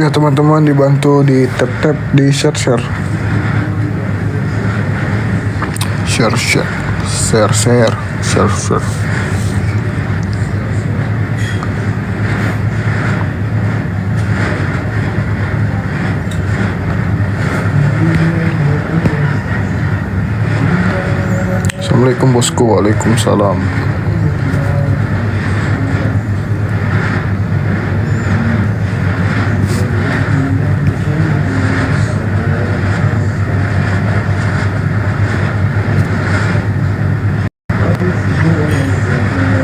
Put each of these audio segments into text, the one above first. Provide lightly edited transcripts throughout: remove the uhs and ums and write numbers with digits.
Ya teman-teman, dibantu di tap-tap, di share. Assalamualaikum bosku. Waalaikumsalam.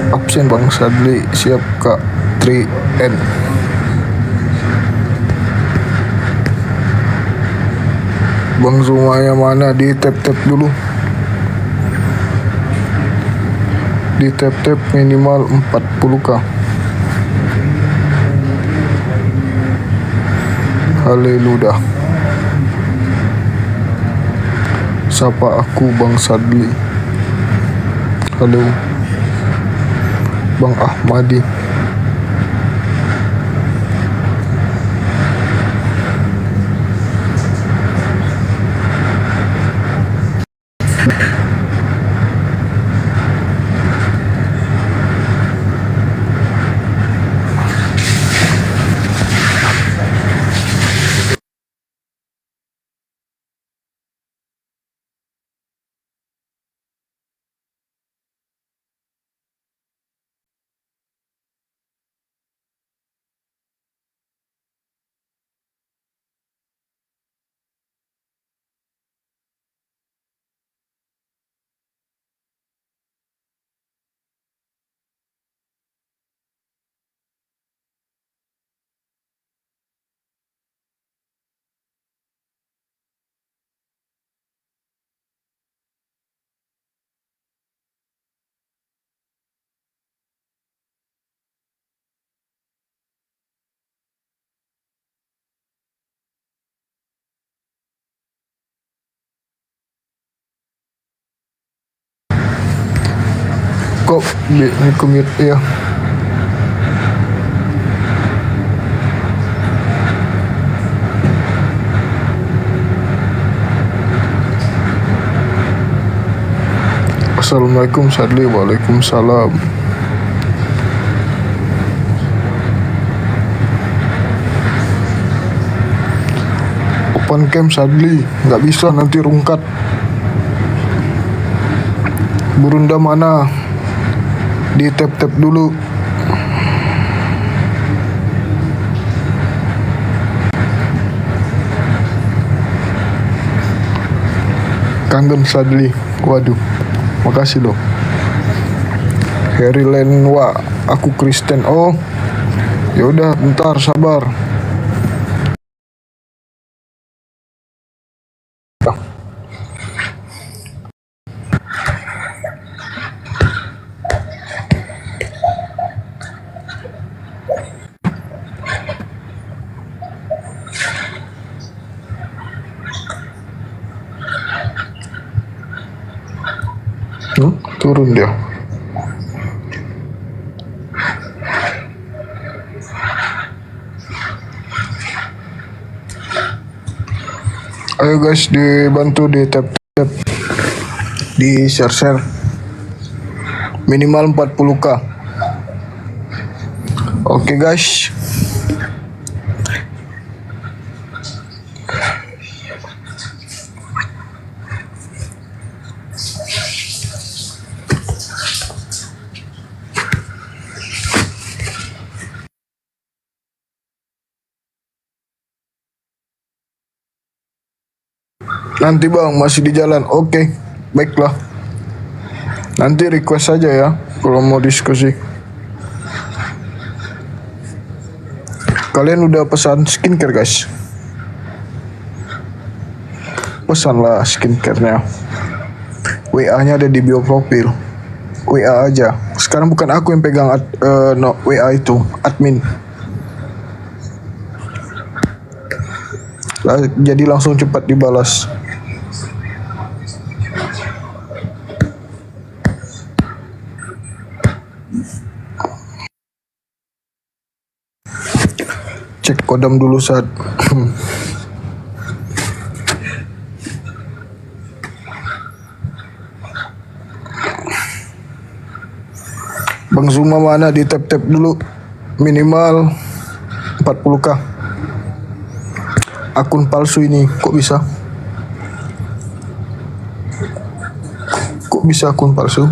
Absen Bang Sadli, siap Kak 3N. Bang Zumaya mana? Di tap-tap dulu. Di tap-tap minimal 40k. Haleluya. Sapa aku Bang Sadli. Halo Bang Ahmadi. Kok ini commute ya? Assalamualaikum Sadli. Waalaikumsalam. Open cam Sadli, nggak bisa nanti rungkat. Burunda mana? Di tap-tap dulu. Kangen Sadli. Waduh, makasih loh. Harry Lenwa, aku Kristen. Oh, yaudah, bentar, sabar. Turun dia. Ayo guys, dibantu di tap-tap, di share minimal 40k. Oke guys. Nanti bang, masih di jalan. Oke, baiklah. Nanti request saja ya kalau mau diskusi. Kalian udah pesan skincare guys? Pesanlah skincare-nya. WA-nya ada di bio profil. WA aja. Sekarang bukan aku yang pegang WA itu, admin. Jadi langsung cepat dibalas. Cek Kodam dulu saat. Bang Zuma mana, di tap-tap dulu minimal 40k. Akun palsu ini kok bisa? Kok bisa akun palsu?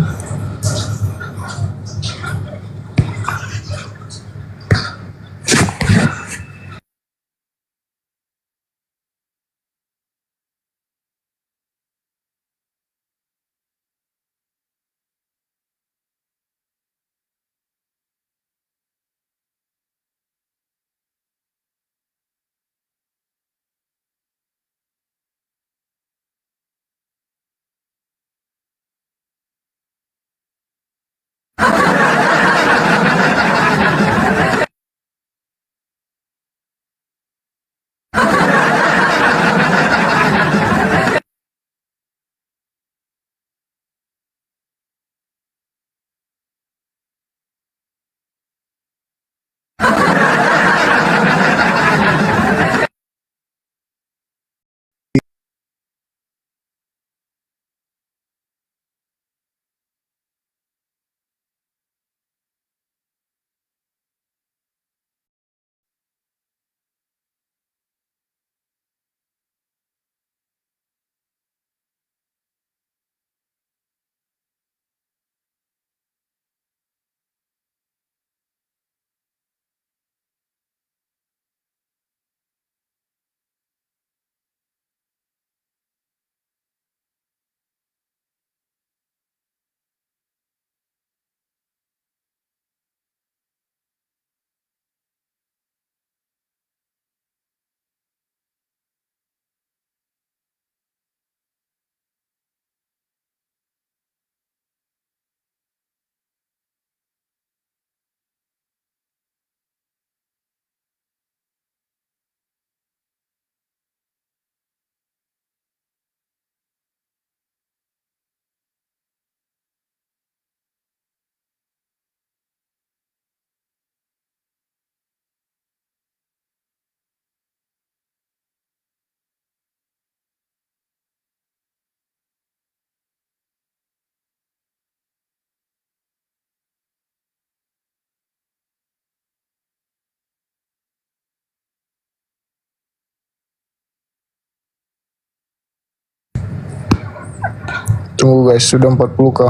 Tunggu guys, sudah 40k.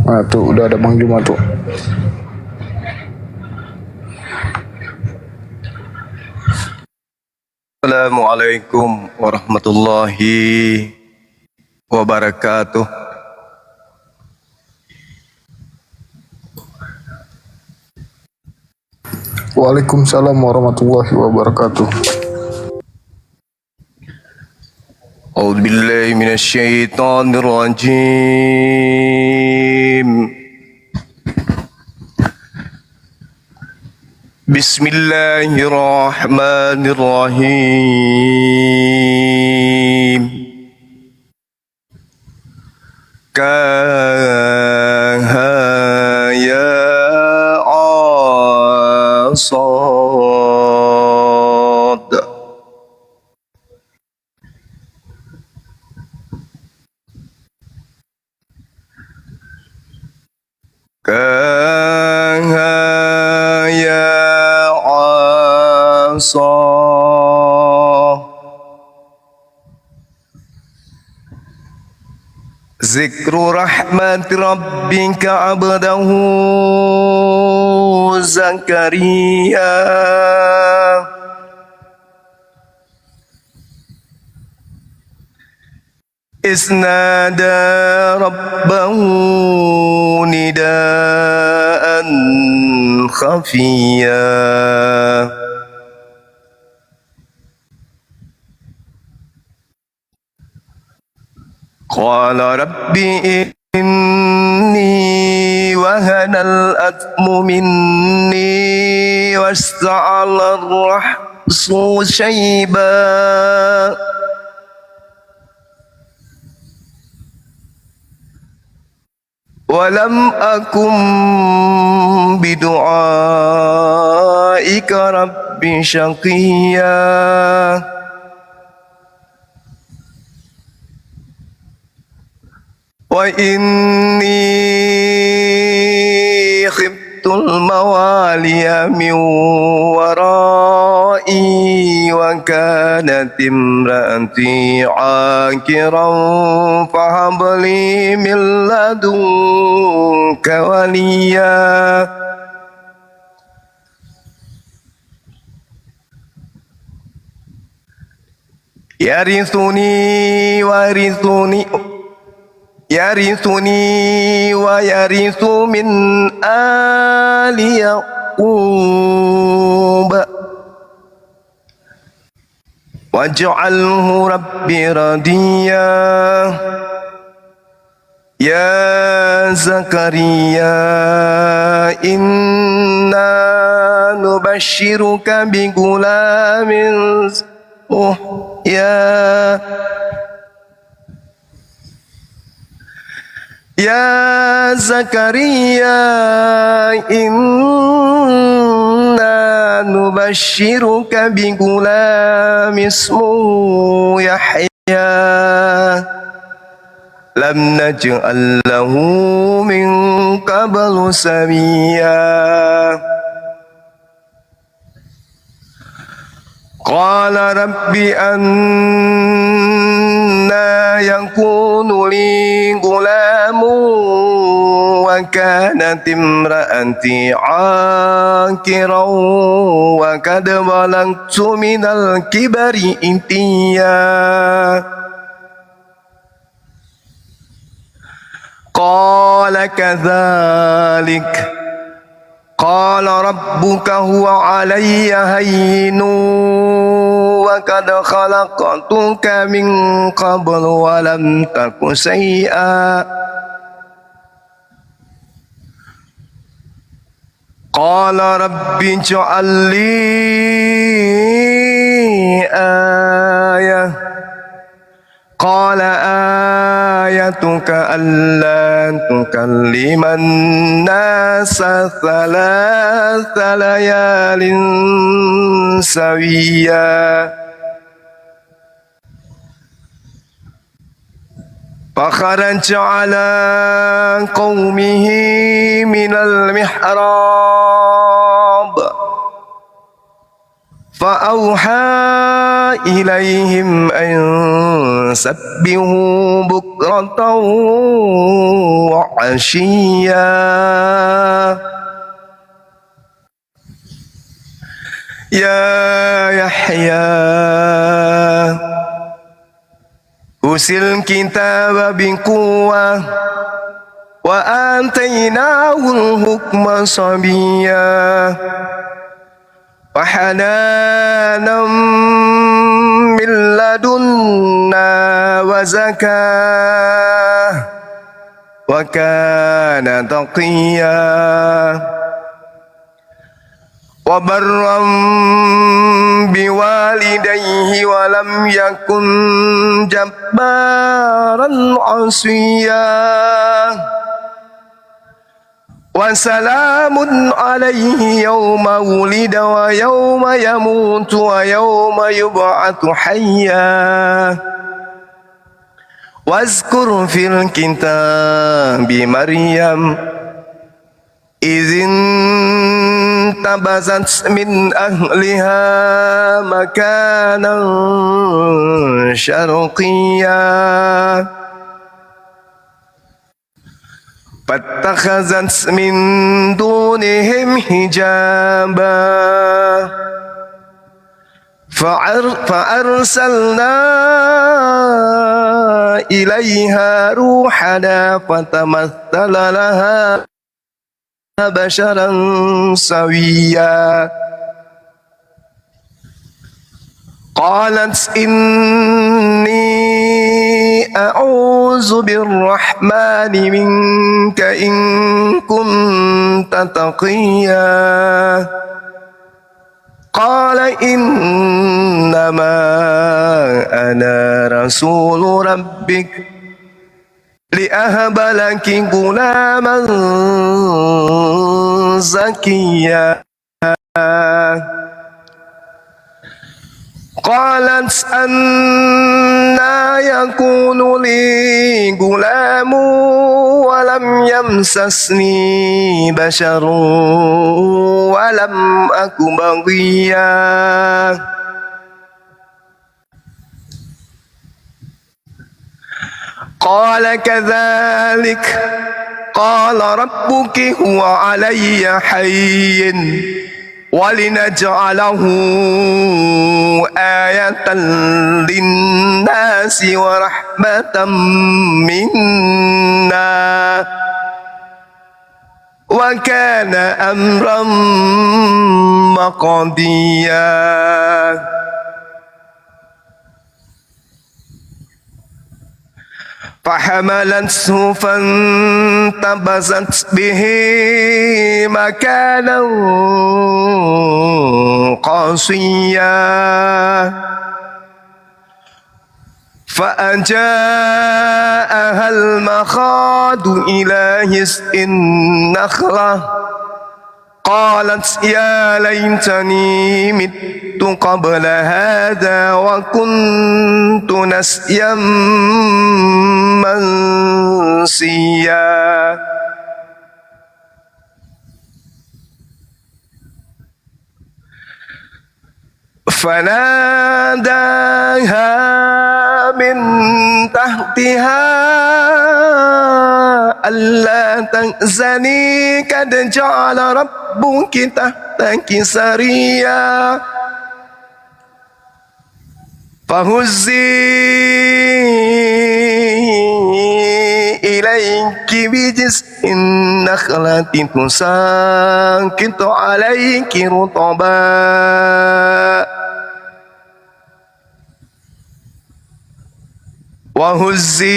Nah tuh udah ada Bang Juma tuh. Assalamualaikum warahmatullahi wabarakatuh. Waalaikumsalam warahmatullahi wabarakatuh. A'udzu billahi minasyaitonir rajim. Bismillahirrahmanirrahim. Kahaya asad. Kahaya asad. Zikru rahmat rabbika abdahu Zakaria Isnada rabbahu nidaan khafiyya. Qala rabbi inni wahanal atmu minni wasta'ala ar-rahsu syaiba. ولم أكن بدعائك رب شقيا وإني خفت الموالي من ورائي وكانت امرأتي عاقرا فهب لي من لدنك وليا يرثني ويرث من آل يعقوب واجعله ربي رضيا يا زكريا إنا نبشرك بغلام اسمه يا زكريا إنا نبشرك بغلام اسمه يحيى لم نجعل له من قبل سميا قال رب أنى يكون لي غلام وكانت امرأتي عاقرا وقد بلغت من الكبر عتيا قال كذلك قال ربك هو علي هين وقد خلقتك من قبل ولم تك شيئا قال رب اجعل لي آية قال آيتك ألا تكلم الناس 3 ليال سويا فخرج على قومه من المحراب فأوحى إليهم أن سبحوا بكرة وعشيا يا يحيى خذ الكتاب بقوة وآتيناه الحكم صبيا وحنانا من لدنا وزكاة وكان تقيا وبرا بوالديه ولم يكن جبارا عصيا وسلام عليه يوم ولد ويوم يموت ويوم يبعث حيا واذكر في الكتاب مريم إذ انتبذت من أهلها مكانا شرقيا فاتخذت من دونهم حجابا فأرسلنا إليها روحنا فتمثل لها بشرا سويا قالت إني أعوذ بالرحمن منك إن كنت تقيا قال إنما أنا رسول ربك لأهب لك غلاما زكيا قالت أنى يكون لي غلام ولم يمسسني بشر ولم أك بغيا قال كذلك قال ربك هو علي حين ولنجعله آية للناس ورحمة منا وكان أمرا مقضيا فحملته فانتبذت به مكانا قصيا فأجاءها المخاض إلى جذع النخلة قالت يا ليتني مت قبل هذا وكنت نسيا منسيا فناداها من تحتها ألا تحزني قد جعل ربك تحتك سريا فهزي إليك بجذع النخلة تساقط عليك رطبا وهزي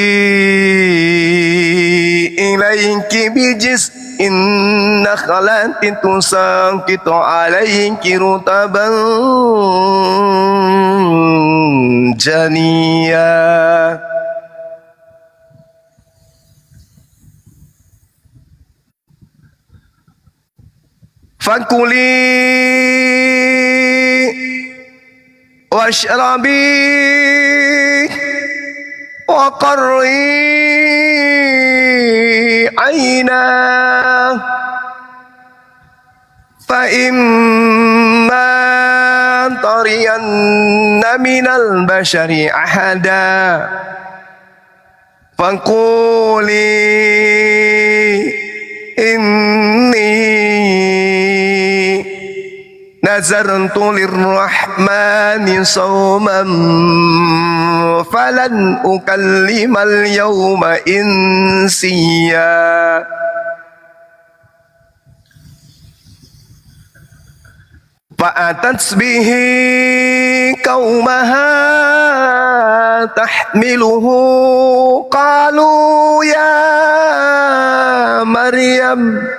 إليك بجذع النخلة تساقط عليك رطبا جنيا فكلي واشربي وقري عينا فإما ترين من البشر أحدا فقولي إني نذرت للرحمن صوما فلن أكلم اليوم إنسيا فأتت به قومها تحمله قالوا يا مريم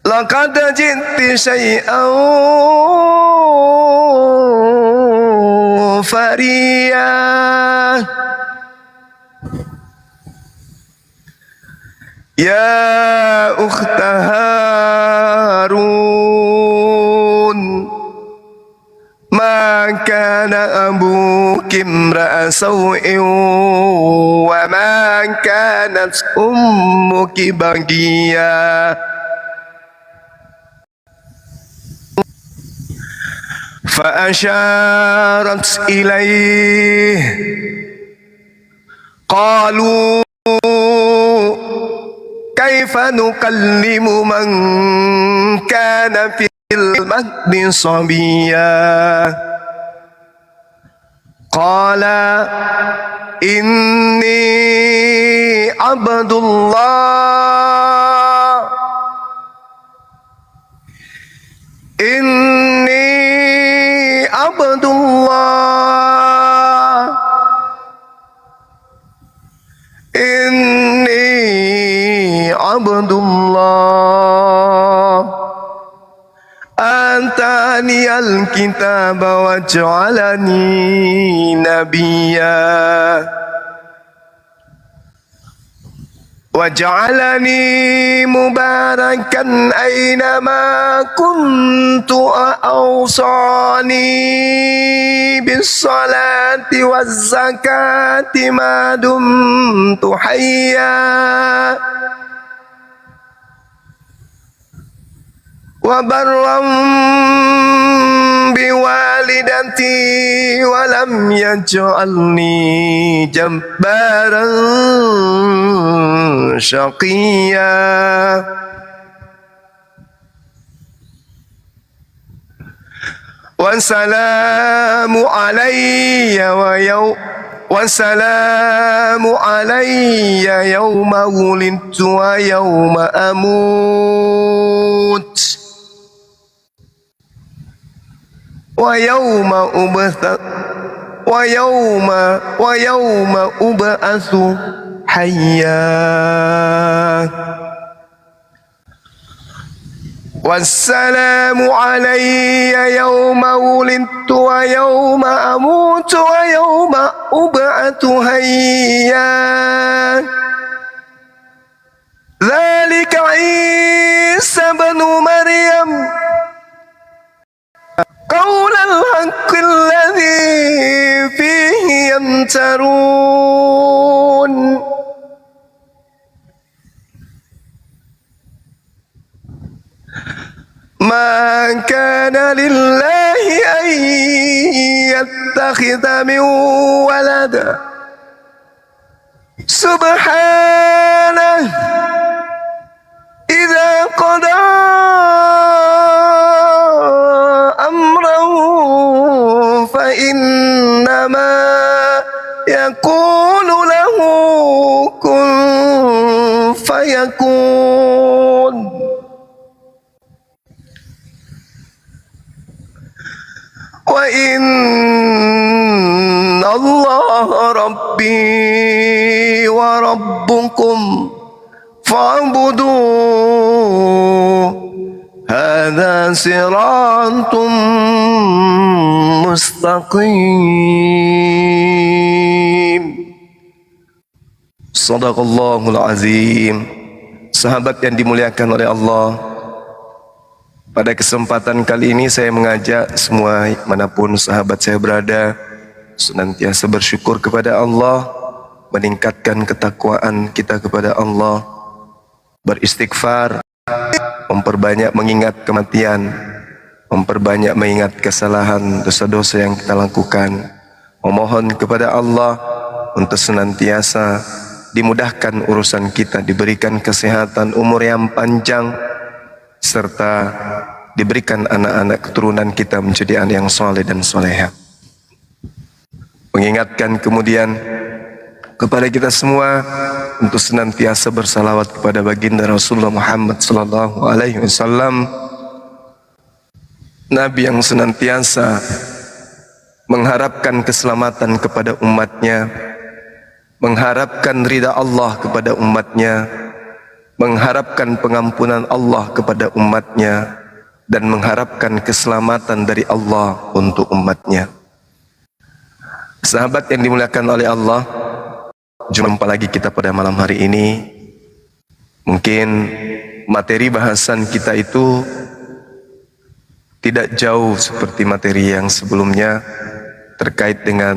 لقد جئت شيئا فريا يا أخت هارون ما كان أبوك امرأ سوء وما كانت أمك بغيا فأشارت إليه قالوا كيف نكلم من كان في المهد صبيا قال إني عبد الله إني عبد الله إني عبد الله آتاني الكتاب وجعلني نبيا وجعلني مباركا أينما كنت أوصاني بالصلاة والزكاة ما دمت حيا وبرا بوالدتي ولم يجعلني جبارا شقيا والسلام علي يوم ولدت ويوم أموت ويوم أبعث حيا والسلام علي يوم ولدت ويوم أموت ويوم أبعث حيا ذلك عيسى بن مريم قول الحق الذي فيه يمترون ما كان لله أن يتخذ من ولد سبحانه إذا قضى أمرا فإنما يقول له كن فيكون وإن الله ربي وربكم فاعبدوه هذا صراط مستقيم. Sadaqallahul azim. Sahabat yang dimuliakan oleh Allah, pada kesempatan kali ini saya mengajak semua manapun sahabat saya berada senantiasa bersyukur kepada Allah, meningkatkan ketakwaan kita kepada Allah, beristighfar, memperbanyak mengingat kematian, memperbanyak mengingat kesalahan dosa-dosa yang kita lakukan, memohon kepada Allah untuk senantiasa dimudahkan urusan kita, diberikan kesehatan, umur yang panjang, serta diberikan anak-anak keturunan kita menjadi anak yang soleh dan soleha. Mengingatkan kemudian kepada kita semua untuk senantiasa bersalawat kepada baginda Rasulullah Muhammad sallallahu alaihi wasallam, Nabi yang senantiasa mengharapkan keselamatan kepada umatnya, mengharapkan ridha Allah kepada umatnya, mengharapkan pengampunan Allah kepada umatnya, dan mengharapkan keselamatan dari Allah untuk umatnya. Sahabat yang dimuliakan oleh Allah, jumpa lagi kita pada malam hari ini. Mungkin materi bahasan kita itu tidak jauh seperti materi yang sebelumnya terkait dengan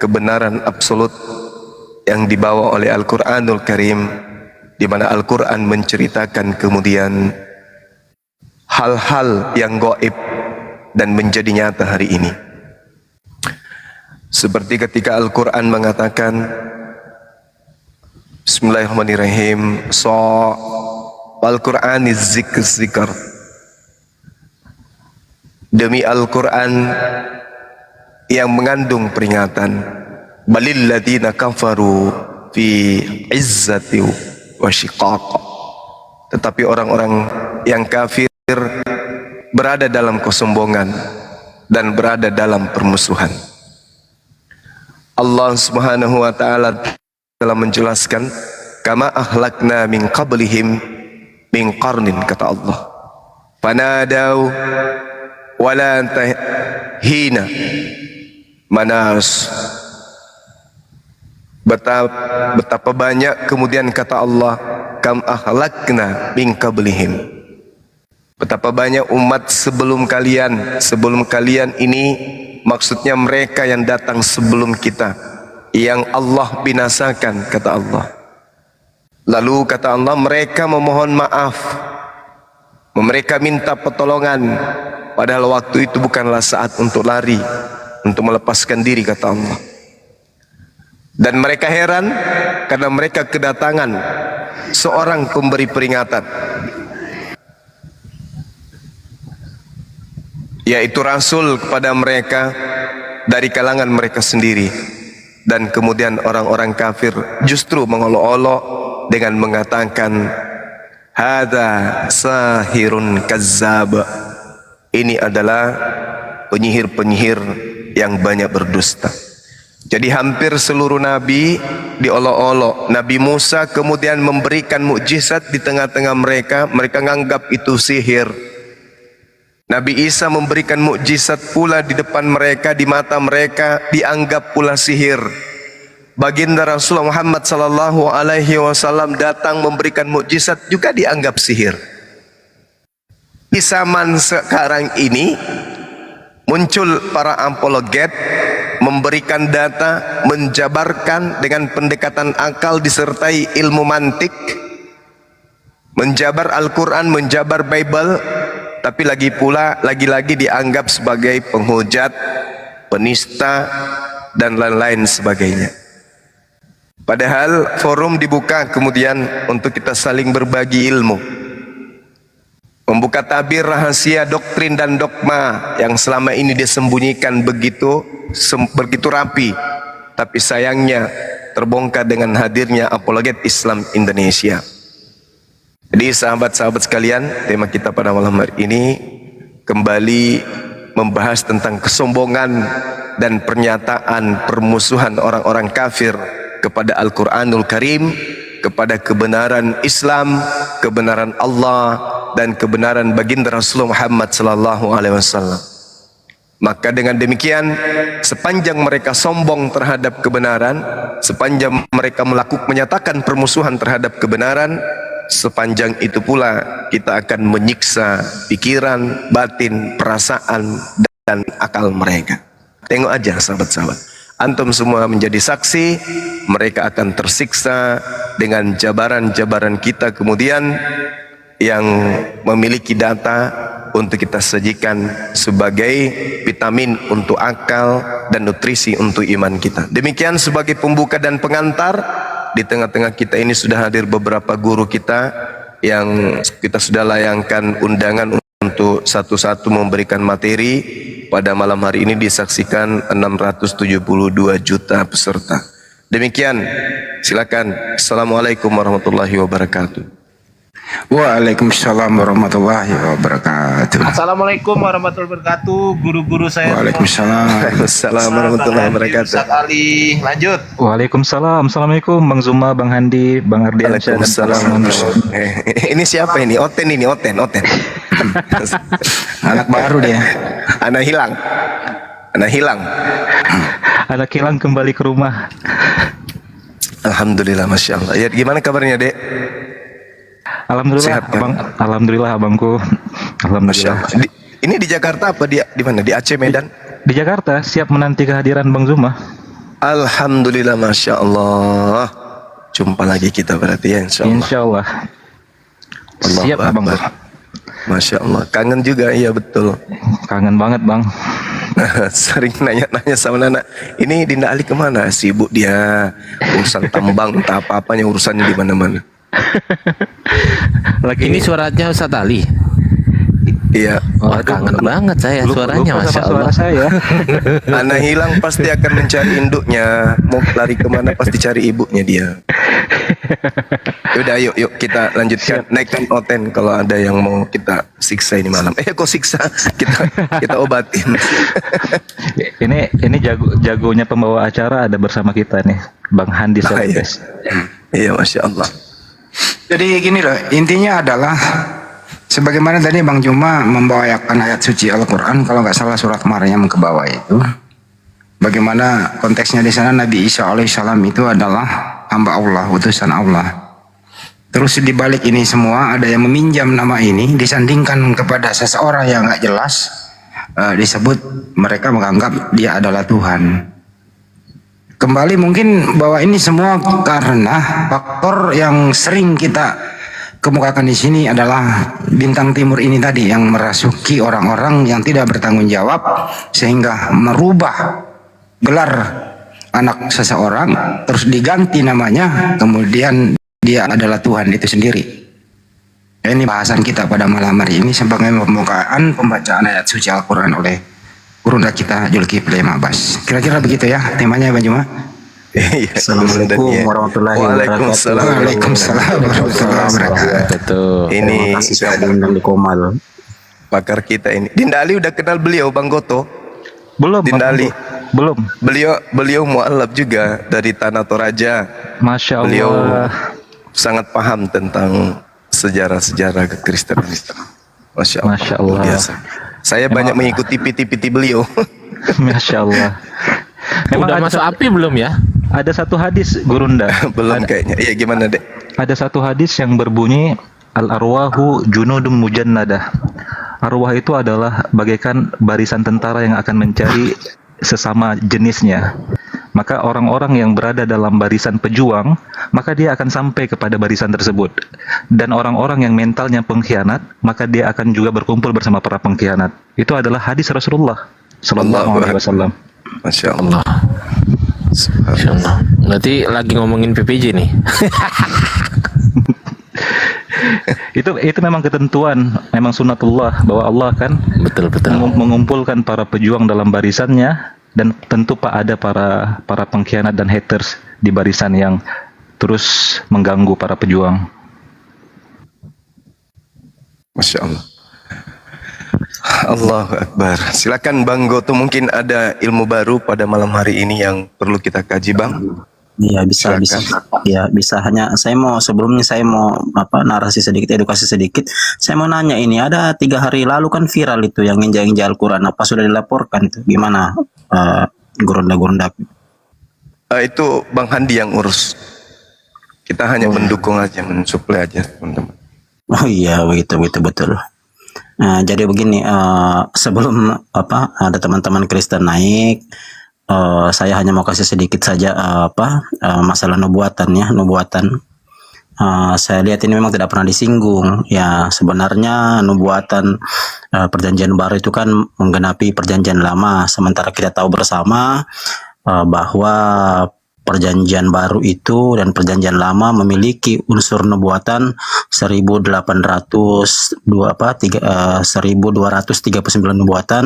kebenaran absolut yang dibawa oleh Al-Quranul Karim, di mana Al-Quran menceritakan kemudian hal-hal yang gaib dan menjadi nyata hari ini. Seperti ketika Al-Quran mengatakan, Bismillahirrahmanirrahim, Al-Qur'aniz zikr, demi Al-Quran yang mengandung peringatan, balil ladina kafaru fi izzati wa syiqaq, tetapi orang-orang yang kafir berada dalam kesombongan dan berada dalam permusuhan. Allah Subhanahu wa taala telah menjelaskan, kama ahlakna min qablihim min qarnin, kata Allah, fanadau wala hina manas. Betapa banyak kemudian kata Allah kam ahlakna min qablihim. Betapa banyak umat sebelum kalian ini, maksudnya mereka yang datang sebelum kita, yang Allah binasakan, kata Allah. Lalu kata Allah, mereka memohon maaf, mereka minta pertolongan, padahal waktu itu bukanlah saat untuk lari, untuk melepaskan diri, kata Allah. Dan mereka heran karena mereka kedatangan seorang pemberi peringatan, yaitu Rasul kepada mereka dari kalangan mereka sendiri. Dan kemudian orang-orang kafir justru mengolok-olok dengan mengatakan, hadza sahirun kazzab. Ini adalah penyihir-penyihir yang banyak berdusta. Jadi hampir seluruh nabi diolok-olok. Nabi Musa kemudian memberikan mukjizat di tengah-tengah mereka, mereka menganggap itu sihir. Nabi Isa memberikan mukjizat pula di depan mereka, di mata mereka, dianggap pula sihir. Baginda Rasulullah Muhammad sallallahu alaihi wasallam datang memberikan mukjizat, juga dianggap sihir. Di zaman sekarang ini muncul para apologet memberikan data, menjabarkan dengan pendekatan akal disertai ilmu mantik, menjabar Al-Quran, menjabar Bible, tapi lagi-lagi dianggap sebagai penghujat, penista, dan lain-lain sebagainya. Padahal forum dibuka kemudian untuk kita saling berbagi ilmu, membuka tabir rahasia doktrin dan dogma yang selama ini disembunyikan begitu rapi, tapi sayangnya terbongkar dengan hadirnya apologet Islam Indonesia. Jadi sahabat-sahabat sekalian, tema kita pada malam hari ini kembali membahas tentang kesombongan dan pernyataan permusuhan orang-orang kafir kepada Al-Quranul Karim, kepada kebenaran Islam, kebenaran Allah, dan kebenaran baginda Rasulullah Muhammad sallallahu alaihi wasallam. Maka dengan demikian, sepanjang mereka sombong terhadap kebenaran, sepanjang mereka menyatakan permusuhan terhadap kebenaran, sepanjang itu pula kita akan menyiksa pikiran, batin, perasaan, dan akal mereka. Tengok aja sahabat-sahabat, antum semua menjadi saksi, mereka akan tersiksa dengan jabaran-jabaran kita kemudian yang memiliki data untuk kita sajikan sebagai vitamin untuk akal dan nutrisi untuk iman kita. Demikian sebagai pembuka dan pengantar. Di tengah-tengah kita ini sudah hadir beberapa guru kita yang kita sudah layangkan undangan untuk satu-satu memberikan materi. Pada malam hari ini disaksikan 672 juta peserta. Demikian, silakan. Assalamualaikum warahmatullahi wabarakatuh. Waalaikumsalam warahmatullahi wabarakatuh. Assalamualaikum warahmatullahi wabarakatuh. Guru-guru saya. Waalaikumsalam. Waalaikumsalam warahmatullahi wabarakatuh. Ustaz Ali, lanjut. Waalaikumsalam. Assalamualaikum Bang Zuma, Bang Handi, Bang Ardiansyah, dan Waalaikumsalam. Ini siapa ini? Oten ini, Oten. Anak baru dia. Anak hilang. Anak hilang kembali ke rumah. Alhamdulillah, masya Allah. Ya, gimana kabarnya, Dek? Alhamdulillah, Sehat, kan? Abang. Alhamdulillah, Abangku. Masya Alhamdulillah. Allah. Ini di Jakarta apa di mana? Di Aceh, Medan? Di Jakarta, siap menanti kehadiran Bang Zuma. Alhamdulillah, masya Allah. Jumpa lagi kita berarti ya, insya Allah. Insya Allah. Allahu Siap, Abang. Akbar. Masya Allah. Kangen juga, iya betul. Kangen banget, Bang. Sering nanya-nanya sama Nana, ini Dinda Ali kemana? Sibuk dia, urusan tambang, entah apa-apanya urusannya di mana-mana. Lagi Ini suaranya Ustaz Ali. Iya. Wah, kangen banget saya suaranya, lupa Masya sama Allah. suara saya. Anak hilang pasti akan mencari induknya. Mau lari kemana pasti cari ibunya dia. Yaudah, yuk kita lanjutkan. Naikkan Oten kalau ada yang mau kita siksa ini malam. Kok siksa? Kita obatin. Ini jagonya pembawa acara ada bersama kita nih, Bang Handi Ah, iya. Selves. Iya, masya Allah. Jadi gini loh, intinya adalah sebagaimana tadi Bang Juma membawakan ayat suci Al-Quran, kalau nggak salah surat Maryam ke bawah itu. Bagaimana konteksnya di sana Nabi Isa alaihissalam itu adalah hamba Allah, utusan Allah. Terus di balik ini semua ada yang meminjam nama ini disandingkan kepada seseorang yang nggak jelas, disebut mereka menganggap dia adalah Tuhan. Kembali mungkin bahwa ini semua karena faktor yang sering kita kemukakan di sini adalah bintang timur ini tadi yang merasuki orang-orang yang tidak bertanggung jawab sehingga merubah gelar anak seseorang terus diganti namanya, kemudian dia adalah Tuhan itu sendiri. Ini bahasan kita pada malam hari ini sebagai pembukaan pembacaan ayat suci Al-Quran oleh Gurunda kita Zulkifli Ma'bas. Kira-kira begitu ya temanya Bang Juma. Assalamualaikum warahmatullahi wabarakatuh. Waalaikumsalam warahmatullahi wabarakatuh. Ini Terima kasih sudah diundang di Komal. pakar kita ini. Dindali udah kenal beliau Bang Goto? Belum, Bang. Dindali. Belum. Beliau mualaf juga dari Tanah Toraja. Masya Allah. Beliau sangat paham tentang sejarah-sejarah kekristenan. Masya Allah. Masya Allah. Luar biasa. Saya banyak mengikuti piti-piti beliau. Masya Allah. Udah masuk api belum ya? Ada satu hadis Gurunda. Belum kayaknya. Iya gimana dek? Ada satu hadis yang berbunyi al-arwahu junudum mujannadah. Arwah itu adalah bagaikan barisan tentara yang akan mencari sesama jenisnya. Maka orang-orang yang berada dalam barisan pejuang, maka dia akan sampai kepada barisan tersebut. Dan orang-orang yang mentalnya pengkhianat, maka dia akan juga berkumpul bersama para pengkhianat. Itu adalah hadis Rasulullah sallallahu alaihi wasallam. Masya Allah. Masya Allah. Berarti lagi ngomongin PPJ nih. Itu memang ketentuan, memang sunatullah bahwa Allah kan Betul. mengumpulkan para pejuang dalam barisannya, dan tentu ada para pengkhianat dan haters di barisan yang terus mengganggu para pejuang. Masya Allah. Allahu Akbar. Silakan Bang Goto, mungkin ada ilmu baru pada malam hari ini yang perlu kita kaji Bang. Iya bisa ya bisa. Hanya sebelumnya saya mau narasi sedikit, edukasi sedikit. Saya mau nanya, ini ada 3 hari lalu kan viral itu yang injak-injak Al-Quran, apa sudah dilaporkan itu gimana Gurunda? Itu Bang Handi yang urus. Kita hanya mendukung aja, mensuplai aja teman-teman. Oh iya begitu betul. Jadi begini, sebelum ada teman-teman Kristen naik, saya hanya mau kasih sedikit saja masalah nubuatan. Saya lihat ini memang tidak pernah disinggung. Ya sebenarnya nubuatan perjanjian baru itu kan menggenapi perjanjian lama. Sementara kita tahu bersama bahwa perjanjian baru itu dan perjanjian lama memiliki unsur nubuatan 1239 nubuatan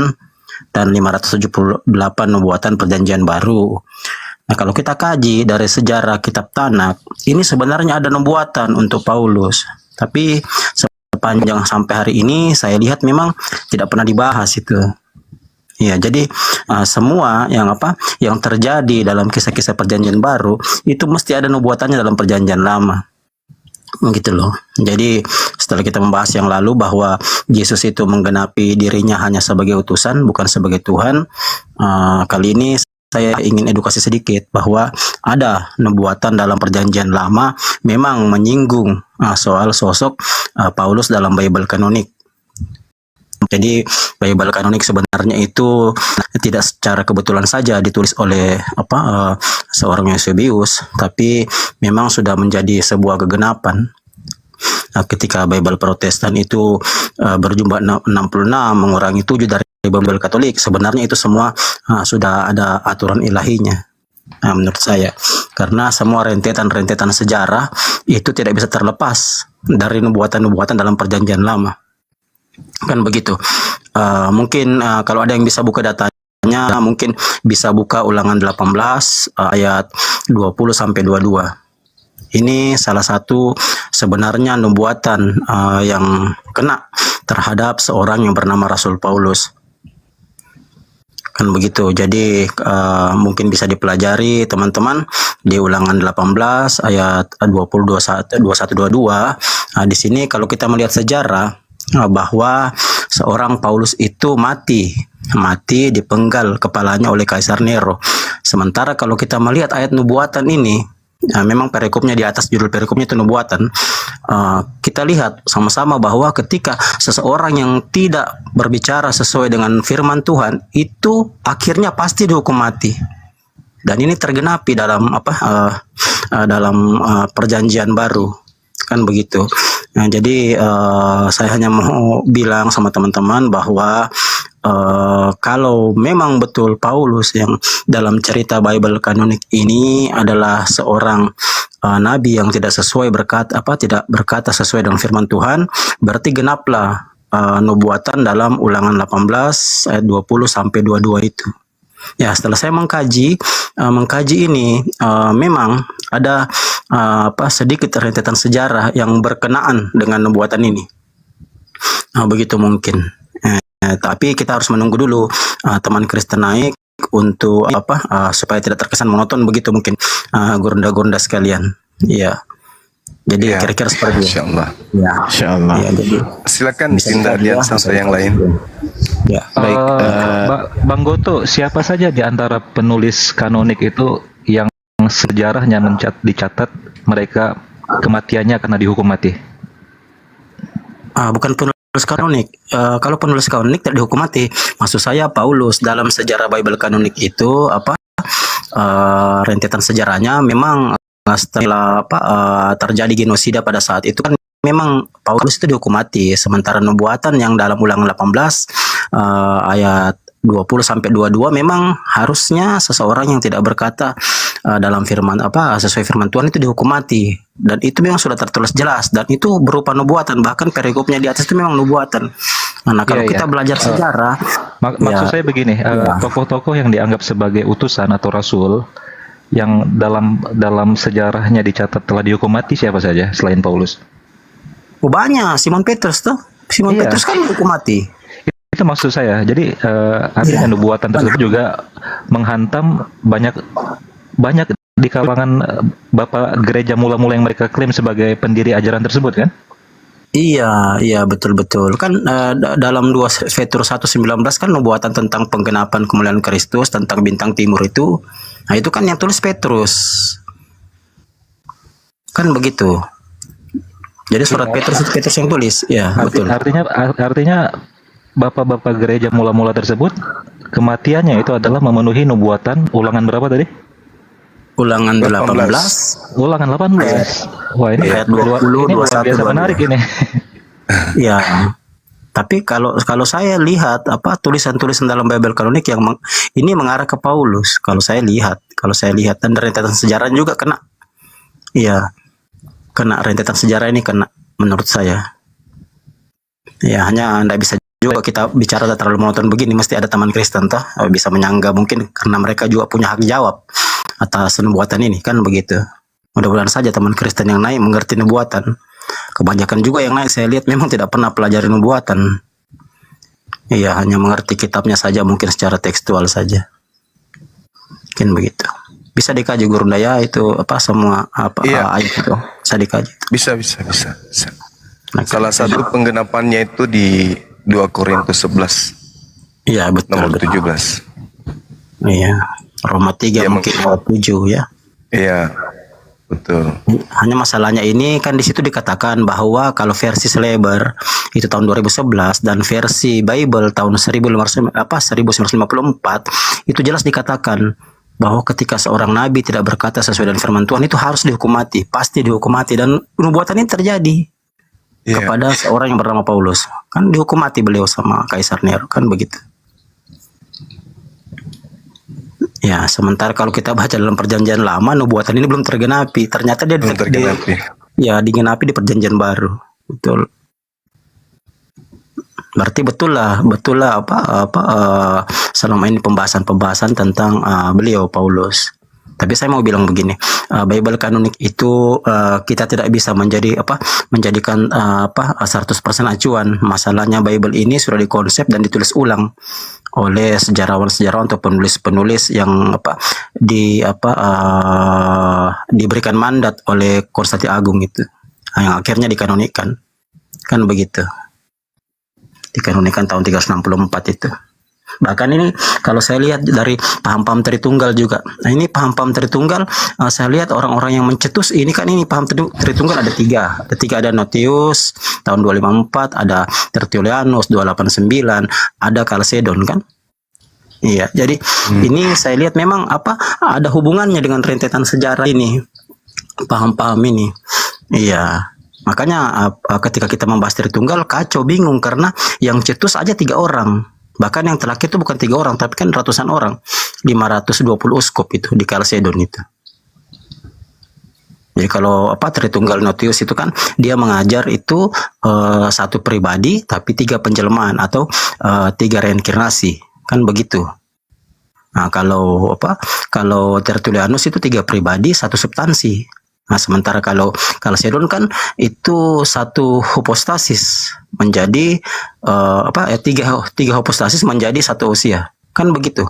dan 578 nubuatan perjanjian baru. Nah, kalau kita kaji dari sejarah kitab Tanak, ini sebenarnya ada nubuatan untuk Paulus. Tapi sepanjang sampai hari ini saya lihat memang tidak pernah dibahas itu. Ya, jadi semua yang terjadi dalam kisah-kisah perjanjian baru itu mesti ada nubuatannya dalam perjanjian lama. Gitu loh. Jadi setelah kita membahas yang lalu bahwa Yesus itu menggenapi dirinya hanya sebagai utusan, bukan sebagai Tuhan, kali ini saya ingin edukasi sedikit bahwa ada nubuatan dalam perjanjian lama memang menyinggung soal sosok Paulus dalam Bible kanonik. Jadi Bible kanonik sebenarnya itu tidak secara kebetulan saja ditulis oleh seorang Eusebius, tapi memang sudah menjadi sebuah kegenapan. Ketika Bible Protestan itu berjumlah 66 mengurangi 7 dari Bible Katolik, sebenarnya itu semua sudah ada aturan ilahinya. Menurut saya, karena semua rentetan sejarah itu tidak bisa terlepas dari nubuatan-nubuatan dalam perjanjian lama. Kan begitu. Mungkin kalau ada yang bisa buka datanya, mungkin bisa buka Ulangan 18 ayat 20 sampai 22. Ini salah satu sebenarnya nubuatan yang kena terhadap seorang yang bernama Rasul Paulus. Kan begitu. Jadi mungkin bisa dipelajari teman-teman di Ulangan 18 ayat 20 21 22. Di sini kalau kita melihat sejarah bahwa seorang Paulus itu mati dipenggal kepalanya oleh Kaisar Nero. Sementara kalau kita melihat ayat nubuatan ini, Memang perikopnya di atas, judul perikopnya itu nubuatan. Kita lihat sama-sama bahwa ketika seseorang yang tidak berbicara sesuai dengan firman Tuhan itu akhirnya pasti dihukum mati. Dan ini tergenapi dalam perjanjian baru, kan begitu. Nah, jadi saya hanya mau bilang sama teman-teman bahwa kalau memang betul Paulus yang dalam cerita Bible kanonik ini adalah seorang nabi yang tidak tidak berkata sesuai dengan firman Tuhan, berarti genaplah nubuatan dalam Ulangan 18 ayat 20 sampai 22 itu. Ya, setelah saya mengkaji ini, memang ada sedikit rentetan sejarah yang berkenaan dengan nubuatan ini. Begitu mungkin. Tapi kita harus menunggu dulu teman Kristen naik untuk supaya tidak terkesan monoton, begitu mungkin gurunda-gurunda sekalian. Ya. Jadi Ya, kira-kira seperti itu. insyaallah. Ya. Insyaallah. Ya, jadi Silakan Dinda Dian sampai yang lain. ya. Baik, Bang Goto, siapa saja di antara penulis kanonik itu yang sejarahnya dicatat mereka kematiannya karena dihukum mati? Bukan penulis kanonik. Kalau penulis kanonik tidak dihukum mati. Maksud saya Paulus dalam sejarah Bible kanonik itu rentetan sejarahnya memang setelah terjadi genosida pada saat itu kan memang Paulus itu dihukum mati. Sementara nubuatan yang dalam Ulangan 18 ayat 20 sampai 22 memang harusnya seseorang yang tidak berkata dalam firman sesuai firman Tuhan itu dihukum mati, dan itu memang sudah tertulis jelas dan itu berupa nubuatan, bahkan perikopnya di atas itu memang nubuatan. Nah, kalau Iya, kita iya. belajar sejarah, Maksud saya begini, tokoh-tokoh yang dianggap sebagai utusan atau rasul yang dalam sejarahnya dicatat telah dihukum mati siapa saja selain Paulus? banyak. Simon Petrus tuh, Simon Iya. Petrus kan dihukum mati. Itu maksud saya. Jadi artinya nubuatan tersebut juga menghantam banyak di kalangan bapak gereja mula-mula yang mereka klaim sebagai pendiri ajaran tersebut, kan? Iya, betul-betul. Kan dalam 2 Petrus 1:19 kan nubuatan tentang penggenapan kemuliaan Kristus, tentang bintang timur itu. Nah, itu kan yang tulis Petrus. Kan begitu. Jadi surat Petrus itu Petrus yang tulis. Ya, betul. Artinya bapak-bapak gereja mula-mula tersebut kematiannya itu adalah memenuhi nubuatan Ulangan berapa tadi? Ulangan 18. Ulangan 18. Wah, ini Ayat luar 20, biasa 21, menarik ini. Ya. Tapi kalau saya lihat tulisan-tulisan dalam Bible kanonik yang ini mengarah ke Paulus. Kalau saya lihat dan rentetan sejarah juga kena. Iya. Kena rentetan sejarah ini kena menurut saya. Ya, hanya Anda bisa juga kita bicara terlalu monoton begini, mesti ada teman Kristen toh bisa menyangga mungkin karena mereka juga punya hak jawab atas nubuatan ini, kan begitu. Mudah-mudahan saja teman Kristen yang naik mengerti nubuatan. Kebanyakan juga yang naik saya lihat memang tidak pernah pelajari nubuatan. Iya, hanya mengerti kitabnya saja mungkin secara tekstual saja. Mungkin begitu. Bisa dikaji Guru Daya itu semua Iya. ayat itu bisa dikaji. Bisa. Nah, Salah satu penggenapannya itu di 2 Korintus 11 Iya, betul. nomor betul. 17. Iya. Roma 3 Iya, mungkin ayat 7 ya. Iya, betul. Hanya masalahnya ini kan di situ dikatakan bahwa kalau versi Sleber itu tahun 2011 dan versi Bible tahun 1954 itu jelas dikatakan bahwa ketika seorang nabi tidak berkata sesuai dengan firman Tuhan itu harus dihukum mati, pasti dihukum mati, dan nubuatan ini terjadi Iya. kepada seorang yang bernama Paulus. Kan dihukum mati beliau sama Kaisar Nero, kan begitu. Ya, sementara kalau kita baca dalam perjanjian lama, nubuatan ini belum tergenapi. Ternyata dia Belum tergenapi. digenapi di perjanjian baru. Betul. Berarti betul lah selama ini pembahasan tentang beliau Paulus. Tapi saya mau bilang begini, Bible kanonik itu kita tidak bisa menjadikan 100% acuan. Masalahnya Bible ini sudah dikonsep dan ditulis ulang oleh sejarawan-sejarawan atau penulis-penulis yang diberikan mandat oleh Konstantin Agung itu, yang akhirnya dikanonikan. Kan begitu. Dikanonikan tahun 364 itu. Bahkan ini kalau saya lihat dari paham-paham Tritunggal juga. Nah ini paham-paham Tritunggal, saya lihat orang-orang yang mencetus ini kan ini paham Tritunggal ada tiga. Ada tiga, ada Notius tahun 254, ada Tertullianus 289, ada Chalcedon kan. Iya, jadi ini saya lihat memang ada hubungannya dengan rentetan sejarah ini. Paham-paham ini. Iya. Makanya ketika kita membahas Tritunggal kacau bingung karena yang cetus aja 3 orang. Bahkan yang terlaki itu bukan 3 orang, tapi kan ratusan orang. 520 uskop itu di Chalcedon itu. Jadi kalau Tritunggal Notius itu kan dia mengajar itu satu pribadi tapi 3 penjelmaan atau 3 reinkarnasi, kan begitu. Nah, kalau Tertullianus itu 3 pribadi, 1 substansi. Nah, sementara kalau Chalcedon kan itu 1 hypostasis menjadi tiga hypostasis menjadi 1 usia, kan begitu.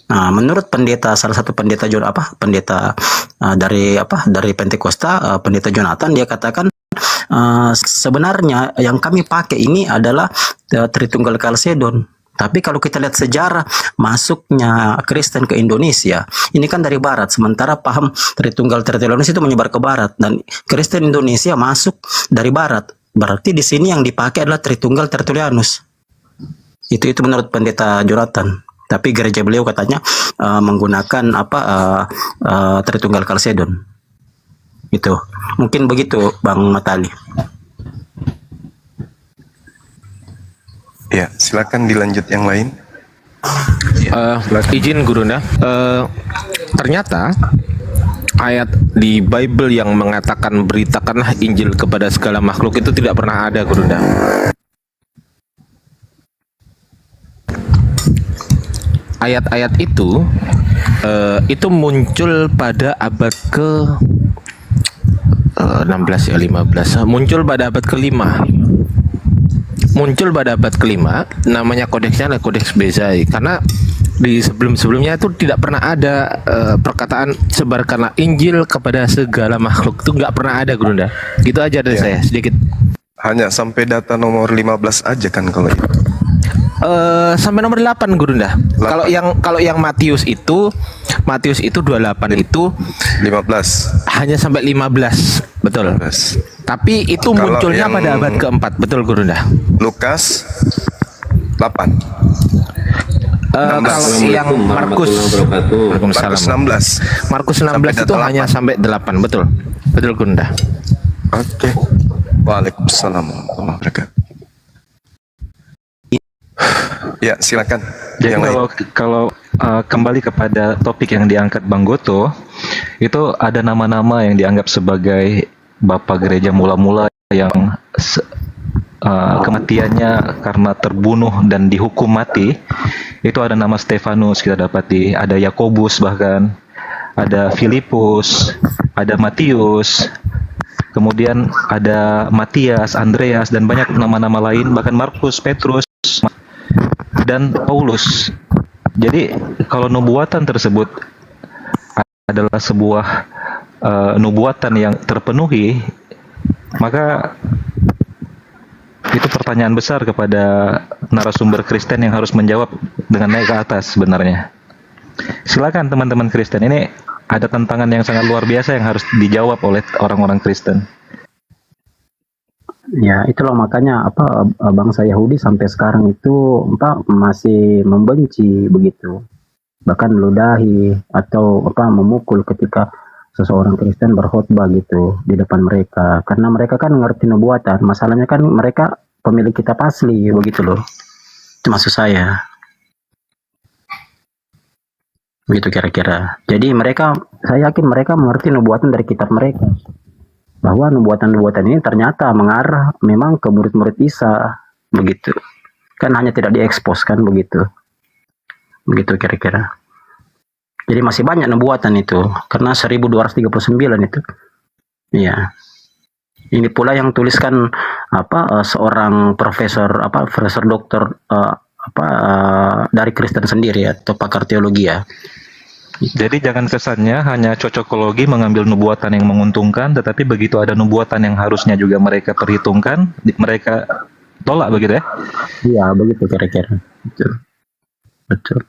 Nah, menurut salah satu pendeta dari Pentakosta, pendeta Jonathan, dia katakan sebenarnya yang kami pakai ini adalah Tritunggal Chalcedon. Tapi kalau kita lihat sejarah masuknya Kristen ke Indonesia, ini kan dari barat, sementara paham Tritunggal Tertullianus itu menyebar ke barat dan Kristen Indonesia masuk dari barat. Berarti di sini yang dipakai adalah Tritunggal Tertullianus. Itu menurut pendeta Jonathan. Tapi gereja beliau katanya menggunakan Tritunggal Chalcedon. Itu. Mungkin begitu Bang Matali. Ya, silakan dilanjut yang lain. Izin Gurunda, ternyata ayat di Bible yang mengatakan beritakanlah Injil kepada segala makhluk itu tidak pernah ada, Gurunda. Ayat-ayat itu muncul pada abad ke 16 ya 15, muncul pada abad ke-5. Muncul pada abad ke-5, namanya kodeksnya adalah Kodeks Bezai, karena di sebelum-sebelumnya itu tidak pernah ada perkataan sebarkanlah Injil kepada segala makhluk, itu nggak pernah ada, Gurunda. Gitu aja dari saya sedikit. Hanya sampai data nomor 15 aja kan kalau itu. Sampai nomor 8, Gurunda. Kalau yang Matius itu 28 itu 15. hanya sampai 15, betul. 15. Tapi itu Kalau munculnya yang pada abad ke-4, betul, Gurunda. Lukas 8. Kalau yang Markus 16. Markus 16 itu hanya sampai 8, betul. Betul, Gurunda. Oke. Waalaikumsalam warahmatullahi wabarakatuh. Ya, silakan. Jadi Yang lain. kalau kembali kepada topik yang diangkat Bang Goto, itu ada nama-nama yang dianggap sebagai bapak gereja mula-mula yang kematiannya karena terbunuh dan dihukum mati. Itu ada nama Stefanus kita dapati, ada Yakobus, bahkan ada Filipus, ada Matius, kemudian ada Matias, Andreas, dan banyak nama-nama lain, bahkan Markus, Petrus, dan Paulus. Jadi kalau nubuatan tersebut adalah sebuah nubuatan yang terpenuhi, maka itu pertanyaan besar kepada narasumber Kristen yang harus menjawab dengan naik ke atas sebenarnya. Silakan teman-teman Kristen, ini ada tantangan yang sangat luar biasa yang harus dijawab oleh orang-orang Kristen. Ya, itulah makanya bangsa Yahudi sampai sekarang itu masih membenci begitu. Bahkan meludahi atau memukul ketika seseorang Kristen berkhotbah gitu di depan mereka. Karena mereka kan ngerti nubuatan. Masalahnya kan mereka pemilik kitab asli begitu loh. Itu maksud saya. Begitu kira-kira. Jadi saya yakin mereka mengerti nubuatan dari kitab mereka. Bahwa nubuatan-nubuatan ini ternyata mengarah memang ke murid-murid Isa, begitu. Kan hanya tidak diekspos kan begitu. Begitu kira-kira. Jadi masih banyak nubuatan itu, karena 1239 itu. Iya. Ini pula yang tuliskan seorang profesor doktor dari Kristen sendiri atau pakar teologi ya. Jadi jangan kesannya hanya cocokologi mengambil nubuatan yang menguntungkan, tetapi begitu ada nubuatan yang harusnya juga mereka perhitungkan, mereka tolak begitu ya. Iya, begitu kira-kira. Betul. Betul.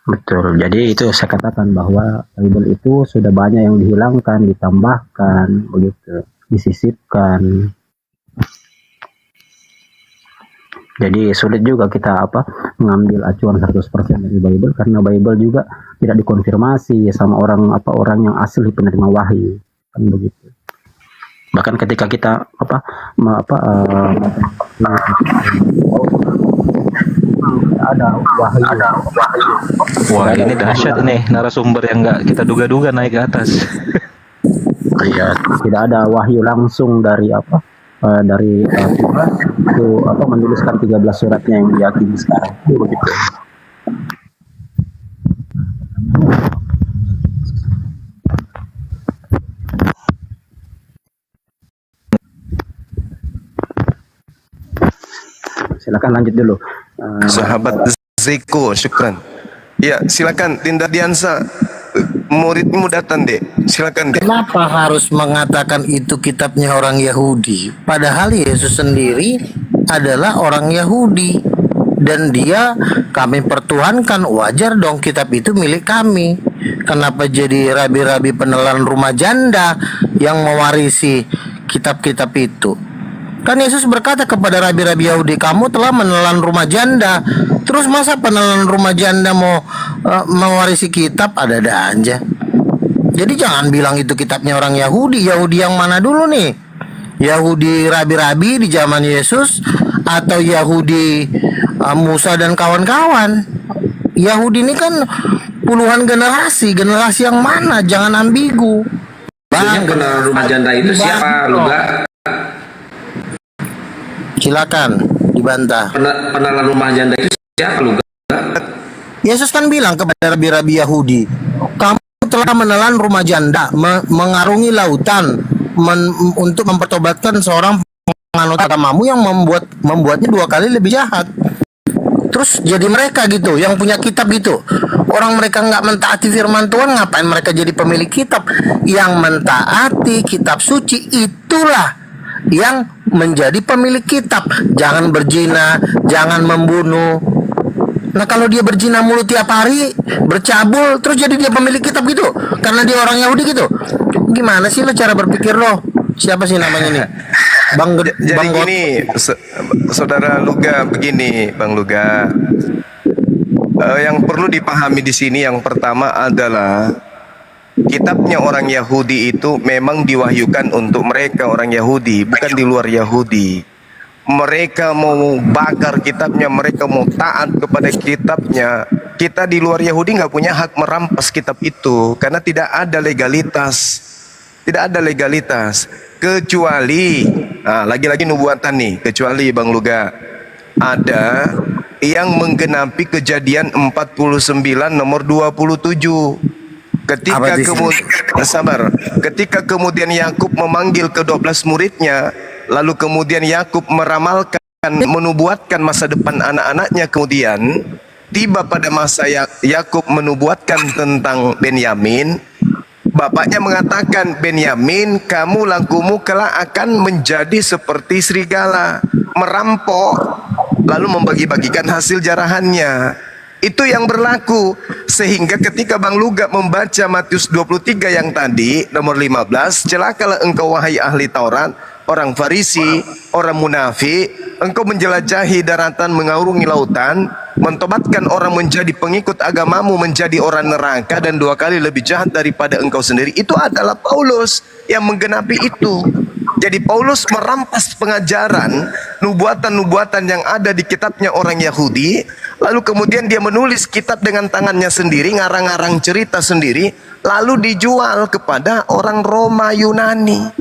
Betul. Jadi itu saya katakan bahwa Bible itu sudah banyak yang dihilangkan, ditambahkan, begitu, disisipkan. Jadi sulit juga kita mengambil acuan 100% dari Bible, karena Bible juga tidak dikonfirmasi sama orang yang asli penerima wahyu, kan begitu. Bahkan ketika kita ada wahyu. Wah, ini dahsyat nih narasumber yang nggak kita duga-duga naik ke atas. Iya, tidak ada wahyu langsung dari Tuhan itu menuliskan 13 suratnya yang diyakini sekarang itu begitu. Silakan lanjut dulu. Sahabat Zeko, syukran. Ya, silakan Dinda Diansa. Muridmu datang, Dek. Silakan, Dek. Kenapa harus mengatakan itu kitabnya orang Yahudi? Padahal Yesus sendiri adalah orang Yahudi. Dan dia kami pertuhankan, wajar dong kitab itu milik kami. Kenapa jadi rabi-rabi penelan rumah janda yang mewarisi kitab-kitab itu? Kan Yesus berkata kepada rabi-rabi Yahudi, kamu telah menelan rumah janda. Terus masa penelan rumah janda mau mewarisi kitab? Ada-ada aja. Jadi jangan bilang itu kitabnya orang Yahudi. Yahudi yang mana dulu nih? Yahudi rabi-rabi di zaman Yesus atau Yahudi Musa dan kawan-kawan? Yahudi ini kan puluhan generasi. Generasi yang mana? Jangan ambigu. Bang, penelan rumah janda itu siapa, Luga? Silakan dibantah. Penelan rumah janda itu siapa, Luga? Yesus kan bilang kepada rabi-rabi Yahudi, kamu telah menelan rumah janda, mengarungi lautan untuk mempertobatkan seorang penganut agamamu yang membuatnya 2 kali lebih jahat. Terus jadi mereka gitu, yang punya kitab gitu. Orang mereka nggak mentaati firman Tuhan, ngapain mereka jadi pemilik kitab? Yang mentaati kitab suci itulah yang menjadi pemilik kitab. Jangan berzina, jangan membunuh. Nah kalau dia berzina mulu tiap hari, bercabul, terus jadi dia pemilik kitab gitu, karena dia orang Yahudi gitu. Gimana sih lo cara berpikir lo? Siapa sih namanya nih? Jadi gini, saudara Luga, begini, Bang Luga. Yang perlu dipahami di sini yang pertama adalah kitabnya orang Yahudi itu memang diwahyukan untuk mereka orang Yahudi, bukan di luar Yahudi. Mereka mau bakar kitabnya, mereka mau taat kepada kitabnya. Kita di luar Yahudi nggak punya hak merampas kitab itu, karena tidak ada legalitas. Tidak ada legalitas. Kecuali, lagi-lagi nubuatan nih, kecuali Bang Luga, ada yang menggenapi Kejadian 49 nomor 27. Ketika kemudian Yakub memanggil ke-12 muridnya, lalu kemudian Yakub meramalkan, menubuatkan masa depan anak-anaknya, kemudian tiba pada masa Yakub menubuatkan tentang Benyamin, bapaknya mengatakan, Benyamin, kamu lakumu kelak akan menjadi seperti serigala, merampok, lalu membagi-bagikan hasil jarahannya. Itu yang berlaku. Sehingga ketika Bang Luga membaca Matius 23 yang tadi, nomor 15, celakalah engkau wahai ahli Taurat, orang Farisi, orang munafik, engkau menjelajahi daratan, mengarungi lautan, mentobatkan orang menjadi pengikut agamamu, menjadi orang neraka, dan 2 kali lebih jahat daripada engkau sendiri. Itu adalah Paulus yang menggenapi itu. Jadi Paulus merampas pengajaran, nubuatan-nubuatan yang ada di kitabnya orang Yahudi, lalu kemudian dia menulis kitab dengan tangannya sendiri, ngarang-ngarang cerita sendiri, lalu dijual kepada orang Roma Yunani.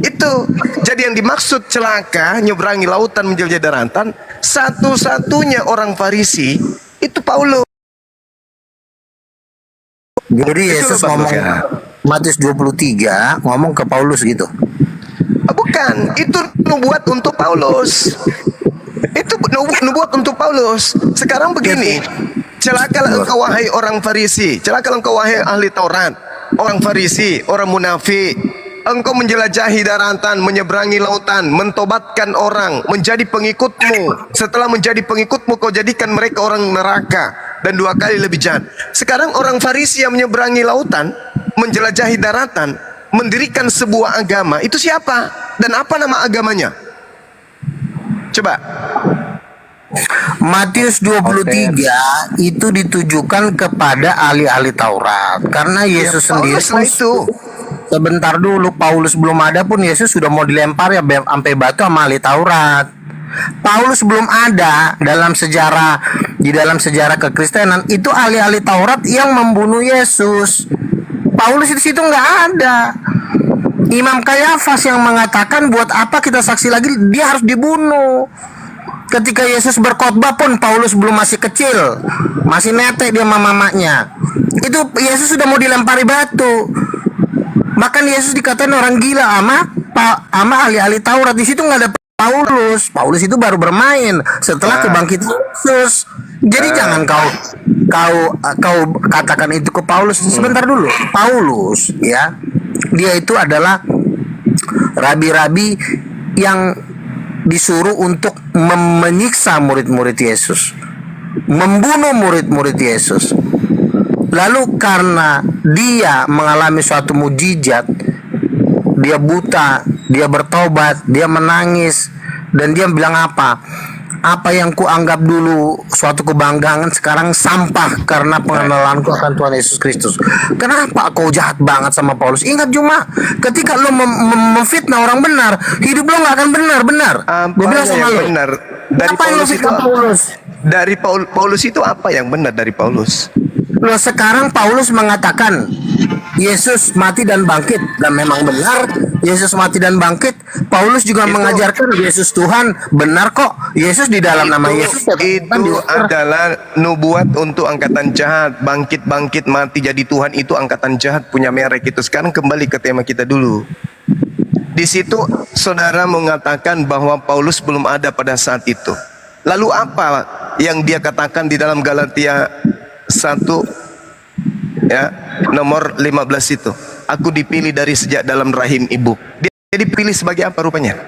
Itu jadi yang dimaksud celaka nyeberangi lautan menjelajah daratan, satu-satunya orang Farisi itu Paulus. Jadi Yesus ngomong Matius 23 ngomong ke Paulus gitu. Bukan, itu nubuat untuk Paulus. Itu nubuat untuk Paulus. Sekarang begini, celakalah engkau wahai orang Farisi, celakalah engkau wahai ahli Taurat, orang Farisi, orang munafik, engkau menjelajahi daratan, menyeberangi lautan, mentobatkan orang, menjadi pengikutmu. Setelah menjadi pengikutmu, kau jadikan mereka orang neraka dan 2 kali lebih jahat. Sekarang orang Farisi yang menyeberangi lautan, menjelajahi daratan, mendirikan sebuah agama, itu siapa? Dan apa nama agamanya? Coba. Matius 23 itu ditujukan kepada ahli-ahli Taurat karena Yesus sendiri Paulus lah itu. sebentar dulu, Paulus belum ada pun Yesus sudah mau dilempar ya sampai batu sama ahli Taurat. Paulus belum ada di dalam sejarah kekristenan, itu ahli-ahli Taurat yang membunuh Yesus. Paulus di situ nggak ada. Imam Kayafas yang mengatakan buat apa kita saksi lagi, dia harus dibunuh. Ketika Yesus berkhotbah pun Paulus belum, masih kecil, masih netek dia sama mamanya. Itu Yesus sudah mau dilempari batu. Bahkan Yesus dikatain orang gila sama ahli-ahli Taurat. Di situ nggak ada Paulus. Paulus itu baru bermain setelah kebangkitan Yesus. Jadi jangan kau katakan itu ke Paulus. Sebentar dulu. Paulus ya, dia itu adalah rabi-rabi yang disuruh untuk menyiksa murid-murid Yesus, membunuh murid-murid Yesus. Lalu karena dia mengalami suatu mujizat, dia buta, dia bertobat, dia menangis, dan dia bilang apa? Apa yang kuanggap dulu suatu kebanggaan sekarang sampah karena pengenalanku akan Tuhan Yesus Kristus. Kenapa kau jahat banget sama Paulus? Ingat cuma ketika lo memfitnah orang benar, hidup lo nggak akan benar. Gue bilang sama lo. Benar dari Apa yang lo Paulus itu? fitnah Paulus? Dari Paulus itu apa yang benar dari Paulus? Lo sekarang Paulus mengatakan Yesus mati dan bangkit, dan memang benar Yesus mati dan bangkit. Paulus juga mengajarkan Yesus Tuhan, benar kok. Yesus di dalam nama Yesus itu adalah nubuat untuk angkatan jahat. Bangkit mati jadi Tuhan, itu angkatan jahat punya merek itu. Sekarang kembali ke tema kita dulu. Di situ saudara mengatakan bahwa Paulus belum ada pada saat itu. Lalu apa yang dia katakan di dalam Galatia 1 ya, nomor 15 itu? Aku dipilih dari sejak dalam rahim ibu. Dia dipilih sebagai apa rupanya?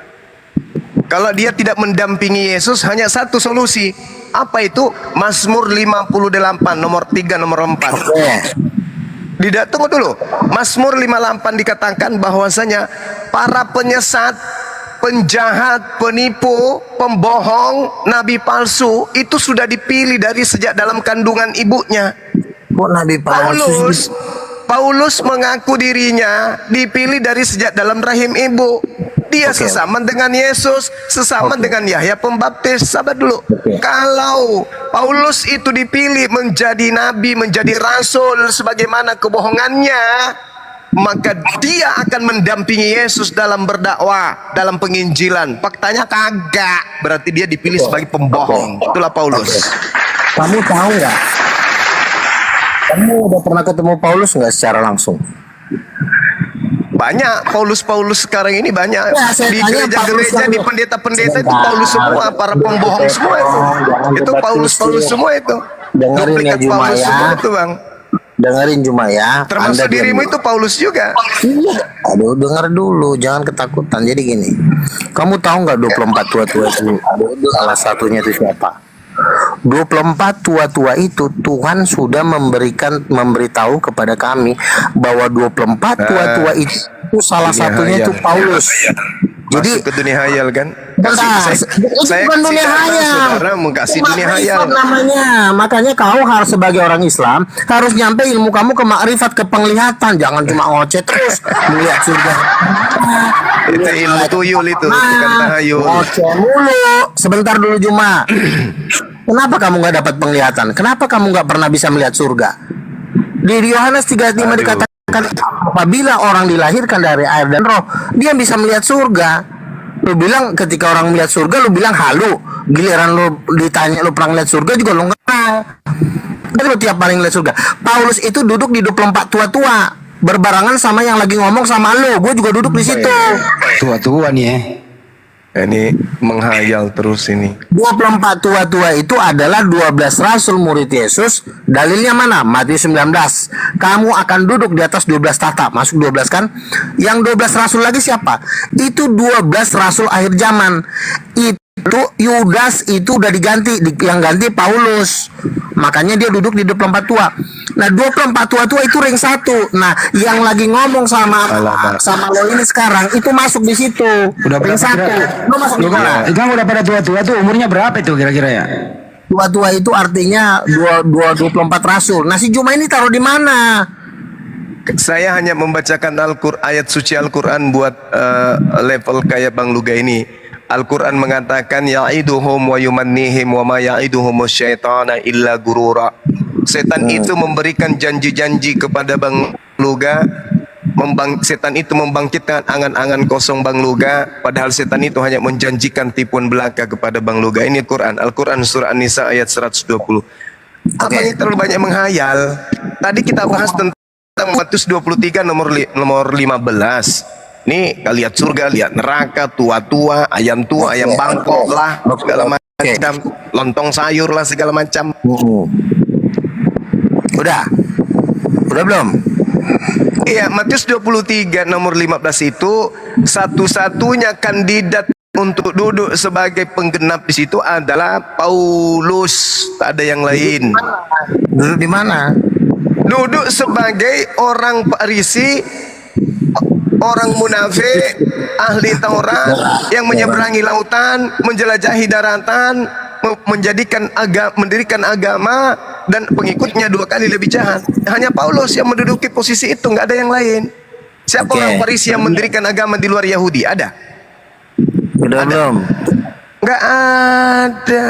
Kalau dia tidak mendampingi Yesus, hanya satu solusi. Apa itu? Mazmur 58 nomor 3 nomor 4. Tunggu dulu. Mazmur 58 dikatakan bahwasanya para penyesat, penjahat, penipu, pembohong, nabi palsu itu sudah dipilih dari sejak dalam kandungan ibunya. Kok nabi palsu? Paulus mengaku dirinya dipilih dari sejak dalam rahim ibu. Dia sesama dengan Yesus, sesama dengan Yahya Pembaptis. Sabar dulu. Kalau Paulus itu dipilih menjadi nabi, menjadi rasul sebagaimana kebohongannya, maka dia akan mendampingi Yesus dalam berdakwah, dalam penginjilan. Faktanya kagak. Berarti dia dipilih sebagai pembohong. Itulah Paulus. Kamu tahu nggak? Kamu udah pernah ketemu Paulus nggak secara langsung? Banyak Paulus sekarang ini banyak Ya, di gereja-gereja, di pendeta-pendeta itu Paulus semua, para pembohong semua itu. Itu Paulus semua itu. Dengerin ya Duplikat Juma Paulus ya. semua itu, Bang. Dengerin Juma ya. Termasuk Anda dirimu diam. itu Paulus juga. Iya. Aduh, dengar dulu, jangan ketakutan. Jadi gini, kamu tahu nggak 24 tua-tua itu? Salah satunya itu siapa? 24 tua-tua itu Tuhan sudah memberitahu kepada kami bahwa 24 tua-tua itu salah satunya itu Paulus. Jadi Masuk ke dunia hayal kan? bentar, Saya bukan dunia kasih hayal. saudara mau kasih Umat dunia Islam hayal. namanya. Makanya kau harus sebagai orang Islam harus nyampe ilmu kamu ke makrifat, ke penglihatan. Jangan cuma ngoceh terus melihat surga. Itu ilmu tuyul itu, bukan tahayul. Ngoceh mulu. Sebentar dulu Juma. Kenapa kamu nggak dapat penglihatan? Kenapa kamu nggak pernah bisa melihat surga? Di Yohanes 3:5 dikatakan apabila orang dilahirkan dari air dan roh, dia bisa melihat surga. Lu bilang ketika orang melihat surga, lu bilang halu. Giliran lu ditanya lu pernah melihat surga juga lu nggak pernah. Tapi lu tiap paling melihat surga. Paulus itu duduk di 24 tua-tua, berbarengan sama yang lagi ngomong sama lu. Gue juga duduk di situ. Tua-tua nih ya. Ini menghayal terus ini. 24 tua-tua itu adalah 12 rasul murid Yesus. Dalilnya mana? Matius 19. Kamu akan duduk di atas 12 tahta. Masuk 12 kan? Yang 12 rasul lagi siapa? Itu 12 rasul akhir zaman. Itu Yudas itu udah diganti, yang ganti Paulus. Makanya dia duduk di 24 tua. Nah, 24 tua-tua itu ring 1. Nah, yang lagi ngomong sama lo ini sekarang itu masuk di situ. Udah ring 1. Lo masuk di mana? Kamu udah pada tua-tua tuh, umurnya berapa itu kira-kira ya? Tua-tua itu artinya 24 rasul. Nah, si Juma ini taruh di mana? Saya hanya membacakan ayat suci Al-Quran buat level kayak Bang Luga ini. Al-Quran mengatakan ya'iduhum wa yumannihim wa ma ya'iduhum syaitana illa gurura. Setan itu memberikan janji-janji kepada Bang Luga. Setan itu membangkitkan angan-angan kosong Bang Luga, padahal setan itu hanya menjanjikan tipuan belaka kepada Bang Luga. Ini Al-Quran surah An-Nisa ayat 120. Abang terlalu banyak menghayal. Tadi kita bahas tentang Matius 23 nomor 15. Nih, lihat surga, lihat neraka, tua-tua, ayam tua, ayam bangkok lah, segala macam, lontong sayur lah, segala macam. Udah belum? Iya, Matius 23 nomor 15 itu satu-satunya kandidat untuk duduk sebagai penggenap di situ adalah Paulus, tak ada yang lain. Duduk di mana? Duduk sebagai orang Farisi, orang munafik, ahli Taurat yang menyeberangi lautan, menjelajahi daratan, mendirikan agama, dan pengikutnya 2 kali lebih jahat. Hanya Paulus yang menduduki posisi itu, nggak ada yang lain. Siapa orang Farisi yang mendirikan agama di luar Yahudi? Ada? Udah belum? Nggak ada.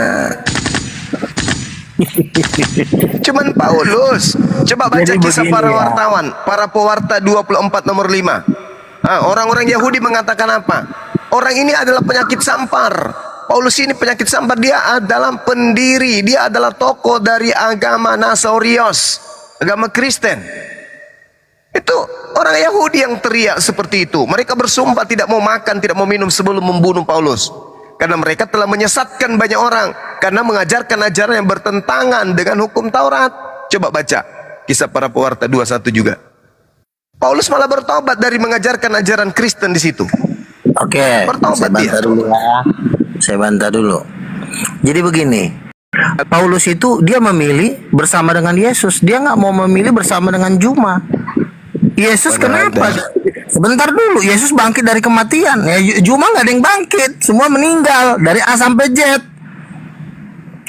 Cuman Paulus. Coba baca kisah para wartawan, para pewarta 24 nomor 5. Orang-orang Yahudi mengatakan apa? Orang ini adalah penyakit sampar. Paulus ini penyakit sampar. Dia adalah pendiri, dia adalah tokoh dari agama Nasorios, agama Kristen. Itu orang Yahudi yang teriak seperti itu. Mereka bersumpah tidak mau makan, tidak mau minum sebelum membunuh Paulus. Karena mereka telah menyesatkan banyak orang, karena mengajarkan ajaran yang bertentangan dengan hukum Taurat. Coba baca kisah para pewarta 21 juga. Paulus malah bertobat dari mengajarkan ajaran Kristen di situ. Oke, bertobat dia. Saya bantah dulu. Jadi begini, Paulus itu dia memilih bersama dengan Yesus. Dia nggak mau memilih bersama dengan Juma. Yesus kenapa? Sebentar dulu, Yesus bangkit dari kematian. Ya, Juma nggak ada yang bangkit, semua meninggal dari A sampai Z.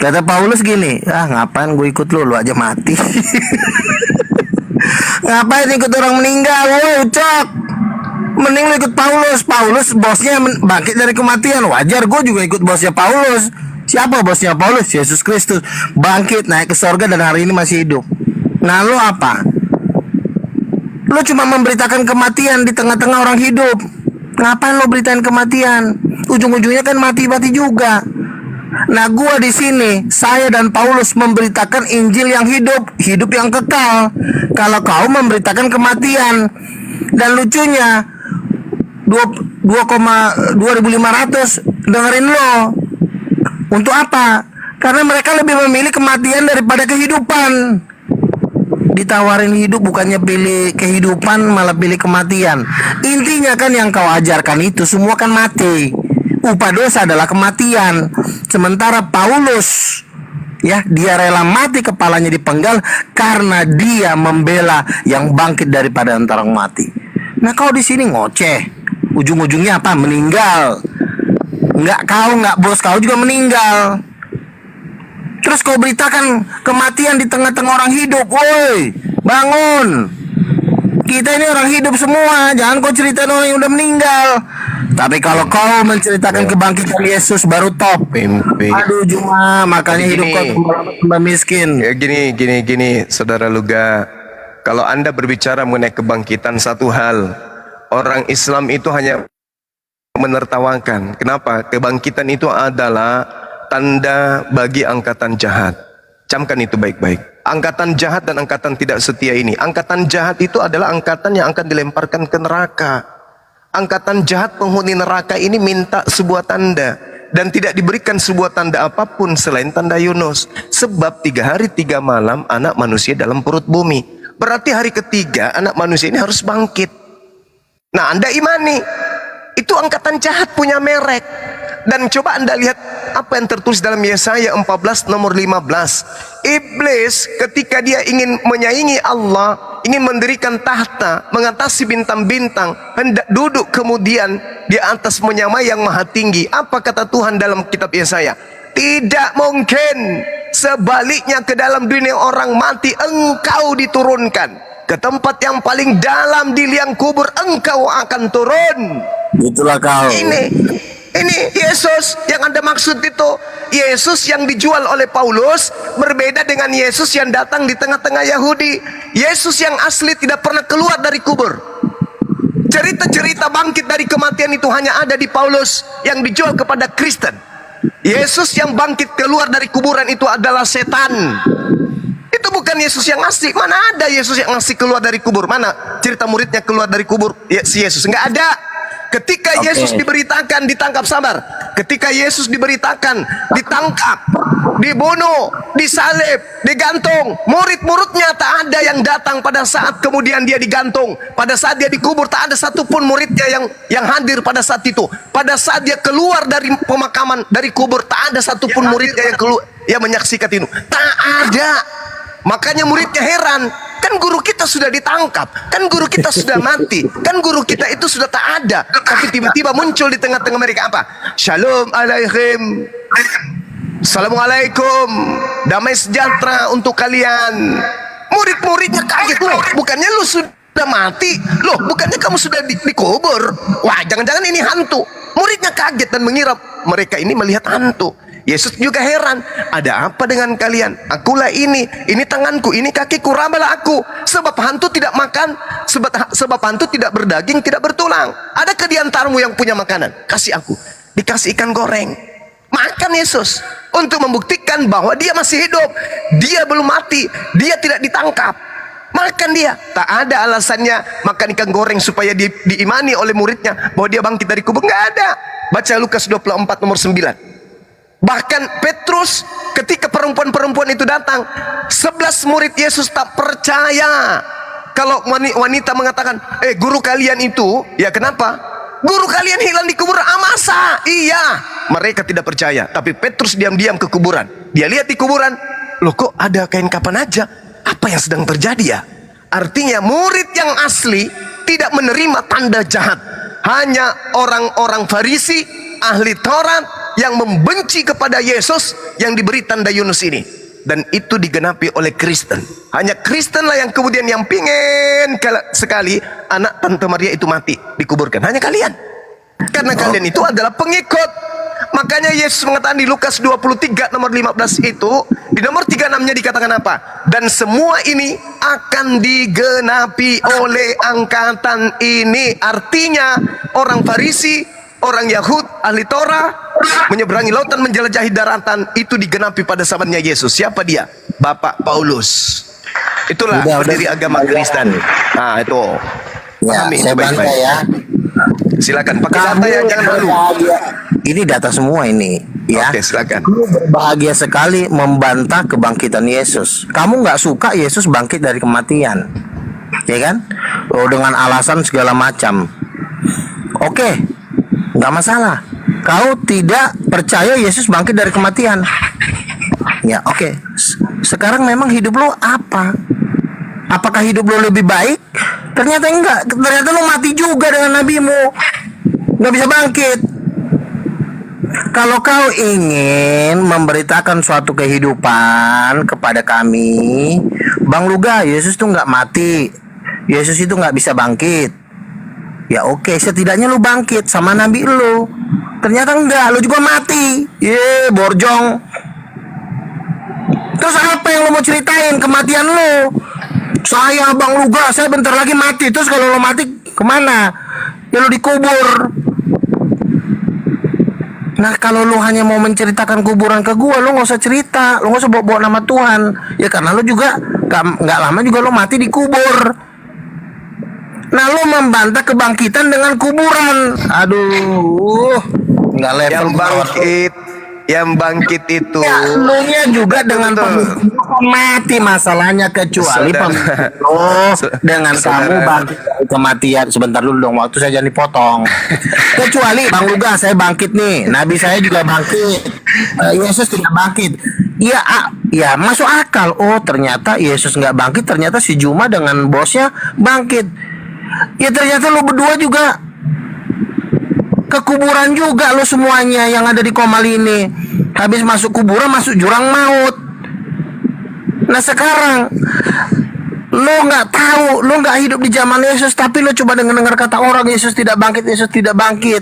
Kata Paulus gini, ngapain gue ikut lu aja mati. Ngapain ikut orang meninggal? Woi, ucap. Mending lu ikut Paulus. Paulus bosnya bangkit dari kematian. Wajar gue juga ikut bosnya Paulus. Siapa bosnya Paulus? Yesus Kristus. Bangkit, naik ke sorga, dan hari ini masih hidup. Nah, lu apa? Lu cuma memberitakan kematian di tengah-tengah orang hidup. Ngapain lu beritain kematian? Ujung-ujungnya kan mati-mati juga. Nah, gua di sini, saya dan Paulus memberitakan Injil yang hidup, hidup yang kekal. Kalau kau memberitakan kematian. Dan lucunya 2,2500 dengerin lo. Untuk apa? Karena mereka lebih memilih kematian daripada kehidupan. Ditawarin hidup bukannya pilih kehidupan, malah pilih kematian. Intinya kan yang kau ajarkan itu semua kan mati. Upah dosa adalah kematian. Sementara Paulus, ya, dia rela mati kepalanya dipenggal karena dia membela yang bangkit daripada antara orang mati. Nah, kau di sini ngoceh. Ujung-ujungnya apa? Meninggal. Nggak bos kau juga meninggal. Terus kau beritakan kematian di tengah-tengah orang hidup. Woi, bangun. Kita ini orang hidup semua. Jangan kau ceritain orang yang udah meninggal. Tapi kalau kau menceritakan kebangkitan Yesus baru top. Aduh, Juma, makanya hidup kau tambah miskin. Ya, gini, Saudara Luga. Kalau Anda berbicara mengenai kebangkitan, satu hal, orang Islam itu hanya menertawakan. Kenapa? Kebangkitan itu adalah tanda bagi angkatan jahat. Camkan itu baik-baik. Angkatan jahat dan angkatan tidak setia ini. Angkatan jahat itu adalah angkatan yang akan dilemparkan ke neraka. Angkatan jahat penghuni neraka ini minta sebuah tanda, dan tidak diberikan sebuah tanda apapun selain tanda Yunus. Sebab 3 hari 3 malam anak manusia dalam perut bumi. Berarti hari ketiga anak manusia ini harus bangkit. Nah, Anda imani itu angkatan jahat punya merek. Dan coba Anda lihat apa yang tertulis dalam Yesaya 14 nomor 15. Iblis ketika dia ingin menyaingi Allah, ingin mendirikan tahta, mengatasi bintang-bintang, hendak duduk kemudian di atas menyamai yang maha tinggi. Apa kata Tuhan dalam kitab Yesaya? Tidak mungkin. Sebaliknya ke dalam dunia orang mati engkau diturunkan. Ke tempat yang paling dalam di liang kubur engkau akan turun. Itulah kau. Ini Yesus yang Anda maksud itu. Yesus yang dijual oleh Paulus berbeda dengan Yesus yang datang di tengah-tengah Yahudi. Yesus yang asli tidak pernah keluar dari kubur. Cerita-cerita bangkit dari kematian itu hanya ada di Paulus yang dijual kepada Kristen. Yesus yang bangkit keluar dari kuburan itu adalah setan. Itu bukan Yesus yang asli. Mana ada Yesus yang asli keluar dari kubur? Mana cerita muridnya keluar dari kubur? Ya, si Yesus nggak ada. Ketika Yesus diberitakan ditangkap, sabar. Ketika Yesus diberitakan ditangkap, dibunuh, disalib, digantung, murid-muridnya tak ada yang datang pada saat kemudian dia digantung. Pada saat dia dikubur tak ada satupun muridnya yang hadir pada saat itu. Pada saat dia keluar dari pemakaman, dari kubur, tak ada satupun muridnya yang keluar yang menyaksikan itu. Tak ada. Makanya muridnya heran, kan guru kita sudah ditangkap, kan guru kita sudah mati, kan guru kita itu sudah tak ada. Tapi tiba-tiba muncul di tengah-tengah mereka apa? Shalom alaikum, assalamualaikum, damai sejahtera untuk kalian. Murid-muridnya kaget, loh bukannya lu sudah mati, loh bukannya kamu sudah dikubur. Wah, jangan-jangan ini hantu. Muridnya kaget dan mengira mereka ini melihat hantu. Yesus juga heran, ada apa dengan kalian? Akulah ini tanganku, ini kakiku, rabalah aku. Sebab hantu tidak makan, sebab hantu tidak berdaging, tidak bertulang. Adakah di antaramu yang punya makanan? Kasih aku. Dikasih ikan goreng. Makan Yesus untuk membuktikan bahwa dia masih hidup, dia belum mati, dia tidak ditangkap. Makan dia. Tak ada alasannya makan ikan goreng supaya diimani oleh muridnya bahwa dia bangkit dari kubur. Nggak ada. Baca Lukas 24 nomor 9. Bahkan Petrus ketika perempuan-perempuan itu datang, 11 murid Yesus tak percaya. Kalau wanita mengatakan, guru kalian itu, ya kenapa? Guru kalian hilang di kuburan. Masa? Iya. Mereka tidak percaya. Tapi Petrus diam-diam ke kuburan. Dia lihat di kuburan, loh kok ada kain kapan aja? Apa yang sedang terjadi ya? Artinya murid yang asli tidak menerima tanda jahat. Hanya orang-orang Farisi, ahli Taurat, yang membenci kepada Yesus yang diberi tanda Yunus ini. Dan itu digenapi oleh Kristen. Hanya Kristen lah yang kemudian yang pingin sekali anak Tante Maria itu mati, dikuburkan. Hanya kalian. Karena kalian itu adalah pengikut. Makanya Yesus mengatakan di Lukas 23 nomor 15 itu, di nomor 36-nya dikatakan apa? Dan semua ini akan digenapi oleh angkatan ini. Artinya orang Farisi, orang Yahud, ahli Torah, menyeberangi lautan, menjelajahi daratan, itu digenapi pada zamannya Yesus. Siapa dia? Bapak Paulus. Itulah pendiri agama Kristen. Nah itu. Ya, pahami saya bantah baik-baik. ya. Silakan pakai data ya, jangan malu. Ini data semua ini, ya. Oke, silakan. Kamu berbahagia sekali membantah kebangkitan Yesus. Kamu nggak suka Yesus bangkit dari kematian, ya kan? Oh, dengan alasan segala macam. Oke, nggak masalah. Kau tidak percaya Yesus bangkit dari kematian. Ya, oke. Sekarang memang hidup lo apa? Apakah hidup lo lebih baik? Ternyata enggak. Ternyata lo mati juga dengan nabimu. Nggak bisa bangkit. Kalau kau ingin memberitakan suatu kehidupan kepada kami, Bang Luga, Yesus tuh nggak mati. Yesus itu nggak bisa bangkit. Ya oke, setidaknya lu bangkit sama nabi lu. Ternyata enggak, lu juga mati. Borjong. Terus apa yang lu mau ceritain kematian lu? Saya Bang Luga, saya bentar lagi mati. Terus kalau lu mati kemana? Ya lu dikubur. Nah kalau lu hanya mau menceritakan kuburan ke gua, lu nggak usah cerita, lu nggak usah bawa nama Tuhan. Ya karena lu juga nggak lama juga lu mati dikubur. Nah, lu membantah kebangkitan dengan kuburan. Aduh, nggak level. Yang bangkit itu Ya, lu nya juga dengan pemikiran mati masalahnya, kecuali pemikiran lo dengan kamu bangkit dari kematian. Sebentar dulu dong, waktu saya jangan dipotong. Kecuali Bang Luga, saya bangkit nih, Nabi saya juga bangkit, Yesus tidak bangkit. Ya, ya masuk akal. Oh, ternyata Yesus nggak bangkit, ternyata si Juma dengan bosnya bangkit. Ya ternyata lu berdua juga ke kuburan juga, lo semuanya yang ada di Komal ini. Habis masuk kuburan, masuk jurang maut. Nah sekarang lo nggak tahu, lo nggak hidup di zaman Yesus, tapi lo coba dengar kata orang Yesus tidak bangkit, Yesus tidak bangkit.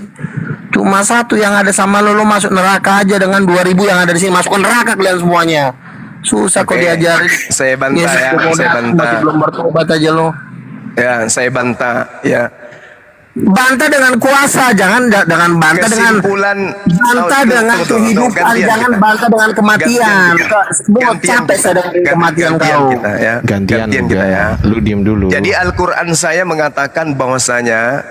Cuma satu yang ada sama lo masuk neraka aja, dengan 2000 yang ada di sini masuk neraka kalian semuanya. Susah kok diajarin. Saya bantah Yesus ya, masih saya bantah. belum bertobat aja lo. Ya, saya bantah ya. Bantah dengan kuasa, jangan dengan bantah dengan dengan kehidupan, jangan bantah dengan kematian. Semua capek saya dengan kematian kau. Gantian kita ya. Lu diem dulu. Jadi Al-Quran saya mengatakan bahwasanya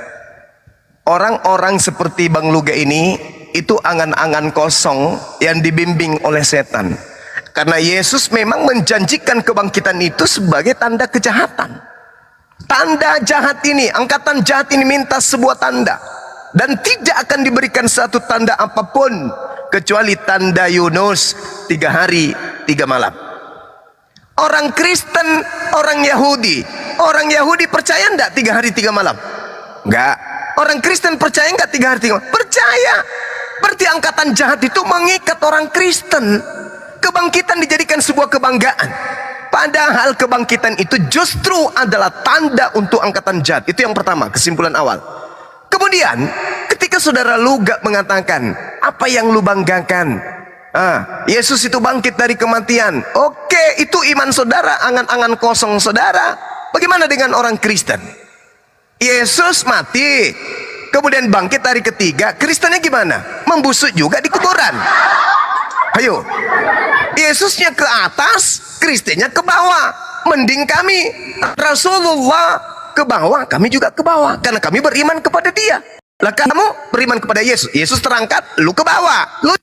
orang-orang seperti Bang Luga ini itu angan-angan kosong yang dibimbing oleh setan. Karena Yesus memang menjanjikan kebangkitan itu sebagai tanda kejahatan. Tanda jahat ini, angkatan jahat ini minta sebuah tanda, dan tidak akan diberikan satu tanda apapun kecuali tanda Yunus 3 hari 3 malam. Orang Kristen, orang Yahudi percaya enggak 3 hari 3 malam? Enggak. Orang Kristen percaya enggak 3 hari 3 malam? Percaya. Berarti angkatan jahat itu mengikat orang Kristen. Kebangkitan dijadikan sebuah kebanggaan. Padahal kebangkitan itu justru adalah tanda untuk angkatan jahat. Itu yang pertama, kesimpulan awal. Kemudian ketika saudara Luga mengatakan, apa yang lu banggakan? Yesus itu bangkit dari kematian. Oke, itu iman saudara, angan-angan kosong saudara. Bagaimana dengan orang Kristen? Yesus mati, kemudian bangkit hari ketiga. Kristennya gimana? Membusuk juga di kuburan. Ayo, Yesusnya ke atas, Kristennya ke bawah. Mending kami, Rasulullah ke bawah, kami juga ke bawah, karena kami beriman kepada dia. Lah kamu beriman kepada Yesus, Yesus terangkat, lu ke bawah, lu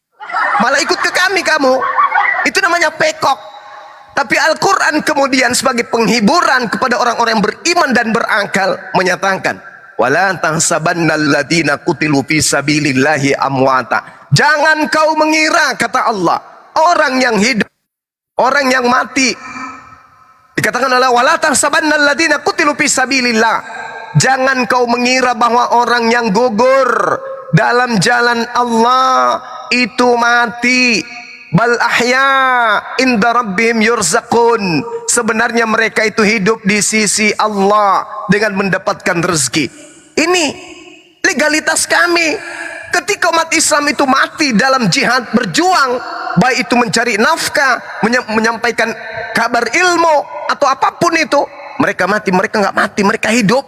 malah ikut ke kami kamu. Itu namanya pekok. Tapi Al-Quran kemudian sebagai penghiburan kepada orang-orang yang beriman dan berakal menyatakan, wala tahsabannal ladina qutilu fi sabilillahi amwata. Jangan kau mengira, kata Allah, orang yang hidup, orang yang mati. Dikatakan oleh wala tahsabannal ladina qutilu fi sabilillah. Jangan kau mengira bahwa orang yang gugur dalam jalan Allah itu mati. Bal ahya inda rabbihim yurzaqun. Sebenarnya mereka itu hidup di sisi Allah dengan mendapatkan rezeki. Ini legalitas kami. Ketika umat Islam itu mati dalam jihad berjuang, baik itu mencari nafkah, menyampaikan kabar ilmu atau apapun itu, mereka mati, mereka nggak mati, mereka hidup.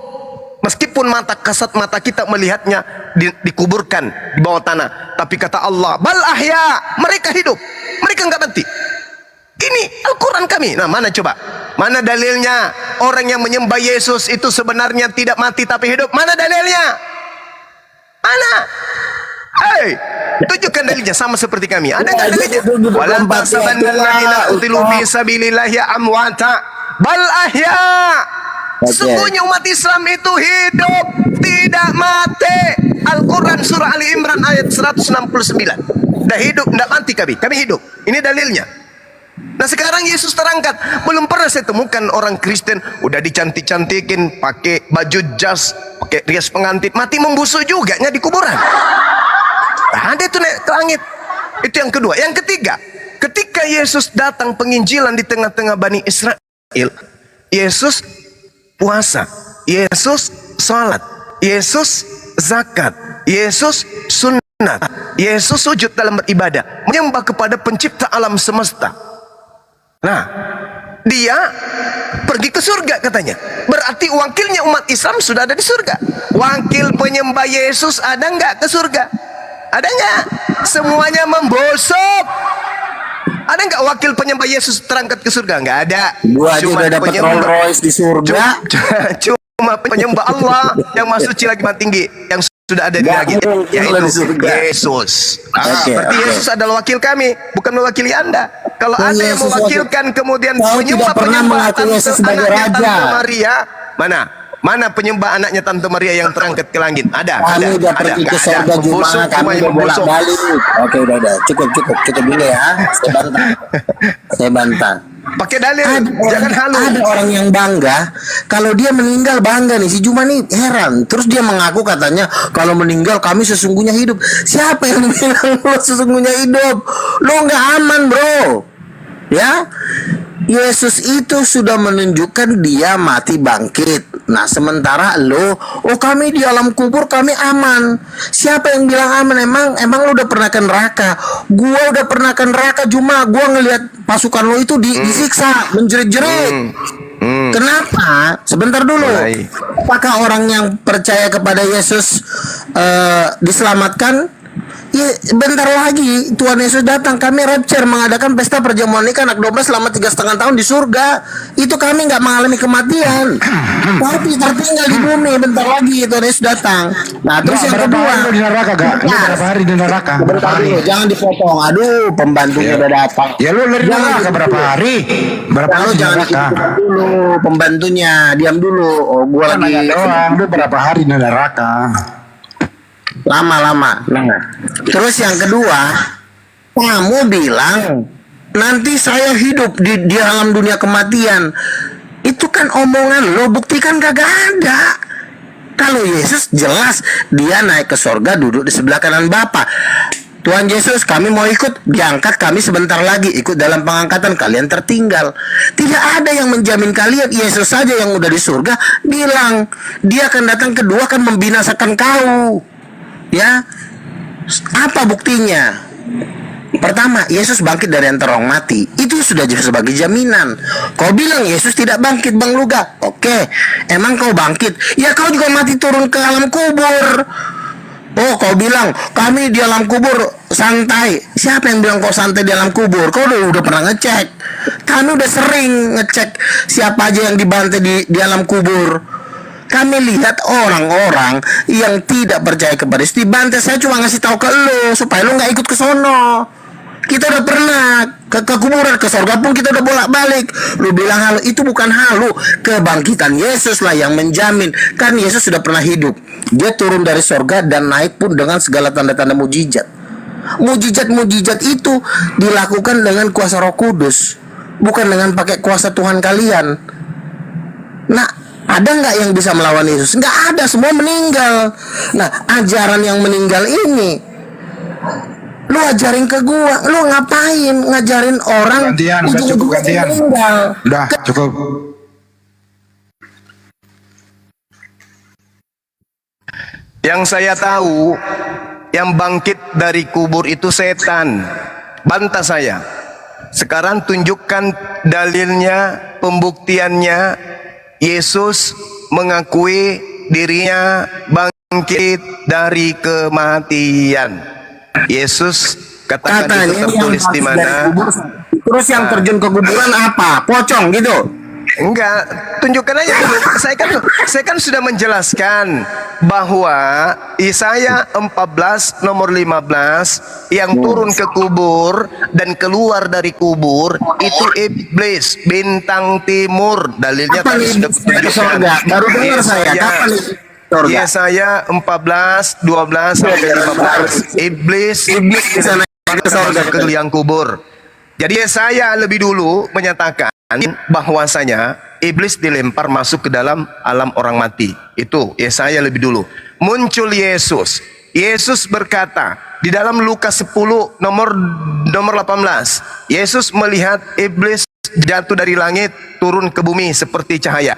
Meskipun mata kasat mata kita melihatnya dikuburkan di bawah tanah, tapi kata Allah, bal ahya, mereka hidup, mereka nggak mati. Ini Al-Quran kami. Nah, mana coba? Mana dalilnya orang yang menyembah Yesus itu sebenarnya tidak mati tapi hidup? Mana dalilnya? Mana? Hei, tunjukkan dalilnya sama seperti kami. Ada nggak dalilnya? Wala tahsabannal ladzina qutilu fi sabilillahi amwata bal ahya. Sesungguhnya umat Islam itu hidup, tidak mati. Al-Quran surah Ali Imran ayat 169. Dah hidup, tidak mati kami hidup. Ini dalilnya. Nah sekarang Yesus terangkat. Belum pernah saya temukan orang Kristen udah dicantik-cantikin, pakai baju jas, pakai rias pengantin, mati membusuk juga nya di kuburan. Ada itu naik ke langit. Itu yang kedua. Yang ketiga, ketika Yesus datang penginjilan di tengah-tengah Bani Israel, Yesus puasa, Yesus salat, Yesus zakat, Yesus sunat, Yesus sujud dalam beribadah, menyembah kepada pencipta alam semesta. Nah, dia pergi ke surga katanya. Berarti wakilnya umat Islam sudah ada di surga. Wakil penyembah Yesus ada nggak ke surga? Ada nggak? Semuanya membusuk. Ada nggak wakil penyembah Yesus terangkat ke surga? Nggak ada. Gua aja udah dapat Rolls Royce di surga. cuma penyembah Allah yang masuk Cilagiman Tinggi yang sudah ada di Nggak langit, mungkin yaitu kalau di surga. Yesus. Oke, Berarti oke. Yesus adalah wakil kami, bukan mewakili Anda. Kalau Oh, ada yang Yesus mewakilkan kemudian Kau tidak pernah mengaku Yesus sebagai anaknya raja. Tante Maria, mana penyembah anaknya Tante Maria yang terangkat ke langit? Ada, Kami udah pergi ke nggak ada. surga Jumat, Membusuk, kami semuanya udah membusuk. bolak-balik. Oke, udah, cukup dulu ya. Saya bantah. Pakai dalil, jangan halu. Ada orang yang bangga, kalau dia meninggal bangga nih. Si Juma nih heran. Terus dia mengaku katanya, kalau meninggal kami sesungguhnya hidup. Siapa yang bilang lo sesungguhnya hidup? Lo nggak aman, bro. Ya, Yesus itu sudah menunjukkan dia mati bangkit. Nah, sementara lo, oh kami di alam kubur kami aman. Siapa yang bilang aman? Emang lo udah pernah ke neraka? Gua udah pernah ke neraka, cuma gua ngelihat pasukan lo itu disiksa, menjerit-jerit. Kenapa? Sebentar dulu. Mulai. Apakah orang yang percaya kepada Yesus diselamatkan? Ya, bentar lagi Tuhan Yesus datang. Kami rapture mengadakan pesta perjamuan nikah anak domba selama 3,5 tahun di surga. Itu kami nggak mengalami kematian, tapi tertinggal di bumi. Bentar lagi Tuhan Yesus datang. Nah, terus yang kedua, di neraka gak? Lu berapa hari di neraka? bentar dulu, jangan dipotong. Aduh, pembantunya udah datang. Ya lu dari neraka berapa hari? Berapa Lalu hari di jangan neraka? ditutup dulu, pembantunya diam dulu. Oh, gua Nanya lagi doang, lu berapa hari di neraka? lama. Terus yang kedua, kamu bilang nanti saya hidup di alam dunia kematian. Itu kan omongan lo, buktikan kagak ada. Kalau Yesus jelas dia naik ke sorga, duduk di sebelah kanan Bapa. Tuhan Yesus, kami mau ikut, diangkat kami sebentar lagi, ikut dalam pengangkatan, kalian tertinggal. Tidak ada yang menjamin kalian. Yesus saja yang udah di surga bilang dia akan datang kedua, akan membinasakan kau. Ya, apa buktinya? Pertama, Yesus bangkit dari antara orang mati. Itu sudah sebagai jaminan. Kau bilang Yesus tidak bangkit, Bang Luga. Oke, emang kau bangkit? Ya, kau juga mati turun ke alam kubur. Oh, kau bilang kami di alam kubur santai. Siapa yang bilang kau santai di alam kubur? Kau udah pernah ngecek? Kami udah sering ngecek siapa aja yang dibantai di alam kubur. Kami lihat orang-orang yang tidak percaya kepada Yesus dibantai. Saya cuma ngasih tahu ke lo supaya lo nggak ikut ke sono. Kita udah pernah ke kuburan, ke surga pun kita udah bolak-balik. Lu bilang halu, itu bukan halu. Kebangkitan Yesus lah yang menjamin. Kan Yesus sudah pernah hidup. Dia turun dari surga dan naik pun dengan segala tanda-tanda mujizat. Mujizat-mujizat itu dilakukan dengan kuasa Roh Kudus, bukan dengan pakai kuasa Tuhan kalian. Nah, ada nggak yang bisa melawan Yesus? Nggak ada, semua meninggal. Nah, ajaran yang meninggal ini lu ajarin ke gua, lu ngapain ngajarin orang? Gantian, udah cukup gantian. Meninggal. Udah cukup. Yang saya tahu, yang bangkit dari kubur itu setan. Bantah saya. Sekarang tunjukkan dalilnya, pembuktiannya. Yesus mengakui dirinya bangkit dari kematian. Yesus katakan itu Katanya tertulis di mana? Terus yang terjun ke kuburan apa? Pocong gitu. Enggak, tunjukkan aja dulu. Saya kan sudah menjelaskan bahwa Yesaya 14 nomor 15 yang turun ke kubur dan keluar dari kubur itu iblis, bintang timur. Dalilnya Kapan tadi sudah iblis naik ke kutunjukkan. surga? Baru dengar saya. Kapan iblis surga? Yesaya 14 12 sampai 15. Iblis bisa naik ke surga ke liang kubur. Jadi Yesaya lebih dulu menyatakan bahwasanya iblis dilempar masuk ke dalam alam orang mati. Itu Yesaya lebih dulu. Muncul Yesus. Yesus berkata di dalam Lukas 10 nomor 18. Yesus melihat iblis jatuh dari langit turun ke bumi seperti cahaya.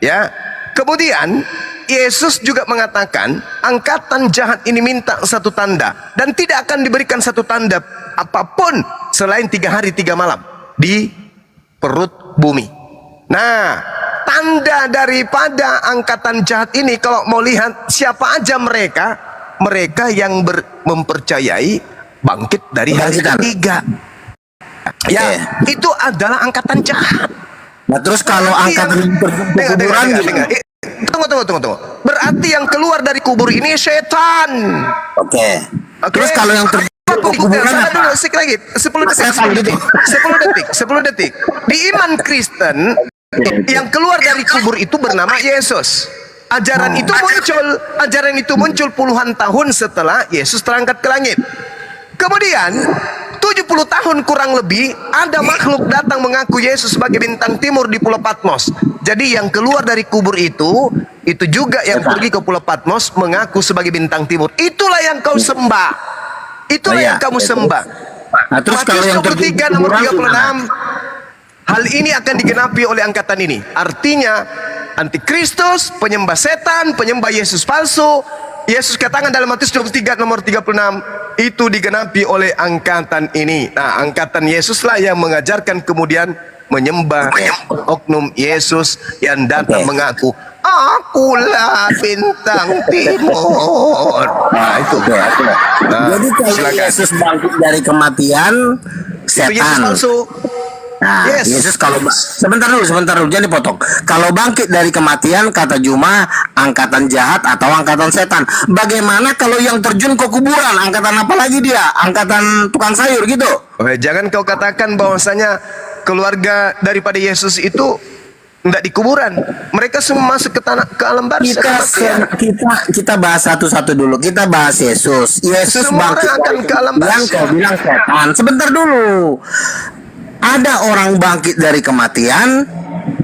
Ya. Kemudian Yesus juga mengatakan angkatan jahat ini minta satu tanda dan tidak akan diberikan satu tanda apapun selain 3 hari 3 malam di perut bumi. Nah, tanda daripada angkatan jahat ini kalau mau lihat siapa aja mereka yang mempercayai bangkit dari hari ketiga. Ya, itu adalah angkatan jahat. Nah, terus kalau angkatan terjun ke kuburan gimana? Tunggu. Berarti yang keluar dari kubur ini setan. Oke. Oke. Terus kalau yang terjun ke kuburan Sabar apa? dulu, sedikit lagi. 10 detik. Di iman Kristen, yang keluar dari kubur itu bernama Yesus. Ajaran itu muncul puluhan tahun setelah Yesus terangkat ke langit. Kemudian 70 tahun kurang lebih ada makhluk datang mengaku Yesus sebagai bintang timur di Pulau Patmos. Jadi yang keluar dari kubur itu juga yang pergi ke Pulau Patmos mengaku sebagai bintang timur. Itulah yang kau sembah. Itulah yang kamu sembah. Nah, terus kalau yang terjun ke 23 nomor kuburan 36, hal ini akan digenapi oleh angkatan ini. Artinya antikristus, penyembah setan, penyembah Yesus palsu. Yesus katakan dalam Matius 23 nomor 36, itu digenapi oleh angkatan ini. Nah, angkatan Yesuslah yang mengajarkan kemudian menyembah oknum Yesus yang datang mengaku, akulah bintang timur. Nah, itu. Nah, Jadi kalau silakan. Yesus bangkit dari kematian, Itu Yesus setan. palsu. Nah, Yes. Yesus kalau sebentar dulu, jangan dipotong. Kalau bangkit dari kematian, kata Juma, angkatan jahat atau angkatan setan. Bagaimana kalau yang terjun ke kuburan, angkatan apa lagi dia? Angkatan tukang sayur gitu? Jangan kau katakan bahwasanya keluarga daripada Yesus itu tidak di kuburan. Mereka semua masuk ke tanah, ke alam barzah. Kita bahas satu-satu dulu. Kita bahas Yesus. Yesus Semua bangkit orang akan dari ke alam kematian, barzah. kau bilang setan. Sebentar dulu. Ada orang bangkit dari kematian,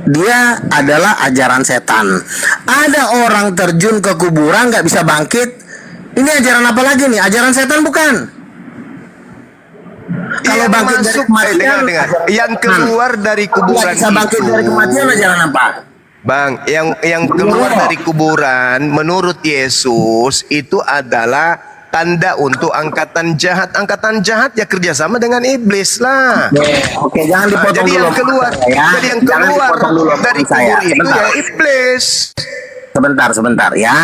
dia adalah ajaran setan. Ada orang terjun ke kuburan nggak bisa bangkit. Ini ajaran apa lagi nih? Ajaran setan bukan? Kalau Yang bangkit dari masuk, kematian, dengar. ajaran Yang setan. keluar dari Nggak kuburan bisa bangkit itu, dari kematian, ajaran apa? Bang, yang keluar dari kuburan menurut Yesus itu adalah tanda untuk angkatan jahat. Angkatan jahat ya kerjasama dengan iblis lah. Oke, jangan dipotong Jadi dulu. yang keluar, Ya. jadi yang Jangan keluar dipotong dulu dari saya. kubur itu Sebentar. ya iblis. Sebentar ya.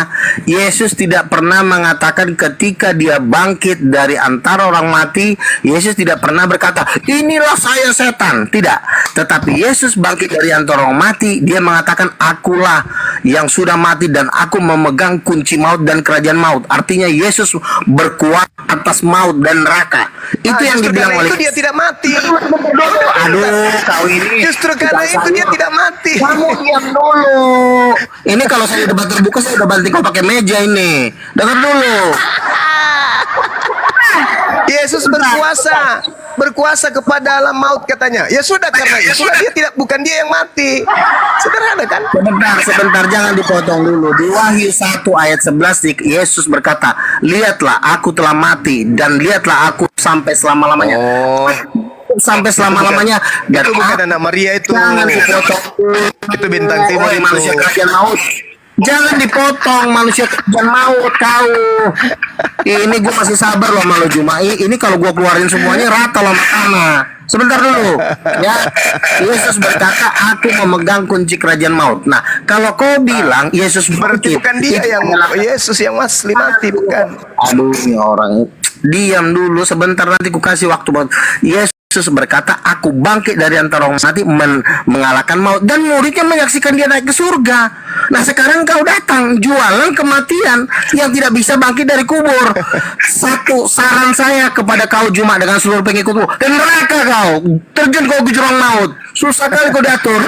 Yesus tidak pernah mengatakan ketika dia bangkit dari antara orang mati, Yesus tidak pernah berkata, inilah saya setan. Tidak. Tetapi Yesus bangkit dari antara orang mati, dia mengatakan, akulah yang sudah mati dan aku memegang kunci maut dan kerajaan maut. Artinya Yesus berkuasa atas maut dan neraka. Itu yang Justru dibilang karena oleh itu dia tidak mati. Aduh, kau ini. Justru karena itu dia tidak mati. Kamu diam dulu. Ini kalau saya debat terbuka, saya udah banting kau pakai meja ini. Dengar dulu. Yesus berkuasa kepada alam maut katanya. Ya sudah, karena itu bukan dia yang mati. Sederhana kan? Sebentar, jangan dipotong dulu. Di Wahyu 1 ayat 11 Yesus berkata, lihatlah aku telah mati dan lihatlah aku sampai selama-lamanya. Oh, Sampai selama-lamanya. Dan itu bukan anak Maria itu. jangan dipotong. Itu bintang timur Woi, itu. manusia kerajaan maut. Jangan dipotong, manusia kerajaan maut kau. Ini gue masih sabar loh sama lo Juma. Ini kalau gue keluarin semuanya rata loh sama tanah. Sebentar dulu ya. Yesus berkata, aku memegang kunci kerajaan maut. Nah, kalau kau bilang Yesus Berarti bangkit, bukan dia itu yang adalah- Yesus yang asli mati, bukan. Aduh, ini orang. Diam dulu sebentar, nanti ku kasih waktu buat Yesus berkata, aku bangkit dari antara orang mati, mengalahkan maut, dan muridnya menyaksikan dia naik ke surga. Nah, sekarang kau datang jualan kematian yang tidak bisa bangkit dari kubur. Satu saran saya kepada kau Juma dengan seluruh pengikutmu, dan neraka kau, terjun kau ke jurang maut. Susah kali kau diatur.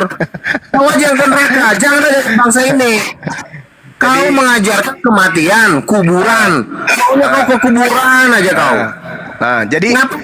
Kau aja yang ke neraka, jangan ada bangsa ini. Kau mengajarkan kematian, kuburan. Maunya kau ke kuburan aja kau. Nah, jadi Kenapa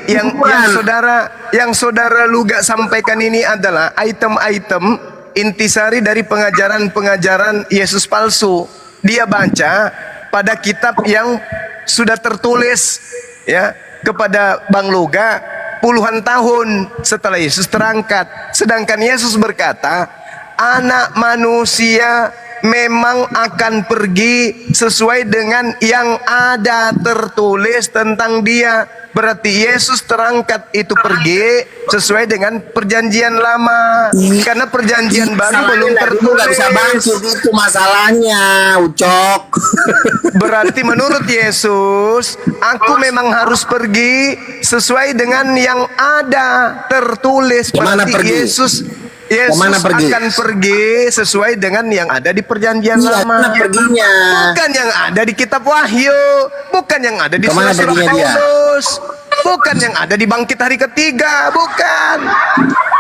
yang saudara Luga sampaikan ini adalah item-item intisari dari pengajaran-pengajaran Yesus palsu. Dia baca pada kitab yang sudah tertulis ya kepada Bang Luga puluhan tahun setelah Yesus terangkat. Sedangkan Yesus berkata, anak manusia memang akan pergi sesuai dengan yang ada tertulis tentang dia. Berarti Yesus terangkat itu pergi sesuai dengan perjanjian lama. Karena perjanjian baru belum Nggak tertulis. bisa bangkit, itu masalahnya, Ucok. Berarti menurut Yesus, aku memang harus pergi sesuai dengan yang ada tertulis. Kemana Berarti pergi? Yesus Yesus Kemana pergi? akan pergi sesuai dengan yang ada di perjanjian Iya, lama. kemana perginya? Bukan yang ada di kitab Wahyu, bukan yang ada di Kemana surat-surat perginya dia? Paulus, bukan yang ada di bangkit hari ketiga, bukan.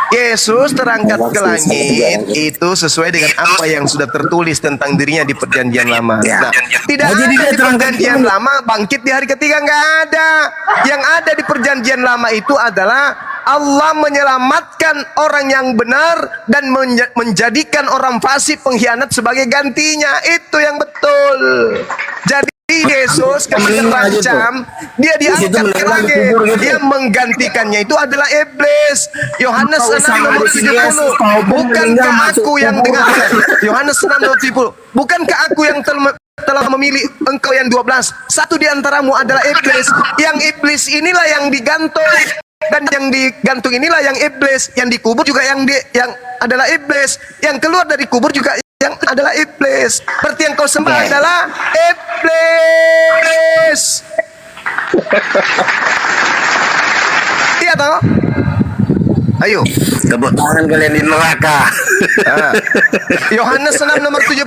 Yesus terangkat ke langit itu sesuai dengan apa yang sudah tertulis tentang dirinya di perjanjian lama. Ya. Nah, tidak Nah, jadi ada dia di terangkat perjanjian lama bangkit di hari ketiga, nggak ada. Yang ada di perjanjian lama itu adalah Allah menyelamatkan orang yang benar dan menjadikan orang fasik pengkhianat sebagai gantinya. Itu yang betul. Jadi Yesus ketika terancam, dia diangkat ke langit. Dia menggantikannya itu adalah iblis. Yohanes 6:70. Bukankah aku yang dengan Yohanes 6:70. Bukankah aku yang telah memilih engkau yang 12? Satu di antaramu adalah iblis. Yang iblis inilah yang digantung. Dan yang digantung inilah yang iblis, yang dikubur juga yang adalah iblis, yang keluar dari kubur juga yang adalah iblis. Berarti yang kau sembah adalah iblis. Iya toh? Ayo. Tepuk tangan kalian di neraka. Yohanes 6:70.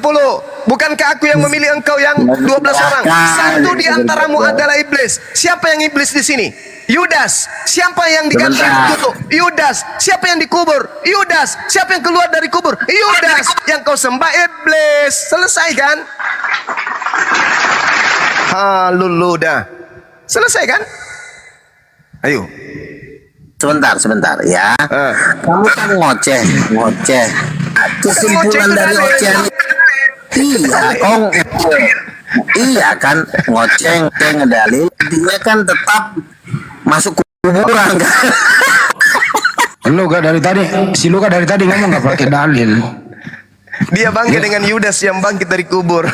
Bukankah aku yang memilih engkau yang 12 orang? Satu di antaramu adalah iblis. Siapa yang iblis di sini? Yudas. Siapa yang diganti tutup? Yudas. Siapa yang dikubur? Yudas. Siapa yang keluar dari kubur? Yudas. Yang kau sembah iblis. Selesai kan? Dah. Selesai kan? Ayo. Sebentar ya. Kamu kan ngoceh. Kesimpulan dari ocehan iya kan ngoceh ngedalil, intinya kan tetap masuk kuburan kan. Si Luka dari tadi ngomong nggak pakai dalil. Dia bangga dengan Yudas yang bangkit dari kubur.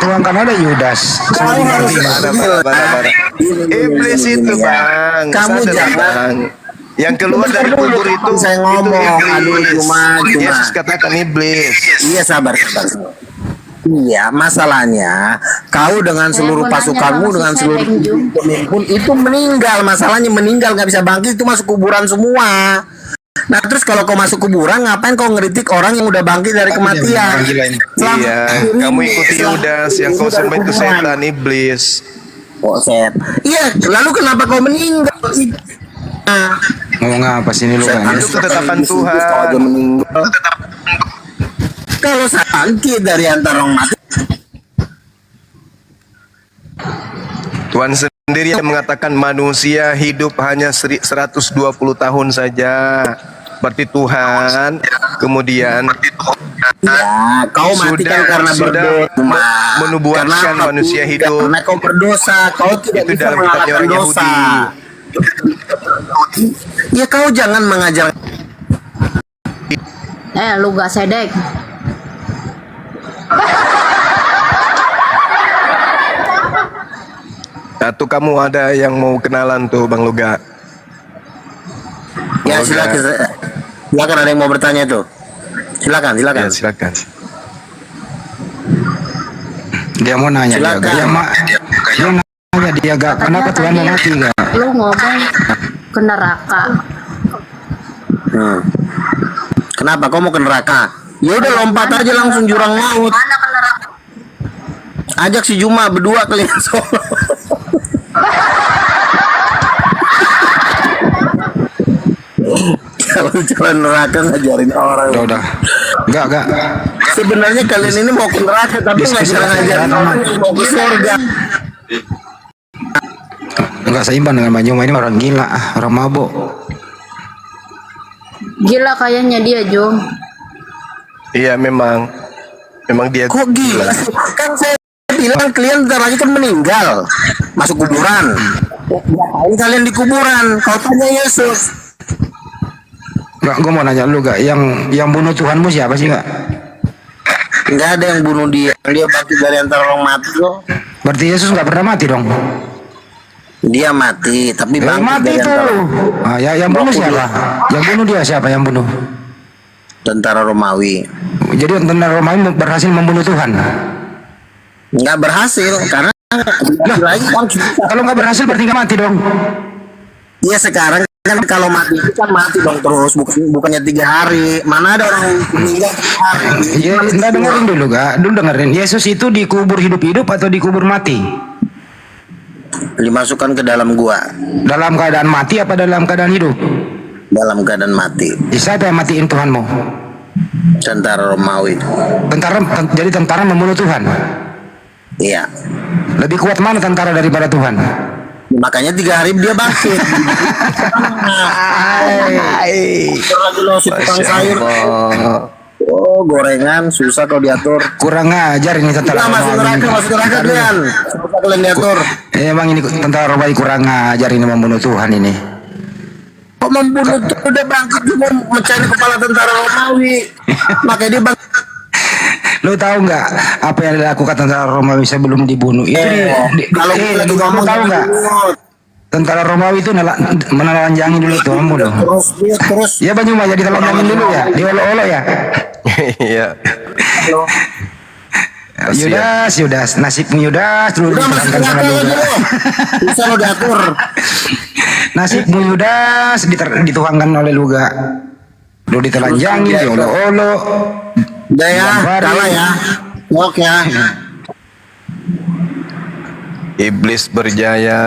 Tuangkan aja Yudas. Iblis itu bang. Kamu Sadar, jangan. bang. Yang keluar dari kubur itu Saya ngomong, aduh, iblis. cuma. Yesus katakan iblis. Iya sabar. Iya, masalahnya kau dengan seluruh pasukanmu, dengan seluruh pemimpin itu meninggal. Masalahnya meninggal, nggak bisa bangkit, itu masuk kuburan semua. Nah terus kalau kau masuk kuburan, ngapain kau ngeritik orang yang udah bangkit dari kematian? Iya, kamu ikuti Yudas, yang kau sembah itu setan, iblis. Oh set. Iya, lalu kenapa kau meninggal? Nah, Ngomong apa sih ini Luka? Itu ketetapan Tuhan. Kalau sakit dari antara orang mati, Tuhan sendiri yang mengatakan manusia hidup hanya 120 tahun saja. Berarti Tuhan kemudian ya kau mati kan karena berdosa. menubuatkan manusia hidup. Karena kau berdosa, kau tidak Itu bisa dalam kitabnya mengalahkan orang dosa. Yahudi. Ya kau jangan mengajar. Lu gak sedek. Satu kamu ada yang mau kenalan tuh Bang Luga. Ya silakan ada yang mau bertanya tuh. Silakan. Ya, silakan. Dia mau nanya dia gak kenapa Tuhan mau mati gak? Lu ngomong ke neraka. Kenapa kau mau ke neraka? Ya udah lompat aja langsung jurang laut. Mana ke neraka? Ajak si Juma berdua kalian solo. Jalan neraka ngajarin orang. Udah. Enggak. Sebenarnya kalian ini mau ke neraka tapi ngajarin orang mau ke surga. Enggak seimbang dengan Bang Juma, ini orang gila, orang mabuk. Gila kayaknya dia, Jom. Iya memang dia Kok gila? Kan saya bilang kalian bentar lagi kan meninggal, masuk kuburan. Ngapain kalian di kuburan? Kau tanya Yesus. Enggak, gue mau nanya lu gak, yang bunuh Tuhanmu siapa sih gak? Nggak ada yang bunuh dia. Dia bangkit dari antara orang mati kok. Berarti Yesus gak pernah mati dong? Dia mati, tapi bangkit Mati dari itu. antara Yang bunuh siapa? Yang bunuh dia siapa yang bunuh? tentara Romawi. Jadi tentara Romawi berhasil membunuh Tuhan? Nggak berhasil karena lagi kan Kalau nggak berhasil berarti nggak mati dong? ya sekarang Kan kalau mati itu kan mati dong terus, bukannya 3 hari. Mana ada orang meninggal 3 hari? Ya, enggak, dengerin dulu gak? Dulu dengerin. Yesus itu dikubur hidup-hidup atau dikubur mati? Dimasukkan ke dalam gua Dalam keadaan mati apa dalam keadaan hidup? dalam keadaan mati. Siapa yang matiin Tuhanmu? Tentara Romawi. Jadi tentara membunuh Tuhan. Iya. Lebih kuat mana tentara daripada Tuhan? Makanya 3 hari dia bangkit. Lagi lo si tukang sayur. Oh, gorengan susah kalau diatur. Kurang ajar ini tentara Masuk neraka kalian. Susah kalian diatur. Emang ini tentara Romawi kurang ajar ini, membunuh Tuhan ini. Kok membunuh tuh udah bangkit dia mau mecahin kepala tentara Romawi. Makanya dia bangkit. Lo tahu nggak apa yang dilakukan tentara Romawi sebelum dibunuh? Itu Kalau kita lagi ngomong tahu nggak? Tentara Romawi itu menelanjangi dulu Tuhanmu loh. Terus. Ya banyak mah jadi telanjangin dulu ya, diolok-olok ya. Iya. Yudas, nasibmu Yudas dulu dituangkan sama Luga. Bisa lo diatur. Nasibmu Yudas dituangkan oleh Luga. Dulu ditelanjangi, diolok-olok. Udah ya, kalah ya. Oke ya. Iblis berjaya.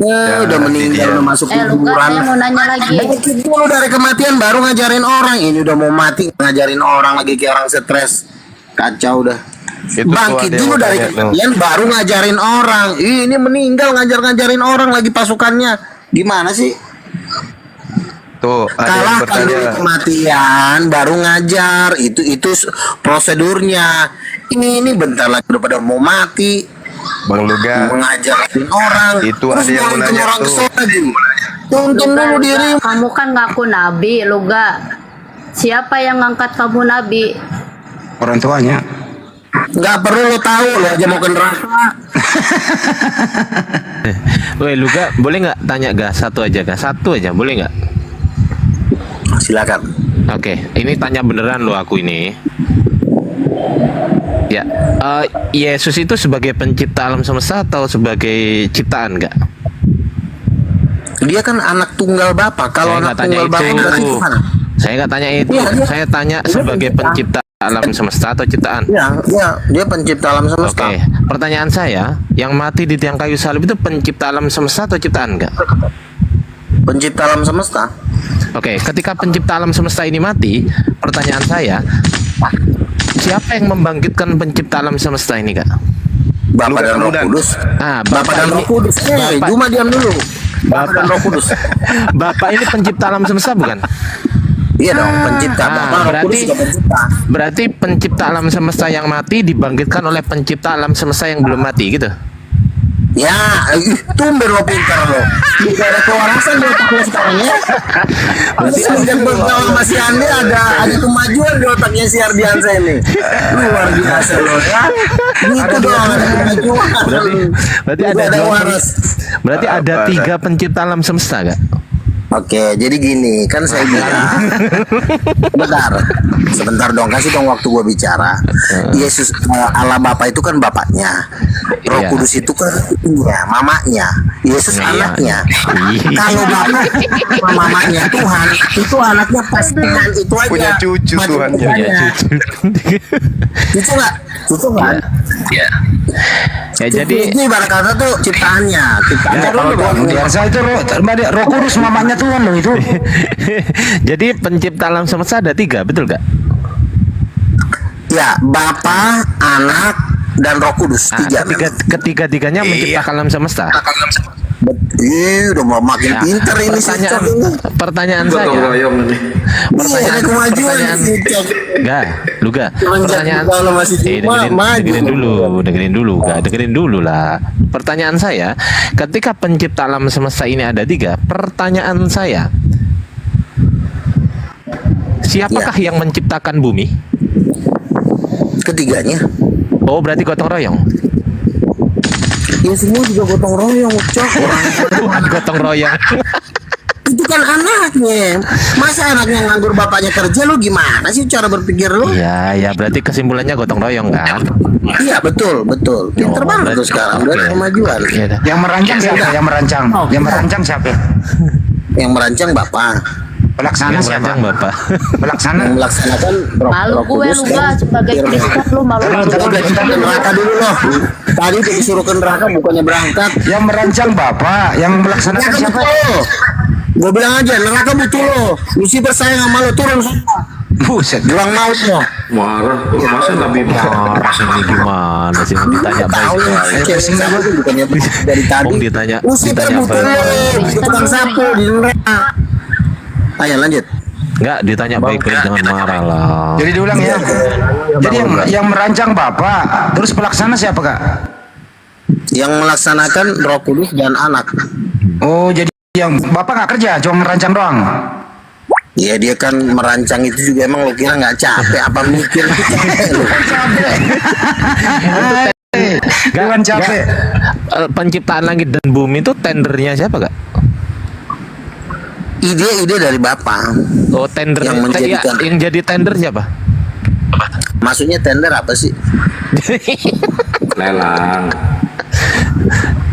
Udah meninggal, udah masuk Luka, kuburan. saya mau nanya lagi. Bangkit dulu dari kematian baru ngajarin orang. Ini udah mau mati ngajarin orang lagi kayak orang stres. Kacau dah. Itu Bangkit tuh ada dulu yang dari mau tanya, kematian baru ngajarin orang. Ini meninggal ngajarin orang lagi pasukannya. Gimana sih? Tuh ada yang Kalahkan bertanya. dulu kematian baru ngajar. Itu prosedurnya. Ini bentar lagi udah pada mau mati. Bang Luga, Mengajarin orang. Itu Terus ada yang mau ngikutin nanya orang tuh. kesel lagi. Tuntun Luga, dulu diri. kamu kan ngaku nabi, Luga. Siapa yang ngangkat kamu nabi? Orang tuanya. Nggak perlu lo tahu, lo aja mau ke neraka. Woi Luga, boleh nggak tanya satu aja, boleh nggak? Silakan. Oke, ini tanya beneran lo aku ini. Ya, Yesus itu sebagai pencipta alam semesta atau sebagai ciptaan nggak? Dia kan anak tunggal Bapa. Kalau Saya anak nggak tanya tunggal Bapa itu. berarti Tuhan. Saya nggak tanya itu. Iya, dia- Saya tanya dia sebagai pencipta. pencipta alam semesta atau ciptaan. Ya, dia pencipta alam semesta. Oke, pertanyaan saya, yang mati di tiang kayu salib itu pencipta alam semesta atau ciptaan nggak? Pencipta alam semesta. Oke, ketika pencipta alam semesta ini mati, pertanyaan saya, siapa yang membangkitkan pencipta alam semesta ini, Kak? Bapa dan Roh Kudus. Bapa dan Roh Kudus. Cuma diam dulu. Bapa dan Roh Kudus. Bapak ini pencipta alam semesta bukan? Iya dong, pencipta. Bapa Roh Kudus juga pencipta. Berarti pencipta alam semesta yang mati dibangkitkan oleh pencipta alam semesta yang belum mati gitu. Ya, tumben lo pintar lo. Tidak ada kewarasan di otak lo sekarang ya. Sejak bergaul sama si Andi ada kemajuan di otaknya si Ardiansa ini. Luar biasa lo ya. Gitu dong, ada kemajuan. Berarti Udah ada waras. Berarti ada 3 pencipta alam semesta, Kak? Oke, jadi gini, kan saya bilang. Sebentar dong, kasih dong waktu gua bicara. Yesus Allah Bapa itu kan bapaknya. Roh Iya. Kudus itu kan ibunya, mamanya. Yesus Iya. anaknya. Iya. Kalau bapak sama mamanya Tuhan, itu anaknya pastikan itu aja. Punya cucu Mati Tuhan. Tuhannya. Punya cucu. Cucu nggak? Cucu kan? Ya jadi Itu ibarat kata tuh ciptaannya. Ciptaannya Kalau Tuhan biasa itu Roh Kudus mamanya Tuhan loh itu. jadi pencipta alam semesta ada 3, betul gak? Ya, Bapa, Anak, dan Roh Kudus. Tiga. Ketiga-tiganya menciptakan alam semesta. Udah mau makin pinter ini si Cok ini. Pertanyaan Gotong saya. royong ini. Iya, ada kemajuan si Cok. Enggak, Luga. Semenjak Pertanyaan kalau masih cuma maju. dengerin dulu lah. Pertanyaan saya, ketika pencipta alam semesta ini ada 3, pertanyaan saya, siapakah yang menciptakan bumi? Ketiganya. Oh, berarti gotong royong. Ya semua juga gotong royong, Cok. Gotong royong. Itu kan anaknya. Masa anaknya nganggur bapaknya kerja, lu gimana sih cara berpikir lu? Iya, ya berarti kesimpulannya gotong royong kan? Iya, betul. Pinter Oh, banget berarti- tuh sekarang. Udah ada oke. kemajuan. Iya dah. Yang merancang siapa? Yang merancang siapa? Yang merancang Bapak. Pelaksana Yang siapa? merancang Bapak. Pelaksana. Yang melaksanakan Malu gue lu gak sebagai Kristen lu malu. Kita ke neraka dulu loh. Tadi udah disuruh ke neraka bukannya berangkat. Yang merancang Bapak, yang melaksanakan Neraka siapa? butuh. Gue bilang aja neraka butuh lo. Lucifer sayang sama lo, turun sana. Buset. Gelang maut lo. Marah, masa Nabi marah? Ini gimana sih ditanya Tahu nih, baik-baik. cewek gue tuh bukannya dari tadi. Om ditanya Lucifer butuh lo. baik. Itu tukang sapu di neraka. Ayo lanjut. Enggak, ditanya baik-baik, jangan marah lah. Jadi diulang ya. Jadi yang merancang Bapak, terus pelaksana siapa, Kak? Yang melaksanakan Roh Kudus dan Anak. Oh, jadi yang Bapak nggak kerja, cuma merancang doang. Ya dia kan merancang itu juga emang lo kira nggak capek apa mikir capek lo. Bukan capek. Penciptaan langit dan bumi itu tendernya siapa, Kak? Ide-ide dari Bapak. Oh, tender Yang menjadikan- yang jadi tender siapa? Maksudnya tender apa sih? Lelang.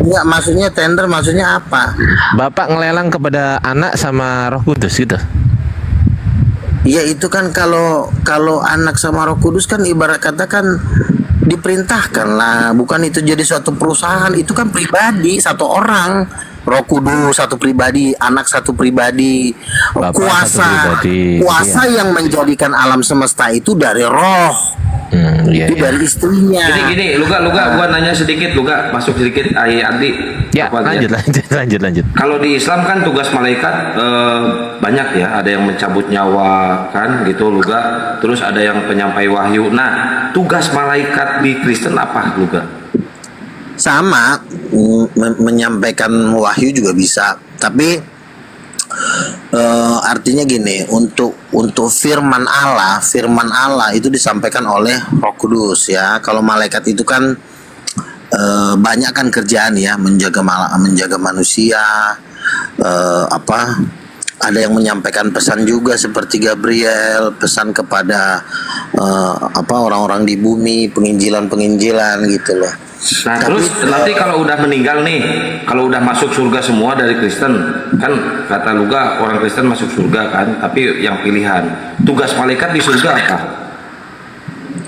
Enggak, maksudnya tender maksudnya apa? Bapak ngelelang kepada anak sama Roh Kudus gitu. Ya itu kan kalau anak sama Roh Kudus kan ibarat kata kan diperintahkan lah, bukan itu jadi suatu perusahaan, itu kan pribadi satu orang. Roh Kudus satu pribadi, anak satu pribadi, Bapak kuasa satu pribadi, kuasa yang menjadikan alam semesta itu dari Roh, Iya, itu iya. dari istrinya. Gini, Luga, gua nanya sedikit, Luga, masuk sedikit, Adi. Ya, Apa lanjut. Kalau di Islam kan tugas malaikat banyak ya, ada yang mencabut nyawa kan gitu, Luga. Terus ada yang penyampai wahyu. Nah, tugas malaikat di Kristen apa, Luga? Sama menyampaikan wahyu juga bisa, tapi artinya gini, untuk firman Allah itu disampaikan oleh Roh Kudus ya. Kalau malaikat itu kan banyak kan kerjaan ya, menjaga manusia, ada yang menyampaikan pesan juga seperti Gabriel, pesan kepada orang-orang di bumi, penginjilan gitu loh. Nah, terus nanti kalau udah meninggal nih, kalau udah masuk surga semua dari Kristen, kan kata Luga orang Kristen masuk surga kan, tapi yang pilihan. Tugas malaikat di surga apa?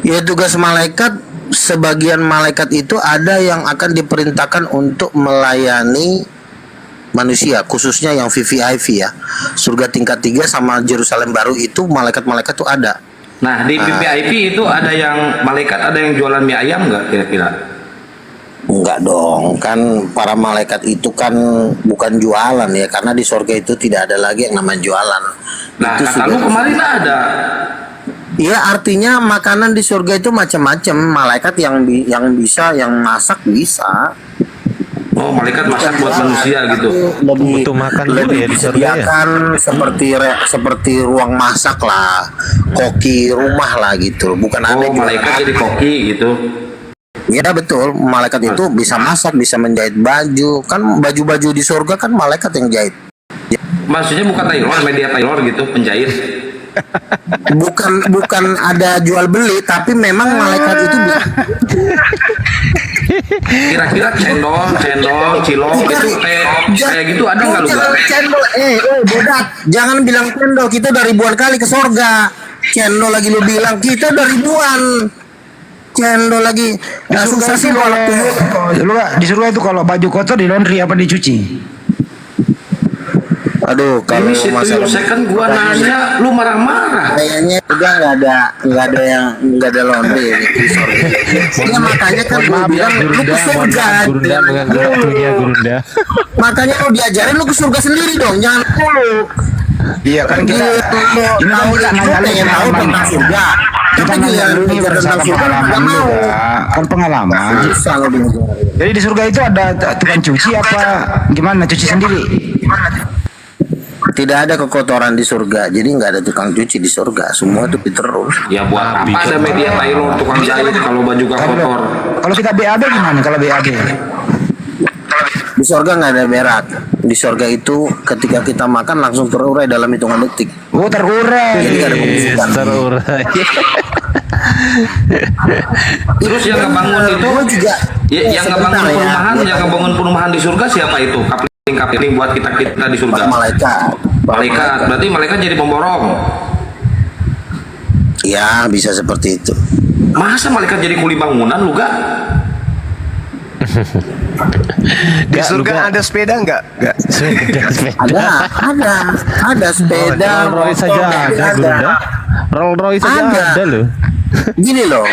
Ya tugas malaikat, sebagian malaikat itu ada yang akan diperintahkan untuk melayani manusia, khususnya yang VVIP ya. Surga tingkat 3 sama Yerusalem baru itu malaikat-malaikat tuh ada. Nah, di VIP itu ada yang malaikat, ada yang jualan mie ayam nggak kira-kira? Enggak dong, kan para malaikat itu kan bukan jualan ya, karena di surga itu tidak ada lagi yang namanya jualan. Nah, Itu kata lu sudah- kemarin ada. Ya artinya makanan di surga itu macam-macam, malaikat yang bisa, yang masak bisa. Oh, malaikat masak buat manusia gitu. Lebih Butuh makan juga lebih ya di surga ya? disediakan seperti ruang masak lah, koki rumah lah gitu, bukan ada Oh, malaikat jadi koki gitu. Ya betul, malaikat itu bisa masak, bisa menjahit baju. Kan baju-baju di surga kan malaikat yang jahit. Maksudnya bukan tailor, media tailor gitu, penjahit. Bukan ada jual beli, tapi memang malaikat itu Kira-kira cendol, cilok itu kayak gitu ada nggak lu? Cendol, bodak. Jangan bilang cendol, kita udah ribuan kali ke surga. Cendol lagi lu bilang, kita udah ribuan. Cendol lagi. Di surga sih di surga itu kalau baju kotor di laundry apa dicuci? Aduh, kalau Ini masalah saya kan gua nanya, lu marah-marah. kayaknya juga nggak ada laundry di surga. Ya makanya kan gue bilang lu ke surga. Gurunda mengganggu waktunya, Gurunda. Makanya lu diajarin lu ke surga sendiri dong, jangan mulu. Iya kan kita ini kan kita nanya lu yang tahu tentang surga. kita Tapi nanya lu nih berdasarkan pengalaman lu kan pengalaman. Susah lo bilang. Jadi di surga itu ada tukang cuci apa gimana, cuci sendiri? Tidak ada kekotoran di surga, jadi nggak ada tukang cuci di surga, semua itu terus. Ya buat apa ada media tailor tukang jahit kalau baju gak kotor? Kalau kita BAB gimana kalau BAB? Di surga nggak ada berak. Di surga itu ketika kita makan langsung terurai dalam hitungan detik. Oh terurai. Jadi nggak ada pembusukan. Terurai. Terus yang ngebangun itu, Gua juga yang ngebangun sebentar ya. perumahan, yang ngebangun perumahan di surga siapa itu? melingkapi ini buat kita di surga? Malaikat. Malaikat, berarti malaikat jadi pemborong. Ya, bisa seperti itu. Masa malaikat jadi kuli bangunan lu gak? Di surga ada sepeda nggak? Nggak. Ada sepeda. Rolls Royce saja ada, Bunda. Rolls Royce saja ada loh. Gini loh,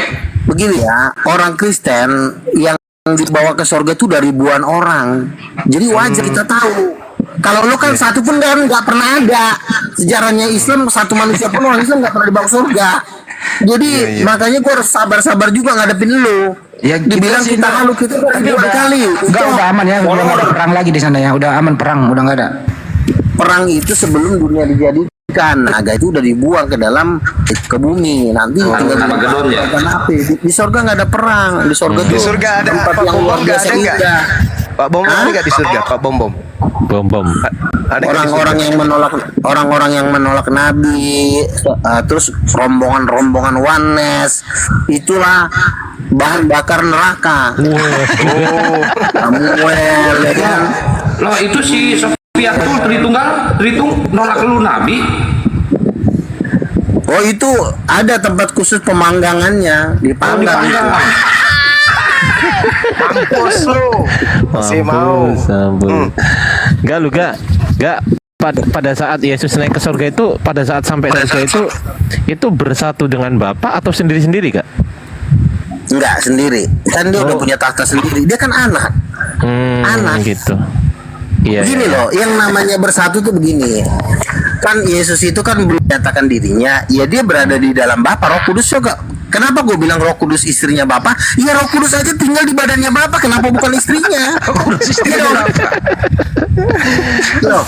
begini ya, orang Kristen yang dibawa ke surga itu dari ribuan orang. Jadi wajar kita tahu. Kalau lu kan satu pun kan nggak pernah ada sejarahnya Islam, satu manusia pun orang Islam nggak pernah dibawa ke surga. Jadi makanya gue harus sabar-sabar juga ngadepin lu. Ya, dibilang kita kalau kita ribuan kali. Enggak, udah aman ya, udah nggak ada perang lagi di sana ya, udah aman perang, udah nggak ada. Perang itu sebelum dunia dijadikan, naga itu udah dibuang ke dalam ke bumi. Nanti tinggal di surga nggak ada perang. Di surga Di surga ada tempat Pak yang Bom luar Bom nggak biasa ada nggak? indah. Pak Bom Bom ada nggak di surga? Pak Bom Bom. Bom. Ada nggak di Orang-orang surga? yang menolak Nabi, terus rombongan oneness, itulah bahan bakar neraka. Samuel, ya kan? Loh itu si Sofia tuh Tritung nolak lu Nabi. Oh itu ada tempat khusus pemanggangannya, dipanggang itu. Mampus lu. Masih mau. Enggak lu gak pada saat Yesus naik ke surga itu, pada saat sampai surga itu bersatu dengan Bapa atau sendiri-sendiri Kak? Enggak, sendiri. Kan dia udah punya tahta sendiri. Dia kan anak. Anak Gitu. Iya. Begini loh, yang namanya bersatu tuh begini. Kan Yesus itu kan belum menyatakan dirinya, ya dia berada di dalam Bapa. Roh Kudus juga. Kenapa gue bilang Roh Kudus istrinya Bapa? Ya Roh Kudus aja tinggal di badannya Bapa. Kenapa bukan istrinya? Roh Kudus istrinya Bapa. Loh,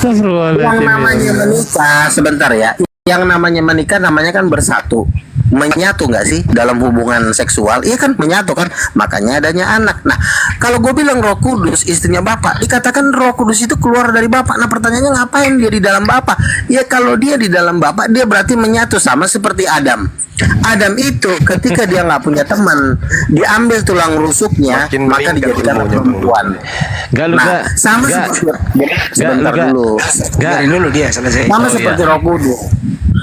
yang namanya menikah, sebentar ya. Yang namanya menikah namanya kan bersatu. Menyatu nggak sih dalam hubungan seksual? Iya kan, menyatu kan, makanya adanya anak. Nah, kalau gue bilang Roh Kudus istrinya Bapak, dikatakan Roh Kudus itu keluar dari Bapak. Nah, pertanyaannya ngapain dia di dalam Bapak? Ya kalau dia di dalam Bapak, dia berarti menyatu, sama seperti Adam. Adam itu ketika dia nggak punya teman, diambil tulang rusuknya, maka dijadikan perempuan. Nah, sama seperti sebentar dulu. Dulu dia selesai. Sama seperti Roh Kudus.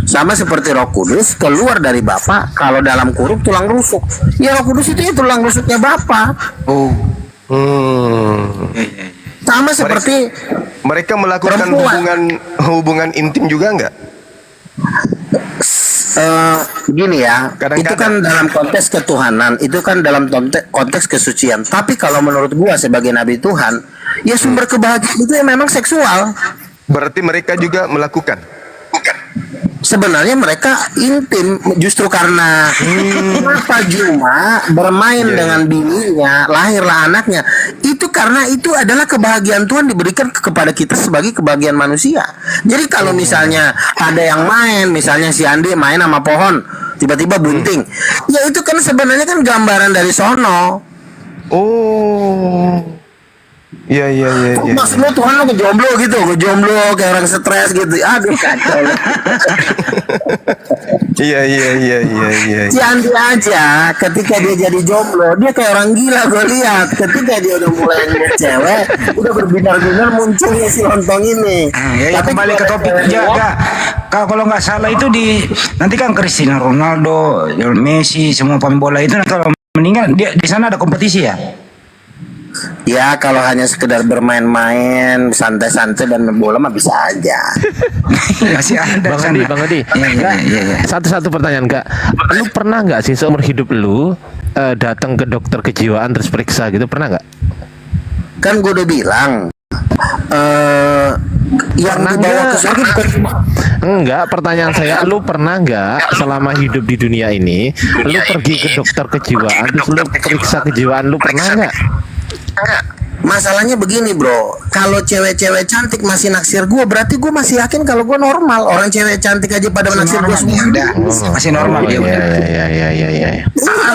Sama seperti Roh Kudus keluar dari Bapa, kalau dalam kurung tulang rusuk. Ya Roh Kudus itu ya tulang rusuknya Bapa. Sama seperti mereka melakukan hubungan intim juga nggak? Gini ya, itu kan dalam konteks ketuhanan, itu kan dalam konteks kesucian. Tapi kalau menurut gua sebagai nabi Tuhan, ya sumber kebahagiaan itu ya memang seksual. Berarti mereka juga melakukan. Sebenarnya mereka intim, justru karena kenapa Juma bermain dengan bininya, lahirlah anaknya, itu karena itu adalah kebahagiaan Tuhan diberikan kepada kita sebagai kebahagiaan manusia. Jadi kalau misalnya ada yang main, misalnya si Andi main sama pohon, tiba-tiba bunting, ya itu kan sebenarnya kan gambaran dari sono. Iya. Maksudnya Tuhan lo kejomblo gitu, kejomblo kayak orang stres gitu. Aduh kacau. Iya. Si Andi aja ketika dia jadi jomblo, dia kayak orang gila gue lihat. Ketika dia udah mulai ngeliat cewek, udah berbinar-binar munculnya si lontong ini. Ya, kembali ke topik jaga. Kalau nggak salah itu nanti kan Cristiano Ronaldo, Messi, semua pemain bola itu kalau meninggal dia di sana ada kompetisi ya. Ya kalau hanya sekedar bermain-main santai-santai dan main bola mah bisa aja. Masih ada. Bang Adi. Iya. Satu pertanyaan Kak. Lu pernah nggak sih seumur hidup lu datang ke dokter kejiwaan terus periksa gitu, pernah nggak? Kan gue udah bilang yang dibawa ke surga bukan. Enggak, pertanyaan saya, lu pernah nggak selama hidup di dunia ini lu pergi ke dokter kejiwaan terus lu periksa kejiwaan lu, pernah nggak? Masalahnya begini bro, kalau cewek-cewek cantik masih naksir gue, berarti gue masih yakin kalau gue normal. Orang cewek cantik aja pada naksir gue semua. Masih normal dia udah. Iya.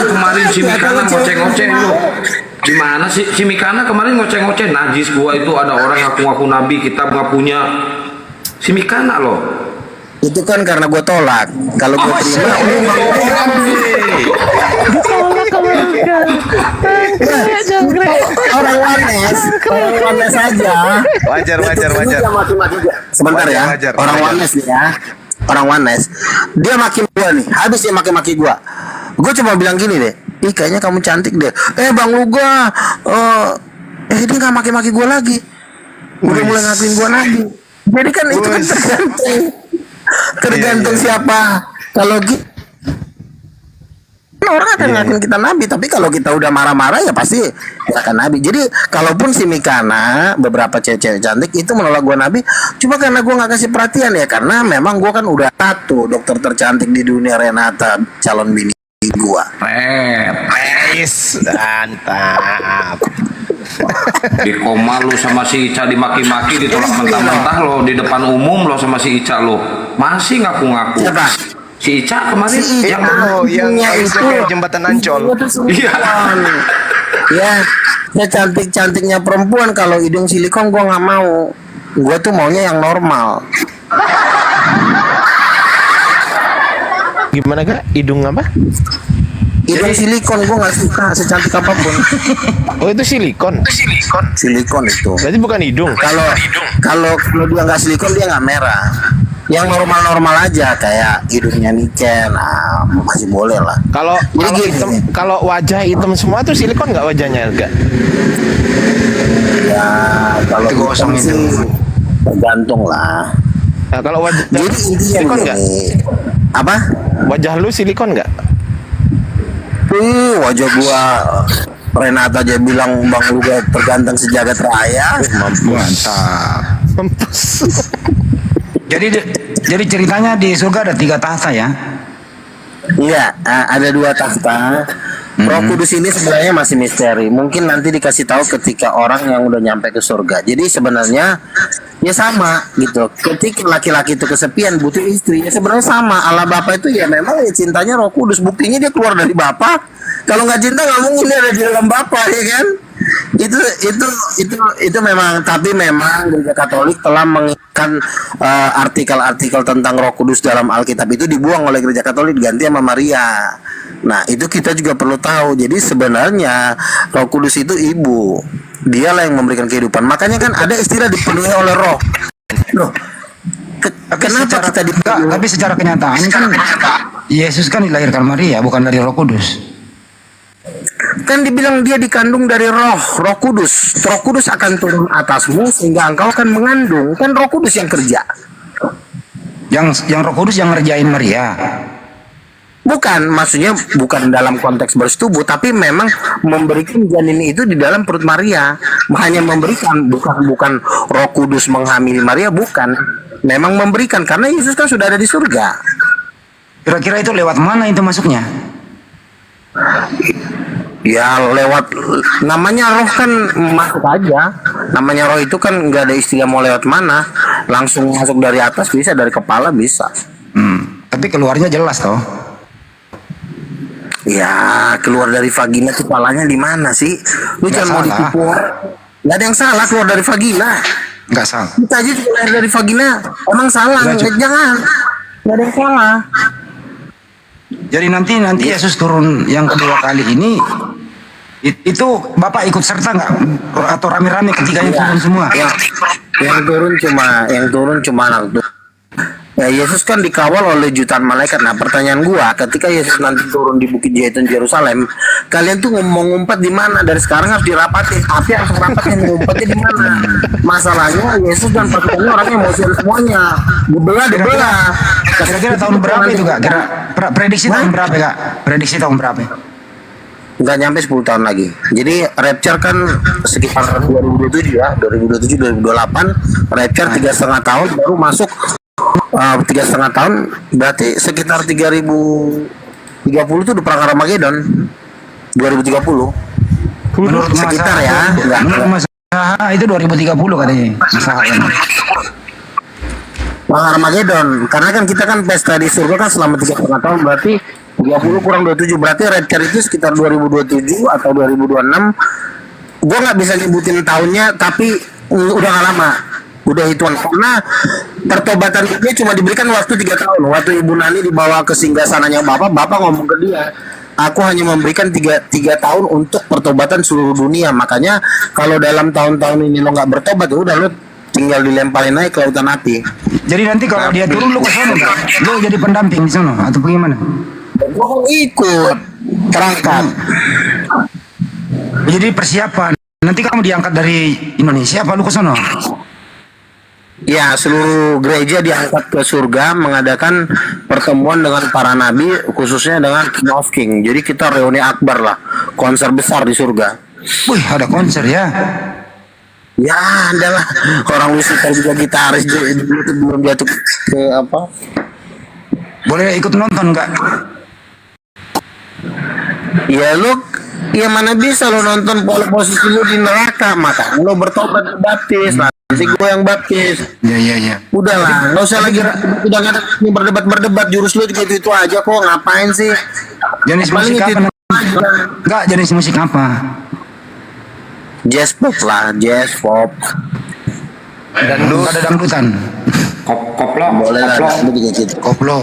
Kemarin si Mikana ngoceh-ngoceh lu. Gimana sih si Mikana kemarin ngoceh-ngoceh, najis gua itu ada orang ngaku-ngaku nabi, kita nggak punya. Si Mikana loh. Itu kan karena gue tolak. Kalau gue terima, orang orang Wanes aja. Wajar. Dia maki-maki gua. Sebentar ya. Wajar. Orang Wanes nih ya. Orang Wanes. Dia maki gua nih. Habis dia maki-maki gua. Gua cuma bilang gini deh. Ih, kayaknya kamu cantik deh. Bang Luga. Dia nggak maki-maki gua lagi. Udah mulai ngakuin gua lagi. Jadi kan itu kan tergantung siapa. Kalau orang akan ngakuin kita nabi, tapi kalau kita udah marah-marah ya pasti akan nabi. Jadi kalaupun si Mikana beberapa cewek-cewek cantik itu menolak gua nabi, cuma karena gua nggak kasih perhatian ya, karena memang gua kan udah satu dokter tercantik di dunia, Renata, calon bini gua. Mantap. Di koma lu sama si Ica dimaki-maki, ditolak mentah-mentah lo di depan umum lo sama si Ica lo. Masih ngaku-ngaku. Siapa? Si Ica kemarin yang kayak jembatan Ancol. Iya. Ya, cantik-cantiknya perempuan, kalau hidung silikon gua nggak mau. Gua tuh maunya yang normal. Gimana Kak? Hidung apa? Hidung silikon gua nggak suka secantik apapun. Oh, itu silikon. Silikon itu. Berarti bukan hidung. Kalau dia nggak silikon dia nggak merah. Yang normal-normal aja kayak hidungnya Niken, masih boleh lah. Kalau Jadi hitam, gini. kalau wajah hitam semua tuh silikon nggak wajahnya enggak? Ya kalau Itu kosong hitam sih itu. tergantung lah. Nah, kalau wajah Jadi intinya silikon nggak? gini. Apa? Wajah lu silikon nggak? Wajah gua Renata aja bilang Bang Luga terganteng sejagat raya. Mantap. Mampus. Jadi ceritanya di surga ada 3 tahta ya? Enggak, ada 2 tahta. Roh Kudus ini sebenarnya masih misteri. Mungkin nanti dikasih tahu ketika orang yang udah nyampe ke surga. Jadi sebenarnya ya sama gitu. Ketika laki-laki itu kesepian butuh istri, ya sebenarnya sama. Allah Bapa itu ya memang ya cintanya Roh Kudus. Buktinya dia keluar dari Bapa. Kalau nggak cinta nggak mungkin dia ada di dalam Bapa, ya kan? Itu memang, tapi memang Gereja Katolik telah mengikat artikel-artikel tentang Roh Kudus dalam Alkitab itu dibuang oleh Gereja Katolik, diganti sama Maria. Nah, itu kita juga perlu tahu. Jadi sebenarnya Roh Kudus itu ibu. Dialah yang memberikan kehidupan. Makanya kan ada istilah dipenuhi oleh Roh. Loh, kenapa kita dipenuhi? Tapi secara kenyataan kan Yesus kan dilahirkan Maria, bukan dari Roh Kudus. Kan dibilang dia dikandung dari Roh Kudus. Roh Kudus akan turun atasmu sehingga engkau akan mengandung. Kan Roh Kudus yang kerja. Yang Roh Kudus yang ngerjain Maria. Bukan, maksudnya bukan dalam konteks bersetubuh, tapi memang memberikan janin itu di dalam perut Maria. Hanya memberikan, bukan Roh Kudus menghamili Maria, bukan. Memang memberikan, karena Yesus kan sudah ada di surga. Kira-kira itu lewat mana itu masuknya? Ya lewat, namanya roh kan masuk aja. Namanya roh itu kan nggak ada istilah mau lewat mana. Langsung masuk dari atas bisa, dari kepala bisa. Tapi keluarnya jelas toh. Ya keluar dari vagina tuh kepalanya di mana sih? Lu Nggak jangan mau salah. ditipu. Nggak ada yang salah keluar dari vagina. Nggak salah. Kita aja juga lahir dari vagina. Emang salah? Jangan. Nggak ada yang salah. Jadi nanti Yesus turun yang kedua kali ini itu Bapak ikut serta nggak atau rame-rame ketiganya turun semua? Yang turun cuma anak tuh. Ya, Yesus kan dikawal oleh jutaan malaikat. Nah, pertanyaan gua, ketika Yesus nanti turun di Bukit Zaitun Yerusalem, kalian tuh mau ngumpet di mana? Dari sekarang harus dirapatin. Tapi harus rapatin ngumpetnya di mana? Masalahnya Yesus dan pasukannya orangnya emosian semuanya. Dibelah. Kira-kira tahun berapa itu Kak? Prediksi tahun berapa Kak? Prediksi tahun berapa? Nggak nyampe 10 tahun lagi. Jadi rapture kan sekitar 2027 ya, 2027-2028. Rapture 3,5 tahun baru masuk. 3,5 tahun berarti sekitar 3030 itu udah perang Armageddon 2030. Menurut sekitar ya, menurut masalah itu 2030 katanya. Masalah perang Armageddon, karena kan kita kan pesta di surga kan selama 3,5 tahun, berarti 30 kurang 27 berarti rapture itu sekitar 2027 atau 2026. Gua nggak bisa nyebutin tahunnya, tapi udah gak lama. Udah hitungan, karena pertobatan dia cuma diberikan waktu 3 tahun. Waktu Ibu Nani dibawa ke singgasananya Bapak ngomong ke dia, aku hanya memberikan tiga tahun untuk pertobatan seluruh dunia. Makanya kalau dalam tahun-tahun ini lo nggak bertobat, ya udah lo tinggal dilemparin aja ke lautan api. Jadi nanti kalau dia turun lu ke sana, lu jadi pendamping di sana atau bagaimana? Gua ikut terangkat. Jadi persiapan. Nanti kamu diangkat dari Indonesia apa lu ke sana? Ya, seluruh gereja diangkat ke surga mengadakan pertemuan dengan para nabi, khususnya dengan King of King. Jadi kita reuni akbar lah, konser besar di surga. Wih, ada konser ya? Ya, adalah orang Lucifer juga gitaris belum jatuh ke apa? Boleh ikut nonton nggak? Ya lu, ya mana bisa lo nonton posisi lu di neraka, maka lo bertobat baptis, nanti gue yang baptis. Ya. Udahlah, nggak usah lagi udah nggak ada ini berdebat jurus lu gitu itu aja kok, ngapain sih? Jenis musik apa? Enggak, jenis musik apa? Jazz pop lah, jazz pop. Dangdut. Ada dangdutan. Koplo, Boleh lah, koplo. dangdut juga gitu. Koplo.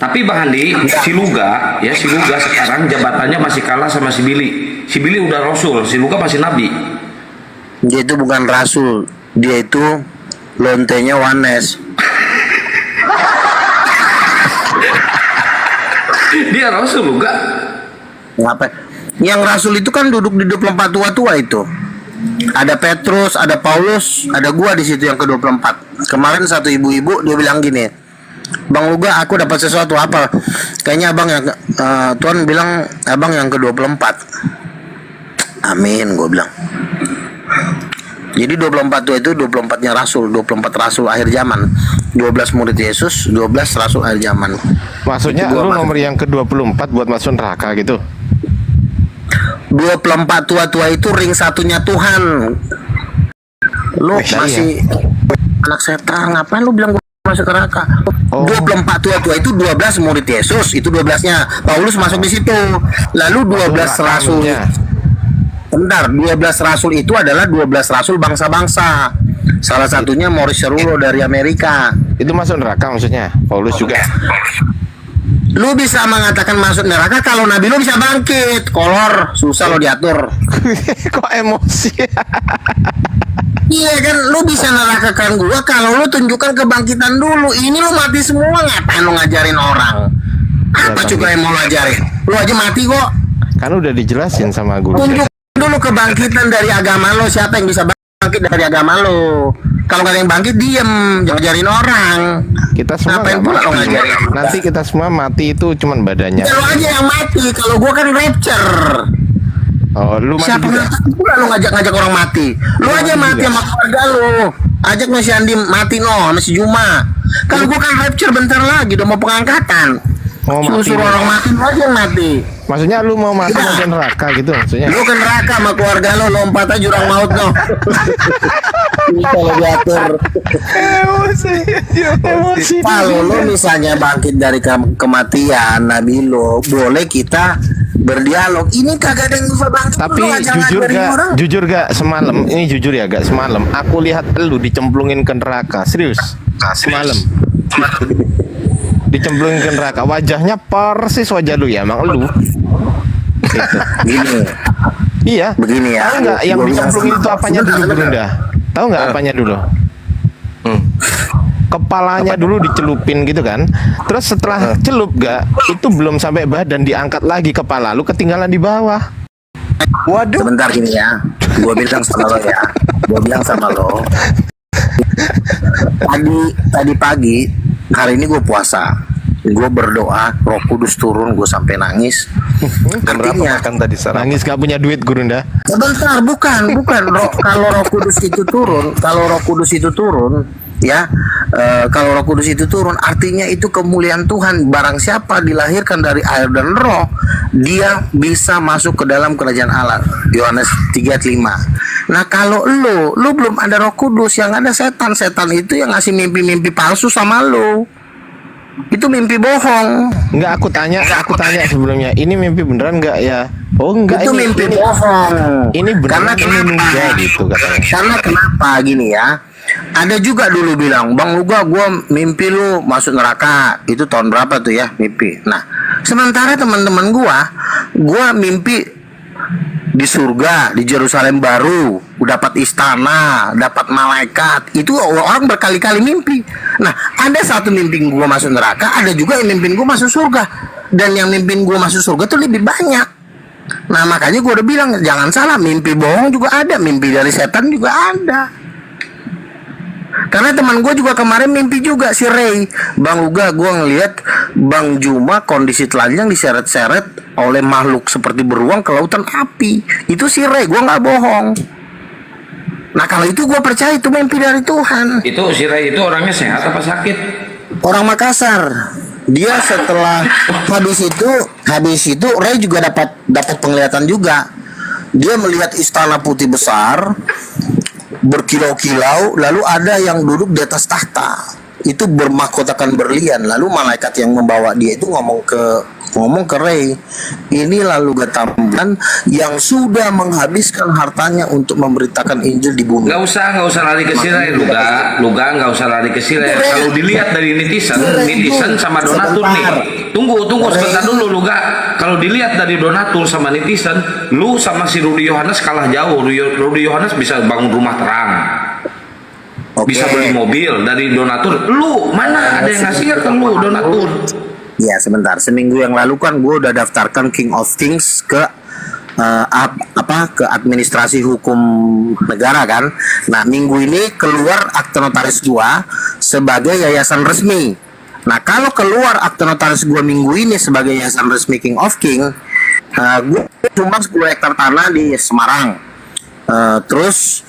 Tapi Bang Handi, si Luga sekarang jabatannya masih kalah sama si Billy. Si Billy udah rasul, si Luga masih nabi. Dia itu bukan rasul, dia itu lontenya Wanes. Dia rasul Luga. Ngapa? Yang rasul itu kan duduk di 24 tua-tua itu. Ada Petrus, ada Paulus, ada gua di situ yang ke-24. Kemarin satu ibu-ibu dia bilang gini, Bang Luga, aku dapat sesuatu apa? Kayaknya abang yang Tuhan bilang abang yang ke-24. Amin, gue bilang. Jadi 24 tua itu 24-nya rasul, 24 rasul akhir zaman. 12 murid Yesus, 12 rasul akhir zaman. Maksudnya lu nomor yang ke-24 buat masuk neraka gitu? 24 tua-tua itu ring satunya Tuhan. Lu masih anak setan, ngapain lu bilang gue masuk neraka? 24 tua-tua itu 12 murid Yesus, itu 12-nya Paulus masuk di situ. Lalu 12 rasul. Bentar, 12 rasul itu adalah 12 rasul bangsa-bangsa. Salah satunya Morris Cerullo dari Amerika. Itu masuk neraka maksudnya? Paulus juga? Lu bisa mengatakan masuk neraka kalau nabi lu bisa bangkit. Kolor, susah lo diatur. Kok emosi? Iya kan, lu bisa nerakakan gua kalau lu tunjukkan kebangkitan dulu. Ini lu mati semua, ngapain lu ngajarin orang? Apa juga yang mau lu ajarin? Lu aja mati kok. Kan udah dijelasin sama guru. Tunjuk dulu kebangkitan dari agama lo. Siapa yang bisa bangkit dari agama lo? Kalau nggak ada yang bangkit, diem, jangan ngajarin orang. Kita semua ngapain pula lo ngajarin? Nanti kita semua mati itu cuman badannya. Ya, lo aja yang mati. Kalau gua kan rapture. Oh, lu mati siapa juga? Pula lo ngajak orang mati. Lo aja mati sama keluarga lo. Ajak no si Andi mati no, sama si Juma. Kalau gua kan rapture bentar lagi, udah mau pengangkatan. Oh, suruh orang mati, lo aja yang mati. Maksudnya lu mau mati masuk neraka gitu maksudnya? Lu ke neraka sama keluarga lo, lompat aja jurang maut lo. Kalau diatur. Emosi. Kalau lo misalnya bangkit dari kematian Nabi lo, boleh kita berdialog. Ini kagak ada yang bisa bangkit. Tapi jujur gak semalam, ini jujur ya gak semalam, aku lihat lu dicemplungin ke neraka, serius. Semalam. Dicemplungin ke neraka, wajahnya persis wajah lu ya, emang lu. Gitu. Gini. Iya. Begini ya. Tahu nggak yang dicemplungin itu apanya dulu, Bunda? Tahu nggak apanya dulu? Kepalanya dulu dicelupin gitu kan. Terus setelah celup gak, itu belum sampai badan diangkat lagi kepala lu ketinggalan di bawah. Waduh. Sebentar gini ya. Gua bilang sama lo ya. Gua bilang sama lo. Tadi pagi, hari ini gue puasa. Gue berdoa, Roh Kudus turun, gue sampai nangis. Artinya kan tadi nangis gak punya duit, Gurunda. Sebentar, bukan. Kalau Roh Kudus itu turun, ya, kalau Roh Kudus itu turun, artinya itu kemuliaan Tuhan. Barang siapa dilahirkan dari air dan Roh, dia bisa masuk ke dalam kerajaan Allah. Yohanes 3:5. Nah, kalau lu belum ada Roh Kudus, yang ada setan itu yang ngasih mimpi-mimpi palsu sama lu. Itu mimpi bohong. Enggak, aku tanya sebelumnya, ini mimpi beneran enggak ya? Oh enggak, itu mimpi bohong. Ini beneran, karena ini enggak gitu katanya. Karena kenapa gini ya? Ada juga dulu bilang, Bang Luga, gue mimpi lu masuk neraka. Itu tahun berapa tuh ya mimpi? Nah, Sementara teman-teman gua mimpi di surga, di Yerusalem baru, dapat istana, dapat malaikat. Itu orang berkali-kali mimpi. Nah, ada satu mimpi gua masuk neraka, ada juga yang mimpi gua masuk surga. Dan yang mimpi gua masuk surga tuh lebih banyak. Nah, makanya gua udah bilang jangan salah, mimpi bohong juga ada, mimpi dari setan juga ada. Karena teman gue juga kemarin mimpi juga si Ray, Bang Uga, gue ngelihat Bang Juma kondisi telanjang diseret-seret oleh makhluk seperti beruang ke lautan api. Itu si Ray, gue nggak bohong. Nah kalau itu gue percaya itu mimpi dari Tuhan. Itu si Ray itu orangnya sehat apa sakit? Orang Makassar. Dia setelah habis itu Ray juga dapat penglihatan juga. Dia melihat istana putih besar berkilau-kilau, lalu ada yang duduk di atas tahta itu bermahkotakan berlian, lalu malaikat yang membawa dia itu ngomong ke Ray, ini lalu Gatambulan yang sudah menghabiskan hartanya untuk memberitakan Injil di bumi. Nggak usah lari ke si Ray, Luga nggak usah lari ke si Ray. Kalau dilihat dari netizen sama donatur nih, tunggu sebentar dulu Luga. Kalau dilihat dari donatur sama netizen, lu sama si Rudy Yohanes kalah jauh. Rudy Yohanes bisa bangun rumah terang, bisa beli mobil. Dari donatur, lu mana ada yang ngasih ke lu donatur? Ya sebentar, seminggu yang lalu kan gue udah daftarkan King of Kings ke ke administrasi hukum negara kan. Nah minggu ini keluar akte notaris gua sebagai yayasan resmi. Nah kalau keluar akte notaris gua minggu ini sebagai yayasan resmi King of King, gua sumbang 10 hektar tanah di Semarang. Terus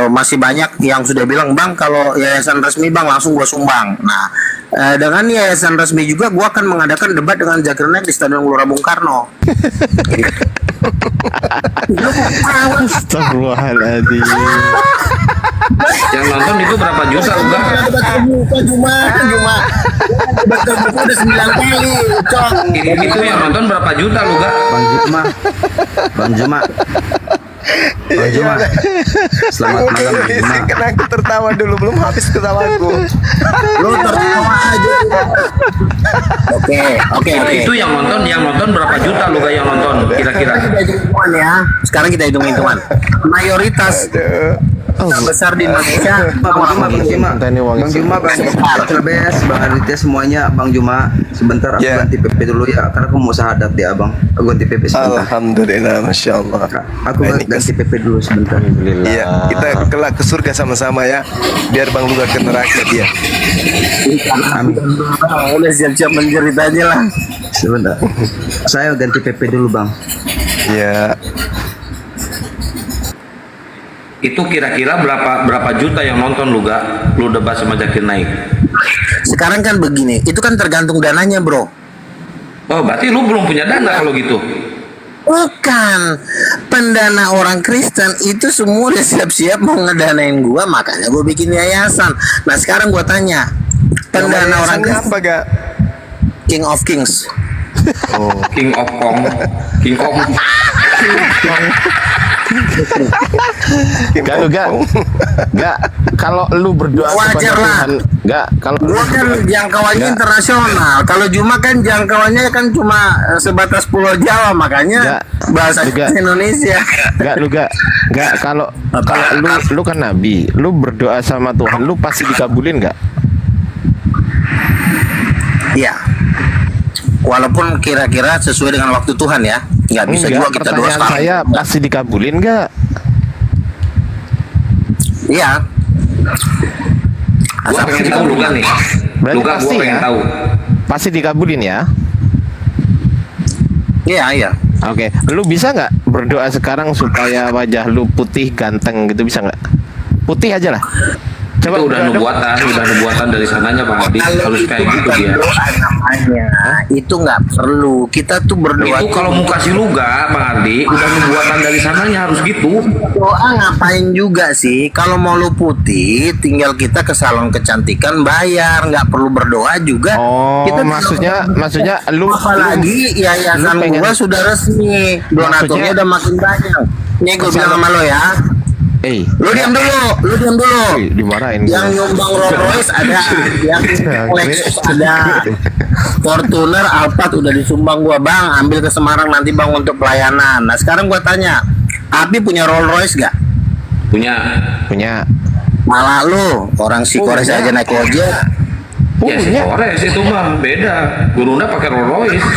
masih banyak yang sudah bilang, Bang kalau yayasan resmi Bang langsung gua sumbang. Nah dengan yayasan resmi juga gua akan mengadakan debat dengan Zakir Naik di Stadion Gelora Bung Karno. Astagfirullahaladzim. Yang nonton itu berapa juta Luga? Cuma udah 9 kali. Itu yang nonton berapa juta Luga? Bang Juma. Selamat malam Bang Juma. Kan aku tertawa dulu, belum habis ketawaku. Lu tertawa aja. Oke. Itu yang nonton berapa juta Luga yang nonton kira-kira? Sekarang kita hitung-hitungan. Mayoritas besar di Indonesia Bang Juma, Bang LBS, Bang Aditya semuanya, Bang Juma. Sebentar aku ganti PP dulu ya, karena aku mau syahadat ya Abang. Aku ganti PP sebentar. Alhamdulillah, Masya Allah. Aku ganti PP dulu sebentar. Iya, kita kelak ke surga sama-sama ya. Biar Bang Luga ke neraka dia. Amin. Udah siap-siap menceritanya lah. Sebentar. Saya ganti PP dulu Bang. Ya. Itu kira-kira berapa juta yang nonton Luga? Lu debat sama Zakir Naik. Sekarang kan begini, itu kan tergantung dananya bro. Oh berarti lu belum punya dana kalau gitu? Bukan, pendana orang Kristen itu semua udah siap-siap mau ngedanain gua, makanya gua bikin yayasan. Nah sekarang gua tanya, pendana orang Kristen apa gak? King of Kings. Oh, King of Kong. Gak, kalau lu berdoa wajar kepada lah. Tuhan, kalau gua kan jangkauannya internasional. Kalau Juma kan jangkauannya kan cuma sebatas Pulau Jawa, makanya bahasa Indonesia. Kalau lu kan nabi, lu berdoa sama Tuhan, lu pasti dikabulin gak? Iya. Walaupun kira-kira sesuai dengan waktu Tuhan ya. Nggak bisa juga kita doa sekarang. Saya pasti dikabulin nggak? Iya. Gua pengen tahu Luga nih. Berarti Luga pasti gua pengen ya? tahu. Pasti dikabulin ya? Iya. Oke, lu bisa nggak berdoa sekarang supaya wajah lu putih ganteng gitu, bisa nggak? Putih aja lah. Coba Itu udah nubuatan dari sananya Bang Adi. Harus kayak gitu dia. Itu nggak perlu. Kita tuh berdoa. Itu kalau mau kasih Luga Bang Adi, udah nubuatan dari sananya harus gitu. Doa ngapain juga sih? Kalau mau lu putih, tinggal kita ke salon kecantikan bayar, nggak perlu berdoa juga. Oh, kita maksudnya lu apalagi yayasan gua sudah resmi, donaturnya udah makin banyak. Nih gue bilang sama lo ya. Lu diam dulu. Dimarahin. Yang nyumbang Rolls Royce ada, yang Lexus ada, Fortuner, Alphard udah disumbang gua, Bang. Ambil ke Semarang nanti Bang untuk pelayanan. Nah sekarang gua tanya, Abi punya Rolls Royce gak? Punya. Malah lu orang Sikores aja naik ojek. Ya Sikores itu mah beda. Gurunda pakai Rolls Royce.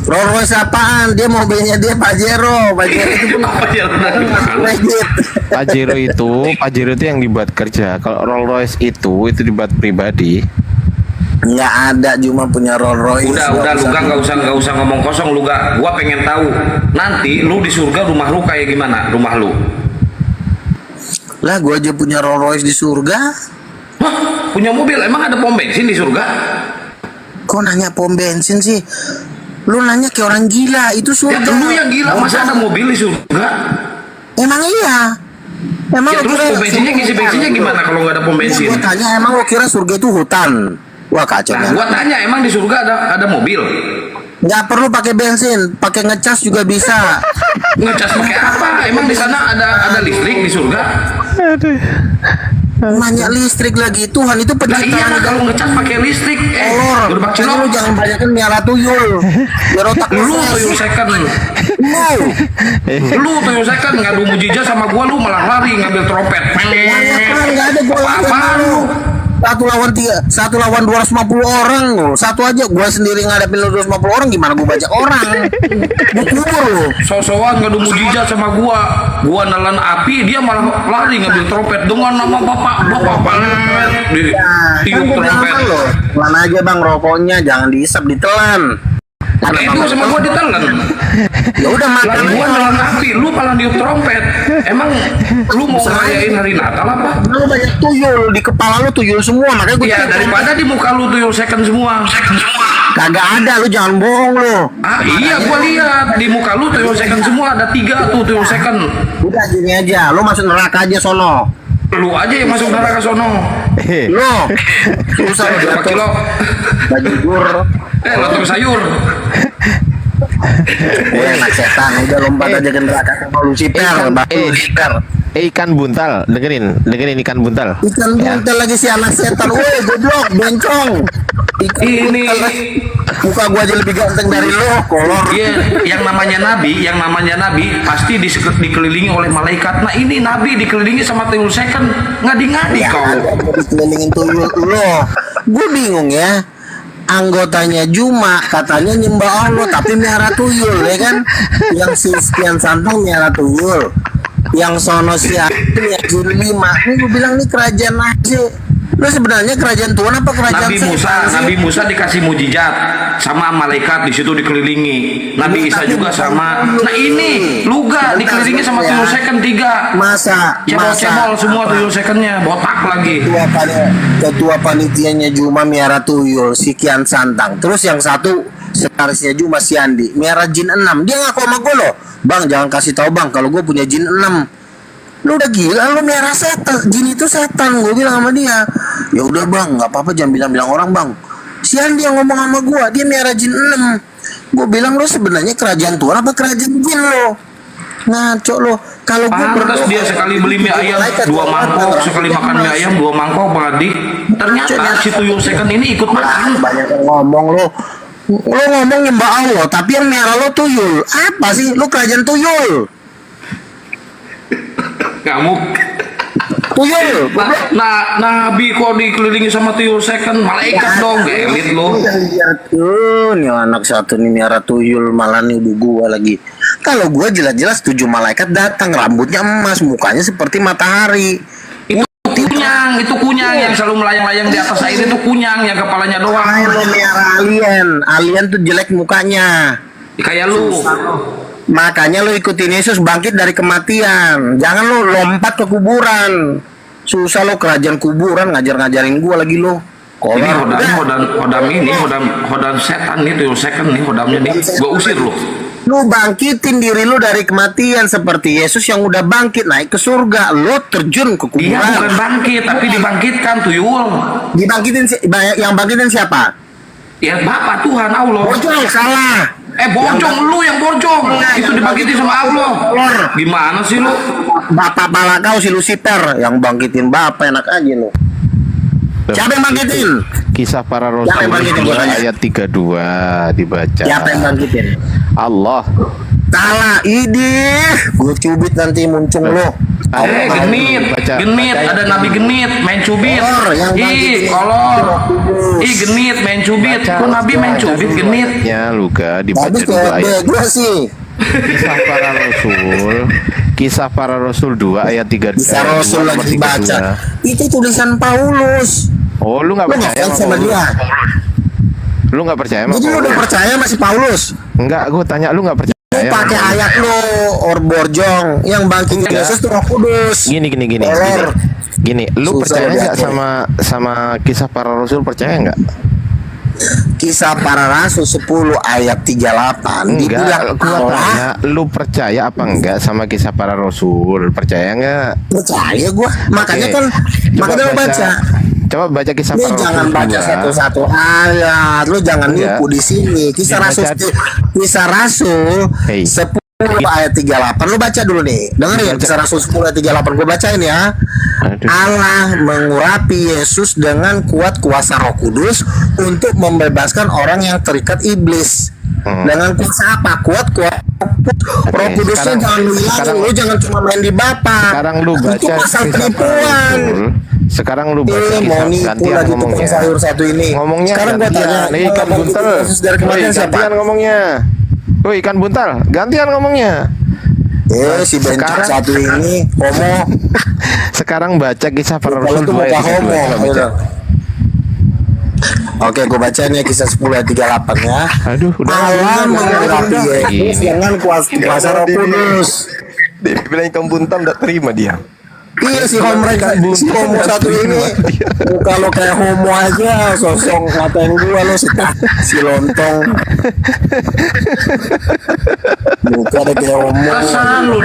Rolls Royce apaan? Dia mobilnya dia Pajero. Pajero itu pun legit. Pajero itu yang dibuat kerja. Kalau Rolls Royce itu dibuat pribadi. Nggak ada, cuma punya Rolls Royce. Udah lu nggak usah ngomong kosong lu gak. Gua pengen tahu nanti lu di surga rumah lu kayak gimana rumah lu? Lah gua aja punya Rolls Royce di surga. Hah, punya mobil emang ada pom bensin di surga? Kok nanya pom bensin sih? Lu nanya kayak orang gila, itu Ya surga. lu yang gila, masa ada mobil di surga? Emang iya. Emang Ya lu terus kira pom bensinnya ngisi bensinnya gimana kalau nggak ada pom bensin? Gua tanya, emang lu kira surga itu hutan? Wah kacau. Nah, gua tanya emang di surga ada mobil? Nggak perlu pakai bensin, pakai ngecas juga bisa. Ngecas pakai apa? Emang di sana ada listrik di surga? Nanya listrik lagi, Tuhan itu Lah iya penciptaan. kalau ngecas pakai listrik, Kolor, gerbak makanya lu cilok. jangan banyakin miara tuyul. Biar otak Lu fresh. tuyul second. Lu tuyul second ngadu mujizat sama gua, lu malah lari ngambil trompet. Nggak ada gua Apaan lu? Satu lawan 250 orang loh. Satu aja gua sendiri ngadepin 250 orang, gimana gua bajak orang? Betul loh. Sosokan ngadu mujizat sama gua nelan api, dia malah lari ngambil trompet dengan nama bapak di tiup Kan gua bilang trompet. lo, telan aja Bang rokoknya, jangan diisap, ditelan. Nah, itu sama gua ditelan. Ya udah Lah makan gua nelan api, lu malah tiup trompet. Emang lu mau ngerayain hari Natal apa? Lu banyak tuyul di kepala lu, tuyul semua, makanya gua Ya tiup daripada di muka lu tuyul second semua. kagak ada, lu jangan bohong lu. Ah iya gua lihat di muka lu tuyul second semua, ada 3 tuh tuyul second. Udah gini aja, lu masuk neraka aja sono. Lu aja yang masuk neraka sono. Lu susah lu Berapa kilo? bajur. Lontong sayur. Anak setan, udah lompat aja ke neraka sama Lucifer, Lucifer. Ikan buntal, dengerin ikan buntal. Ikan buntal lagi si anak setan, woi goblok, bencong. Ikan Ini muka gua aja lebih ganteng dari lo, kolor. Iya, yang namanya nabi pasti dikelilingi oleh malaikat. Nah ini nabi dikelilingi sama tuyul second, ngadi-ngadi kau. Dikelilingin tuyul lo. Gue bingung ya. Anggotanya Juma katanya nyembah Allah tapi miara tuyul ya kan? Yang si sekian santang miara tuyul. Yang sono si Akin yang jin 5. Ini gue bilang nih kerajaan aja. Lo sebenarnya kerajaan Tuhan apa kerajaan Nabi Musa dikasih mujizat sama malaikat, di situ dikelilingi. Nabi Isa juga sama. Nah ini Luga dikelilingi sama tuyul second 3. Masa Cebol-cebol semua tuyul secondnya, botak lagi. ketua panitianya Juma miara tuyul si Kian Santang. Terus yang satu sekretarisnya Juma si Andi miara jin 6. Dia ngaku sama gue loh, Bang jangan kasih tahu Bang kalau gue punya jin 6. Lu udah gila, lu miara setan, jin itu setan, gue bilang sama dia. Ya udah Bang, nggak apa-apa, jangan bilang-bilang orang Bang. Si Andi yang ngomong sama gue, dia miara jin 6. Gue bilang lu sebenarnya kerajaan Tuhan apa kerajaan jin lo? Ngaco lo. Kalau gue Pantes dia sekali beli mie ayam 2 mangkok, sekali makan mie ayam 2 mangkok Bang Adi. Ternyata si tuyul second ini ikut makan. Banyak yang ngomong lo. Lo ngomong nyembah Allah, tapi yang miara lo tuyul. Apa sih? Lo kerajaan tuyul. Ngamuk. Tuyul. Nah, Nabi kok dikelilingi sama tuyul second, malaikat dong, elit lo. Nih anak satu nih miara tuyul, malah nih udah gua lagi. Kalau gua jelas-jelas 7 malaikat datang, rambutnya emas, mukanya seperti matahari. Itu kunyang yang selalu melayang-layang di atas air, itu kunyang yang kepalanya doang. Lo miara alien tuh jelek mukanya. Kayak lu. Makanya lo ikutin Yesus bangkit dari kematian. Jangan lo lompat ke kuburan. Susah lo kerajaan kuburan ngajar-ngajarin gua lagi lo. Ini hodam setan nih, tuyul second nih hodamnya nih. Gua usir lu. Lu bangkitin diri lu dari kematian seperti Yesus yang udah bangkit naik ke surga. Lu terjun ke Dia kuburan. bukan bangkit, tapi dibangkitkan tuyul. Yang bangkitin siapa? Ya Bapak Tuhan Allah. Oh, salah. Bojong lu yang bojong. Itu dibangkitin sama Allah. Gimana sih lu? Bapak pala kau si Lucifer yang bangkitin bapak, enak aja lu. Siapa yang bangkitin? Kisah para Rasul Siapa yang bangkitin, gua tanya? ayat 32 dibaca. Siapa yang bangkitin? Allah. Salah, idih. Gue cubit nanti muncung lo. Genit, ada Nabi genit, main cubit. Yang Kolor. Genit, main cubit. Kok Nabi main cubit genit? Ya, Luka dibaca Bagus dulu kayak ayat. gue sih. Kisah para Rasul 2 ayat 32. Bisa Rasul lagi baca. Itu tulisan Paulus. Oh, lu nggak Lu percaya ngefans sama dia. Lu nggak percaya sama Jadi lu udah percaya masih Paulus? Enggak, gue tanya lu nggak percaya. Lu pakai ayat lu Borjong yang bangkitnya Yesus tuh Roh Kudus. Gini. Lu Susah percaya lu nggak diatur. sama kisah para Rasul, percaya nggak? Kisah para Rasul 10 ayat 38 Enggak, dibilang gua Allah. tanya, lu percaya apa enggak sama kisah para Rasul? Percaya enggak? Percaya gua. Makanya Oke. kan makanya lu baca. Coba baca kisah Lu para Rasul. jangan baca 2. satu-satu ayat. Lu jangan Enggak. nipu di sini. Kisah Rasul Hey. 10 ayat 38. Lu baca dulu nih. Dengerin Kisah Rasul 10 ayat 38. Gua bacain ya. Aduh. Allah mengurapi Yesus dengan kuat kuasa Roh Kudus untuk membebaskan orang yang terikat iblis. Dengan kuasa apa? Kuat Roh Kudusnya jangan lu hilangin. Lu jangan cuma main di Bapak. Sekarang lu baca Itu pasal kisah para penipuan. Rasul. Sekarang lu baca Mau kisah, nipu gantian lagi ngomongnya. tukang sayur satu ini. Ngomongnya Sekarang gua gantian. tanya, Nih, yang ikan ngomong buntel. Yesus dari kematian Woi, siapa? gantian ngomongnya. Woi, ikan buntal, gantian ngomongnya. Si bencong Sekarang- satu ini homo. Sekarang baca kisah para Kalau Rasul itu 2 muka ayat 32. homo. Coba baca. Udah. Oke, gue bacain ya kisah 10 ayat 38 ya. Aduh, udah. Allah mengurapi Yesus Gini. dengan kuasa Roh Kudus. Dia bilang ikan buntal tidak terima dia. Iya si homo satu ini muka lo kayak homo aja, sosok ngatain gua lo si lontong. Muka ada kayak homo. Perasaan lu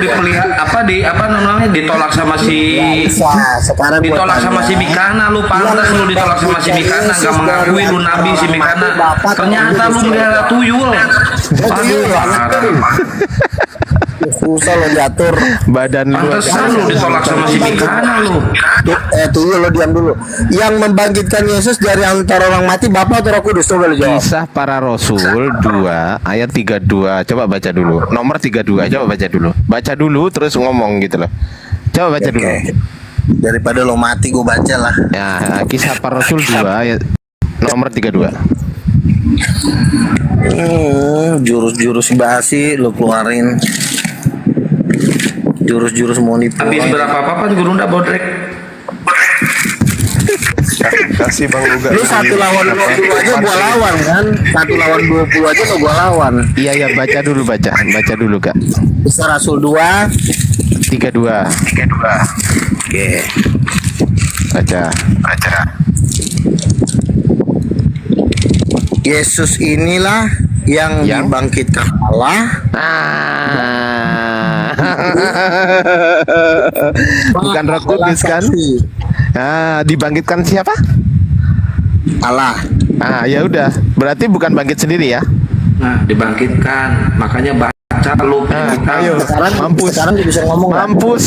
ditolak sama si Bisa, sekarang gua ditolak sama tanya. si Mikana, lu pantas lu ditolak sama si Mikana, gak mengakui lu nabi si Mikana. Ternyata lu melihara tuyul. tuyul, susah lo diatur. Badan lu Pantesan lu ditolak sama si Mikana lu. Tuyul lo diam dulu. Yang membangkitkan Yesus dari antara orang mati Bapa atau Roh Kudus? Coba lo jawab. Kisah para Rasul 2 ayat 32. Coba baca dulu. Nomor 32. Coba baca dulu. Baca dulu terus ngomong gitu loh. Coba baca dulu. Oke. Daripada lo mati gue baca lah. Ya, kisah para Rasul 2 ayat nomor 32. Jurus-jurus basi lo keluarin. Jurus-jurus mau nipu. Habis berapa papan guru ndak bodrek? Kasih Bang Luga. Lu 1 lawan 20 aja gua lawan kan. 1 lawan 20 aja lo gua lawan. Iya ya, baca dulu baca dulu Kak. Kisah Rasul 2 32. Oke. Baca. Yesus inilah yang dibangkitkan Allah. Bukan Roh Kudus kan? Dibangkitkan siapa? Allah. Ya udah, berarti bukan bangkit sendiri ya? Nah, dibangkitkan. Makanya baca lu. Ayo, mampus. Sekarang dia bisa ngomong nggak? Mampus.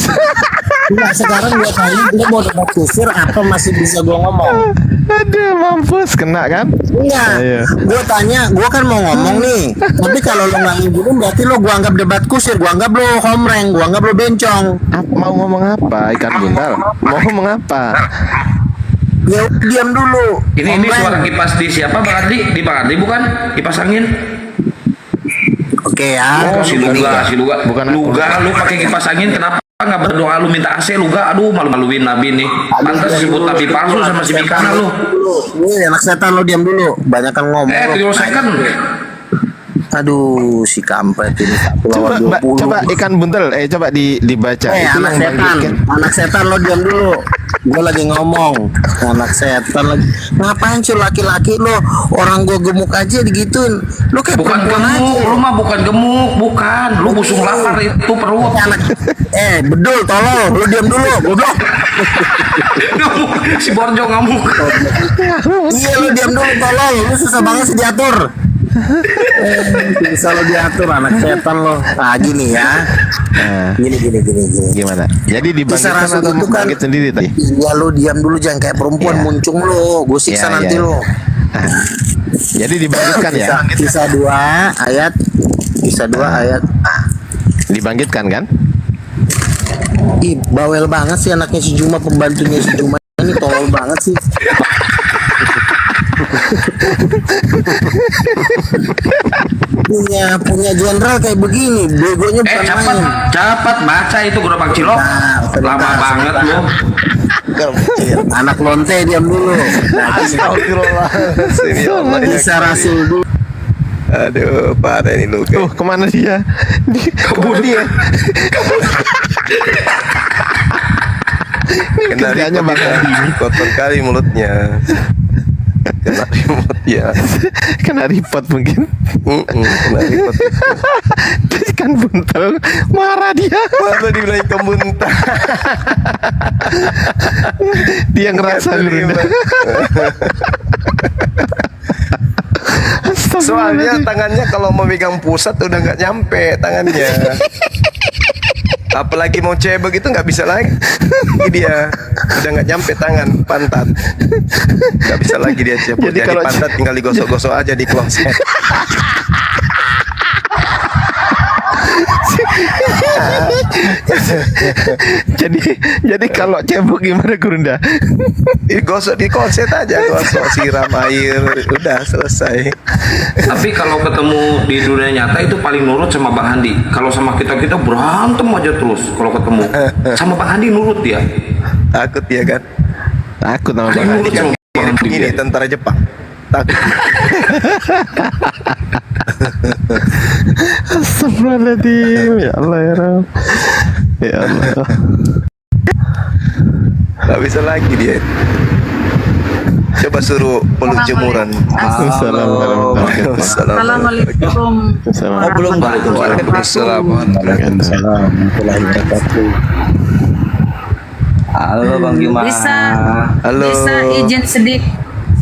Nah, sekarang gua tanya dia mau debat kusir apa masih bisa gua ngomong? Aduh, mampus kena kan? Enggak. Ayo. Gua tanya, gua kan mau ngomong nih. Tapi kalau lo nggak ngikutin berarti lo gua anggap debat kusir, gua anggap lo homreng, gua anggap lo bencong. Mau ngomong apa ikan buntal? Mau ngomong apa? Ya diam dulu. Ini suara kipas di siapa Bang Ardi? Di Bang Ardi bukan? Kipas angin. Oke ya. Oh, si Luga. Bukan aku. Luga, lu pakai kipas angin kenapa nggak berdoa lu minta AC Luga? Aduh, malu-maluin Nabi nih. Pantas disebut Nabi palsu sama si Mikana lu. Nih anak setan lo diam dulu. Banyak kan ngomong. 3 second. Aduh, si kampret ini 1 Coba lawan 20. coba ikan buntel, coba dibaca. Itu anak yang setan, bangkitkan. anak setan lo diam dulu. Gue lagi ngomong, anak setan lagi. Ngapain sih laki-laki lo? Orang gue gemuk aja digituin. Lo kayak Bukan perempuan gemuk, aja. lu mah bukan gemuk, bukan. Lu busung lapar itu perut. Bedul, tolong, lo diam dulu, goblok. Ngamuk, si Borjo ngamuk. Iya, lo diam dulu, tolong. Lo susah banget sih diatur. Selalu diatur anak setan lo. Nah gini ya. Gini. Gimana? Jadi Kisah dibangkitkan Rasul atau itu kan bangkit sendiri tadi? Ya lo diam dulu, jangan kayak perempuan Iya. muncung lo. Gue siksa Iya, nanti iya. lo. Jadi dibangkitkan ya? Kisah 2 ayat. Kisah 2 ayat. Dibangkitkan kan? Ih, bawel banget sih anaknya si Juma, pembantunya si Juma ini tolol banget sih. punya jenderal kayak begini, begonya bukan Cepat, main. cepat baca itu gerobak cilok. Lama banget lo. Anak lonte diam dulu. Astagfirullahaladzim, ya Allah. Kisah Rasul dulu. Aduh, parah ini lu. Kemana dia? Kemana dia? Kena kerjanya ribut Bang ya. Kotor kali mulutnya. Kena remote ya. Kena report mungkin. Kena remote. Terus kan buntel, marah dia. Masa dibilang ikan muntah. Dia ngerasa terima. Gurunda. Soalnya tangannya kalau memegang pusat udah nggak nyampe tangannya. Apalagi mau cebek itu nggak bisa lagi dia, udah nggak nyampe tangan pantat, nggak bisa lagi dia cebek. Jadi Jadi kalau pantat tinggal digosok-gosok aja di kloset. jadi kalau cebok gimana Gurunda? Digosok di kloset aja, gosok siram air, udah selesai. Tapi kalau ketemu di dunia nyata itu paling nurut sama Bang Handi. Kalau sama kita berantem aja terus. Kalau ketemu sama Bang Handi nurut dia. Takut dia kan? Takut sama Paling Bang nurut Handi kan? sama Bang Handi. Ini tentara Jepang. Takut. Astagfirullahaladzim. Ya Allah ya Rabb. Ya Allah. Nggak bisa lagi dia. Coba suruh peluk jemuran. Assalamualaikum. Assalamualaikum. Waalaikumsalam. Warahmatullahi wabarakatuh. Halo Bang Juma. Halo. Bisa izin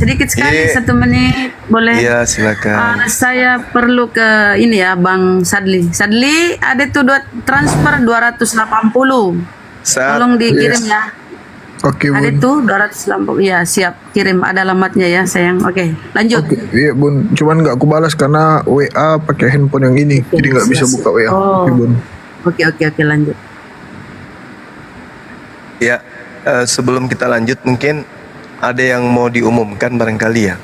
sedikit sekali Iya. 1 menit boleh? Iya, silakan. Saya perlu ke ini ya Bang Sadli. Sadli ada tuh transfer 280. Tolong dikirim ya. Oke, Ada Bun. tuh 280. Ya, siap. Kirim ada alamatnya ya, sayang. Oke, lanjut. Oke, iya, Bun. Cuman nggak aku balas karena WA pakai handphone yang ini. Jadi nggak bisa buka WA. Oh. Oke, Bun. Oke, lanjut. Ya, sebelum kita lanjut mungkin ada yang mau diumumkan barangkali ya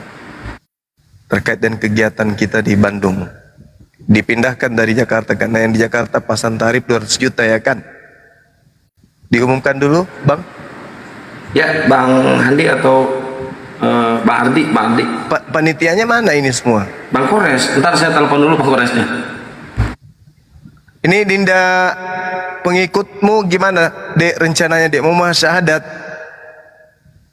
terkait dengan kegiatan kita di Bandung. Dipindahkan dari Jakarta karena yang di Jakarta pasang tarif 200 juta ya kan? Diumumkan dulu, Bang. Ya, Bang Handi atau Bang Ardi. Panitianya mana ini semua? Bang Kores. Ntar saya telepon dulu Bang Koresnya. Ini Dinda pengikutmu gimana, Dek? Rencananya Dek mau syahadat?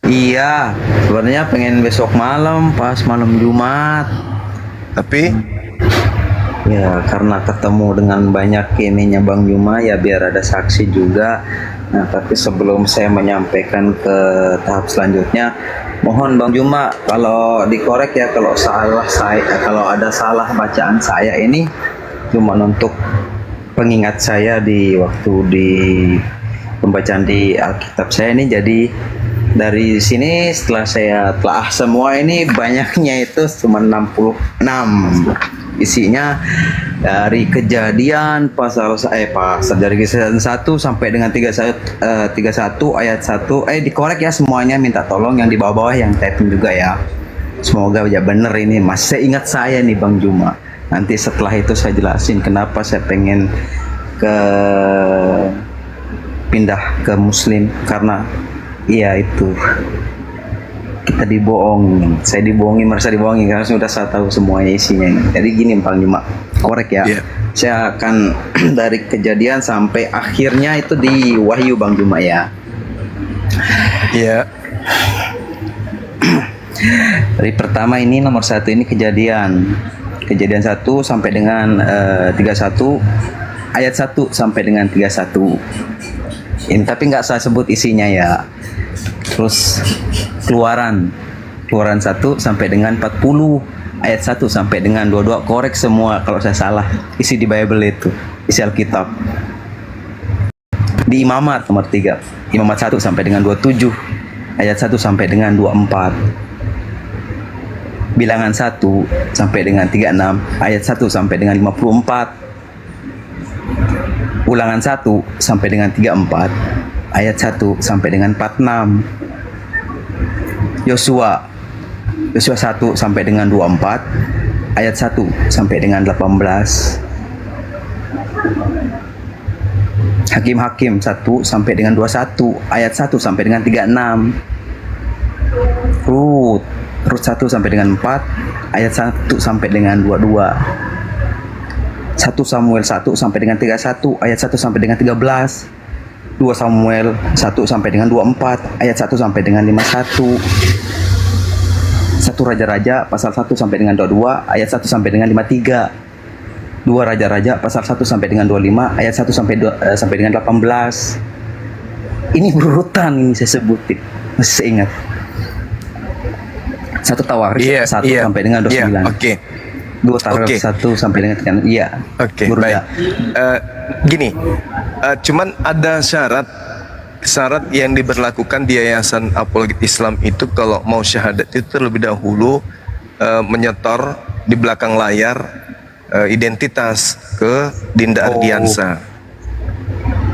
Iya, sebenarnya pengen besok malam pas malam Jumat. Tapi ya karena ketemu dengan banyak ininya Bang Juma ya biar ada saksi juga. Nah, tapi sebelum saya menyampaikan ke tahap selanjutnya, mohon Bang Juma kalau dikorek ya kalau kalau ada salah bacaan saya ini cuma untuk pengingat saya di waktu di pembacaan di Alkitab saya ini. Jadi dari sini setelah saya telah semua ini banyaknya itu cuma 66 isinya dari kejadian pasal dari kejadian 1 sampai dengan 31 ayat 1 dikorek ya semuanya, minta tolong yang di bawah-bawah yang typing juga ya, semoga ya bener ini masih ingat saya nih Bang Juma. Nanti setelah itu saya jelasin kenapa saya pengen pindah ke Muslim, karena iya itu kita dibohongin, saya dibohongin, merasa dibohongin karena sudah saya tahu semuanya isinya. Jadi gini Bang Juma, korek ya. Saya akan dari kejadian sampai akhirnya itu di Wahyu Bang Juma ya. Iya. Dari pertama ini nomor 1 ini kejadian 1 sampai dengan 31 ayat 1 sampai dengan 31 ini, tapi nggak saya sebut isinya ya. Terus keluaran 1 sampai dengan 40 ayat 1 sampai dengan 22. Korek semua kalau saya salah. Isi di Bible itu, isi Alkitab. Di Imamat nomor 3, Imamat 1 sampai dengan 27, ayat 1 sampai dengan 24. Bilangan 1 sampai dengan 36, ayat 1 sampai dengan 54. Ulangan 1 sampai dengan 34, ayat 1 sampai dengan 46. Yosua 1 sampai dengan 24, ayat 1 sampai dengan 18. Hakim-Hakim 1 sampai dengan 21, ayat 1 sampai dengan 36. Rut 1 sampai dengan 4, ayat 1 sampai dengan 22. 1 Samuel 1 sampai dengan 31, ayat 1 sampai dengan 13. 2 Samuel 1 sampai dengan 24, ayat 1 sampai dengan 51. 1 Raja-Raja pasal 1 sampai dengan 22, ayat 1 sampai dengan 53. 2 Raja-Raja pasal 1 sampai dengan 25, ayat 1 sampai dengan 18. Ini berurutan, ini saya sebutin, masih saya ingat. 1 Tawarik 1 sampai dengan 29. Oke. 2 Tawarik 1 sampai dengan 3. Iya. Oke, baik. Gini, cuman ada syarat yang diberlakukan di Yayasan Apologet Islam itu kalau mau syahadat itu terlebih dahulu menyetor di belakang layar identitas ke Dinda Ardiansa.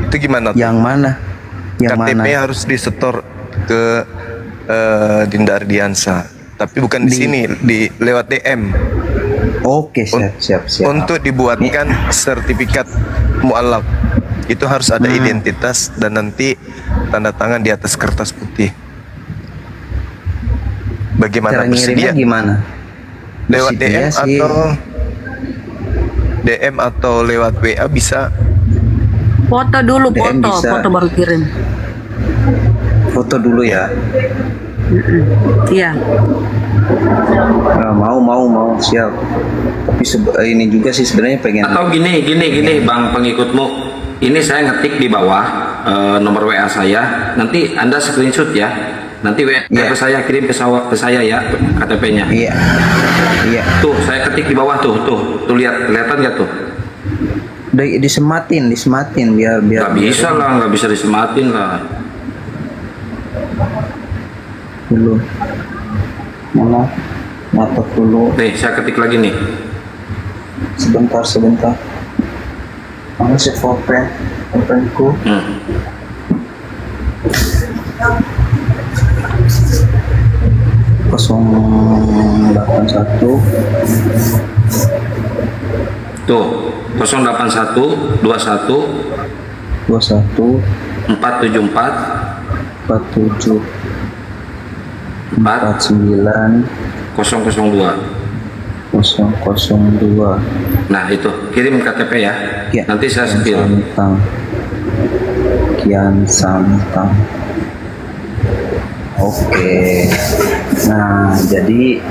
Itu gimana? Yang mana? Yang KTP mana? harus disetor ke Dinda Ardiansa, tapi bukan di sini, lewat DM. Oke, siap. Untuk dibuatkan sertifikat mualaf itu harus ada identitas dan nanti tanda tangan di atas kertas putih. Bagaimana Cara bersedia? ngirimnya gimana? Lewat Bersedia sih. DM atau lewat WA bisa. Foto dulu, DM bisa. foto baru kirim. Foto dulu ya. Iya. Nah, mau siap. Tapi ini juga sih sebenarnya pengen. Atau gini Bang pengikutmu, ini saya ngetik di bawah nomor WA saya, nanti Anda screenshot ya, nanti WA ke saya, kirim ke saya ya KTP-nya. Iya. Tuh saya ketik di bawah tuh kelihatan nggak tuh? Udah disematin biar. Nggak bisa lah, nggak bisa disematin lah. Dulu. Mana? Nyatet dulu. Nih saya ketik lagi nih. Sebentar. Mana sih pulpenku? 081 Tuh 081 21 474 47 49 002. 002. Nah itu kirim KTP ya. Nanti saya spill. Kian Santang. Oke. Nah, jadi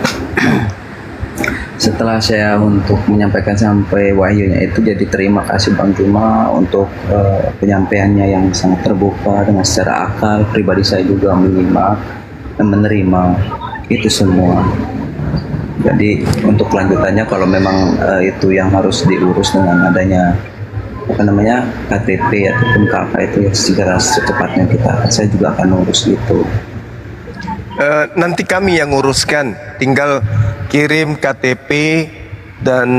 setelah saya untuk menyampaikan sampai wahyunya itu, jadi terima kasih Bang Juma untuk penyampaiannya yang sangat terbuka dengan secara akal. Pribadi saya juga menerima itu semua. Jadi untuk kelanjutannya kalau memang itu yang harus diurus dengan adanya KTP ataupun KK itu ya segera secepatnya saya juga akan urus itu. Nanti kami yang uruskan, tinggal kirim KTP dan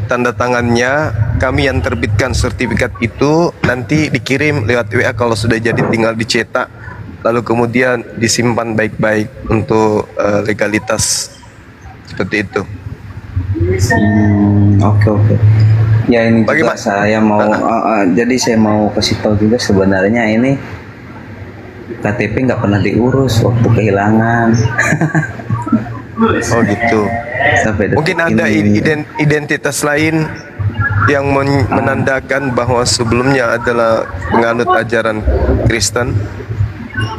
tanda tangannya, kami yang terbitkan sertifikat itu, nanti dikirim lewat WA kalau sudah jadi, tinggal dicetak lalu kemudian disimpan baik-baik untuk legalitas seperti itu. Oke. Ya ini juga saya mau jadi saya mau kasih tahu juga sebenarnya ini KTP nggak pernah diurus waktu kehilangan. Oh gitu. Mungkin ada identitas lain yang menandakan bahwa sebelumnya adalah penganut ajaran Kristen.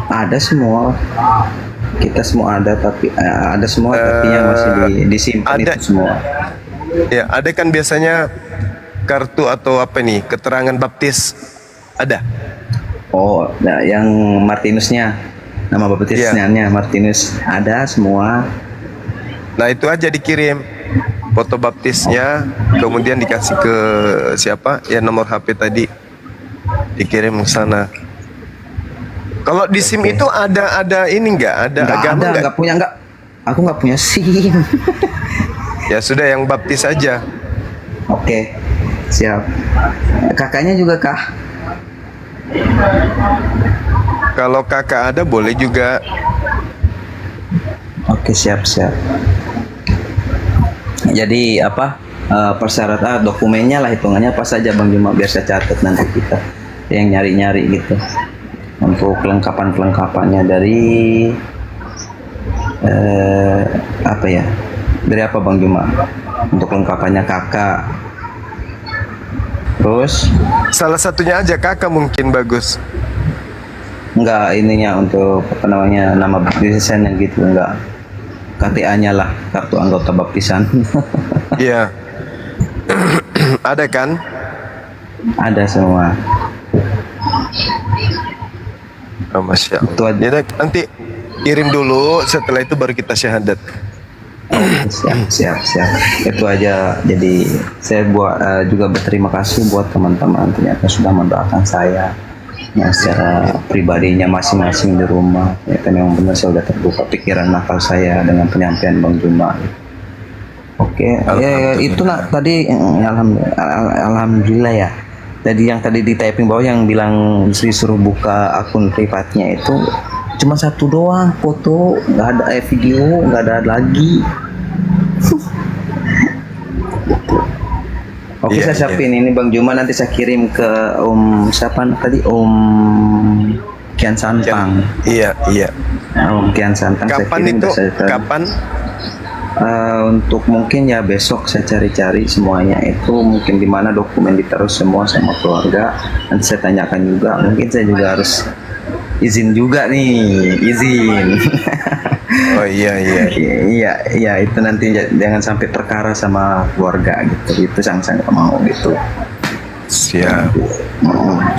Ada semua. Kita semua ada, tapi ada semua tapi yang masih disimpan itu semua. Ya, ada kan biasanya kartu atau apa nih, keterangan baptis ada. Oh, nah, yang Martinusnya, nama baptisnya Martinus ada semua. Nah itu aja dikirim foto baptisnya, kemudian dikasih ke siapa ya, nomor HP tadi dikirim ke sana. Kalau di SIM itu ada ini nggak? Ada agama nggak? Nggak punya, nggak. Aku nggak punya SIM. Ya sudah, yang baptis aja. Oke, siap. Kakaknya juga kah? Kalau kakak ada boleh juga. Oke, siap. Jadi apa persyaratan dokumennya lah, hitungannya apa saja Bang Juma, biar saya catat nanti kita yang nyari-nyari gitu. Untuk kelengkapannya dari apa ya? Dari apa Bang Juma? Untuk kelengkapannya kakak. Terus Salah satunya aja kakak mungkin bagus. enggak ininya untuk apa namanya, nama baptisannya gitu, enggak. KTA-nya lah, kartu anggota baptisan. Iya. Ada kan? Ada semua. Oh, Masya Allah. Itu aja. Ya, nanti kirim dulu, setelah itu baru kita syahadat. Siap. Itu aja. Jadi saya juga berterima kasih buat teman-teman ternyata sudah mendoakan saya yang secara pribadinya masing-masing di rumah. Ternyata memang benar saya sudah terbuka pikiran nakal saya dengan penyampaian Bang Juma. Oke, ya, itu nak tadi alhamdulillah ya. Tadi yang tadi di typing bawah yang bilang disuruh buka akun privatnya itu cuma satu doang foto, nggak ada video, nggak ada lagi. Oke, Iya, saya siapin ini Bang Juma, nanti saya kirim ke siapa tadi, Kian Santang. Iya. Om Kian Santang. Kapan saya kirim, itu? saya Kapan? Untuk mungkin ya besok saya cari-cari semuanya itu mungkin di mana dokumen ditaruh semua sama keluarga. Nanti saya tanyakan juga, mungkin saya juga harus izin juga nih, izin. Oh iya. Iya, itu nanti jangan sampai perkara sama keluarga gitu. Itu saya nggak mau gitu. Siap.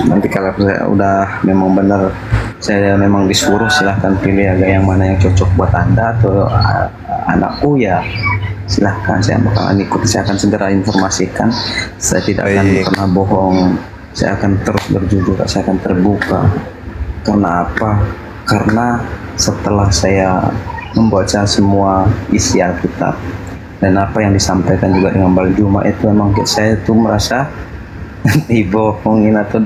Nanti kalau saya udah memang benar saya memang disuruh, silahkan pilih yang mana yang cocok buat Anda atau anakku, ya silahkan, saya bakalan ikut. Saya akan segera informasikan. Saya tidak akan pernah bohong, saya akan terus berjujur, saya akan terbuka. Karena apa? Karena setelah saya membaca semua isi Alkitab dan apa yang disampaikan juga dengan Bang Juma, itu memang saya tuh merasa dibohongin atau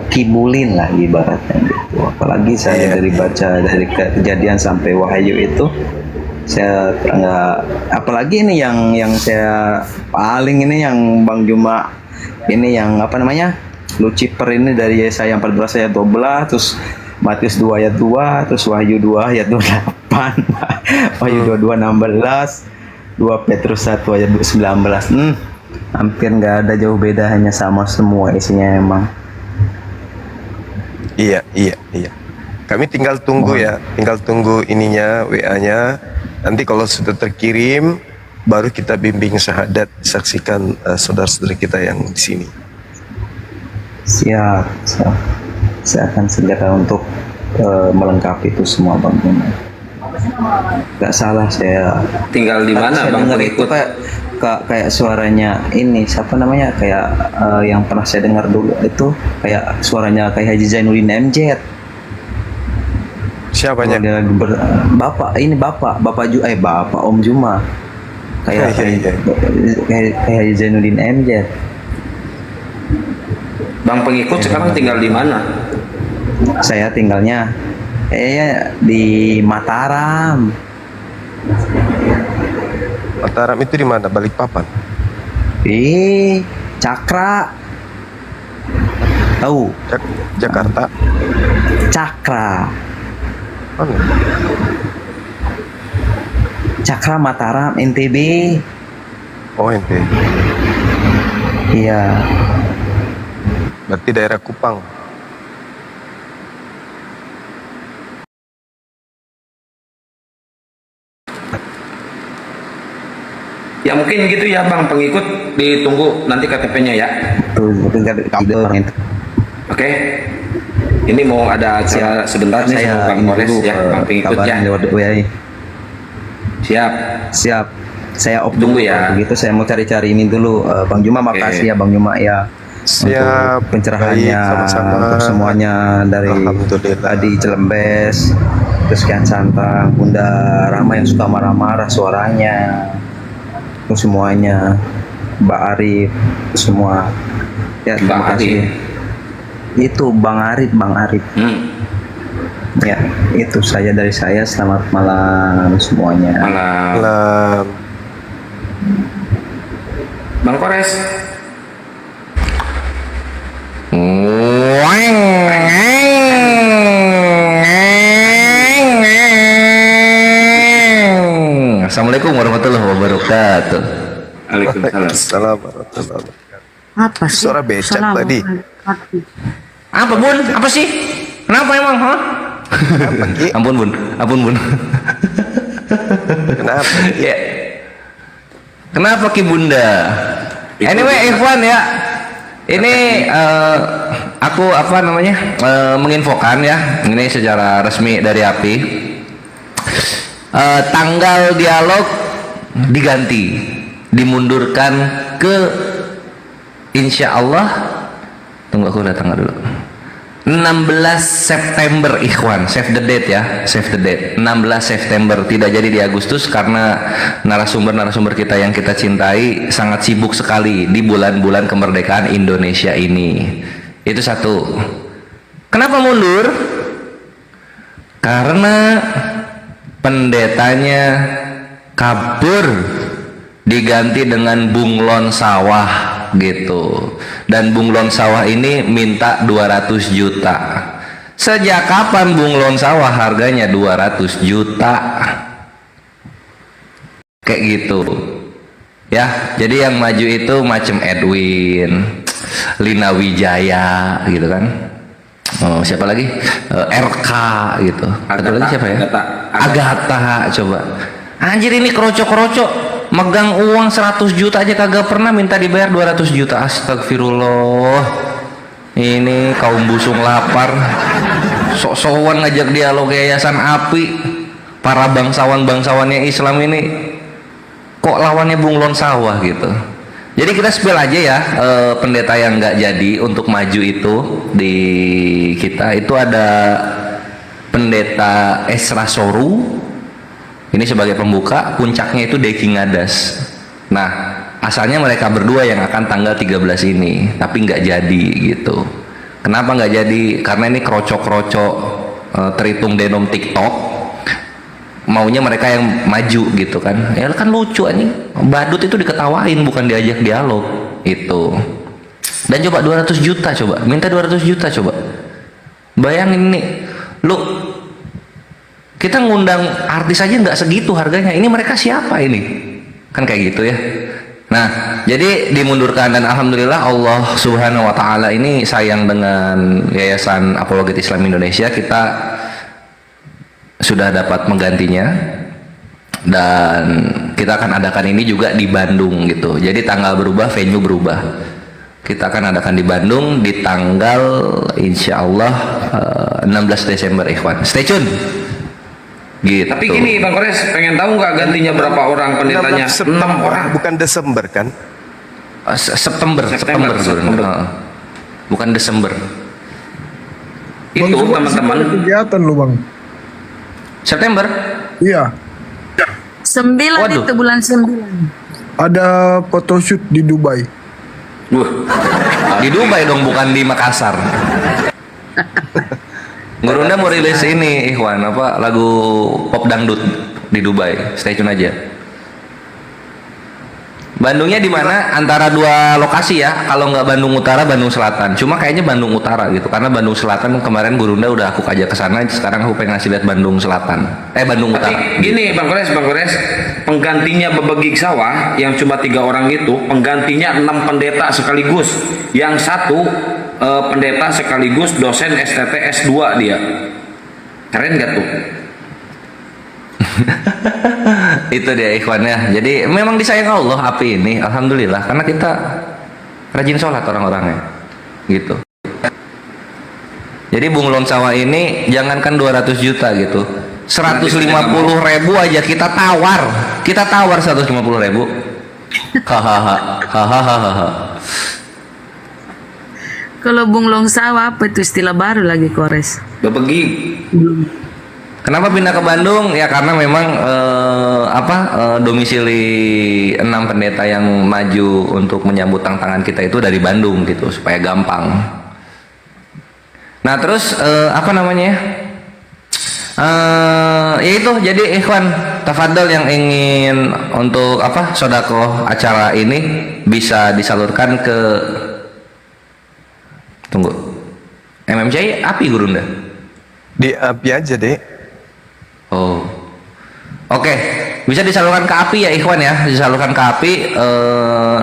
kibulin lah ibaratnya gitu. Apalagi saya dari baca dari Kejadian sampai Wahyu itu saya nggak, apalagi ini yang saya paling ini yang Bang Juma ini yang apa namanya, Lucifer ini dari Yesaya 14 ayat 12, terus Matius 2 ayat 2, terus Wahyu 2 ayat 28, Wahyu 22 16, 2 Petrus 1 ayat 19. Hampir nggak ada jauh beda, hanya sama semua isinya emang. Iya. Kami tinggal tunggu ya, tinggal tunggu ininya, WA-nya. Nanti kalau sudah terkirim, baru kita bimbing syahadat, saksikan saudara-saudara kita yang di sini. Siap. Saya akan segera untuk melengkapi itu semua Bang Juma. Gak salah saya. Tinggal di mana Bang pengikut? Kayak suaranya ini siapa namanya, kayak yang pernah saya dengar dulu itu kayak suaranya kayak Haji Zainuddin MZ. Siapanya? Bapak Om Juma. Kayak Haji Zainuddin MZ. Bang pengikut sekarang tinggal di mana? Saya tinggalnya di Mataram. Mataram itu di mana? Balikpapan? Cakra. Tahu? Jakarta. Cakra. Mana? Cakra Mataram, NTB. Oh, NTB. Iya. Berarti daerah Kupang. Ya mungkin gitu ya Bang pengikut, ditunggu nanti KTP-nya ya. Oke. Ini mau ada acara sebentar nih sama Bang Mores ya, Bang pengikut ya. Siap. Siap. Saya off Tunggu dulu ya. kalau begitu saya mau cari-cari ini dulu. Bang Juma makasih ya Bang Juma ya. Siap. Untuk pencerahannya, Baik, sama-sama. untuk semuanya dari Alhamdulillah. tadi Celembes, terus Kian Santang, Bunda Rama yang suka marah-marah suaranya, terus semuanya, Mbak Arif, semua. Ya terima Mbak kasih. Itu Bang Arif. Ya, itu saya dari saya. Selamat malam semuanya. Malam. Bang Kores. Assalamualaikum warahmatullahi wabarakatuh. Waalaikumsalam. Assalamualaikum warahmatullahi wabarakatuh. Apa sih? Suara becak tadi. Apa bun? Apa sih? Kenapa emang? Ha? Ampun bun. Kenapa? Ya. Kenapa Ki Bunda? Anyway, Ikhwan ya. Ini aku menginfokan ya. Ini secara resmi dari API. Tanggal dialog diganti, dimundurkan ke insya Allah. Tunggu aku udah tanggal dulu. 16 September Ikhwan, save the date ya, save the date. 16 September, tidak jadi di Agustus karena narasumber kita yang kita cintai sangat sibuk sekali di bulan-bulan kemerdekaan Indonesia ini. Itu satu. Kenapa mundur? Karena pendetanya kabur, diganti dengan bunglon sawah gitu, dan bunglon sawah ini minta 200 juta. Sejak kapan bunglon sawah harganya 200 juta? Kayak gitu ya. Jadi yang maju itu macam Edwin, Lina Wijaya gitu kan. Oh, siapa lagi? RK gitu. Satu lagi siapa ya? Agatha. Coba. Anjir, ini kroco-kroco. Megang uang 100 juta aja kagak pernah, minta dibayar 200 juta. Astagfirullah. Ini kaum busung lapar. Sok-sokan ngajak dialog Yayasan API. Para bangsawan-bangsawannya Islam ini kok lawannya bunglon sawah gitu. Jadi kita spill aja ya, pendeta yang nggak jadi untuk maju itu di kita itu ada pendeta Esra Soru. Ini sebagai pembuka, puncaknya itu Deki Ngadas. Nah, asalnya mereka berdua yang akan tanggal 13 ini, tapi nggak jadi gitu. Kenapa nggak jadi? Karena ini kroco-kroco terhitung denom TikTok. Maunya mereka yang maju gitu kan. Ya kan lucu anjing. Badut itu diketawain, bukan diajak dialog itu. Dan coba 200 juta coba, minta 200 juta coba. Bayangin nih, lu kita ngundang artis aja nggak segitu harganya. Ini mereka siapa ini? Kan kayak gitu ya. Nah, jadi dimundurkan, dan alhamdulillah Allah Subhanahu wa taala ini sayang dengan Yayasan Apologet Islam Indonesia. Kita sudah dapat menggantinya, dan kita akan adakan ini juga di Bandung gitu. Jadi tanggal berubah, venue berubah. Kita akan adakan di Bandung di tanggal insya Allah 16 Desember Ikhwan. Stay tune. Gitu. Tapi gini Bang Kores, pengen tahu nggak gantinya berapa orang pendetanya? 6 orang. Bukan Desember kan? September. September. Bukan Desember. Itu teman-teman. Kegiatan lu Bang. September. Iya. 9 Waduh. itu bulan 9. Ada photoshoot di Dubai. Di Dubai dong, bukan di Makassar. Gurunda mau rilis ini Ikhwan, apa lagu pop dangdut di Dubai. Stay tune aja. Bandungnya di mana? Antara dua lokasi ya. Kalau nggak Bandung Utara, Bandung Selatan. Cuma kayaknya Bandung Utara gitu. Karena Bandung Selatan kemarin Gurunda udah aku ajak ke sana. Sekarang aku pengen ngasih lihat Bandung Selatan. Bandung Utara. Tapi gini Bang Kores, penggantinya bebegik sawah yang cuma 3 orang itu, penggantinya 6 pendeta sekaligus. Yang satu pendeta sekaligus dosen STT S2 dia. Keren gak tuh? Itu dia Ikhwannya. Jadi memang disayang Allah API ini, alhamdulillah, karena kita rajin sholat orang-orangnya gitu. Jadi bunglon sawah ini jangankan 200 juta gitu, 150.000 aja kita tawar 150.000. Hahaha. Kalau bunglong sawah apa itu istilah baru lagi Kores? Bebegi. Kenapa pindah ke Bandung? Ya karena memang domisili 6 pendeta yang maju untuk menyambut tantangan kita itu dari Bandung gitu supaya gampang. Nah terus ya itu jadi ikhwan tafadhol yang ingin untuk sodako acara ini bisa disalurkan ke MMCI API Gurunda. Di API aja deh. Oh. Oke, bisa disalurkan ke API ya ikhwan ya, disalurkan ke API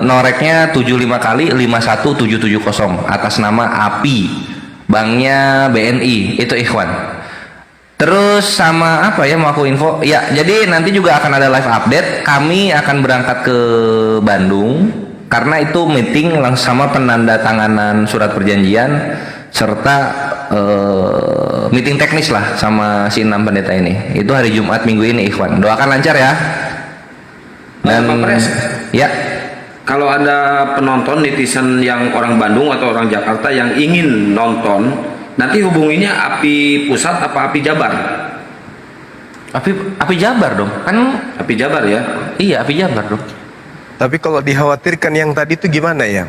noreknya 75 kali 51770 atas nama API. Banknya BNI itu ikhwan. Terus sama mau aku info ya, jadi nanti juga akan ada live update. Kami akan berangkat ke Bandung karena itu meeting langsung sama penandatanganan surat perjanjian serta meeting teknis lah sama si 6 pendeta ini. Itu hari Jumat minggu ini ikhwan. Doakan lancar ya. Dan Pak Pres, ya. Kalau ada penonton netizen yang orang Bandung atau orang Jakarta yang ingin nonton, nanti hubunginya API Pusat apa API Jabar? API Jabar dong. Kan API Jabar ya? Iya, API Jabar dong. Tapi kalau dikhawatirkan yang tadi itu gimana ya?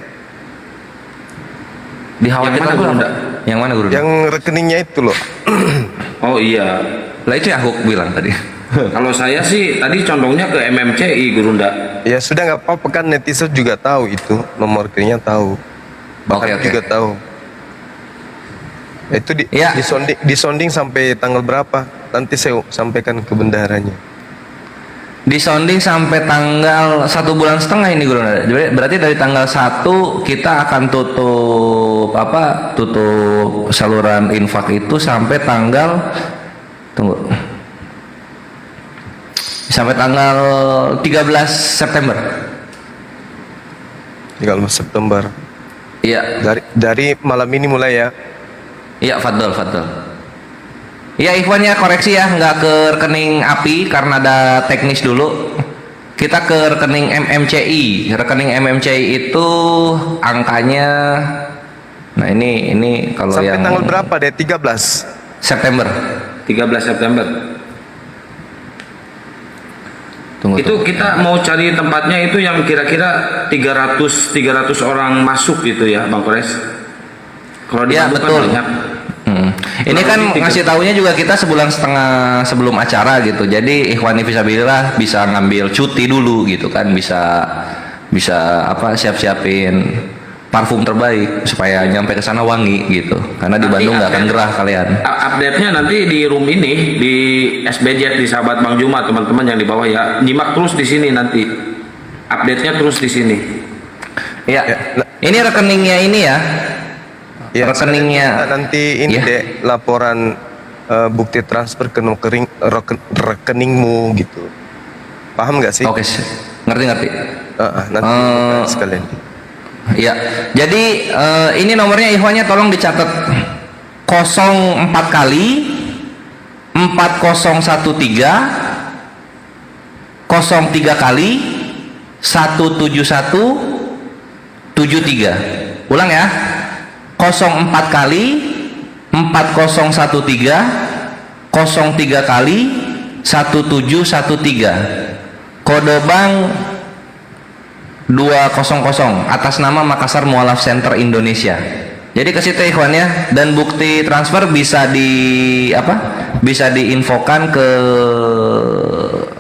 Dikhawatirkan apa? Yang mana Guru? Yang rekeningnya itu loh. Oh iya. Lah itu yang aku bilang tadi. Kalau saya sih tadi condongnya ke MMCI Gurunda. Ya sudah nggak apa-apa kan, netizen juga tahu itu, nomor rekeningnya tahu. Bahkan juga tahu. Itu disonding sampai tanggal berapa? Nanti saya sampaikan ke bendaharanya. Disonding sampai tanggal 1,5 bulan ini Guru. Berarti dari tanggal 1 kita akan tutup saluran infak itu sampai tanggal sampai tanggal 13 September. 13 September. Iya. Dari malam ini mulai ya. Iya, fadol. Ya ikhwan ya, koreksi ya, nggak ke rekening API karena ada teknis dulu. Kita ke rekening MMCI. Rekening MMCI itu angkanya, nah ini kalau sampai yang tanggal berapa deh? 13 September. 13 September. Itu kita mau cari tempatnya itu yang kira-kira 300 orang masuk gitu ya Bang Kores. Kalau di Bandung betul. Kan banyak. Ini kan ngasih taunya juga kita sebulan setengah sebelum acara gitu. Jadi ikhwani fisabilillah bisa ngambil cuti dulu gitu kan, bisa siap-siapin parfum terbaik supaya nyampe ke sana wangi gitu. Karena di Bandung nggak akan gerah kalian. Update-nya nanti di room ini di SBJ di Sahabat Bang Juma teman-teman yang di bawah ya. Nyimak terus di sini nanti. Update-nya terus di sini. Ya. Ini rekeningnya ini ya. Ya, rekeningnya nanti ini deh laporan bukti transfer ke rekeningmu gitu. Paham nggak sih? Oke, ngerti. Nanti sekalian. Ya, jadi ini nomornya ikhwannya tolong dicatat 04 kali 4013 03 kali 17173. Ulang ya. 04 kali 4013 03 kali 1713. Kode bank 200 atas nama Makassar Mualaf Center Indonesia. Jadi ke situ ikhwan ya, dan bukti transfer bisa bisa diinfokan ke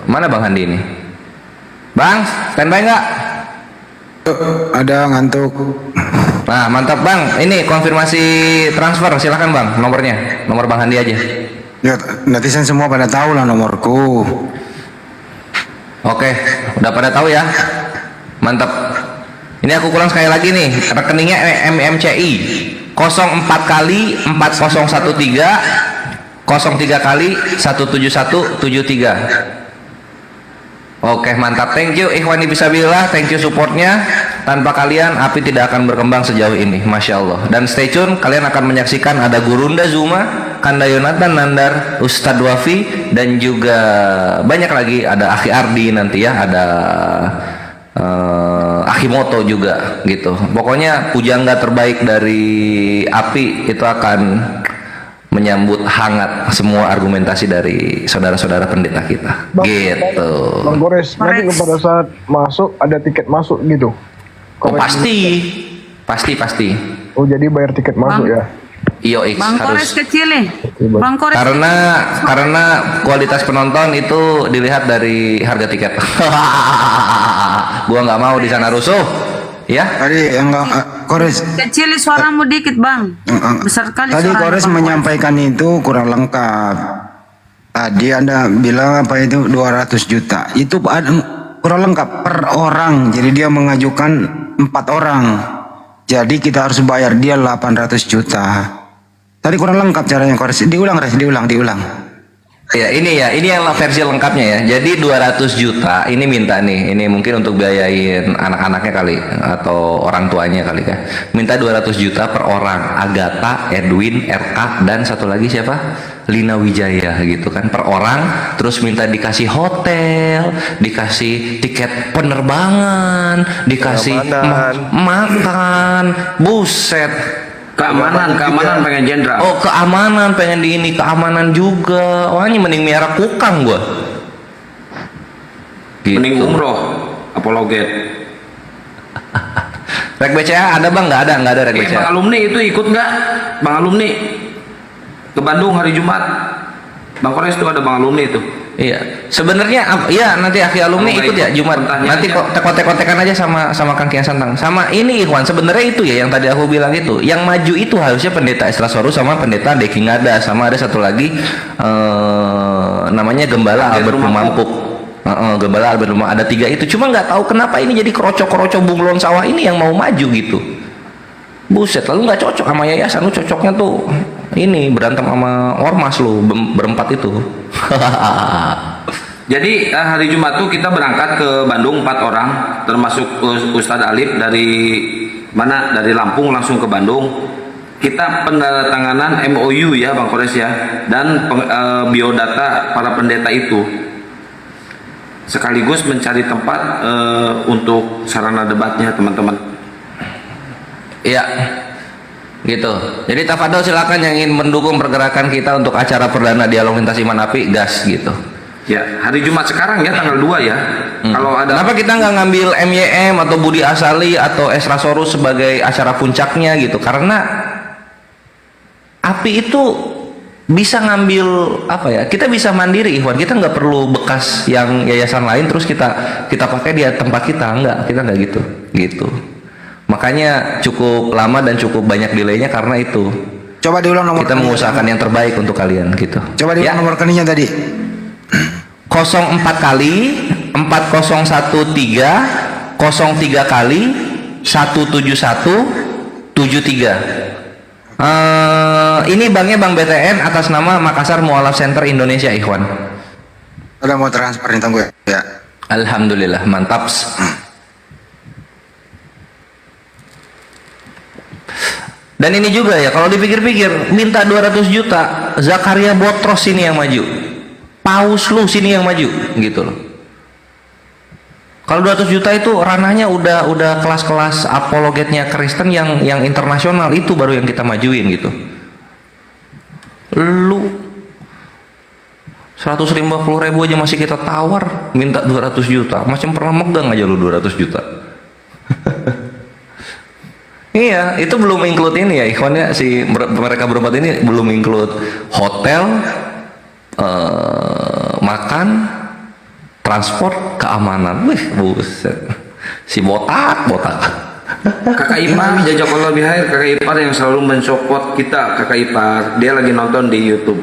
mana Bang Handi ini? Bang, standby nggak? Ada ngantuk. Nah mantap Bang, ini konfirmasi transfer, silakan Bang, nomornya, nomor Bang Handi aja. Ya, netizen semua pada tahu lah nomorku. Oke, udah pada tahu ya, mantap. Ini aku ulang sekali lagi nih, rekeningnya MMCI 04 kali 4013 03 kali 17173. Oke mantap, thank you ikhwani fisabilillah, thank you supportnya. Tanpa kalian API tidak akan berkembang sejauh ini, Masya Allah. Dan stay tune, kalian akan menyaksikan ada Gurunda Zuma Kanda Yonatan, Nandar, Ustadz Wafi, dan juga banyak lagi, ada Akhi Ardi nanti ya, ada Akimoto juga gitu. Pokoknya pujangga terbaik dari API itu akan menyambut hangat semua argumentasi dari saudara-saudara pendeta kita. Gitu. Bang Gores, nanti pada saat masuk ada tiket masuk gitu. Oh pasti. Oh jadi bayar tiket masuk ya? Iyo Bang Kores harus. kecil nih. Bang Kores Karena kualitas penonton itu dilihat dari harga tiket. Gua nggak mau di sana rusuh, ya. Tadi Kores kecil suaramu dikit bang. Besar kali tadi suaranya, Kores Bang. menyampaikan itu kurang lengkap. Tadi Anda bilang apa itu 200 juta. Itu kurang lengkap per orang. Jadi dia mengajukan 4 orang. Jadi kita harus bayar dia 800 juta. Tadi kurang lengkap caranya Kores. Diulang. Ya ini yang versi lengkapnya ya. Jadi 200 juta ini minta nih. Ini mungkin untuk biayain anak-anaknya kali atau orang tuanya kali ya. Minta 200 juta per orang. Agatha, Edwin, RK, dan satu lagi siapa? Lina Wijaya gitu kan per orang. Terus minta dikasih hotel, dikasih tiket penerbangan, dikasih makan. Buset. Keamanan pengen jenderal. Oh keamanan pengen di ini, keamanan juga. Wah ini mending miara kukang gua. Gitu. Mending umroh apologet. Rek BCA ada bang? Nggak ada rek BCA. Bang alumni itu ikut nggak? Bang alumni ke Bandung hari Jumat. Bang Kores itu ada bang alumni itu. Iya, sebenarnya iya nanti Akhi alumni ikut ya Jumat. Nanti kok kontek-kontekan aja sama Kang Kian Santang. Sama ini Ikhwan, sebenarnya itu ya yang tadi aku bilang itu. Yang maju itu harusnya pendeta Esrasorus sama pendeta Deki Ngada, sama ada satu lagi namanya Gembala Albert Pemampuk. Gembala Albert Pemampuk. Ada 3 itu. Cuma nggak tahu kenapa ini jadi kroco-kroco bunglon sawah ini yang mau maju gitu. Buset, lalu nggak cocok sama yayasan, lu cocoknya tuh ini berantem sama ormas lu berempat itu. Jadi hari Jumat tuh kita berangkat ke Bandung 4 orang, termasuk Ustadz Alif dari mana? Dari Lampung langsung ke Bandung. Kita penandatanganan MOU ya Bang Kores ya, dan biodata para pendeta itu. Sekaligus mencari tempat untuk sarana debatnya teman-teman. Iya, gitu. Jadi tafadhol silakan yang ingin mendukung pergerakan kita untuk acara perdana dialog lintas iman API, gas gitu. Ya, hari Jumat sekarang ya tanggal 2 ya. Kalau ada. Kenapa kita nggak ngambil MYM atau Budi Asali atau Esrasorus sebagai acara puncaknya gitu? Karena API itu bisa ngambil apa ya? Kita bisa mandiri, Ikhwan. Kita nggak perlu bekas yang yayasan lain terus kita pakai di tempat kita, kita nggak gitu. Makanya cukup lama dan cukup banyak delaynya karena itu. Coba diulang nomor. Kita mengusahakan yang terbaik untuk kalian gitu. Coba diulang nomor rekeningnya tadi. 04 kali 4013 03 kali 17173. Ini banknya Bank BTN atas nama Makassar Mualaf Center Indonesia, Ikhwan. Udah mau transfer nih tunggu ya. Alhamdulillah, mantap. Dan ini juga ya, kalau dipikir-pikir, minta 200 juta, Zakaria Botros sini yang maju, Paus lu sini yang maju, gitu loh. Kalau 200 juta itu ranahnya udah kelas-kelas apologetnya Kristen yang internasional, itu baru yang kita majuin gitu. Lu 150.000 aja masih kita tawar, minta 200 juta, macam pernah megang aja lu 200 juta. Iya, itu belum include ini ya, ikhwannya mereka berempat ini belum include hotel, makan, transport, keamanan. Wih, buset. Si botak. Kakak Ipar, jazakallah bihair, kakak Ipar yang selalu mensupport kita, kakak Ipar. Dia lagi nonton di YouTube.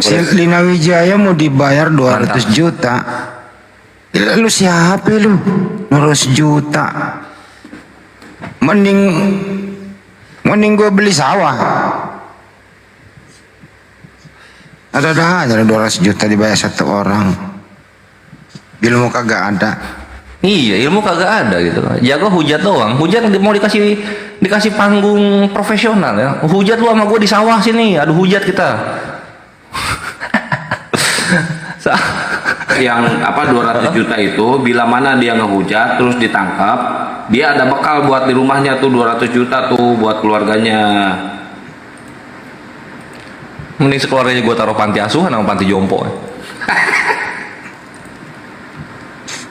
Si Lina Wijaya mau dibayar 200 juta. Lu siapa lu? 200 juta. Mending gue beli sawah. Ada 200 juta dibayar 1 orang. Ilmu kagak ada. Iya, ilmu kagak ada gitu. Jago hujat doang. Hujat mau dikasih panggung profesional ya. Hujat lu sama gue di sawah sini, adu hujat kita. Yang 200 juta itu bila mana dia ngehujat terus ditangkap, dia ada bekal buat di rumahnya tuh 200 juta tuh buat keluarganya. Mending sekeluarganya gue taruh panti asuhan sama panti jompo.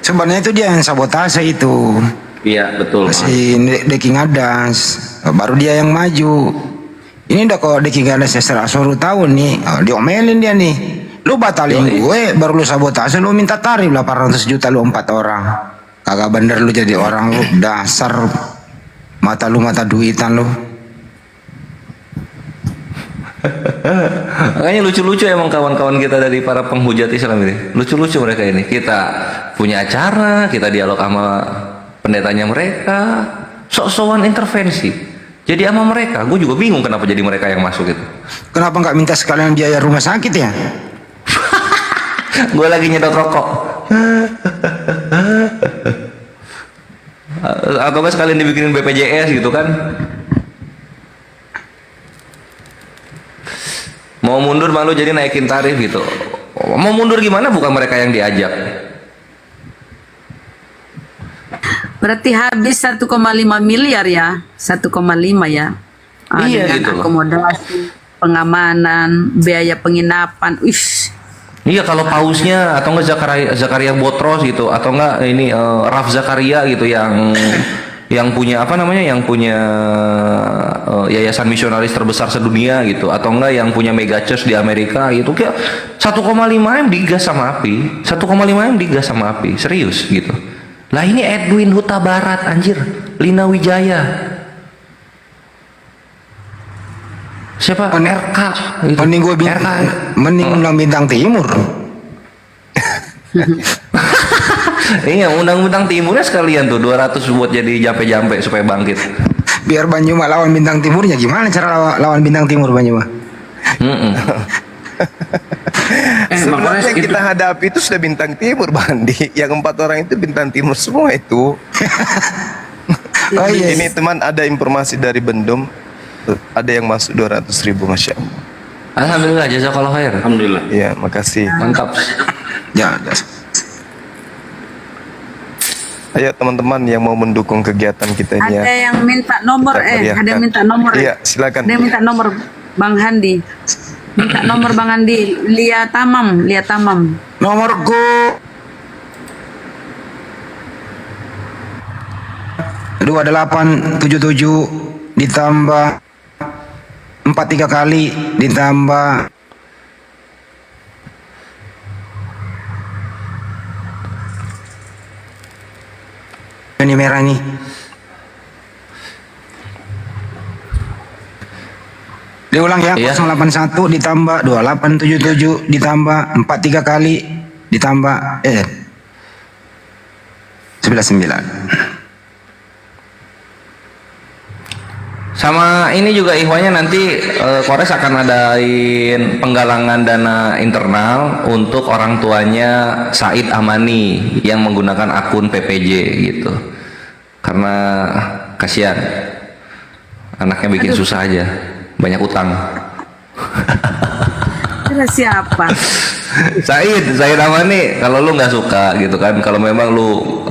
Sebenarnya itu dia yang sabotase itu. Iya betul. Si Deki Ngadas, baru dia yang maju. Ini udah kok Deki Ngadas suruh tahu nih, diomelin dia nih. Lu batalin gue, baru lu sabotase, lu minta tarif 800 juta lu 4 orang. Kagak bener lu jadi orang lu, dasar mata duitan lu. Makanya lucu-lucu emang kawan-kawan kita dari para penghujat Islam ini. Lucu-lucu mereka ini. Kita punya acara, kita dialog sama pendetanya mereka, sok-sokan intervensi. Jadi sama mereka, gue juga bingung kenapa jadi mereka yang masuk itu. Kenapa nggak minta sekalian biaya rumah sakit ya? Gue lagi nyedot rokok. Atau nggak sekalian dibikinin BPJS gitu kan? Mau mundur malu jadi naikin tarif gitu. Mau mundur gimana? Bukan mereka yang diajak. Berarti habis 1,5 miliar ya, 1,5 ya. Iya, dengan gitu loh. akomodasi, pengamanan, biaya penginapan. Iya, kalau pausnya atau enggak Zakaria Botros gitu, atau enggak ini Raf Zakaria gitu yang punya apa namanya, yang punya yayasan misionaris terbesar sedunia gitu, atau enggak yang punya mega church di Amerika gitu, kayak 1,5 M digas sama api, 1,5 M digas sama api, serius gitu. Lah ini Edwin Huta Barat anjir, Lina Wijaya, siapa RK gitu. Mending gue mending undang Bintang Timur. Iya, undang-undang timurnya sekalian tuh 200 buat jadi jampe-jampe supaya bangkit. Biar Banyuma lawan Bintang Timurnya, gimana cara lawan Bintang Timur Banyuma? Sebenarnya yang kita hadapi itu sudah Bintang Timur, Bandi. Yang 4 orang itu Bintang Timur semua itu. Oh, yes. Ini teman, ada informasi dari Bendum, ada yang masuk 200.000, Masya Allah. Alhamdulillah, jazakallah khair. Alhamdulillah. Iya, makasih. Mantap. Ya. Ayo teman-teman yang mau mendukung kegiatan kita ini Ada ya. yang minta nomor, Kita ada yang minta nomor. Iya, silakan. Ada yang minta nomor Bang Handi. Minta nomor Bang Handi, Lia Tamam. Nomorku 2877 ditambah 43 kali ditambah ini merah nih. Diulang ya, 081 ditambah 2877 ditambah 43 kali ditambah 99. Sama ini juga ikhwanya nanti Kores akan adain penggalangan dana internal untuk orang tuanya Said Amani yang menggunakan akun PPJ gitu. Karena kasihan anaknya bikin susah aja, banyak utang. Kira siapa? Said Amani, kalau lu nggak suka gitu kan, kalau memang lu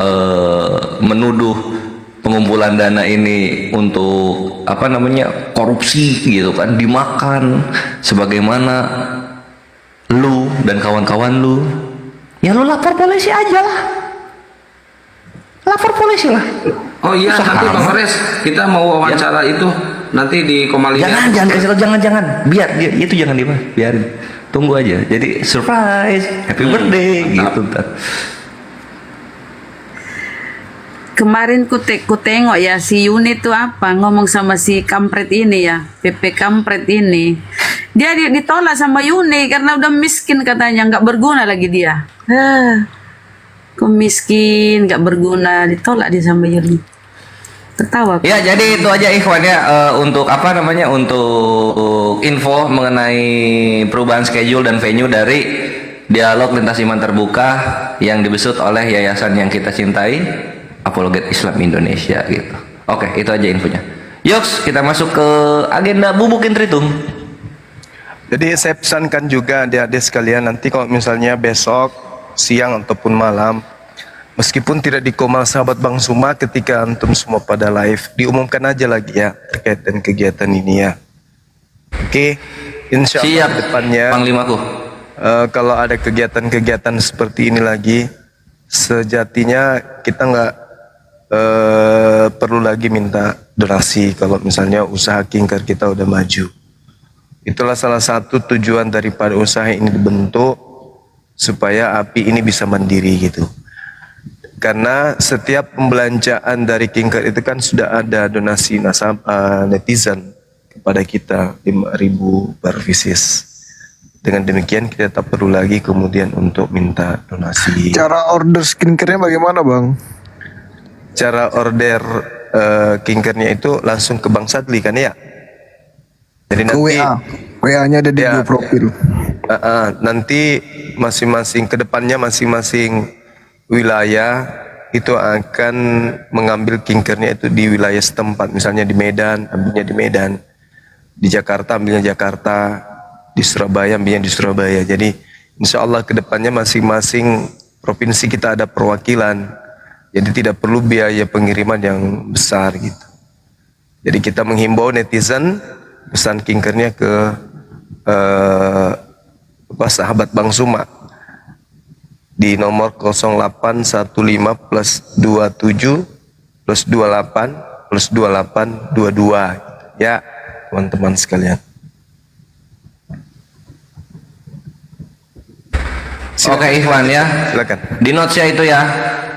menuduh pengumpulan dana ini untuk apa namanya korupsi gitu kan, dimakan sebagaimana lu dan kawan-kawan lu, ya lu lapor polisi aja lah, lapor polisi lah. Oh iya, nanti Bang Kores kita mau wawancara itu nanti di Komalia. Jangan kasih tau, jangan biar itu jangan dibahas, biarin, tunggu aja jadi surprise, happy birthday gitu ntar. Kemarin ku tengok ya si Yuni tuh apa ngomong sama si kampret ini ya, PP kampret ini. Dia ditolak sama Yuni karena udah miskin katanya, nggak berguna lagi dia. Kok miskin, nggak berguna, ditolak dia sama Yuni. Tertawa. Ya, jadi itu aja ikhwan ya, untuk apa namanya, untuk info mengenai perubahan schedule dan venue dari dialog lintas iman terbuka yang dibesut oleh yayasan yang kita cintai, Apologet Islam Indonesia gitu. Oke, itu aja infonya. Yoks, kita masuk ke agenda bubukin tritum. Jadi saya pesankan juga adik-adik sekalian, nanti kalau misalnya besok siang ataupun malam, meskipun tidak di Komal Sahabat Bang Suma, ketika antum semua pada live, diumumkan aja lagi ya terkait dengan kegiatan ini ya. Oke, insya Allah Siap, depannya Panglimaku. kalau ada kegiatan-kegiatan seperti ini lagi, sejatinya kita nggak perlu lagi minta donasi kalau misalnya usaha Kinker kita udah maju. Itulah salah satu tujuan daripada usaha ini dibentuk, supaya api ini bisa mandiri gitu. Karena setiap pembelanjaan dari Kinker itu kan sudah ada donasi netizen kepada kita 5.000 per visis. Dengan demikian kita tak perlu lagi kemudian untuk minta donasi. Cara order skincare-nya bagaimana, Bang? Cara order Kinkernya itu langsung ke Bang Sadli kan ya? Jadi Ke nanti WA-nya ada di bio profil. nanti masing-masing kedepannya masing-masing wilayah itu akan mengambil Kinkernya itu di wilayah setempat. Misalnya di Medan, ambilnya di Medan. Di Jakarta, ambilnya Jakarta. Di Surabaya, ambilnya di Surabaya. Jadi insya Allah kedepannya masing-masing provinsi kita ada perwakilan. Jadi tidak perlu biaya pengiriman yang besar gitu. Jadi kita menghimbau netizen pesan Kinkernya ke sahabat Bang Suma di nomor 0815 plus 27 plus 28 plus 28 22 ya teman-teman sekalian. Oke Ikhwan ya, silakan. Di notes ya itu ya.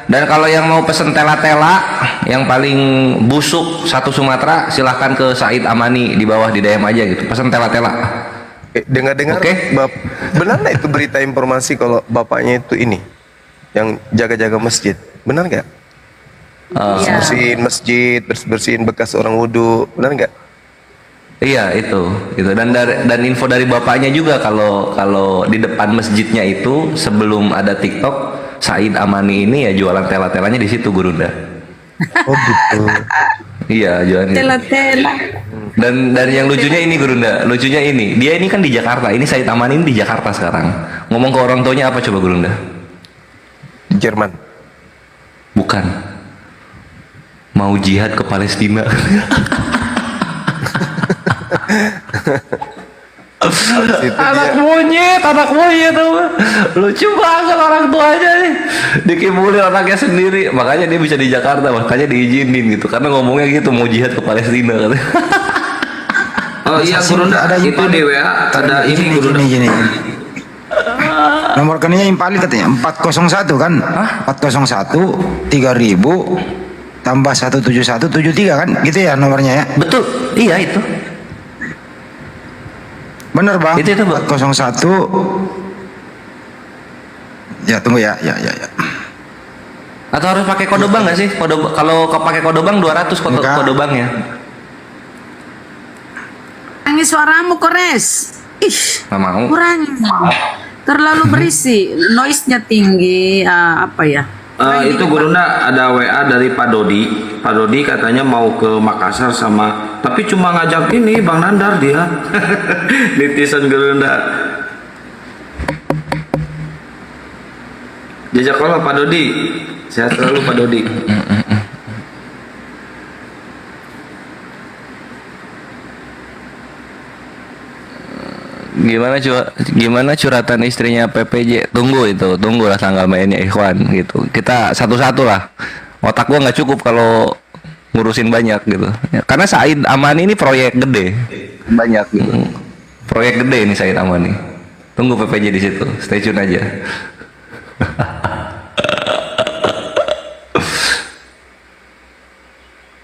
Dan kalau yang mau pesen tela-tela yang paling busuk satu Sumatera, silahkan ke Said Amani di bawah di DM aja gitu. Pesen tela-tela. Dengar-dengar, benar nggak itu berita informasi kalau bapaknya itu ini yang jaga-jaga masjid? Benar nggak? Bersihin masjid, bersihin bekas orang wudhu, benar nggak? Iya itu. Dan info dari bapaknya juga kalau di depan masjidnya itu sebelum ada TikTok, Said Amani ini ya jualan tela-telanya di situ Gurunda. Oh gitu. Iya jualan. Tela-tela. Dan yang lucunya ini Gurunda, lucunya ini dia ini kan di Jakarta, ini Said Amani ini di Jakarta sekarang. Ngomong ke orang tuanya apa coba Gurunda? Jerman. Bukan. Mau jihad ke Palestina. anak monyet tuh lucu banget orang tuanya nih, dikibulin anaknya sendiri, makanya dia bisa di Jakarta, makanya diizinin gitu karena ngomongnya gitu mau jihad ke Palestina katanya. Oh iya Gurunda, ada itu di WA ada ini Gurunda. Gini. Nomor rekeningnya Impali katanya 401 kan? 401 3000 tambah 17173 kan? Gitu ya nomornya ya? Betul, iya itu. Bener Bang? Itu 401. Ya tunggu ya. Atau harus pakai kode bank nggak sih? Kalau pakai kode bank 200 kode banknya. Angin suaramu kores. Ih, Nggak mau. kurangi. Terlalu berisi, noise-nya tinggi, apa ya? Itu Gurunda ada WA dari Pak Dodi. Pak Dodi katanya mau ke Makassar tapi cuma ngajak ini Bang Nandar dia. Netizen Gurunda. Jazakallah Pak Dodi. Sehat selalu Pak Dodi. Gimana curhatan istrinya PPJ? Tunggulah tanggal mainnya Ikhwan gitu. Kita satu-satu lah. Otak gua nggak cukup kalau ngurusin banyak gitu. Ya, karena Said Amani ini proyek gede, banyak gitu. Proyek gede ini Said Amani. Tunggu PPJ di situ. Stay tune aja.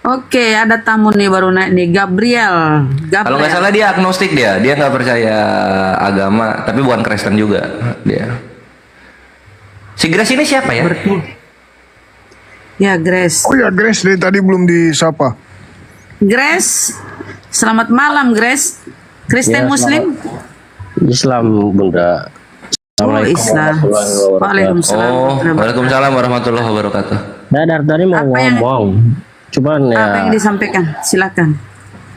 Oke, ada tamu nih baru naik nih, Gabriel. Kalau nggak salah dia agnostik dia nggak percaya agama, tapi bukan Kristen juga dia. Si Grace ini siapa ya? Ya Grace. Oh ya Grace, dari tadi belum disapa. Grace, selamat malam Grace. Kristen Ya, Muslim? Islam Bunda. Oh, Islam. Waalaikumsalam. Oh, Waalaikumsalam warahmatullahi wabarakatuh. Saya dari tadi mau Apa yang- ngomong, cuman Apa ya yang disampaikan? Silakan.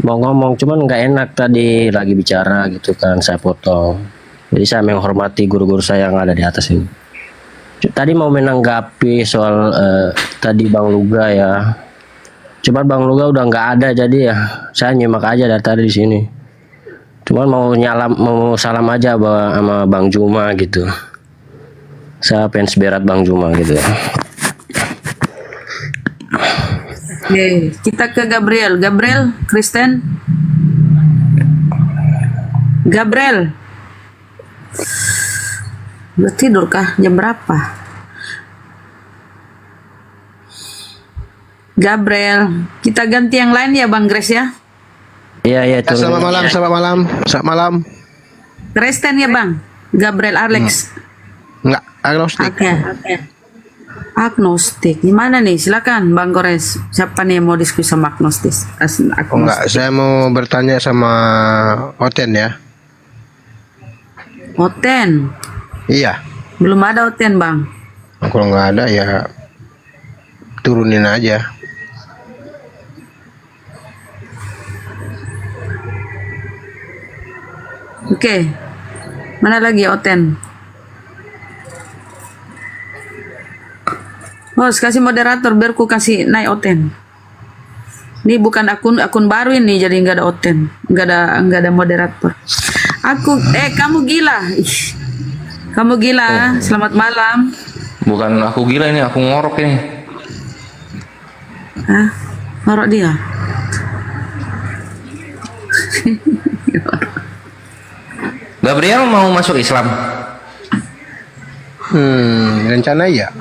mau ngomong, cuman nggak enak tadi lagi bicara gitu kan, saya potong. Jadi saya menghormati guru-guru saya yang ada di atas ini. Tadi mau menanggapi soal tadi Bang Luga ya. Cuman Bang Luga udah nggak ada, jadi ya saya nyimak aja dari tadi di sini. Cuman mau salam aja sama Bang Juma gitu. Saya fans berat Bang Juma gitu. Oke, kita ke Gabriel. Gabriel, Kristen. Gabriel. Udah tidur kah? Jam berapa? Gabriel, kita ganti yang lain ya Bang Grace ya. Iya, turun. Selamat malam. Kristen ya Bang. Gabriel Alex. Enggak, agnostik. Oke. Agnostik. Gimana nih? Silakan Bang Gores. Siapa nih yang mau diskusi sama agnostis? Enggak, saya mau bertanya sama Oten ya. Oten. Iya, Belum ada Oten Bang. kalau nggak ada ya turunin aja. Oke. Mana lagi Oten? Bos, kasih moderator biar ku kasih naik Oten. Ini bukan akun baru ini, jadi nggak ada Oten, nggak ada moderator. Kamu gila. Ih. Kamu gila. Selamat malam. Bukan aku gila ini, aku ngorok ini. Hah? Ngorok dia. Gabriel mau masuk Islam? Rencana ya.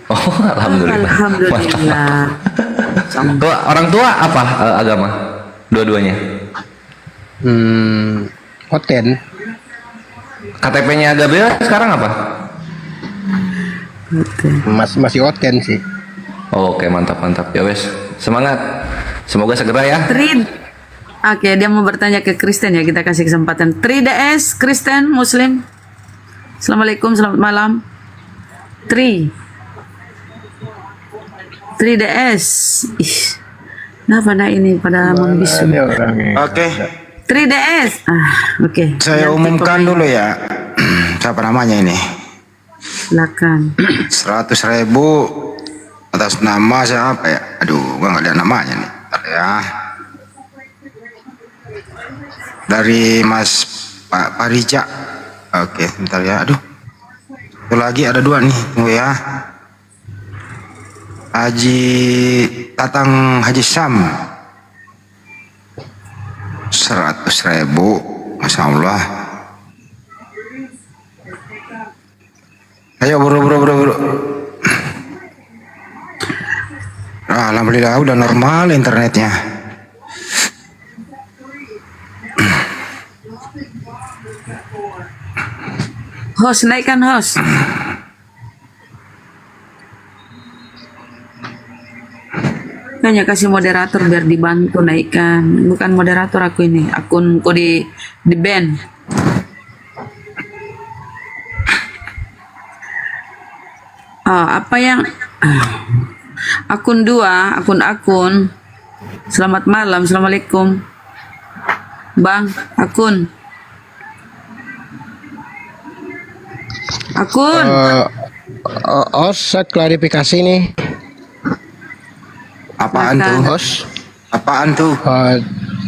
Oh, alhamdulillah. Alhamdulillah. Orang tua apa agama? Dua-duanya. Oten. KTP-nya Gabriel sekarang apa? Masih Oten sih. Oh, oke, mantap. Ya wes, semangat. Semoga segera ya. Oke, dia mau bertanya ke Kristen ya, kita kasih kesempatan. 3DS, Kristen, Muslim. Assalamualaikum, selamat malam. 3DS. Ih, kenapa ini pada membisu? Oke. 3DS. Oke. Saya Ganti umumkan pemain. dulu ya. Siapa namanya ini? Silakan. 100.000 atas nama siapa ya? Aduh, gua nggak lihat namanya nih. Bentar ya. Dari Mas Pak Parija. Oke, bentar ya. Aduh. Itu lagi ada 2 nih. Tunggu ya. Haji Tatang Haji Sam. 100.000. Masya Allah. Ayo buru. Alhamdulillah udah normal internetnya. Host, naikkan host. Kayaknya kasih moderator biar dibantu naikkan. Bukan moderator aku ini, akunku di band. Apa yang akun 2, akun. Selamat malam, assalamualaikum. Bang, akun. Saya klarifikasi nih. Apaan tuh, host? Apaan tuh?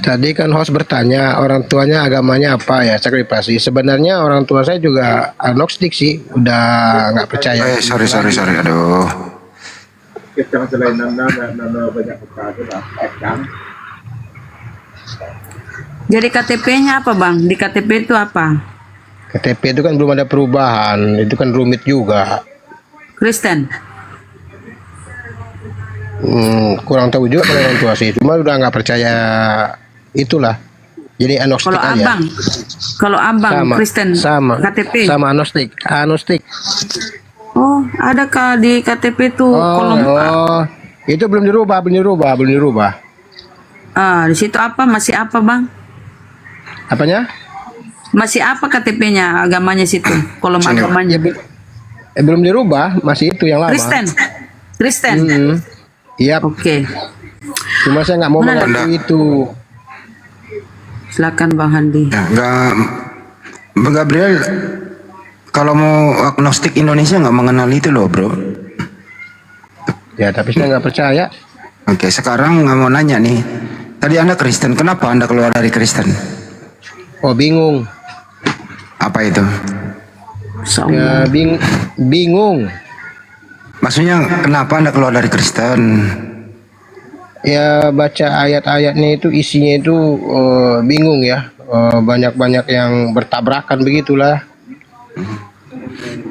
Tadi kan host bertanya orang tuanya agamanya apa ya, saya klarifikasi. Sebenarnya orang tua saya juga agnostik sih, udah nggak percaya. Sorry, aduh. Jadi KTP-nya apa bang? Di KTP itu apa? KTP itu kan belum ada perubahan, itu kan rumit juga. Kristen? Kurang tahu juga kalau orang tua sih, cuma udah nggak percaya itulah. Jadi agnostik aja. Kalau abang Kristen sama KTP? Sama agnostik. Oh, adakah di KTP itu kolom itu belum dirubah. Di situ apa? Masih apa bang? Apanya? Masih apa KTP-nya agamanya situ? Kolom Ya, agamanya. belum dirubah, masih itu yang lama. Kristen. Kristen. Iya. Oke. Cuma saya nggak mau Mana ada? mengaku itu. Silakan Bang Handi. Ya, Bang Gabriel, kalau mau agnostik Indonesia nggak mengenal itu loh, bro. Ya, tapi saya nggak percaya. Oke, sekarang nggak mau nanya nih. Tadi Anda Kristen, kenapa Anda keluar dari Kristen? Oh, bingung. Apa itu? Ya, bingung. Maksudnya kenapa Anda keluar dari Kristen? Ya, baca ayat-ayatnya itu isinya itu bingung ya. Banyak-banyak yang bertabrakan begitulah.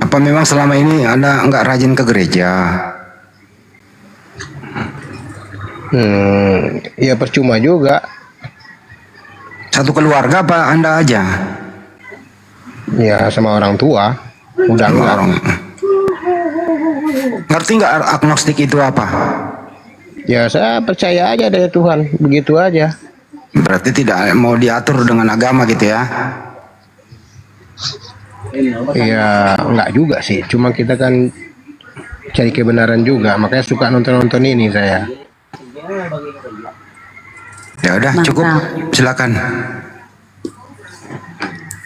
Apa memang selama ini Anda nggak rajin ke gereja? Ya percuma juga. Satu keluarga apa Anda aja? Ya sama orang tua. Udah Sama enggak. orang. Ngerti nggak agnostik itu apa? Ya saya percaya aja dari Tuhan, begitu aja. Berarti tidak mau diatur dengan agama gitu ya? Ya enggak juga sih, cuma kita kan cari kebenaran juga, makanya suka nonton-nonton ini saya. Ya udah cukup, silakan.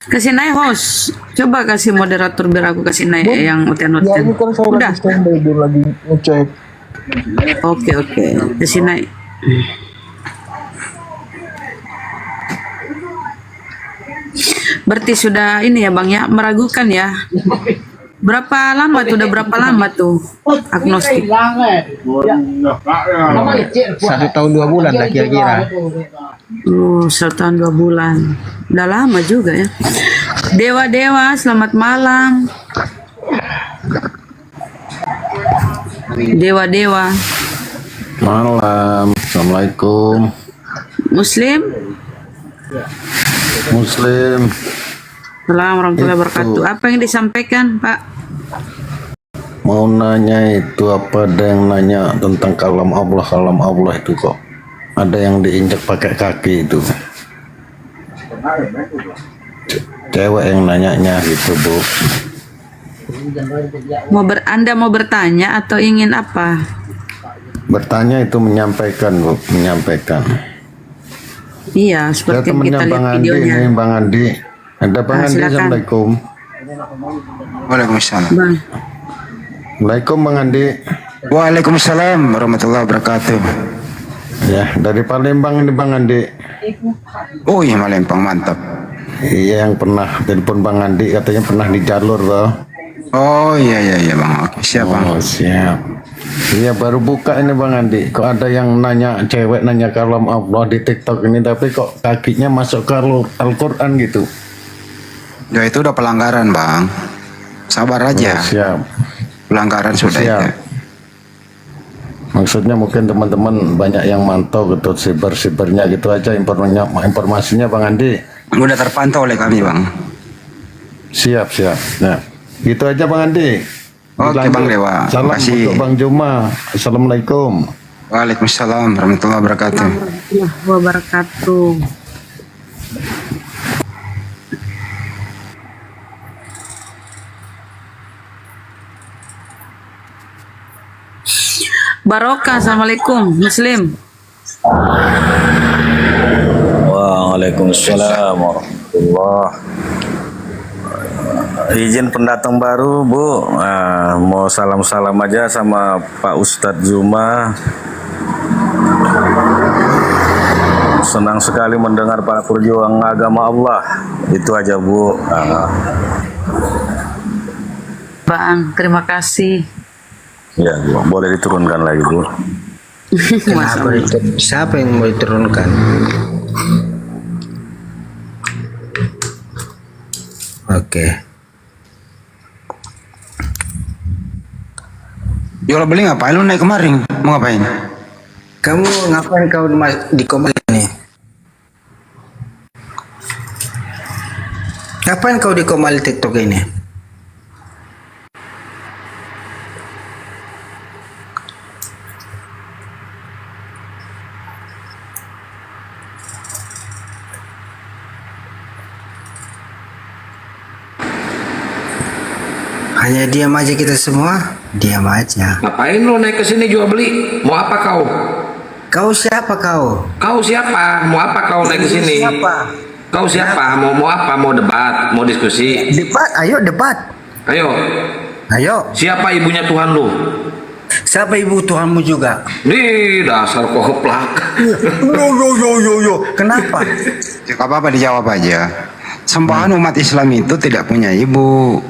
Kasih naik host. Coba kasih moderator biar aku kasih naik yang oten-oten. Ya ini kan saya Udah. lagi standby dia lagi ngecek. Oke. Kasih naik. Berarti sudah ini ya Bang ya, meragukan ya. Berapa lama tuh? Udah berapa lama tuh agnostik? 1 tahun 2 bulan lah kira-kira. 1 tahun 2 bulan. Udah lama juga ya. Dewa-dewa, selamat malam. Dewa-dewa. Malam, assalamualaikum. Muslim? Muslim. Assalamualaikum warahmatullahi wabarakatuh. Apa yang disampaikan, Pak? Mau nanya itu apa, ada yang nanya tentang kalam Allah itu kok. Ada yang diinjak pakai kaki itu. Cewek yang nanyanya gitu, Bu. Anda mau bertanya atau ingin apa? Bertanya itu menyampaikan, Bu, menyampaikan. Iya, Saya seperti yang temennya kita lihat Bang Andi videonya. nih, Bang Andi. Ada Bang Andi, silakan. Assalamualaikum. Waalaikumsalam. Bang. Assalamualaikum Bang Andi. Waalaikumsalam warahmatullahi wabarakatuh. Ya, dari Palembang ini Bang Andi. Oh iya, Palembang, mantap. Iya, yang pernah telepon Bang Andi katanya pernah di jalur toh. Oh iya Bang. Oke, siap Bang. Oh, siap. Iya, baru buka ini Bang Andi. Kok ada yang nanya, cewek nanya kalam Allah di TikTok ini, tapi kok kakinya masuk ke Al-Quran gitu. Ya itu udah pelanggaran Bang. Sabar aja. Oh, siap. Pelanggaran sudah Siap. itu. Maksudnya mungkin teman-teman banyak yang mantau gitu, siber-sibernya gitu aja informasinya Bang Andi. Udah terpantau oleh kami Bang. Siap. Nah, gitu aja Bang Andi. Oke Dilanjut. Bang Dewa. Salam Makasih. untuk Bang Juma. Assalamualaikum. Waalaikumsalam warahmatullahi wabarakatuh. Warahmatullahi wabarakatuh. Barokah, assalamualaikum, Muslim. Waalaikumsalam warahmatullah. Izin pendatang baru Bu, mau salam-salam aja sama Pak Ustadz Zuma. Senang sekali mendengar Pak perjuang agama Allah. Itu aja Bu. Bang, terima kasih. Ya Bu, boleh diturunkan lagi Bu. Kenapa itu? Siapa yang mau diturunkan? Oke. Yola beli ngapain lu naik kemarin? Mau ngapain? Kamu ngapain kau di Komal ini? Ngapain kau di Komal TikTok ini? Hanya diam aja kita semua, diam aja. Ngapain lo naik ke sini jual beli? Mau apa kau? Kau siapa kau? Kau siapa? Mau apa kau naik ke sini? Siapa? Kau siapa? Mau apa? Mau debat? Mau diskusi? Debat, ayo debat. Ayo. Ayo. Siapa ibunya Tuhan lu? Siapa ibu Tuhanmu juga? Nih, dasar kau keplak. Yo. Kenapa? Gak apa-apa, dijawab aja. Sembahan umat Islam itu tidak punya ibu.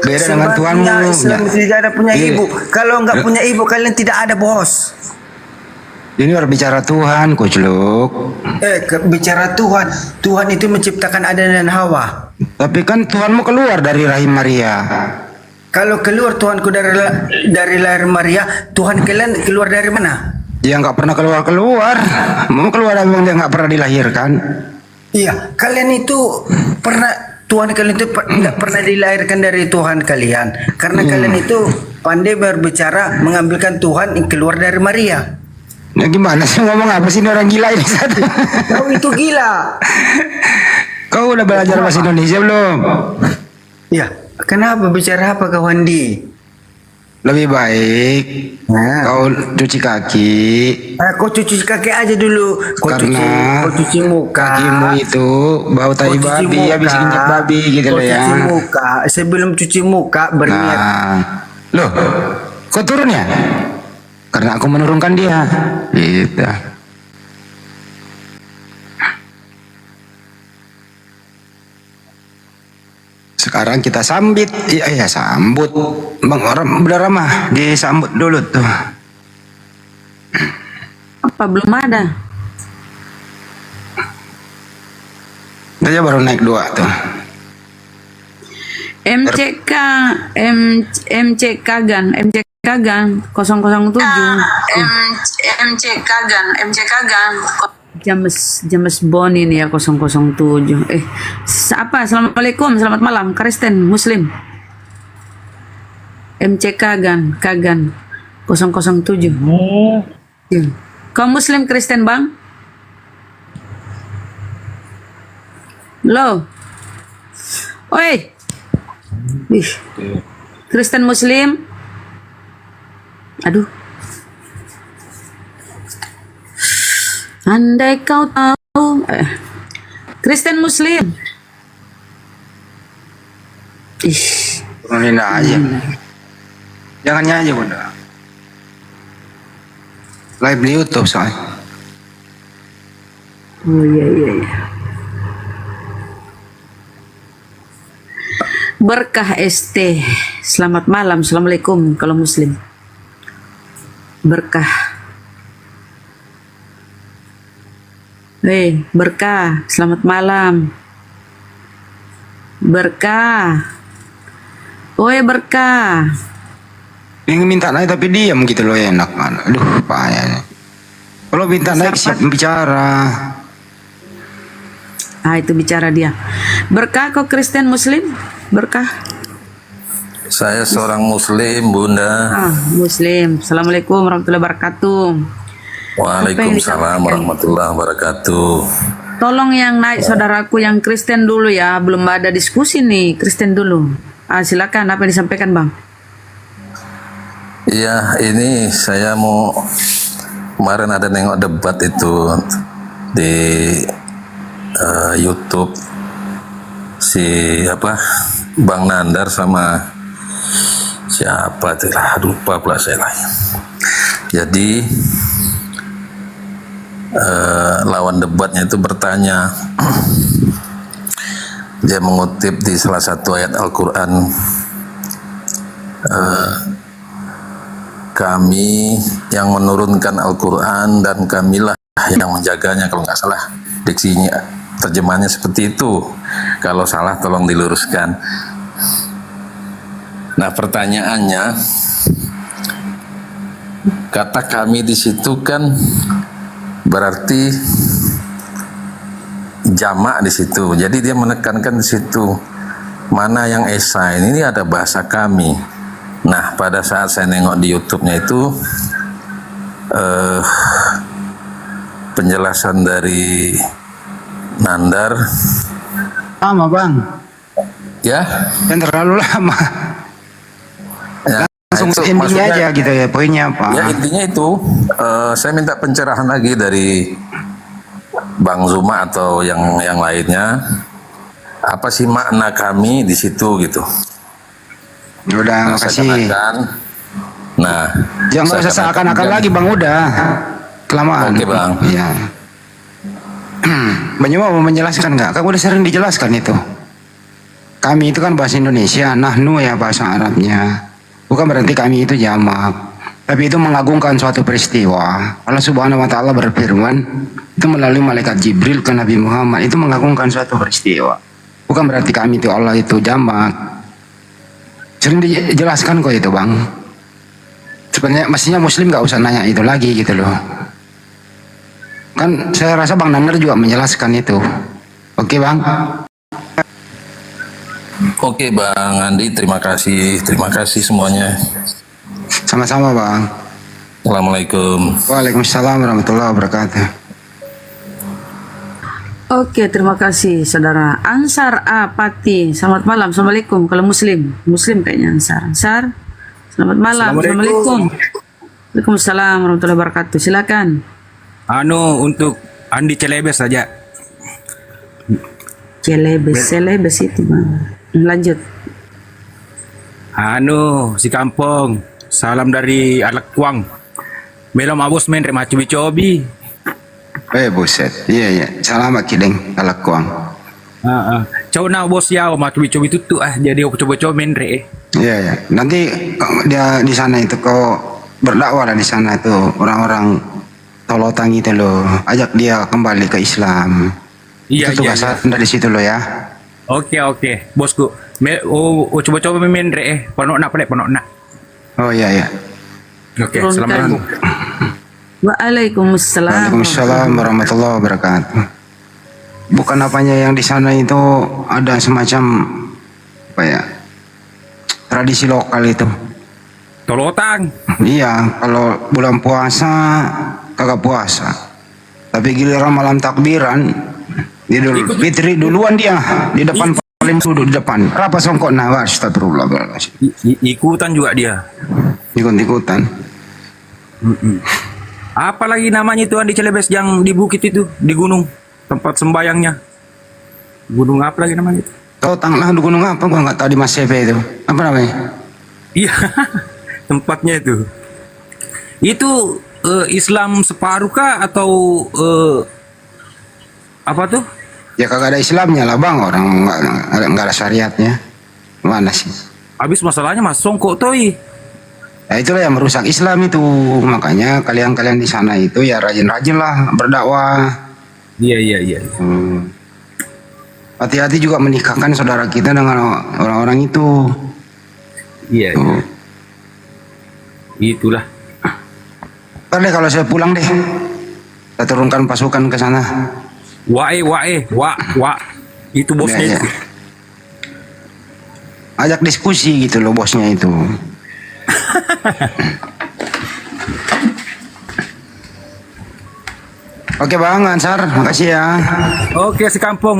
Beda dengan Tuhanmu. Islam tidak ada punya ibu. Kalau nggak punya ibu, kalian tidak ada, bos. Ini berbicara Tuhan, Kucluk. Bicara Tuhan. Tuhan itu menciptakan Adam dan Hawa. Tapi kan Tuhanmu keluar dari rahim Maria. Kalau keluar Tuhanku dari lahir Maria, Tuhan kalian keluar dari mana? Dia nggak pernah keluar. Mau keluar memang dia nggak pernah dilahirkan. Iya, kalian itu Tuhan kalian itu nggak pernah dilahirkan dari Tuhan kalian. Karena kalian itu pandai berbicara mengambilkan Tuhan yang keluar dari Maria. Nah gimana sih ngomong apa sih ini orang gila ini satu? Kau itu gila. Kau udah belajar bahasa Indonesia belum? Iya. Kenapa bicara apa kau Wandi? Lebih baik kau cuci kaki. Kau cuci kaki aja dulu. Kau cuci muka. Kakimu itu bau tai babi, habis injak babi gitu loh ya. Cuci muka. Sebelum cuci muka berniat. Loh, kau turun ya? Karena aku menurunkan dia. Gitu. Sekarang kita sambit, iya sambut. Bang orang berdarah mah disambut dulu tuh. Apa belum ada? Dia baru naik 2 tuh. MCK Gan 007. MC Kagan. James Bond ini ya 007. Apa? Assalamualaikum, selamat malam. Kristen Muslim. MC Kagan 007. Kau Muslim Kristen bang? Lo, oi, Kristen Muslim. Aduh. Andai kau tahu, Kristen Muslim. Turunin aja. Jangan nyanyi bunda. Live di YouTube soalnya. Oh iya. Berkah ST. Selamat malam. Assalamualaikum kalau Muslim. Berkah. Berkah, selamat malam. Berkah. Berkah. Yang minta naik tapi diam gitu loh, enak mana. Aduh, payahnya. Kalau minta naik siap bicara. Itu bicara dia. Berkah kok Kristen Muslim? Berkah. Saya seorang Muslim, Bunda. Muslim. Assalamualaikum warahmatullahi wabarakatuh. Waalaikumsalam warahmatullahi wabarakatuh. Tolong yang naik saudaraku yang Kristen dulu ya, belum ada diskusi nih, Kristen dulu. Silakan apa yang disampaikan bang? Iya, ini saya mau kemarin ada nengok debat itu di YouTube si Bang Nandar sama siapa tuh lah, lupa pula saya lah. Jadi lawan debatnya itu bertanya, dia mengutip di salah satu ayat Al-Quran, kami yang menurunkan Al-Quran dan kamilah yang menjaganya, kalau nggak salah diksinya, terjemahannya seperti itu. Kalau salah tolong diluruskan. Nah pertanyaannya, kata kami di situ kan berarti jamak di situ. Jadi dia menekankan di situ mana yang esa. Ini ada bahasa kami. Nah pada saat saya nengok di YouTube-nya itu penjelasan dari Nandar lama bang. Ya? Yang terlalu lama. endingnya aja gitu ya, poinnya apa? Ya intinya itu, saya minta pencerahan lagi dari Bang Zuma atau yang lainnya. Apa sih makna kami di situ gitu? Udah, makasih. Nah, jangan usah seakan-akan lagi Bang, udah kelamaan. Oke Bang. Iya. Bang Juma mau menjelaskan nggak? Kan udah sering dijelaskan itu. Kami itu kan bahasa Indonesia, nahnu ya bahasa Arabnya. Bukan berarti kami itu jamak. Tapi itu mengagungkan suatu peristiwa. Allah Subhanahu wa taala berfirman itu melalui malaikat Jibril ke Nabi Muhammad, itu mengagungkan suatu peristiwa. Bukan berarti kami itu Allah itu jamak. Sering dijelaskan kok itu Bang. Sebenarnya mestinya Muslim nggak usah nanya itu lagi gitu loh. Kan saya rasa Bang Nanger juga menjelaskan itu. Oke Bang. Oke Bang Andi, terima kasih semuanya. Sama-sama Bang. Assalamualaikum. Waalaikumsalam warahmatullahi wabarakatuh. Oke, terima kasih saudara Ansar Apati. Selamat malam, assalamualaikum. Kalau Muslim kayaknya Ansar. Selamat malam, assalamualaikum. Waalaikumsalam warahmatullahi wabarakatuh. Silakan. Untuk Andi Celebes saja. Celebes itu Bang. Lanjut. Si Kampung. Salam dari Alak Kuang. Belum abos main remacu bicobi. Buset. Iya. Salam Kideng Alak Kuang. Coba na bos ya, macu bicobi itu jadi aku coba-coba main re. Iya. Nanti dia di sana itu kau berdakwah lah di sana itu orang-orang Tolotang itu loh. Ajak dia kembali ke Islam. Iya. Itu tugas Anda di situ loh ya. Oke, bosku. Coba-coba main re. Ponok na. Oh iya. Oke, assalamualaikum. Waalaikumsalam. Waalaikumsalam warahmatullahi wabarakatuh. Bukan apanya yang di sana itu ada semacam apa ya, tradisi lokal itu. Tolotang. Iya, kalau bulan puasa kagak puasa. Tapi giliran malam takbiran, Idul Fitri duluan dia di depan, paling duduk di depan. Apa songkok nawar, astagfirullahaladzim. Ikutan juga dia. Ikut-ikutan. Apalagi namanya itu Andi Celebes yang di bukit itu, di gunung tempat sembayangnya. Gunung apa lagi namanya itu? Tolotang lah, gunung apa? Gua nggak tahu di Mas CV itu. Apa namanya? Iya, tempatnya itu. Itu Islam separuh kah atau apa tuh? Ya kagak ada Islamnya lah Bang, orang nggak ada syariatnya. Mana sih? Habis masalahnya Mas songkok toi. Ya itulah yang merusak Islam itu. Makanya kalian di sana itu ya rajin-rajin lah berdakwah. Iya. Hati-hati juga menikahkan saudara kita dengan orang-orang itu. Iya. Itulah. Ntar deh kalau saya pulang deh, kita turunkan pasukan ke sana. Itu bosnya itu. Ajak diskusi gitu loh bosnya itu. Oke Bang Ansar, makasih ya. Oke si kampung.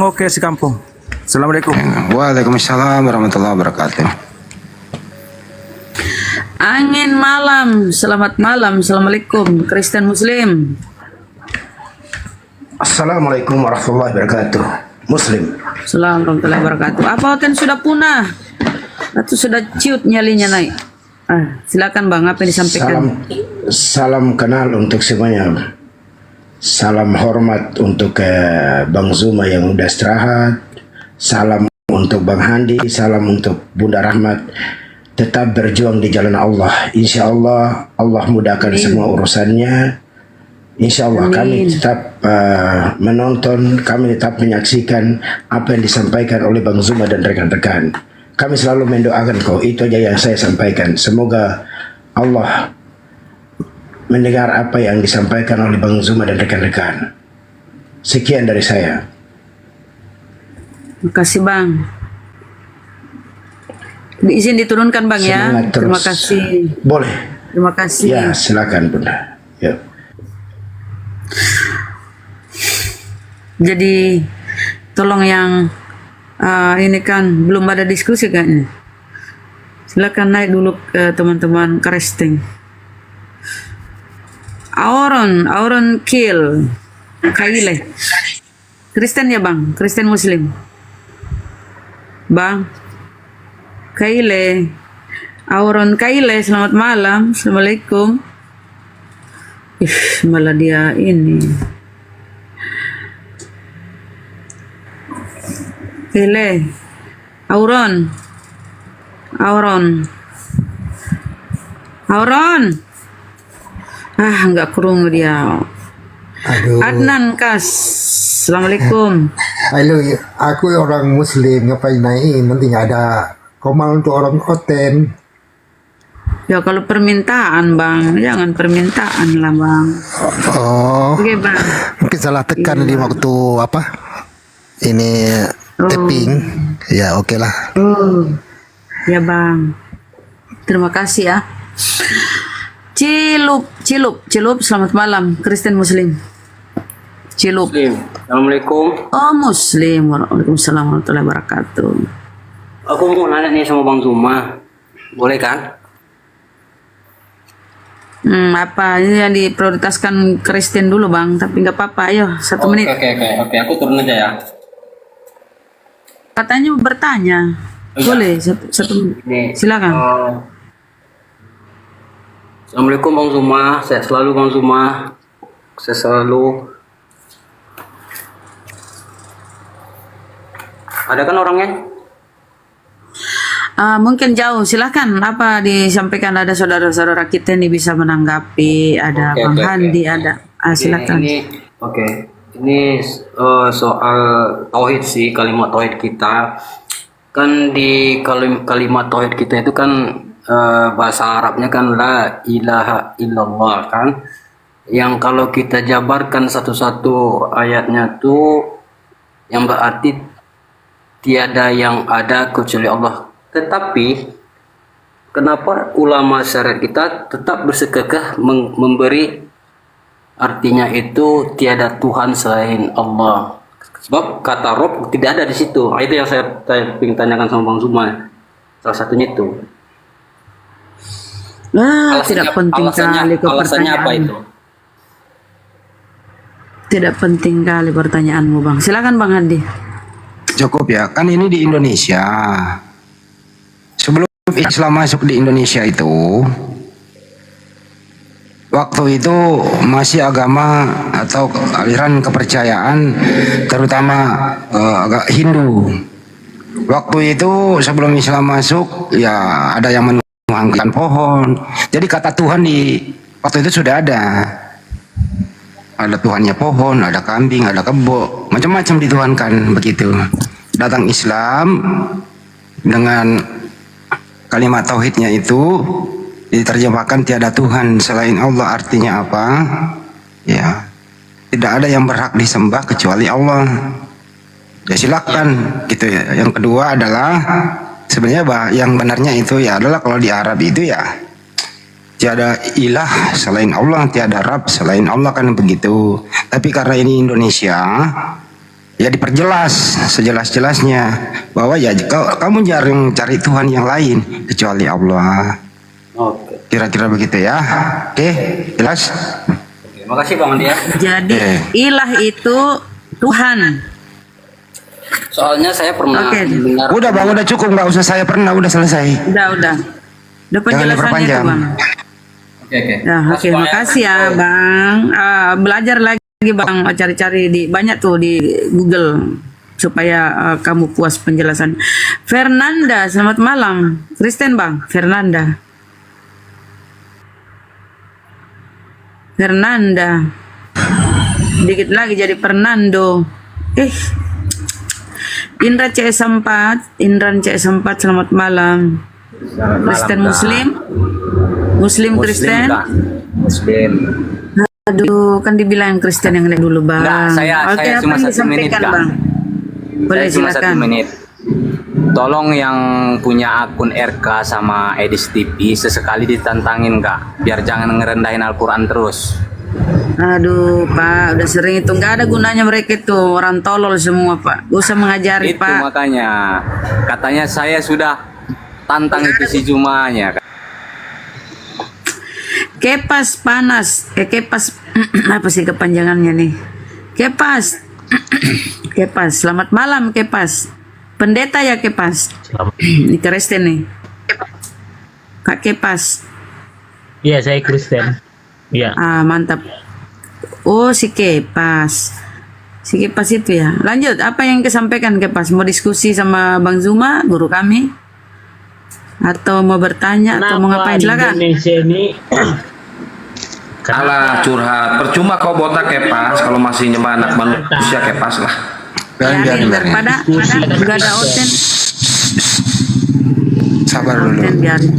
Assalamualaikum. Waalaikumsalam warahmatullahi wabarakatuh. Angin malam, selamat malam, assalamualaikum. Kristen Muslim. Assalamualaikum warahmatullahi wabarakatuh. Muslim. Assalamualaikum warahmatullahi wabarakatuh. Apa kan sudah punah? Atau sudah ciut nyalinya naik? Silakan Bang, apa yang disampaikan? Salam kenal untuk semuanya. Salam hormat untuk Bang Zuma yang udah istirahat. Salam untuk Bang Handi. Salam untuk Bunda Rahmat. Tetap berjuang di jalan Allah. Insya Allah Allah mudahkan semua urusannya. Insya Allah kami tetap menonton, kami tetap menyaksikan apa yang disampaikan oleh Bang Zuma dan rekan-rekan. Kami selalu mendoakan kok, itu aja yang saya sampaikan. Semoga Allah mendengar apa yang disampaikan oleh Bang Zuma dan rekan-rekan. Sekian dari saya. Terima kasih Bang. Diizin diturunkan Bang ya. Terima kasih. Boleh. Terima kasih. Ya silakan Bunda. Ya. Jadi tolong yang ini kan belum ada diskusi kayaknya. Silakan naik dulu ke teman-teman Kristen. Auron kill. Kaile. Kristen ya bang, Kristen Muslim. Bang, Kaile. Auron Kaile, selamat malam. Assalamualaikum. Malah dia ini. Kaile. Auron. Nggak kerungu dia. Aduh. Adnan Kas, assalamualaikum. Halo, aku orang Muslim, ngapain naik? Nanti nggak ada komal untuk orang Oten. Ya kalau permintaan bang, jangan permintaan lah bang. Oh, Oke bang. mungkin salah tekan di waktu apa? Ini tapping. Ya oke lah. Ya bang. Terima kasih ya. Cilup, selamat malam, Kristen Muslim. Cilup. Assalamualaikum. Oh Muslim, waalaikumsalam warahmatullahi wabarakatuh. Aku mau nanya nih sama Bang Zuma, boleh kan? Apa ini yang diprioritaskan Kristen dulu bang, tapi nggak apa-apa, ayo 1 menit. Oke, aku turun aja ya. Katanya bertanya, boleh satu menit. Silakan. Assalamualaikum Bang Zuma, sehat selalu Bang Zuma, sehat selalu. Ada kan orangnya? Mungkin jauh, silakan apa disampaikan, ada saudara-saudara kita nih bisa menanggapi, ada Bang Handi, ada silakan. Ini soal tauhid sih, kalimat tauhid kita. Kan di kalimat tauhid kita itu kan bahasa Arabnya kan la ilaha illallah kan. Yang kalau kita jabarkan satu-satu ayatnya tuh yang berarti tiada yang ada kecuali Allah. Tetapi kenapa ulama syariat kita tetap bersikukuh memberi artinya itu tiada Tuhan selain Allah? Sebab kata Rob tidak ada di situ. Itu yang saya ingin tanyakan sama Bang Zuma. Salah satunya itu. Tidak penting kali alasannya apa itu? Tidak penting kali pertanyaanmu bang. Silakan Bang Handi. Cukup ya, kan ini di Indonesia. Sebelum Islam masuk di Indonesia itu, waktu itu masih agama atau aliran kepercayaan terutama agak Hindu. Waktu itu sebelum Islam masuk ya ada yang menuhankan pohon. Jadi kata Tuhan di waktu itu sudah ada. Ada Tuhannya pohon, ada kambing, ada kebo, macam-macam dituhankan begitu. Datang Islam dengan kalimat tauhidnya itu diterjemahkan tiada Tuhan selain Allah, artinya apa? Ya, tidak ada yang berhak disembah kecuali Allah. Ya silakan gitu ya. Yang kedua adalah sebenarnya yang benarnya itu ya adalah kalau di Arab itu ya tiada ilah selain Allah, tiada Rabb selain Allah kan begitu. Tapi karena ini Indonesia, ya diperjelas sejelas-jelasnya bahwa ya kamu jarang cari Tuhan yang lain kecuali Allah. Kira-kira begitu ya. Oke, jelas? Terima kasih Bang Andi ya. Jadi ilah itu Tuhan. Soalnya saya pernah mendengar. Udah Bang, udah cukup, nggak usah saya pernah, udah selesai. Udah penjelasannya itu Bang. Oke, makasih ya Bang. Belajar lagi Bang, cari-cari di banyak tuh di Google supaya kamu puas penjelasan. Fernanda, selamat malam. Kristen Bang, Fernanda. Dikit lagi jadi Fernando. Indra CS4, selamat malam. Kristen Muslim? Muslim Kristen? Muslim. Aduh, kan dibilang Kristen yang dulu Bang. Enggak, saya cuma 1 menit Bang. Boleh cuma silakan. 1 menit. Tolong yang punya akun RK sama Edis TV sesekali ditantangin Kak, biar jangan ngerendahin Al-Quran terus. Aduh Pak, udah sering itu, nggak ada gunanya mereka itu, orang tolol semua Pak. Gak usah mengajari Itu Pak. makanya katanya saya sudah tantang itu si Jumanya kan. Kepas panas, kepas apa sih kepanjangannya nih? Kepas, Kepas. Selamat malam Kepas. Pendeta ya Kepas. Ini Kristen nih. Kak Kepas. Iya, saya Kristen. Iya. Ah, mantap. Oh, si Kepas. Si Kepas itu ya. Lanjut, apa yang kesampaikan Kepas? Mau diskusi sama Bang Zuma, guru kami? Atau mau bertanya atau mau ngapain? Silakan. Indonesia ini Alah curhat, percuma kau botak Kepas kalau masih nyembah anak manusia Kepas lah. Biarin daripada nggak ada oten. Sabar dulu. Oten biarin.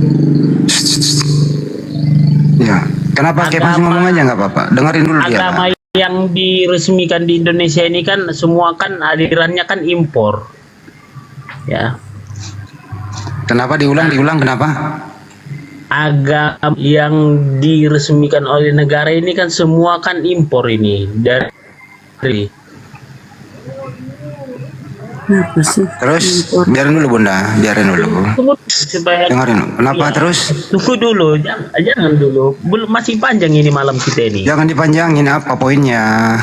Ya, kenapa Kepas ngomong aja nggak apa-apa? Dengerin dulu dia. agama yang diresmikan di Indonesia ini kan semua kan alirannya kan impor. Ya. Kenapa diulang kenapa? Agama yang diresmikan oleh negara ini kan semua kan impor ini dari Apa sih? Terus biarin dulu Bunda, biarin dulu. Dengerin dulu. Kenapa terus? Tunggu dulu, jangan dulu. Belum, masih panjang ini malam kita ini. Jangan dipanjangin, apa poinnya?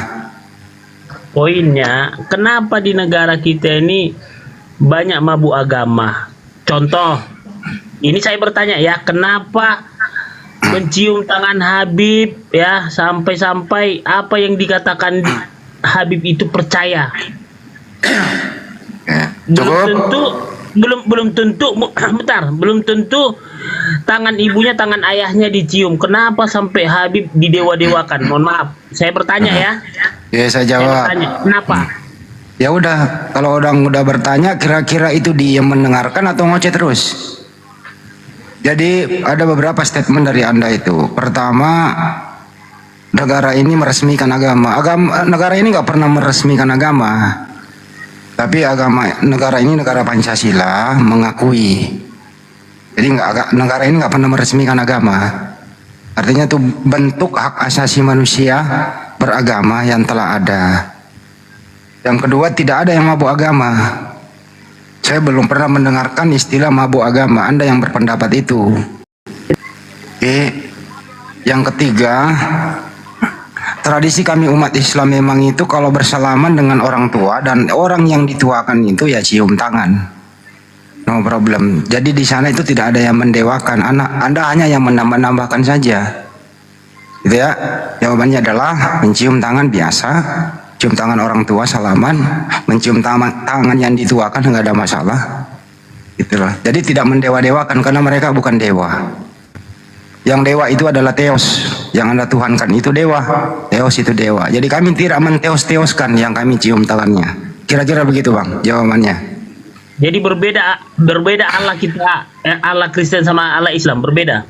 Poinnya, kenapa di negara kita ini banyak mabuk agama? Contoh, ini saya bertanya ya, kenapa mencium tangan Habib ya sampai-sampai apa yang dikatakan Habib itu percaya? Belum tentu tangan ibunya, tangan ayahnya dicium. Kenapa sampai Habib didewa-dewakan? Mohon maaf, saya bertanya ya. Ya saya jawab. Bertanya, kenapa? Ya udah, kalau orang udah bertanya, kira-kira itu dia mendengarkan atau ngoceh terus? Jadi ada beberapa statement dari Anda itu. Pertama, negara ini meresmikan agama. Negara ini nggak pernah meresmikan agama. Tapi negara ini negara Pancasila mengakui. Jadi negara ini nggak pernah meresmikan agama. Artinya itu bentuk hak asasi manusia beragama yang telah ada. Yang kedua, tidak ada yang mabuk agama. Saya belum pernah mendengarkan istilah mabuk agama. Anda yang berpendapat itu. Oke. Yang ketiga, tradisi kami umat Islam memang itu kalau bersalaman dengan orang tua dan orang yang dituakan itu ya cium tangan. No problem. Jadi di sana itu tidak ada yang mendewakan. Anda hanya yang menambah-nambahkan saja. Gitu ya. Jawabannya adalah mencium tangan biasa. Cium tangan orang tua salaman, mencium tangan yang dituakan nggak ada masalah. Itulah. Jadi tidak mendewa-dewakan karena mereka bukan dewa. Yang dewa itu adalah Theos. Yang Anda tuhankan itu dewa. Theos itu dewa. Jadi kami tidak menteos-teoskan yang kami cium tangannya. Kira-kira begitu Bang jawabannya. Jadi berbeda Allah kita, Allah Kristen sama Allah Islam berbeda.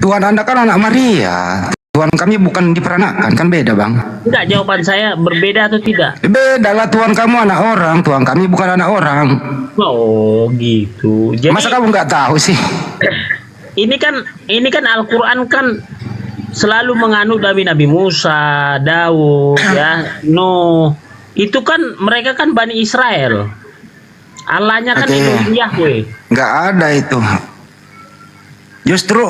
Tuhan Anda kan anak Maria. Tuhan kami bukan diperanakan, kan beda Bang. Enggak, jawaban saya berbeda atau tidak? Beda lah, Tuhan kamu anak orang, Tuhan kami bukan anak orang. Oh gitu. Jadi, masa kamu nggak tahu sih? Ini kan Al-Quran kan selalu menganut Nabi Musa, Daud, ya, Nuh. Itu kan mereka kan Bani Israel. Allahnya kan Yahweh. Nggak ada itu. Justru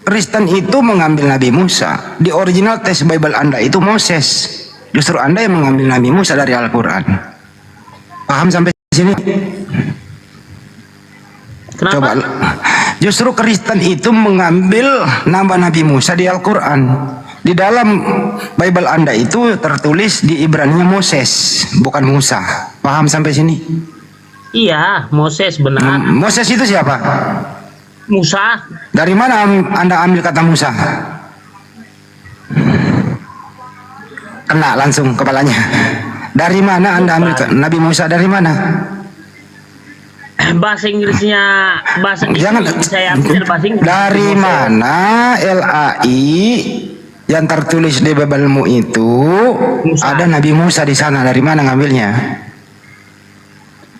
Kristen itu mengambil Nabi Musa. Di original teks Bible Anda itu Moses. Justru Anda yang mengambil Nabi Musa dari Al-Quran. Paham sampai sini? Kenapa? Coba. Justru Kristen itu mengambil nama Nabi Musa di Al-Quran. Di dalam Bible Anda itu tertulis di Ibrani Moses, bukan Musa. Paham sampai sini? Iya, Moses benar. Moses itu siapa? Musa. Dari mana Anda ambil kata Musa? Kena langsung kepalanya. Dari mana Anda ambil Nabi Musa, dari mana? Bahasa Inggrisnya, saya ambil bahasa Inggris. Dari mana LAI yang tertulis di Biblemu itu Musa. Ada Nabi Musa di sana, dari mana ngambilnya?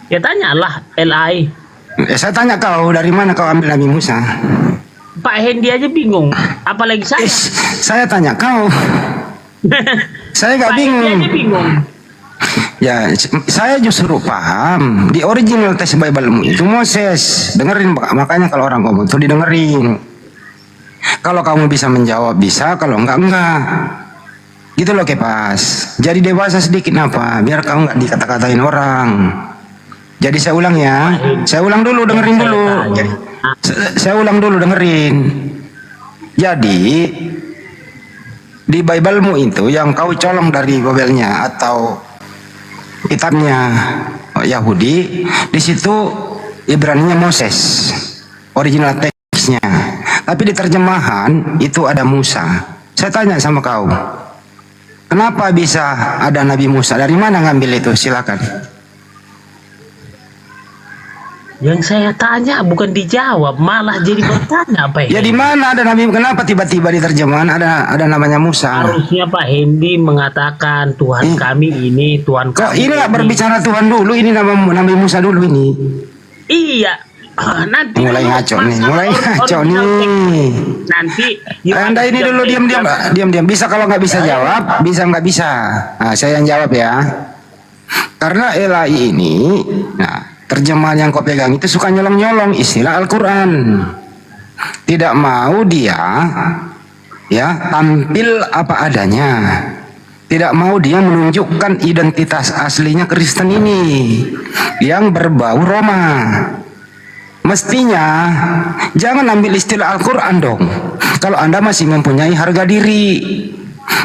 Ya tanyalah LAI. Saya tanya kau, dari mana kau ambil Nabi Musa? Pak Hendi aja bingung, apalagi saya. Saya tanya kau. Saya nggak bingung. Hendi aja bingung. Ya, saya justru paham di original teks Bible-mu itu Moses. Dengerin, makanya kalau orang ngomong itu didengerin. Kalau kamu bisa menjawab bisa, kalau enggak. Gitu loh Kepas. Jadi dewasa sedikit apa? Biar kamu nggak dikata-katain orang. Jadi saya ulang ya. Saya ulang dulu, dengerin dulu. Saya ulang dulu, dengerin. Jadi di Bible-mu itu yang kau colong dari Babelnya atau kitabnya Yahudi, di situ Ibraninya Moses, original teksnya. Tapi di terjemahan itu ada Musa. Saya tanya sama kau, kenapa bisa ada Nabi Musa? Dari mana ngambil itu? Silakan. Yang saya tanya bukan dijawab, malah jadi bertanya Pak Hendi. Ya di mana ada Nabi? Kenapa tiba-tiba di terjemahan ada namanya Musa? Harusnya Pak Hendi mengatakan Tuhan kami ini, Tuhan Kok kami ini nggak ini. berbicara Tuhan dulu? Ini nama Nabi Musa dulu ini. Iya. Nanti Mulai dulu ngaco nih, masalah mulai ngaco original nih. text. Nanti Anda ini dulu diam. Bisa kalau nggak bisa jawab, bisa nggak bisa. Nah, saya yang jawab ya. Karena Elai ini, nah terjemahan yang kau pegang itu suka nyolong-nyolong istilah Al-Quran. Tidak mau dia ya tampil apa adanya. Tidak mau dia menunjukkan identitas aslinya Kristen ini yang berbau Roma. Mestinya jangan ambil istilah Al-Quran dong. Kalau Anda masih mempunyai harga diri.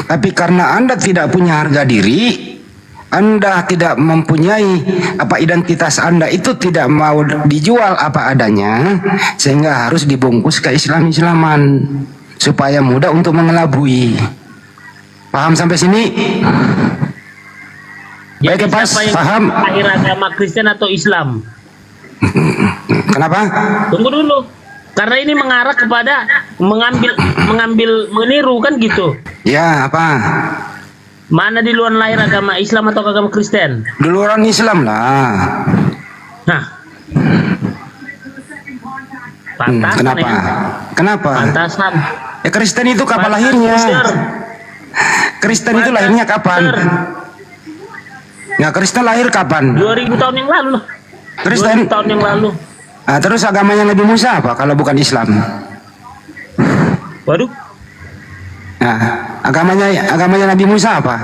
Tapi karena Anda tidak punya harga diri, Anda tidak mempunyai identitas Anda itu tidak mau dijual apa adanya, sehingga harus dibungkus ke Islam-Islaman supaya mudah untuk mengelabui. Paham sampai sini? Jadi Baik, Pas, siapa yang paham? lahir agama Kristen atau Islam? Kenapa? Tunggu dulu. Karena ini mengarah kepada meniru kan gitu. Ya, apa? Mana di luar lahir agama Islam atau agama Kristen? Duluan Islam lah. Nah. Pantasan Kenapa? ya. Kenapa? Pantasan. Ya Kristen itu kapan lahirnya? Kristen itu lahirnya kapan? Nah, Kristen lahir kapan? 2000 tahun yang lalu loh. Kristen 2000 tahun yang lalu. Nah, terus agamanya Nabi Musa apa kalau bukan Islam? Waduh. Nah, agamanya Nabi Musa apa?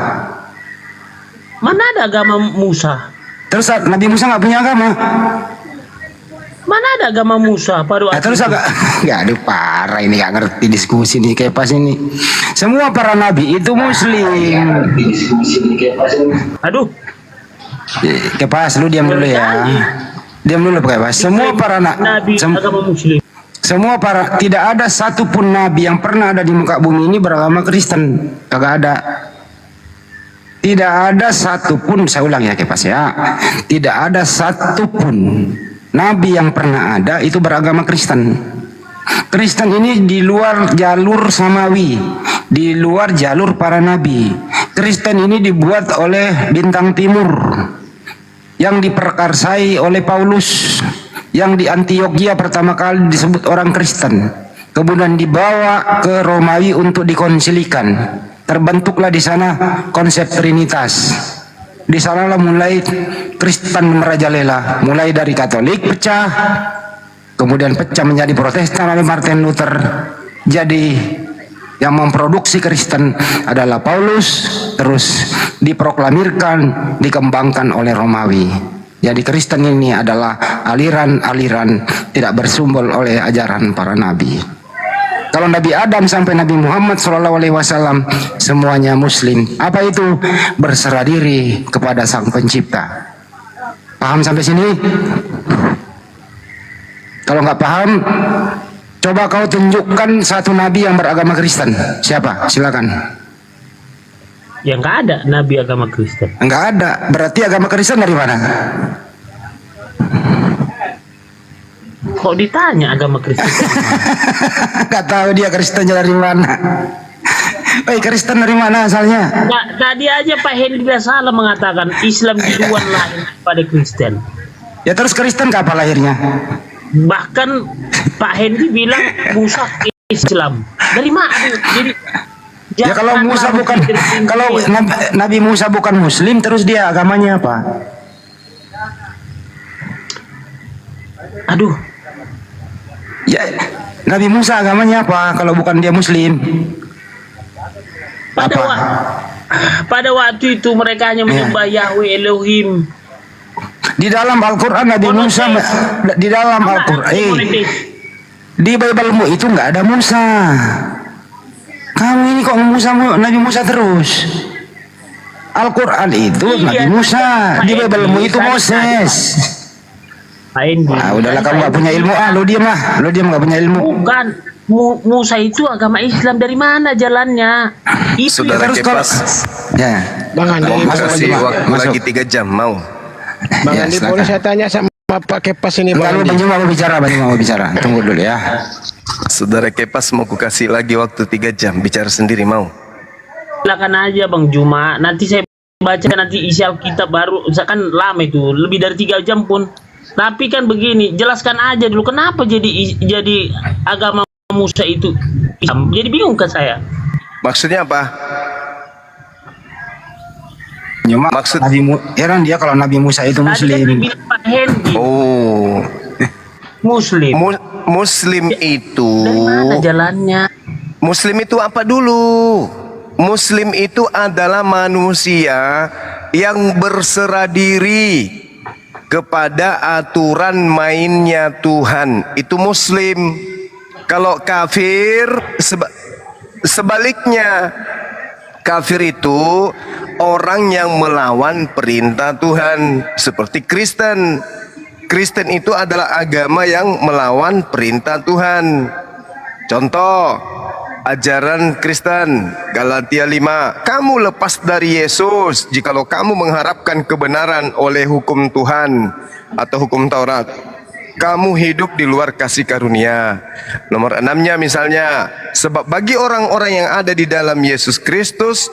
Mana ada agama Musa? Terus Nabi Musa nggak punya agama? Mana ada agama Musa? Nah, terus nggak ada parah ini nggak ngerti diskusi nih kayak pas ini. Semua para nabi itu Muslim. Aduh. Kayak pas lu diam dulu ya. Diam dulu kayak pas. Semua para nabi agama Muslim. Semua para tidak ada satupun nabi yang pernah ada di muka bumi ini beragama Kristen. Kagak ada. Tidak ada satupun, saya ulang ya Kepas ya. Tidak ada satupun nabi yang pernah ada itu beragama Kristen. Kristen ini di luar jalur samawi, di luar jalur para nabi. Kristen ini dibuat oleh bintang timur yang diperkarsai oleh Paulus, yang di Antioquia pertama kali disebut orang Kristen, kemudian dibawa ke Romawi untuk dikonsilikan. Terbentuklah di sana konsep Trinitas. Di sanalah mulai Kristen merajalela, mulai dari Katolik pecah, kemudian pecah menjadi Protestan oleh Martin Luther. Jadi yang memproduksi Kristen adalah Paulus, terus diproklamirkan, dikembangkan oleh Romawi. Jadi Kristen ini adalah aliran-aliran tidak bersumber oleh ajaran para nabi. Kalau Nabi Adam sampai Nabi Muhammad SAW semuanya Muslim. Apa itu? Berserah diri kepada Sang Pencipta. Paham sampai sini? Kalau nggak paham, coba kau tunjukkan satu nabi yang beragama Kristen. Siapa? Silakan. Yang nggak ada nabi agama Kristen. Nggak ada. Berarti agama Kristen dari mana? Kok ditanya agama Kristen? Nggak tahu dia Kristennya dari mana. Kristen dari mana asalnya? Nah, tadi aja Pak Hendi tidak salah mengatakan Islam di luar lahir pada Kristen. Ya terus Kristen kapan lahirnya? Bahkan Pak Hendi bilang Musa Islam. Dari mana? Ya kalau Musa bukan, kalau Nabi Musa bukan Muslim, terus dia agamanya apa? Aduh. Ya, Nabi Musa agamanya apa kalau bukan dia Muslim? Pada waktu itu mereka hanya menyembah Yahweh Elohim. Di dalam Al-Quran Nabi Musa, di dalam Al-Quran, di Bible-mu itu nggak ada Musa. Kamu ini kok Nabi Musa terus? Al-Quran itu Nabi Musa, di Bible-mu itu Moses. Udahlah, kamu nggak punya ilmu, lo diam lah, lo diam, nggak punya ilmu. Bukan, Musa itu agama Islam, dari mana jalannya? Itu Saudara terus Kepas, Ya, Bang Andi, mau masuk kasih aja, Bang. waktu lagi 3 jam, mau? Bang Ya, Andi, silakan. boleh saya tanya sama Pak Kepas ini, Enggak, Bang lu Andi? mau bicara, tunggu dulu ya. Saudara Kepas mau ku kasih lagi waktu 3 jam, bicara sendiri, mau? silakan aja Bang Juma. Nanti saya baca nanti isi Alkitab baru. Kan lama itu, lebih dari 3 jam pun. Tapi kan begini, jelaskan aja dulu kenapa jadi agama Musa itu Islam. Jadi bingung kan saya. Maksudnya apa? Maksud heran dia kalau Nabi Musa itu Muslim. Pak Hendy. Oh, Muslim. Muslim itu. Dari mana jalannya? Muslim itu apa dulu? Muslim itu adalah manusia yang berserah diri kepada aturan mainnya Tuhan. Itu Muslim. Kalau kafir sebaliknya. Kafir itu orang yang melawan perintah Tuhan, seperti Kristen. Kristen itu adalah agama yang melawan perintah Tuhan. Contoh, ajaran Kristen, Galatia 5. Kamu lepas dari Yesus jikalau kamu mengharapkan kebenaran oleh hukum Tuhan atau hukum Taurat. Kamu hidup di luar kasih karunia. Nomor 6-nya misalnya, sebab bagi orang-orang yang ada di dalam Yesus Kristus,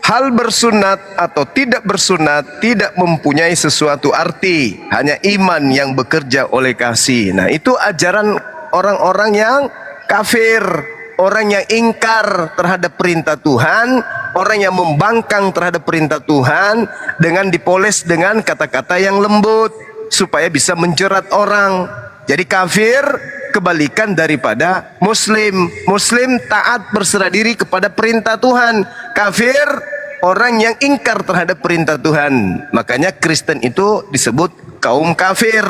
hal bersunat atau tidak bersunat tidak mempunyai sesuatu arti, hanya iman yang bekerja oleh kasih. Nah, itu ajaran orang-orang yang kafir, orang yang ingkar terhadap perintah Tuhan, orang yang membangkang terhadap perintah Tuhan dengan dipoles dengan kata-kata yang lembut supaya bisa menjerat orang. Jadi kafir kebalikan daripada Muslim. Muslim taat berserah diri kepada perintah Tuhan. Kafir orang yang ingkar terhadap perintah Tuhan. Makanya Kristen itu disebut kaum kafir.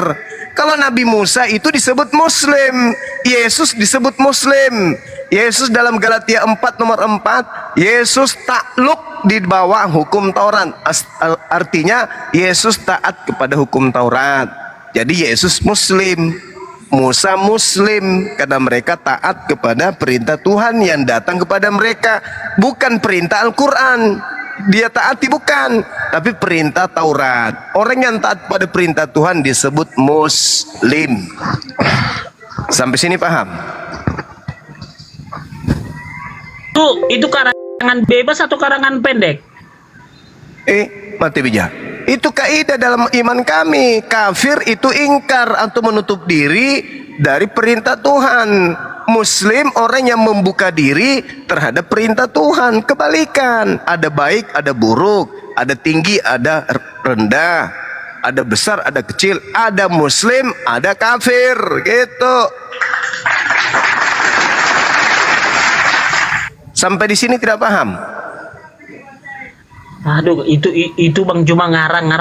Kalau Nabi Musa itu disebut Muslim, Yesus disebut Muslim. Yesus dalam Galatia 4 nomor 4, Yesus takluk di bawah hukum Taurat. Artinya Yesus taat kepada hukum Taurat. Jadi Yesus Muslim, Musa Muslim, karena mereka taat kepada perintah Tuhan yang datang kepada mereka, bukan perintah Al-Quran. Dia taati bukan, tapi perintah Taurat. Orang yang taat pada perintah Tuhan disebut Muslim. Sampai sini paham? Itu karangan bebas atau karangan pendek? Mati bijak. Itu kaidah dalam iman kami. Kafir itu ingkar atau menutup diri dari perintah Tuhan. Muslim orang yang membuka diri terhadap perintah Tuhan. Kebalikan, ada baik, ada buruk, ada tinggi, ada rendah, ada besar, ada kecil, ada Muslim, ada kafir, gitu. Sampai di sini tidak paham? Aduh, itu Bang Juma ngarang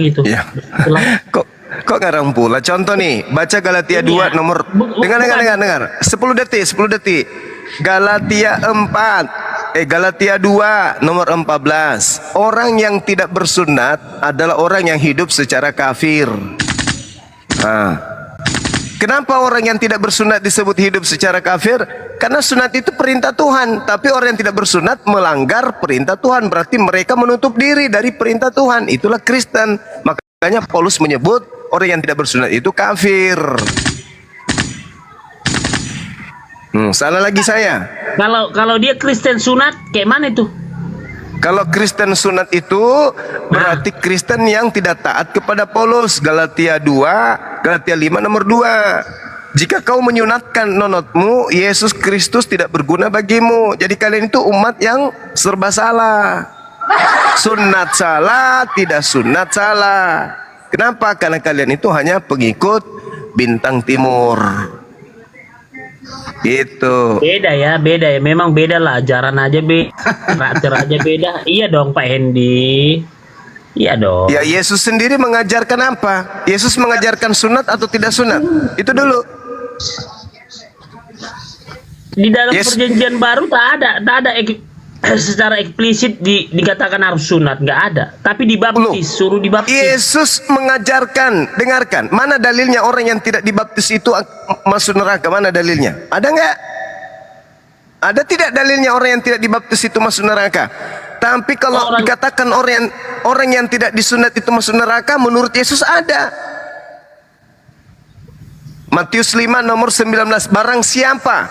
gitu. Ya. Kok ngarang pula? Contoh nih, baca Galatia 2 nomor dengar. 10 detik. Galatia 2 nomor 14. Orang yang tidak bersunat adalah orang yang hidup secara kafir. Nah, kenapa orang yang tidak bersunat disebut hidup secara kafir? Karena sunat itu perintah Tuhan, tapi orang yang tidak bersunat melanggar perintah Tuhan, berarti mereka menutup diri dari perintah Tuhan. Itulah Kristen. Makanya Paulus menyebut orang yang tidak bersunat itu kafir. Salah lagi saya. Kalau dia Kristen sunat, kayak mana itu? Kalau Kristen sunat itu berarti Kristen yang tidak taat kepada Paulus. Galatia 5 nomor 2. Jika kau menyunatkan nonotmu, Yesus Kristus tidak berguna bagimu. Jadi kalian itu umat yang serba salah. Sunat salah, tidak sunat salah. Kenapa? Karena kalian itu hanya pengikut bintang timur. Gitu. Beda ya, memang beda lah, ajaran aja karakter aja beda. Iya dong Pak Hendi. Iya dong. Ya, Yesus sendiri mengajarkan apa? Yesus mengajarkan sunat atau tidak sunat? Itu dulu. Di dalam perjanjian baru tak ada secara eksplisit dikatakan harus sunat, nggak ada. Tapi dibaptis, suruh dibaptis. Yesus mengajarkan, dengarkan, mana dalilnya orang yang tidak dibaptis itu masuk neraka? Mana dalilnya? Ada nggak? Ada tidak dalilnya orang yang tidak dibaptis itu masuk neraka? Tapi kalau dikatakan orang yang tidak disunat itu masuk neraka, menurut Yesus ada. Matius 5 nomor 19, barang siapa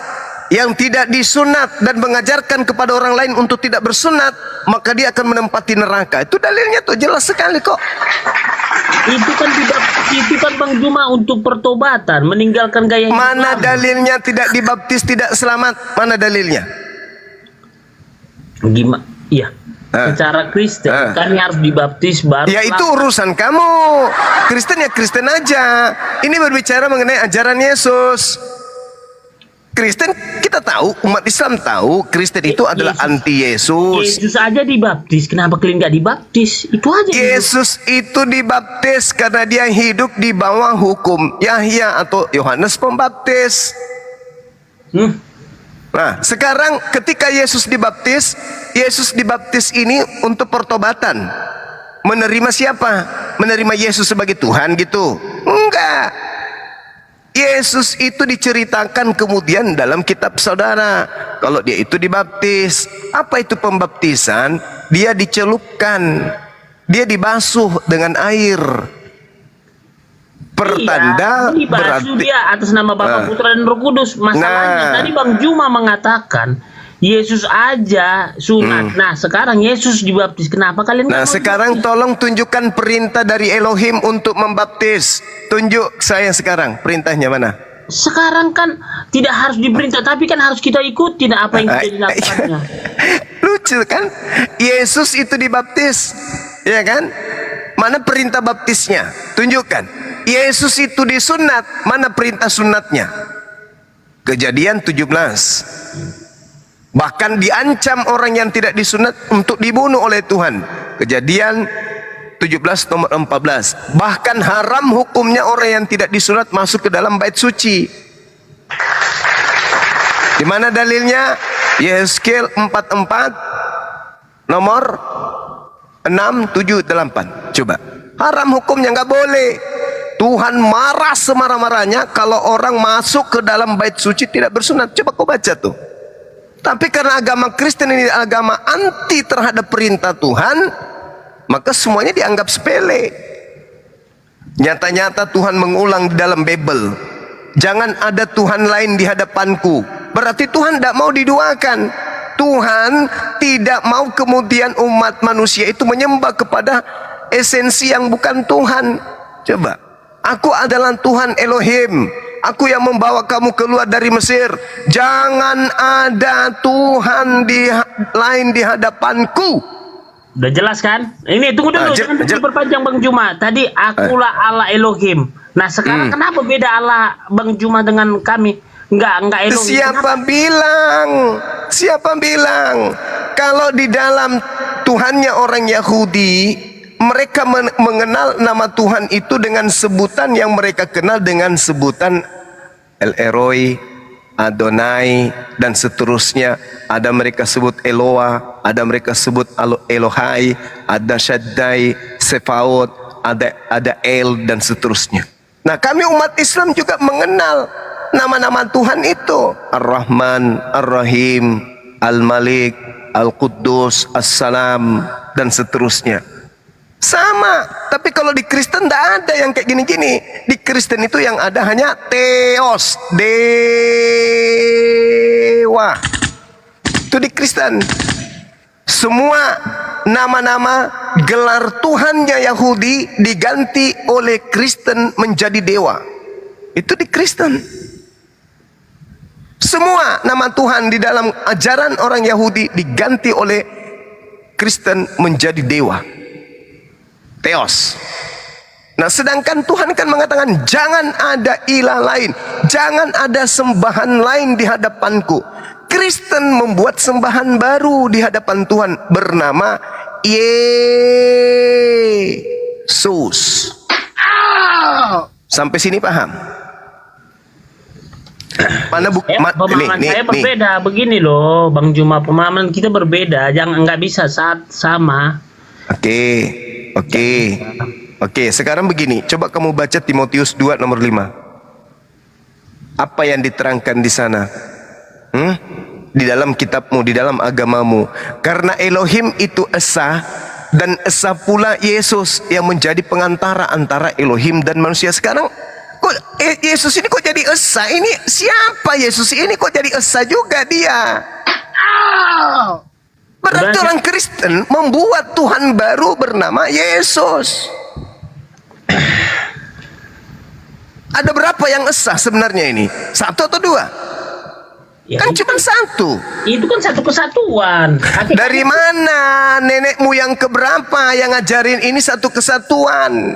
yang tidak disunat dan mengajarkan kepada orang lain untuk tidak bersunat, maka dia akan menempati neraka. Itu dalilnya tuh jelas sekali kok. Itu kan Bang Juma untuk pertobatan, meninggalkan gaya hidup. Mana dalilnya tidak dibaptis tidak selamat? Mana dalilnya? Gimana? Iya. Secara Kristen kan harus dibaptis baru. Ya itu urusan kamu. Kristen ya Kristen aja. Ini berbicara mengenai ajaran Yesus. Kristen kita tahu, umat Islam tahu Kristen itu adalah anti Yesus. Yesus aja dibaptis, kenapa kalian nggak dibaptis? Itu aja. Yesus itu dibaptis karena dia hidup di bawah hukum Yahya atau Yohanes Pembaptis. Nah, sekarang ketika Yesus dibaptis ini untuk pertobatan. Menerima siapa? Menerima Yesus sebagai Tuhan gitu? Enggak. Yesus itu diceritakan kemudian dalam kitab saudara. Kalau dia itu dibaptis, apa itu pembaptisan? Dia dicelupkan, dia dibasuh dengan air. Pertanda berarti dia atas nama Bapa, Putra dan Roh Kudus. Masalahnya tadi Bang Juma mengatakan Yesus aja sunat. Nah, sekarang Yesus dibaptis. Kenapa kalian? Nah, sekarang tolong tunjukkan perintah dari Elohim untuk membaptis. Tunjuk saya sekarang perintahnya mana? Sekarang kan tidak harus diperintah, tapi kan harus kita ikutin apa yang sudah dilakukannya. Lucu kan? Yesus itu dibaptis, ya kan? Mana perintah baptisnya? Tunjukkan. Yesus itu disunat, mana perintah sunatnya? Kejadian 17. Bahkan diancam orang yang tidak disunat untuk dibunuh oleh Tuhan. Kejadian 17 nomor 14. Bahkan haram hukumnya orang yang tidak disunat masuk ke dalam bait suci. Di mana dalilnya? Yeskel 44 nomor 6, 7, 8. Coba. Haram hukumnya, nggak boleh. Tuhan marah semarah-marahnya kalau orang masuk ke dalam bait suci tidak bersunat. Coba kau baca tuh. Tapi karena agama Kristen ini agama anti terhadap perintah Tuhan, maka semuanya dianggap sepele. Nyata-nyata Tuhan mengulang di dalam Bible, jangan ada Tuhan lain di hadapanku. Berarti Tuhan tidak mau diduakan. Tuhan tidak mau kemudian umat manusia itu menyembah kepada esensi yang bukan Tuhan. Coba. Aku adalah Tuhan Elohim. Aku yang membawa kamu keluar dari Mesir. Jangan ada Tuhan lain di hadapanku. Udah jelas kan? Ini tunggu dulu, jangan diperpanjang Bang Juma. Tadi akulah Allah Elohim. Nah sekarang kenapa beda Allah Bang Juma dengan kami? Enggak Elohim. Siapa bilang? Kalau di dalam Tuhannya orang Yahudi, mereka mengenal nama Tuhan itu dengan sebutan yang mereka kenal dengan sebutan El Eroi, Adonai, dan seterusnya. Ada mereka sebut Eloah, ada mereka sebut Elohai, ada Shaddai, Sefaot, ada El, dan seterusnya. Nah, kami umat Islam juga mengenal nama-nama Tuhan itu. Ar-Rahman, Ar-Rahim, Al-Malik, Al-Quddus, As-Salam, dan seterusnya. Sama, tapi kalau di Kristen tidak ada yang kayak gini-gini. Di Kristen itu yang ada hanya Theos, dewa. Itu di Kristen. Semua nama-nama gelar Tuhannya Yahudi diganti oleh Kristen menjadi dewa. Itu di Kristen. Semua nama Tuhan di dalam ajaran orang Yahudi diganti oleh Kristen menjadi dewa, Theos. Nah, sedangkan Tuhan kan mengatakan jangan ada ilah lain, jangan ada sembahan lain di hadapanku. Kristen membuat sembahan baru di hadapan Tuhan bernama Yesus. Sampai sini paham? Mana pemahaman saya berbeda begini loh, Bang Juma. Pemahaman kita berbeda, jangan nggak bisa saat sama. Oke, sekarang begini, coba kamu baca Timotius 2 nomor 5. Apa yang diterangkan di sana? Di dalam kitabmu, di dalam agamamu. Karena Elohim itu esa, dan esa pula Yesus yang menjadi pengantara antara Elohim dan manusia. Sekarang kok Yesus ini kok jadi esa? Ini siapa Yesus ini kok jadi esa juga dia? Berarti orang Kristen membuat Tuhan baru bernama Yesus. Ada berapa yang esa sebenarnya ini? 1 atau 2? Ya, kan cuma 1. Itu kan satu kesatuan. Dari mana nenek moyang keberapa yang ngajarin ini satu kesatuan?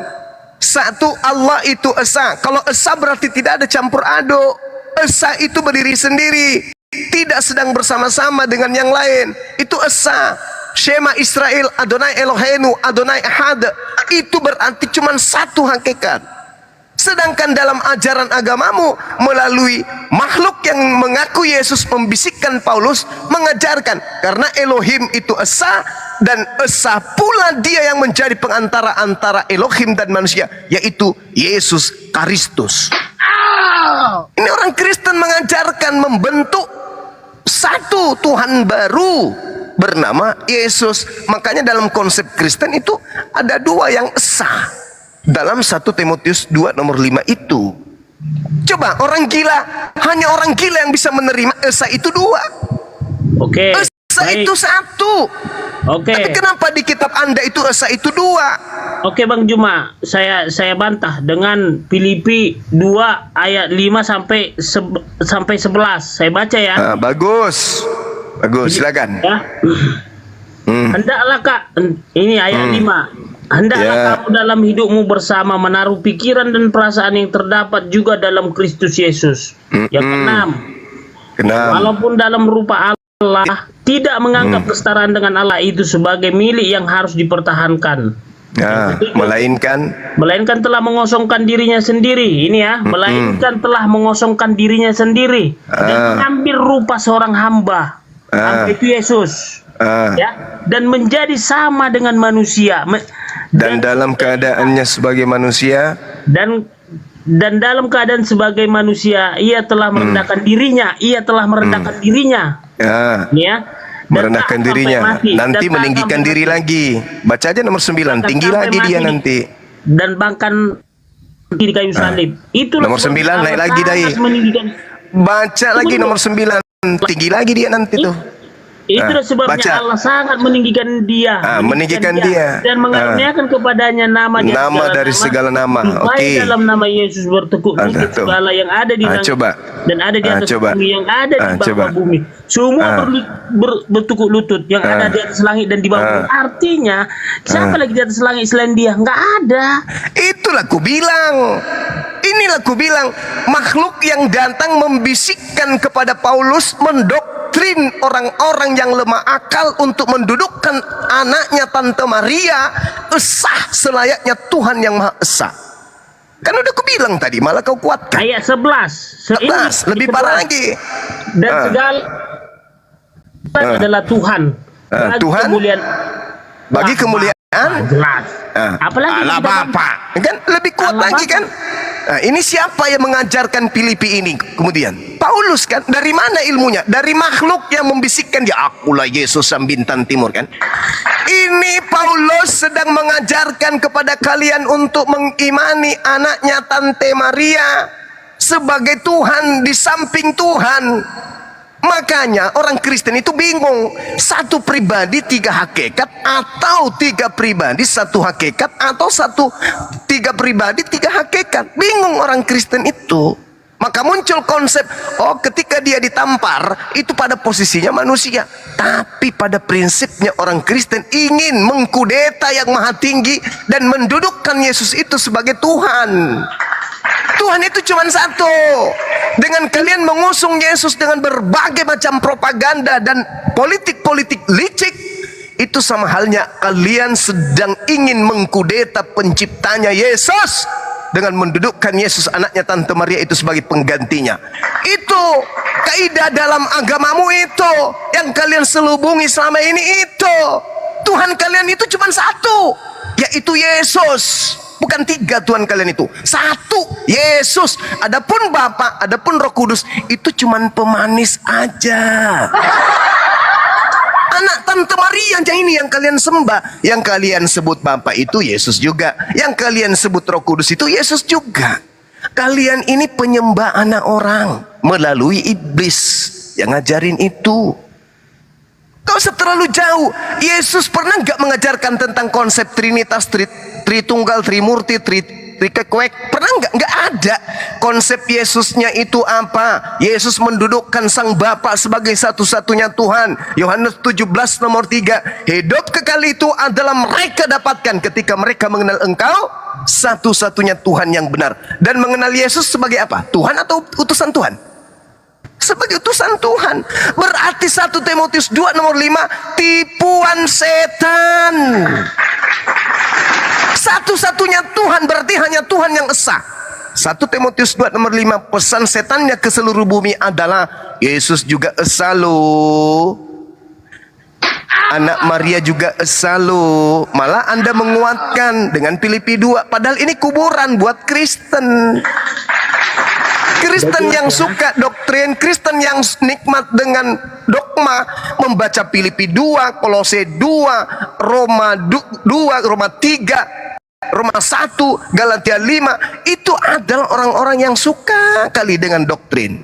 Satu, Allah itu esa. Kalau esa berarti tidak ada campur aduk. Esa itu berdiri sendiri, tidak sedang bersama-sama dengan yang lain. Itu esa. Shema Israel, Adonai Eloheinu, Adonai Ahad. Itu berarti cuma satu hakikat. Sedangkan dalam ajaran agamamu, melalui makhluk yang mengaku Yesus, membisikkan Paulus, mengajarkan karena Elohim itu esa, dan esa pula dia yang menjadi pengantara antara Elohim dan manusia, yaitu Yesus Kristus. Ini orang Kristen mengajarkan membentuk satu Tuhan baru bernama Yesus. Makanya dalam konsep Kristen itu ada 2 yang esa dalam 1 Timotius 2 nomor 5 itu. Coba orang gila, hanya orang gila yang bisa menerima esa itu 2. Esa itu 1. Tapi kenapa di kitab Anda itu esa itu 2? Oke Bang Juma, saya bantah dengan Filipi 2 ayat 5 sampai 11. Saya baca ya. Bagus, silakan. Ya. Hendaklah Kak, ini ayat 5. Hendaklah kamu dalam hidupmu bersama menaruh pikiran dan perasaan yang terdapat juga dalam Kristus Yesus. Yang keenam, walaupun dalam rupa Allah, tidak menganggap kesetaraan dengan Allah itu sebagai milik yang harus dipertahankan. Melainkan telah mengosongkan dirinya sendiri. Ini ya, melainkan telah mengosongkan dirinya sendiri dan mengambil rupa seorang hamba. Hamba itu Yesus. Ya, dan menjadi sama dengan manusia, dan dalam keadaannya sebagai manusia, dan dalam keadaan sebagai manusia ia telah merendahkan dirinya, ya, merendahkan dirinya, nanti meninggikan diri lagi. Baca aja nomor 9, tinggi lagi dia nanti, dan bahkan di kayu salib. Itu nomor 9 naik lagi dai. Baca lagi nomor 9, tinggi lagi dia nanti tuh. Itulah sebabnya Allah sangat meninggikan dia, dan mengaruniakan kepadanya nama dari segala nama. Supaya dalam nama Yesus bertekuk lutut segala yang ada di langit dan ada di atas bumi, yang ada di bawah bumi. Semua bertekuk lutut, yang ada di atas langit dan di bawah bumi. Artinya siapa lagi di atas langit selain dia? Nggak ada. Itulah ku bilang. Inilah ku bilang, makhluk yang datang membisikkan kepada Paulus, mendoktrin orang-orang yang lemah akal untuk mendudukkan anaknya Tante Maria esa selayaknya Tuhan yang Maha Esa. Kan udah ku bilang tadi, malah kau kuatkan. Ayat 11 lebih parah lagi. Dan segala adalah Tuhan. Tuhan bagi kemuliaan. Jelas. Apalagi Bapak kan lebih kuat lagi kan. Nah, ini siapa yang mengajarkan Filipi ini kemudian? Paulus kan. Dari mana ilmunya? Dari makhluk yang membisikkan, ya akulah Yesus sang bintang timur kan. Ini Paulus sedang mengajarkan kepada kalian untuk mengimani anaknya Tante Maria sebagai Tuhan di samping Tuhan. Makanya orang Kristen itu bingung, 1 pribadi 3 hakikat, atau 3 pribadi 1 hakikat, atau 3 pribadi 3 hakikat. Bingung orang Kristen itu. Maka muncul konsep, oh ketika dia ditampar, itu pada posisinya manusia. Tapi pada prinsipnya orang Kristen ingin mengkudeta yang maha tinggi dan mendudukkan Yesus itu sebagai Tuhan. Tuhan itu cuma satu. Dengan kalian mengusung Yesus dengan berbagai macam propaganda dan politik-politik licik, itu sama halnya kalian sedang ingin mengkudeta penciptanya Yesus dengan mendudukkan Yesus anaknya Tante Maria itu sebagai penggantinya. Itu kaidah dalam agamamu itu yang kalian selubungi selama ini itu. Tuhan kalian itu cuma satu, yaitu Yesus. Bukan tiga Tuhan kalian itu, satu, Yesus. Adapun Bapa, adapun Roh Kudus itu cuma pemanis aja. Anak Tante Maria aja ini yang kalian sembah. Yang kalian sebut Bapa itu Yesus juga. Yang kalian sebut Roh Kudus itu Yesus juga. Kalian ini penyembah anak orang melalui iblis yang ngajarin itu. Gak usah terlalu jauh. Yesus pernah gak mengajarkan tentang konsep Trinitas, Tritunggal, Trimurti, Trikekwek? Pernah nggak? Nggak ada. Konsep Yesusnya itu apa? Yesus mendudukkan Sang Bapa sebagai satu-satunya Tuhan. Yohanes 17 nomor 3. Hidup kekal itu adalah mereka dapatkan ketika mereka mengenal Engkau satu-satunya Tuhan yang benar. Dan mengenal Yesus sebagai apa? Tuhan atau utusan Tuhan? Sebagai utusan Tuhan. Berarti 1 Timotius 2 nomor 5, tipuan setan. Satu-satunya Tuhan berarti hanya Tuhan yang esa. 1 Timotius 2 nomor 5, pesan setannya ke seluruh bumi adalah Yesus juga esa loh. Anak Maria juga esa loh. Malah Anda menguatkan dengan Filipi 2. Padahal ini kuburan buat Kristen. Kristen yang suka doktrin, Kristen yang nikmat dengan dogma, membaca Filipi 2, Kolose 2, Roma 2, Roma 3, Roma 1, Galatia 5, itu adalah orang-orang yang suka kali dengan doktrin.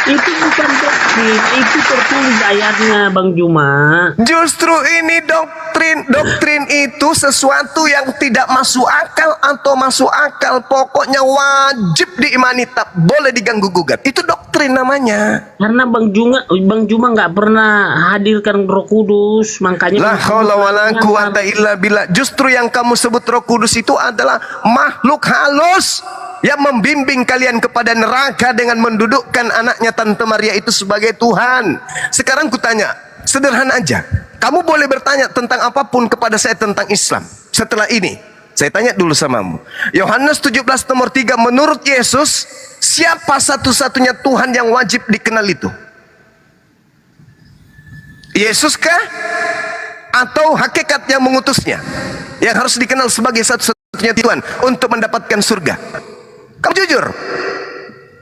Itu bukan doktrin, itu tertulis ayatnya Bang Juma. Justru ini doktrin. Doktrin itu sesuatu yang tidak masuk akal atau masuk akal. Pokoknya wajib diimani, tak boleh diganggu gugat. Itu doktrin namanya. Karena Bang Juma nggak pernah hadirkan Roh Kudus, makanya La haula wala quwata illa billah. Justru yang kamu sebut Roh Kudus itu adalah makhluk halus yang membimbing kalian kepada neraka dengan mendudukkan anaknya Tante Maria itu sebagai Tuhan. Sekarang kutanya, sederhana aja. Kamu boleh bertanya tentang apapun kepada saya tentang Islam. Setelah ini, saya tanya dulu samamu. Yohanes 17 nomor 3, menurut Yesus, siapa satu-satunya Tuhan yang wajib dikenal itu? Yesus kah? Atau hakikat yang mengutusnya? Yang harus dikenal sebagai satu-satunya Tuhan untuk mendapatkan surga? Kamu jujur.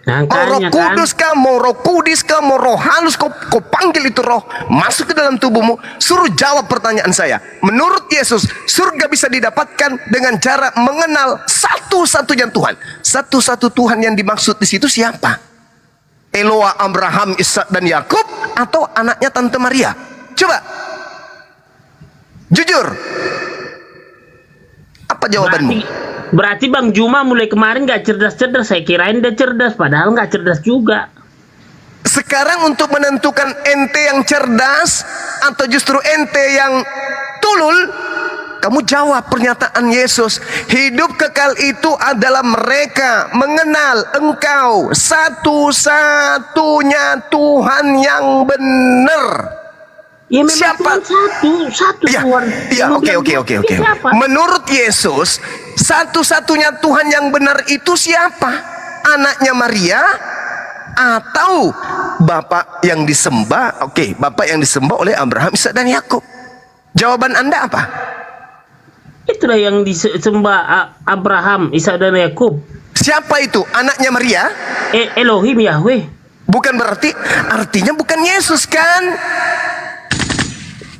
Mau Roh Kudus kah, mau Roh Kudus kah, mau Roh halus, kau panggil itu roh masuk ke dalam tubuhmu, suruh jawab pertanyaan saya. Menurut Yesus, surga bisa didapatkan dengan cara mengenal satu-satunya Tuhan. Satu-satu Tuhan yang dimaksud di situ siapa? Eloa, Abraham, Ishak dan Yakub, atau anaknya Tante Maria? Coba jujur. Apa jawabanmu? Berarti Bang Juma mulai kemarin gak cerdas-cerdas. Saya kirain dia cerdas, padahal gak cerdas juga. Sekarang untuk menentukan ente yang cerdas atau justru ente yang tulul, kamu jawab pernyataan Yesus. Hidup kekal itu adalah mereka mengenal Engkau satu-satunya Tuhan yang benar. Ya, siapa? Satu ya, Tuhan. Ya, oke. Menurut Yesus, satu-satunya Tuhan yang benar itu siapa? Anaknya Maria atau Bapak yang disembah? Oke, Bapak yang disembah oleh Abraham, Ishak dan Yakub. Jawaban Anda apa? Itulah yang disembah Abraham, Ishak dan Yakub. Siapa itu? Anaknya Maria? Elohim Yahweh. Bukan berarti, artinya bukan Yesus kan?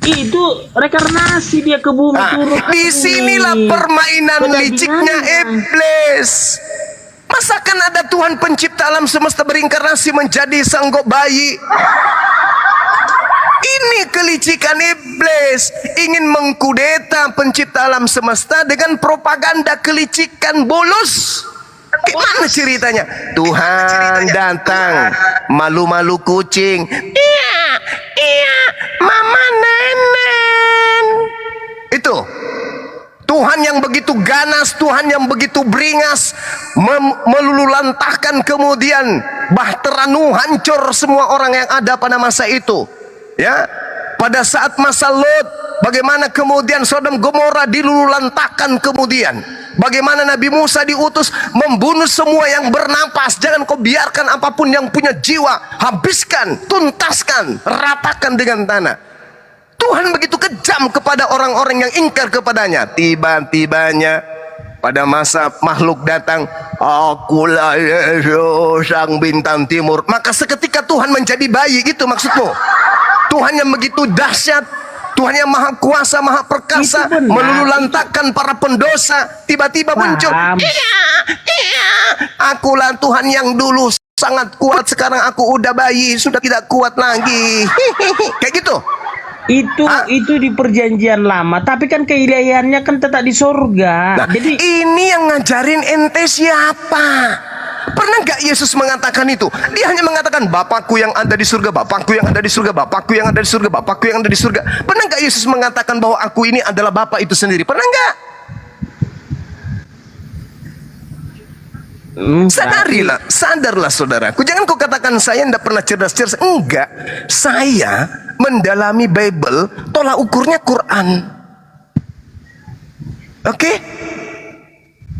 Itu rekarnasi dia ke bumi turun. Disinilah permainan liciknya iblis. Masakan ada Tuhan pencipta alam semesta berinkarnasi menjadi sanggok bayi? Ini kelicikan iblis, ingin mengkudeta pencipta alam semesta dengan propaganda kelicikan bulus. Gimana ceritanya? Tuhan datang malu-malu kucing. Iya, iya, mama nenen. Itu Tuhan yang begitu ganas, Tuhan yang begitu beringas, melululantahkan kemudian bahtera Nuh, hancur semua orang yang ada pada masa itu. Ya, pada saat masa Lot, bagaimana kemudian Sodom Gomora dilululantahkan kemudian. Bagaimana Nabi Musa diutus membunuh semua yang bernapas. Jangan kau biarkan apapun yang punya jiwa, habiskan, tuntaskan, ratakan dengan tanah. Tuhan begitu kejam kepada orang-orang yang ingkar kepadanya. Tiba-tibanya pada masa makhluk datang, akulah Yesus sang bintang timur. Maka seketika Tuhan menjadi bayi, gitu maksudmu? Tuhan yang begitu dahsyat, Tuhan yang maha kuasa, maha perkasa, melululantakkan para pendosa, tiba-tiba muncul. Iya, iya, akulah Tuhan yang dulu sangat kuat, sekarang aku udah bayi, sudah tidak kuat lagi. Kayak gitu. Itu di perjanjian lama, tapi kan keilahiannya kan tetap di surga. Nah, jadi ini yang ngajarin ente siapa? Pernah nggak Yesus mengatakan itu? Dia hanya mengatakan Bapakku yang ada di surga, Bapakku yang ada di surga, Bapakku yang ada di surga, Bapakku yang ada di surga. Pernah nggak Yesus mengatakan bahwa aku ini adalah Bapa itu sendiri? Pernah nggak? Sadarlah saudaraku. Jangan kau katakan saya tidak pernah cerdas. Enggak, saya mendalami Bible, tolak ukurnya Quran. Oke?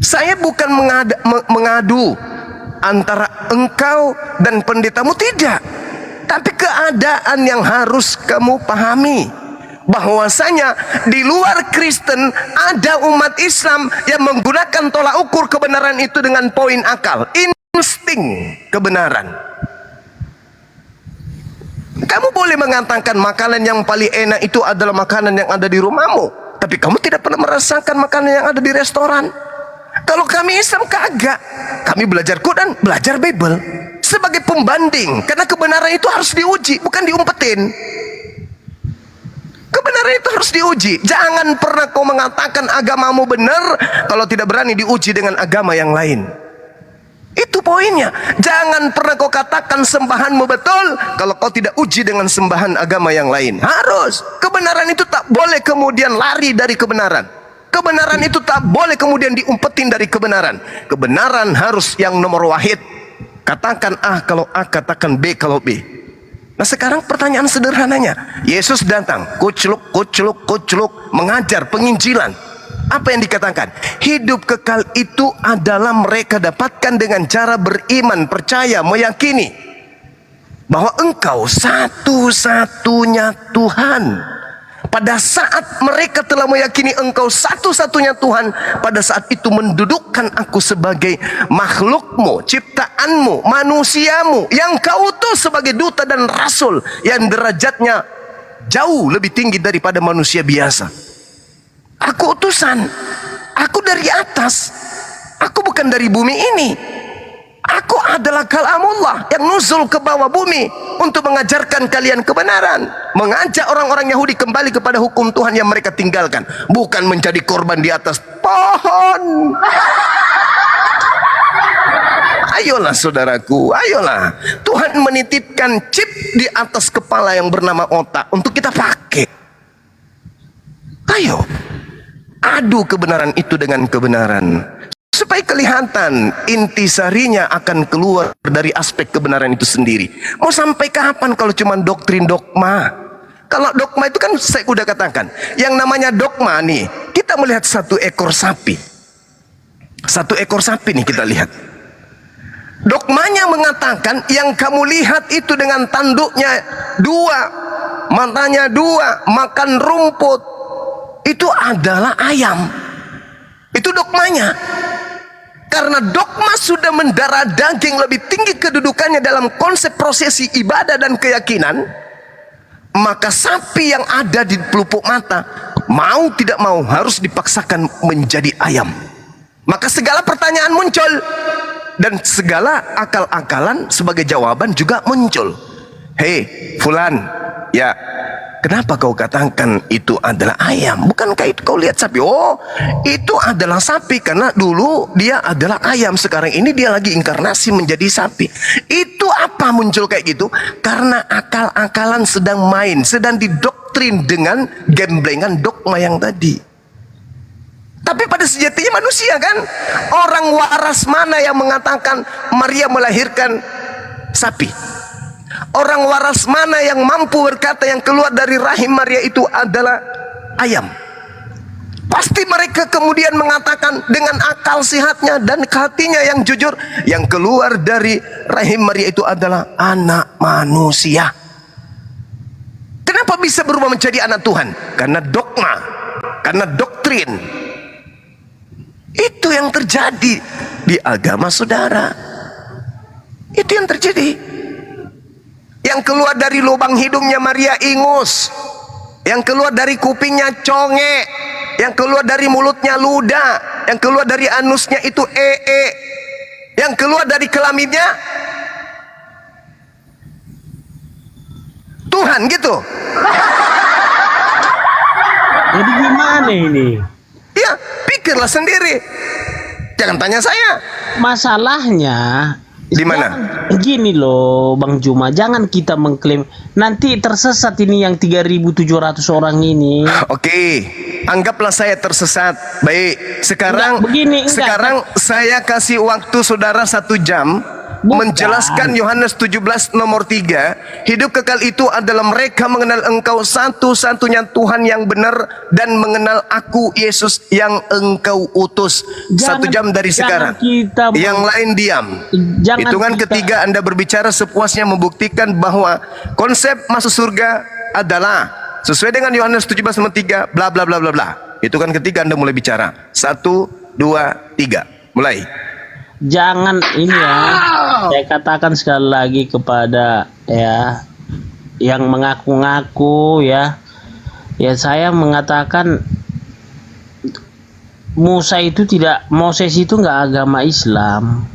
Saya bukan mengadu antara engkau dan pendetamu, tidak. Tapi keadaan yang harus kamu pahami, bahwasanya di luar Kristen ada umat Islam yang menggunakan tolak ukur kebenaran itu dengan poin akal, insting kebenaran. Kamu boleh mengatakan makanan yang paling enak itu adalah makanan yang ada di rumahmu, tapi kamu tidak pernah merasakan makanan yang ada di restoran. Kalau kami Islam kagak, kami belajar Quran, belajar Bible sebagai pembanding, karena kebenaran itu harus diuji, bukan diumpetin. Kebenaran itu harus diuji. Jangan pernah kau mengatakan agamamu benar kalau tidak berani diuji dengan agama yang lain. Itu poinnya. Jangan pernah kau katakan sembahanmu betul kalau kau tidak uji dengan sembahan agama yang lain. Harus. Kebenaran itu tak boleh kemudian lari dari kebenaran. Kebenaran itu tak boleh kemudian diumpetin dari kebenaran. Kebenaran harus yang nomor wahid. Katakan A kalau A, katakan B kalau B. Nah sekarang pertanyaan sederhananya, Yesus datang, kucluk, mengajar penginjilan. Apa yang dikatakan? Hidup kekal itu adalah mereka dapatkan dengan cara beriman, percaya, meyakini bahwa engkau satu-satunya Tuhan. Pada saat mereka telah meyakini engkau satu-satunya Tuhan, pada saat itu mendudukkan aku sebagai makhlukmu, ciptaanmu, manusiamu, yang kau utus sebagai duta dan rasul, yang derajatnya jauh lebih tinggi daripada manusia biasa. Aku utusan, aku dari atas, aku bukan dari bumi ini. Aku adalah kalamullah yang nuzul ke bawah bumi untuk mengajarkan kalian kebenaran, mengajak orang-orang Yahudi kembali kepada hukum Tuhan yang mereka tinggalkan, bukan menjadi korban di atas pohon. Ayolah saudaraku, ayolah. Tuhan menitipkan chip di atas kepala yang bernama otak untuk kita pakai. Ayo, adu kebenaran itu dengan kebenaran, supaya kelihatan intisarinya akan keluar dari aspek kebenaran itu sendiri. Mau sampai kapan kalau cuma doktrin dogma? Kalau dogma itu kan saya udah katakan, yang namanya dogma nih, kita melihat satu ekor sapi. Satu ekor sapi nih kita lihat. Dogmanya mengatakan yang kamu lihat itu dengan tanduknya dua, matanya dua, makan rumput, itu adalah ayam. Itu dogmanya. Karena dogma sudah mendarah daging lebih tinggi kedudukannya dalam konsep prosesi ibadah dan keyakinan, maka sapi yang ada di pelupuk mata mau tidak mau harus dipaksakan menjadi ayam. Maka segala pertanyaan muncul dan segala akal-akalan sebagai jawaban juga muncul. Hei fulan, ya kenapa kau katakan itu adalah ayam? Bukankah itu kau lihat sapi? Oh, itu adalah sapi karena dulu dia adalah ayam, sekarang ini dia lagi inkarnasi menjadi sapi. Itu apa muncul kayak gitu? Karena akal-akalan sedang main, sedang didoktrin dengan gemblengan dogma yang tadi. Tapi pada sejatinya manusia kan, orang waras mana yang mengatakan Maria melahirkan sapi? Orang waras mana yang mampu berkata yang keluar dari rahim Maria itu adalah ayam? Pasti mereka kemudian mengatakan dengan akal sehatnya dan hatinya yang jujur, yang keluar dari rahim Maria itu adalah anak manusia. Kenapa bisa berubah menjadi anak Tuhan? Karena dogma, karena doktrin. Itu yang terjadi di agama saudara. Itu yang terjadi. Yang keluar dari lubang hidungnya Maria ingus, yang keluar dari kupingnya conge, yang keluar dari mulutnya ludah, yang keluar dari anusnya itu yang keluar dari kelaminnya Tuhan gitu. Jadi gimana ini? Ya, pikirlah sendiri. Jangan tanya saya. Masalahnya di mana? Gini loh Bang Juma, jangan kita mengklaim nanti tersesat ini yang 3.700 orang ini. Oke, anggaplah saya tersesat. Baik, sekarang sekarang saya kasih waktu saudara 1 jam menjelaskan Yohanes 17 nomor 3. Hidup kekal itu adalah mereka mengenal Engkau satu-satunya Tuhan yang benar dan mengenal Aku Yesus yang Engkau utus. 1 jam dari sekarang. Yang lain diam. Hitungan ketiga Anda berbicara sepuasnya, membuktikan bahwa konsep masuk surga adalah sesuai dengan Yohanes 17 nomor 3 bla bla bla bla bla. Hitungan ketiga Anda mulai bicara. 1, 2, 3. Mulai. Jangan ini ya, saya katakan sekali lagi kepada ya yang mengaku-ngaku ya saya mengatakan Moses itu nggak agama Islam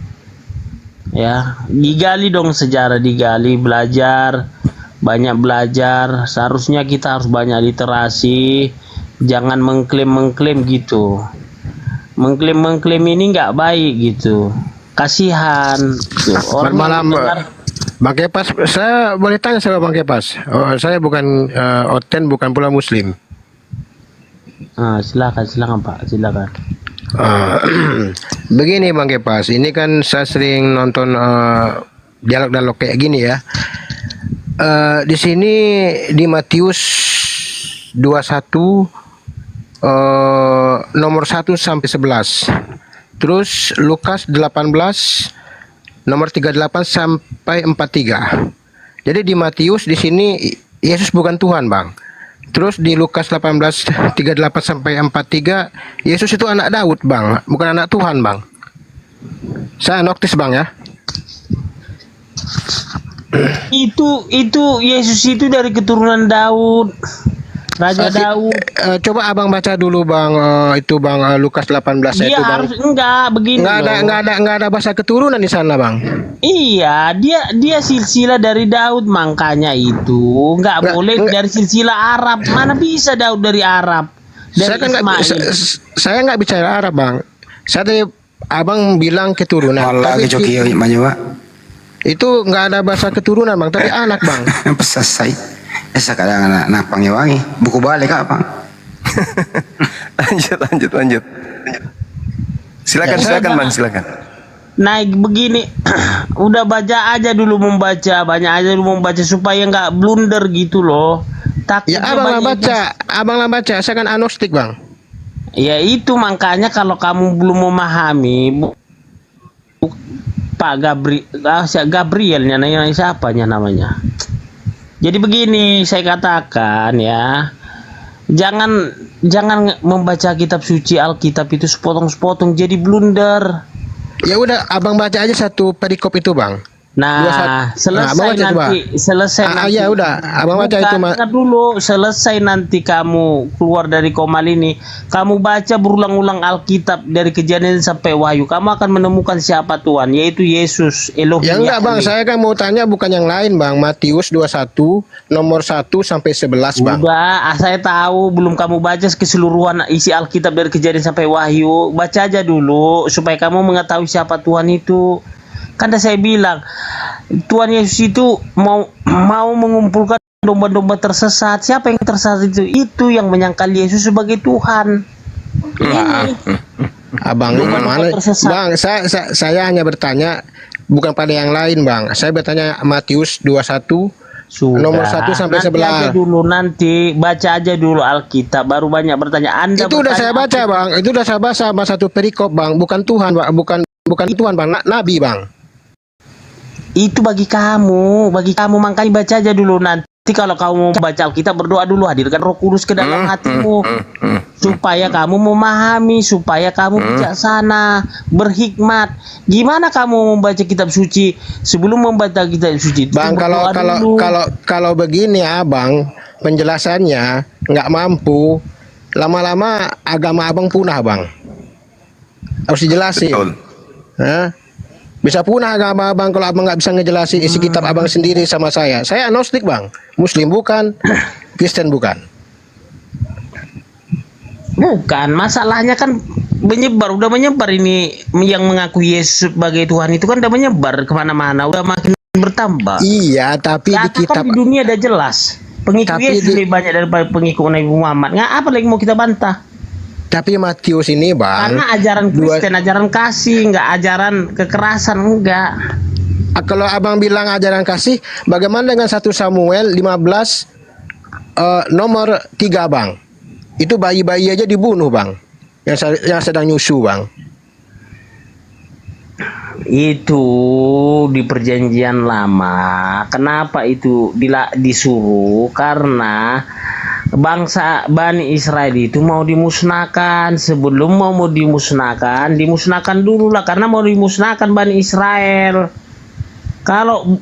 ya. Digali dong sejarah, digali, banyak belajar. Seharusnya kita harus banyak literasi, jangan mengklaim gitu. Mengklaim ini nggak baik gitu, kasihan gitu. Orang malam Bang Kepas, saya boleh tanya sama Bang Kepas? Saya bukan Oten, bukan pula Muslim. Silakan Pak, silakan. Begini Bang Kepas, ini kan saya sering nonton dialog-dialog kayak gini ya. Di sini di Matius 21 nomor 1 sampai 11. Terus Lukas 18 nomor 38 sampai 43. Jadi di Matius di sini Yesus bukan Tuhan, Bang. Terus di Lukas 18 38 sampai 43 Yesus itu anak Daud, Bang, bukan anak Tuhan, Bang. Saya notice, Bang ya. Itu Yesus itu dari keturunan Daud. Raja Daud. Coba abang baca dulu bang, itu bang Lukas 18 dia itu bang. Harus begini. Nggak ada bahasa keturunan di sana bang. Iya, dia silsilah dari Daud, makanya itu nggak boleh dari silsilah Arab. Mana bisa Daud dari Arab? Dari Saya nggak bicara Arab bang. Saya tadi abang bilang keturunan. Tapi itu nggak ada bahasa keturunan bang, tapi anak bang. Pesasai. Sekarang anak napang ya wangi. Buku balik apa? lanjut. Silakan bang, silakan. Naik begini, udah baca aja dulu membaca, banyak aja dulu membaca supaya nggak blunder gitu loh. Ya abang lah baca, saya kan agnostik bang. Ya itu makanya kalau kamu belum memahami, Pak Gabrielnya siapanya namanya. Jadi begini saya katakan ya, jangan membaca kitab suci Alkitab itu sepotong-sepotong jadi blunder. Ya udah abang baca aja satu perikop itu bang. 21. Nah, Nah, abang baca coba. selesai nanti. Ya udah, abang baca itu mah. Dengar dulu, selesai nanti kamu keluar dari komal ini, kamu baca berulang-ulang Alkitab dari Kejadian sampai Wahyu, kamu akan menemukan siapa Tuhan, yaitu Yesus, Elohim. Ya enggak bang, saya kan mau tanya bukan yang lain bang. Matius 21 nomor 1 sampai 11 bang. Udah, saya tahu belum kamu baca keseluruhan isi Alkitab dari Kejadian sampai Wahyu. Baca aja dulu supaya kamu mengetahui siapa Tuhan itu. Kan saya bilang Tuhan Yesus itu mau mengumpulkan domba-domba tersesat. Siapa yang tersesat itu? Itu yang menyangkal Yesus sebagai Tuhan. Ini. Abang ini mana? Bang, saya hanya bertanya bukan pada yang lain bang. Saya bertanya Matius 21 nomor 1 sampai 11. Aja dulu, nanti baca aja dulu Alkitab, baru banyak bertanya. Anda itu udah saya baca bang. Itu udah saya baca sama satu perikop bang. Bukan Tuhan bang. Bukan Tuhan bang. Nabi bang. Itu bagi kamu makanya baca aja dulu. Nanti kalau kamu mau baca Alkitab, berdoa dulu, hadirkan Roh Kudus ke dalam hatimu supaya kamu memahami, supaya kamu bijaksana, berhikmat. Gimana kamu membaca kitab suci sebelum membaca kitab suci? Bang, kalau begini abang penjelasannya nggak mampu, lama-lama agama abang punah bang. Harus dijelasin. Hah? Bisa punah agama abang kalau abang nggak bisa ngejelasin isi kitab abang sendiri sama saya. Saya agnostik bang, Muslim bukan, Kristen bukan. Bukan, masalahnya kan udah menyebar ini yang mengaku Yesus sebagai Tuhan itu kan udah menyebar kemana-mana, udah makin bertambah. Iya, tapi di kitab di dunia udah jelas pengikut Yesus lebih banyak daripada pengikut Nabi Muhammad. Nggak apa lagi mau kita bantah? Tapi Matius ini bang, karena ajaran Kristen, ajaran kasih, nggak ajaran kekerasan, enggak. Kalau abang bilang ajaran kasih, bagaimana dengan 1 Samuel 15 nomor 3 bang? Itu bayi-bayi aja dibunuh bang, yang sedang nyusu bang. Itu di perjanjian lama. Kenapa itu disuruh? Karena bangsa Bani Israel itu mau dimusnahkan. Sebelum mau dimusnahkan dulu lah, karena mau dimusnahkan Bani Israel. Kalau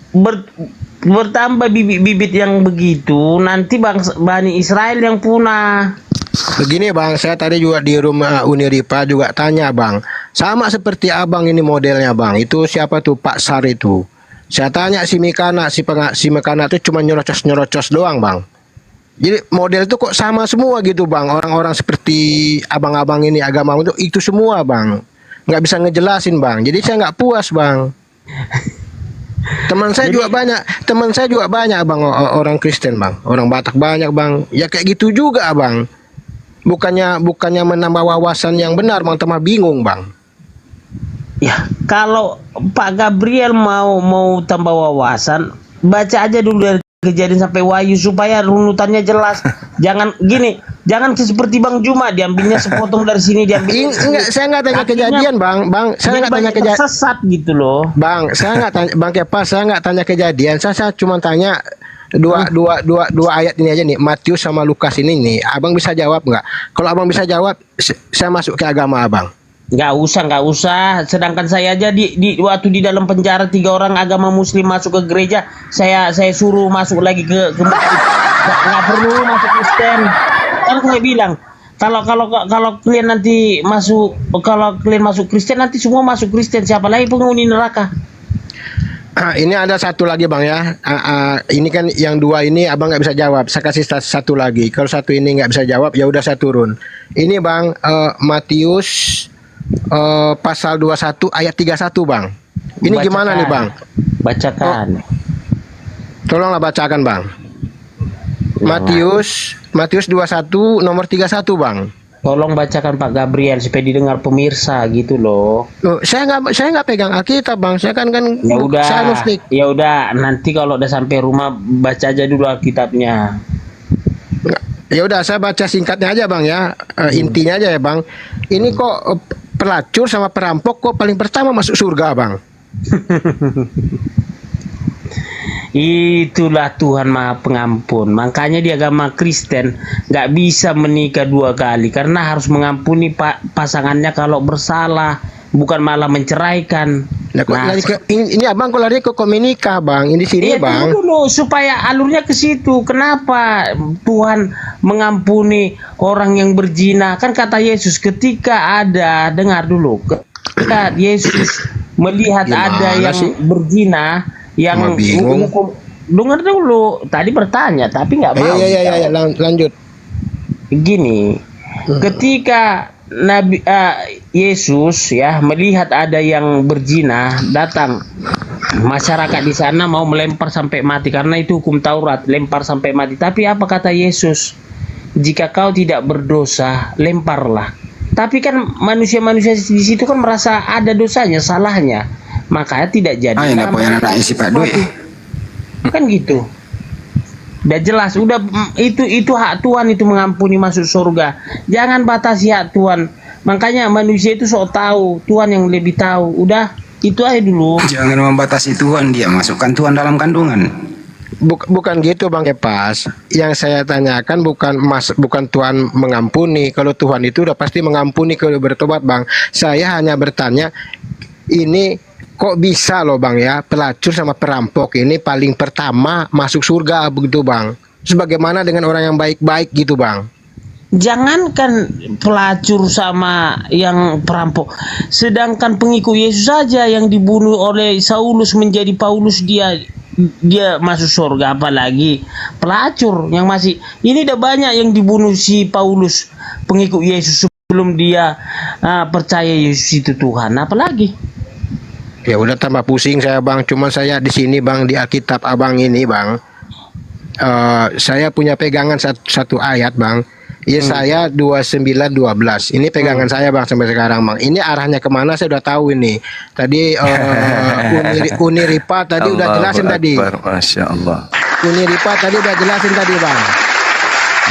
bertambah bibit-bibit yang begitu, nanti bangsa Bani Israel yang punah. Begini bang, saya tadi juga di rumah Uniripa juga tanya bang, sama seperti abang ini modelnya bang. Itu siapa tuh Pak Sar itu? Saya tanya si Mikana, si Mikana itu cuma nyerocos doang bang. Jadi model itu kok sama semua gitu bang. Orang-orang seperti abang-abang ini agama itu semua bang. Nggak bisa ngejelasin bang. Jadi saya nggak puas bang. Teman saya juga banyak bang, orang Kristen bang, orang Batak banyak bang. Ya kayak gitu juga bang. Bukannya menambah wawasan yang benar bang, tambah bingung bang. Ya kalau Pak Gabriel mau tambah wawasan, baca aja dulu dari Kejadian sampai Wahyu supaya runutannya jelas. Jangan seperti Bang Juma, diambilnya sepotong dari sini, diambil. Enggak, saya nggak tanya kejadian bang. Saya nggak tanya kejadian. Tersesat gitu loh. Bang, saya nggak tanya Bang Kepa, saya nggak tanya kejadian. Saya cuma tanya dua ayat ini aja nih, Matius sama Lukas ini nih. Abang bisa jawab nggak? Kalau abang bisa jawab, saya masuk ke agama abang. Nggak usah. Sedangkan saya aja waktu di dalam penjara 3 orang agama Muslim masuk ke gereja, saya suruh masuk lagi ke nggak perlu masuk Kristen. Kan saya bilang kalau kalian nanti kalian masuk Kristen, nanti semua masuk Kristen, siapa lagi penghuni neraka? Ini ada satu lagi bang ya. Ini kan yang 2 ini abang nggak bisa jawab. Saya kasih satu lagi. Kalau satu ini nggak bisa jawab, ya udah saya turun. Ini bang, Matius pasal 21 ayat 31 bang. Ini bacakan. Gimana nih bang? Bacakan. Tolonglah bacakan bang. Matius 21 nomor 31 bang. Tolong bacakan Pak Gabriel supaya didengar pemirsa gitu loh. Saya nggak pegang Alkitab bang. Saya kan ya udah. Saya agnostik. Ya udah, nanti kalau udah sampai rumah baca aja dulu Alkitabnya. Ya udah, saya baca singkatnya aja bang ya. Intinya aja ya bang. Ini kok pelacur sama perampok kok paling pertama masuk surga bang. Itulah Tuhan Maha Pengampun. Makanya di agama Kristen nggak bisa menikah 2 kali, karena harus mengampuni pasangannya kalau bersalah, bukan malah menceraikan. Nah, kok Nah, lari ke ini abang kok lari ke komunika bang? Ini sini iya, bang. tunggu dulu supaya alurnya ke situ. Kenapa Tuhan mengampuni orang yang berzina? Kan kata Yesus ketika ada, dengar dulu, ketika Yesus melihat ada Gimana yang sih? berzina, yang Cuma bingung. dengar dulu. Tadi bertanya tapi nggak mau. Iya, lanjut. Gini, ketika Yesus ya melihat ada yang berzina, datang masyarakat di sana mau melempar sampai mati karena itu hukum Taurat, lempar sampai mati. Tapi apa kata Yesus? Jika kau tidak berdosa, lemparlah. Tapi kan manusia-manusia di situ kan merasa ada dosanya, salahnya, makanya tidak jadi. Ini apa yang anak isi Pak Dwi? Kan gitu. Udah jelas, udah itu hak Tuhan itu mengampuni masuk surga. Jangan batasi hak Tuhan. Makanya manusia itu sok tahu, Tuhan yang lebih tahu. Udah, itu aja dulu. Jangan membatasi Tuhan, dia masukkan Tuhan dalam kandungan. Bukan gitu Bang Kepas. Yang saya tanyakan bukan Tuhan mengampuni. Kalau Tuhan itu udah pasti mengampuni kalau bertobat Bang. Saya hanya bertanya, ini kok bisa loh Bang ya, pelacur sama perampok ini paling pertama masuk surga begitu Bang. Sebagaimana dengan orang yang baik-baik gitu Bang. Jangankan pelacur sama yang perampok, sedangkan pengikut Yesus saja yang dibunuh oleh Saulus menjadi Paulus, dia masuk surga, apalagi pelacur yang masih. Ini udah banyak yang dibunuh si Paulus pengikut Yesus sebelum dia percaya Yesus itu Tuhan, apalagi. Ya udah tambah pusing saya Bang. Cuman saya di sini Bang, di Alkitab Abang ini Bang, saya punya pegangan satu ayat Bang. Yesaya 29:12. Ini pegangan saya Bang sampai sekarang Bang. Ini arahnya kemana saya udah tahu ini. Tadi Uniripa tadi udah jelasin tadi. Masya Allah. Uniripa tadi udah jelasin tadi Bang.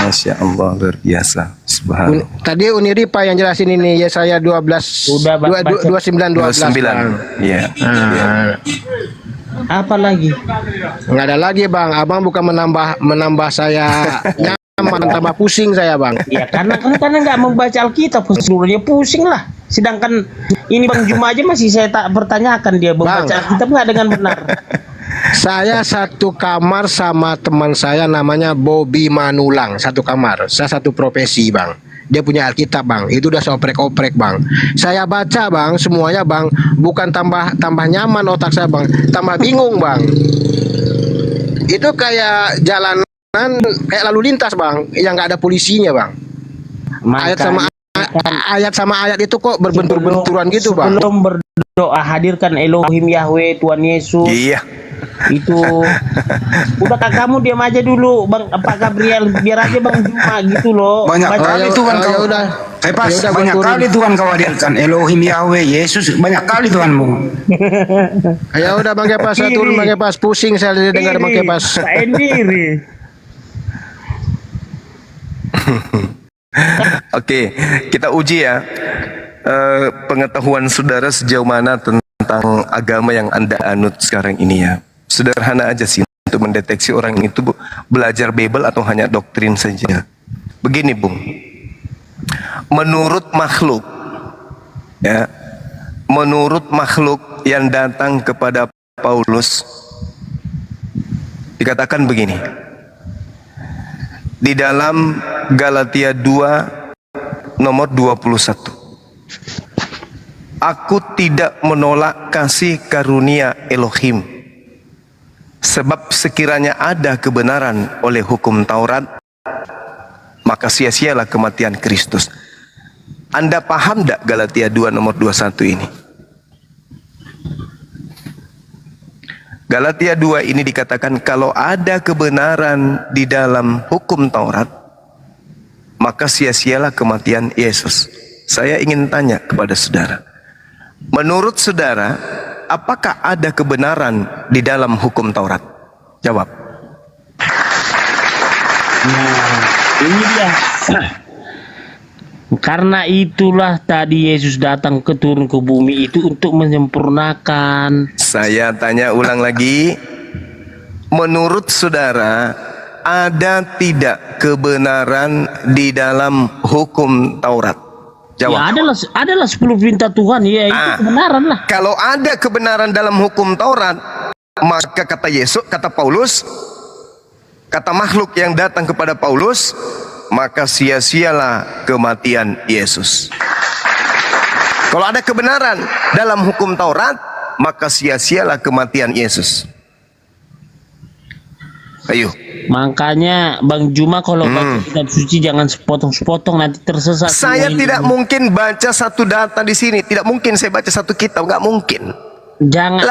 Masya Allah, luar biasa. Subhanallah. Tadi Uniripa yang jelasin ini Yesaya 29:12 Bang. Iya. Apa lagi? Nggak ada lagi Bang. Abang bukan menambah saya nyaman, tambah pusing saya Bang. Ya karena nggak membaca Alkitab seluruhnya pusing lah. Sedangkan ini Bang Juma aja masih saya tak pertanyakan dia membaca Alkitab nggak dengan benar. Saya satu kamar sama teman saya namanya Bobby Manulang, satu kamar. Saya satu profesi Bang. Dia punya Alkitab Bang. Itu udah oprek-oprek Bang. Saya baca Bang, semuanya Bang, bukan tambah nyaman otak saya Bang, tambah bingung Bang. Itu kayak jalanan kayak lalu lintas Bang, yang nggak ada polisinya Bang. Ayat sama ayat itu kok berbentur-benturan gitu Bang. Sebelum berdoa hadirkan Elohim Yahweh Tuhan Yesus. Iya. Itu udah kamu diam aja dulu Bang Pak Gabriel, biar aja Bang Juma gitu loh. Banyak kali Tuhan kau banyak kali Tuhan kau hadirkan Elohim Yahweh Yesus, banyak kali Tuhanmu. Ya udah Bang Kepas, saya turun Bang Kepas, pusing saya dengar Bang Kepas. Sendiri. Oke, kita uji ya pengetahuan saudara sejauh mana tentang agama yang Anda anut sekarang ini ya. Sederhana aja sih untuk mendeteksi orang itu belajar Bible atau hanya doktrin saja. Begini Bung, menurut makhluk ya, menurut makhluk yang datang kepada Paulus dikatakan begini. Di dalam Galatia 2 nomor 21. Aku tidak menolak kasih karunia Elohim. Sebab sekiranya ada kebenaran oleh hukum Taurat, maka sia-sialah kematian Kristus. Anda paham tidak Galatia 2 nomor 21 ini? Galatia 2 ini dikatakan kalau ada kebenaran di dalam hukum Taurat, maka sia-sialah kematian Yesus. Saya ingin tanya kepada saudara, menurut saudara, apakah ada kebenaran di dalam hukum Taurat? Jawab. Nah, ini dia. Karena itulah tadi Yesus datang turun ke bumi itu untuk menyempurnakan. Saya tanya ulang lagi, menurut saudara, ada tidak kebenaran di dalam hukum Taurat? Jawab. Ya adalah 10 perintah Tuhan, ya itu kebenaran lah. Kalau ada kebenaran dalam hukum Taurat, maka kata Yesus, kata Paulus, kata makhluk yang datang kepada Paulus, maka sia-sialah kematian Yesus. Kalau ada kebenaran dalam hukum Taurat, maka sia-sialah kematian Yesus. Ayo. Makanya Bang Juma kalau baca kitab suci jangan sepotong-sepotong, nanti tersesat. Saya semua tidak ini. mungkin baca satu data di sini, tidak mungkin saya baca satu kitab, nggak mungkin. Jangan.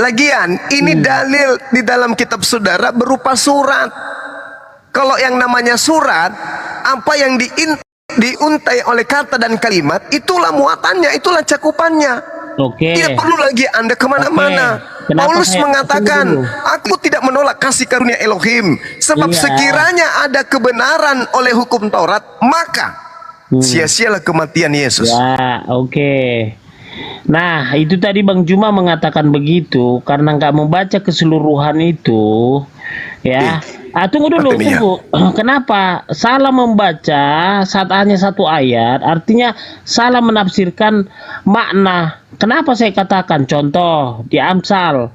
Lagian ini dalil di dalam kitab saudara berupa surat. Kalau yang namanya surat, apa yang diuntai oleh kata dan kalimat, itulah muatannya, itulah cakupannya. Oke. Tidak perlu lagi Anda kemana-mana. Paulus mengatakan, aku tidak menolak kasih karunia Elohim, sebab sekiranya ada kebenaran oleh hukum Taurat, maka sia-sialah kematian Yesus. Ya, oke. Nah, itu tadi Bang Juma mengatakan begitu karena nggak membaca keseluruhan itu, ya. Tunggu dulu, tunggu. Kenapa salah membaca saat hanya satu ayat? Artinya salah menafsirkan makna. Kenapa saya katakan? Contoh di Amsal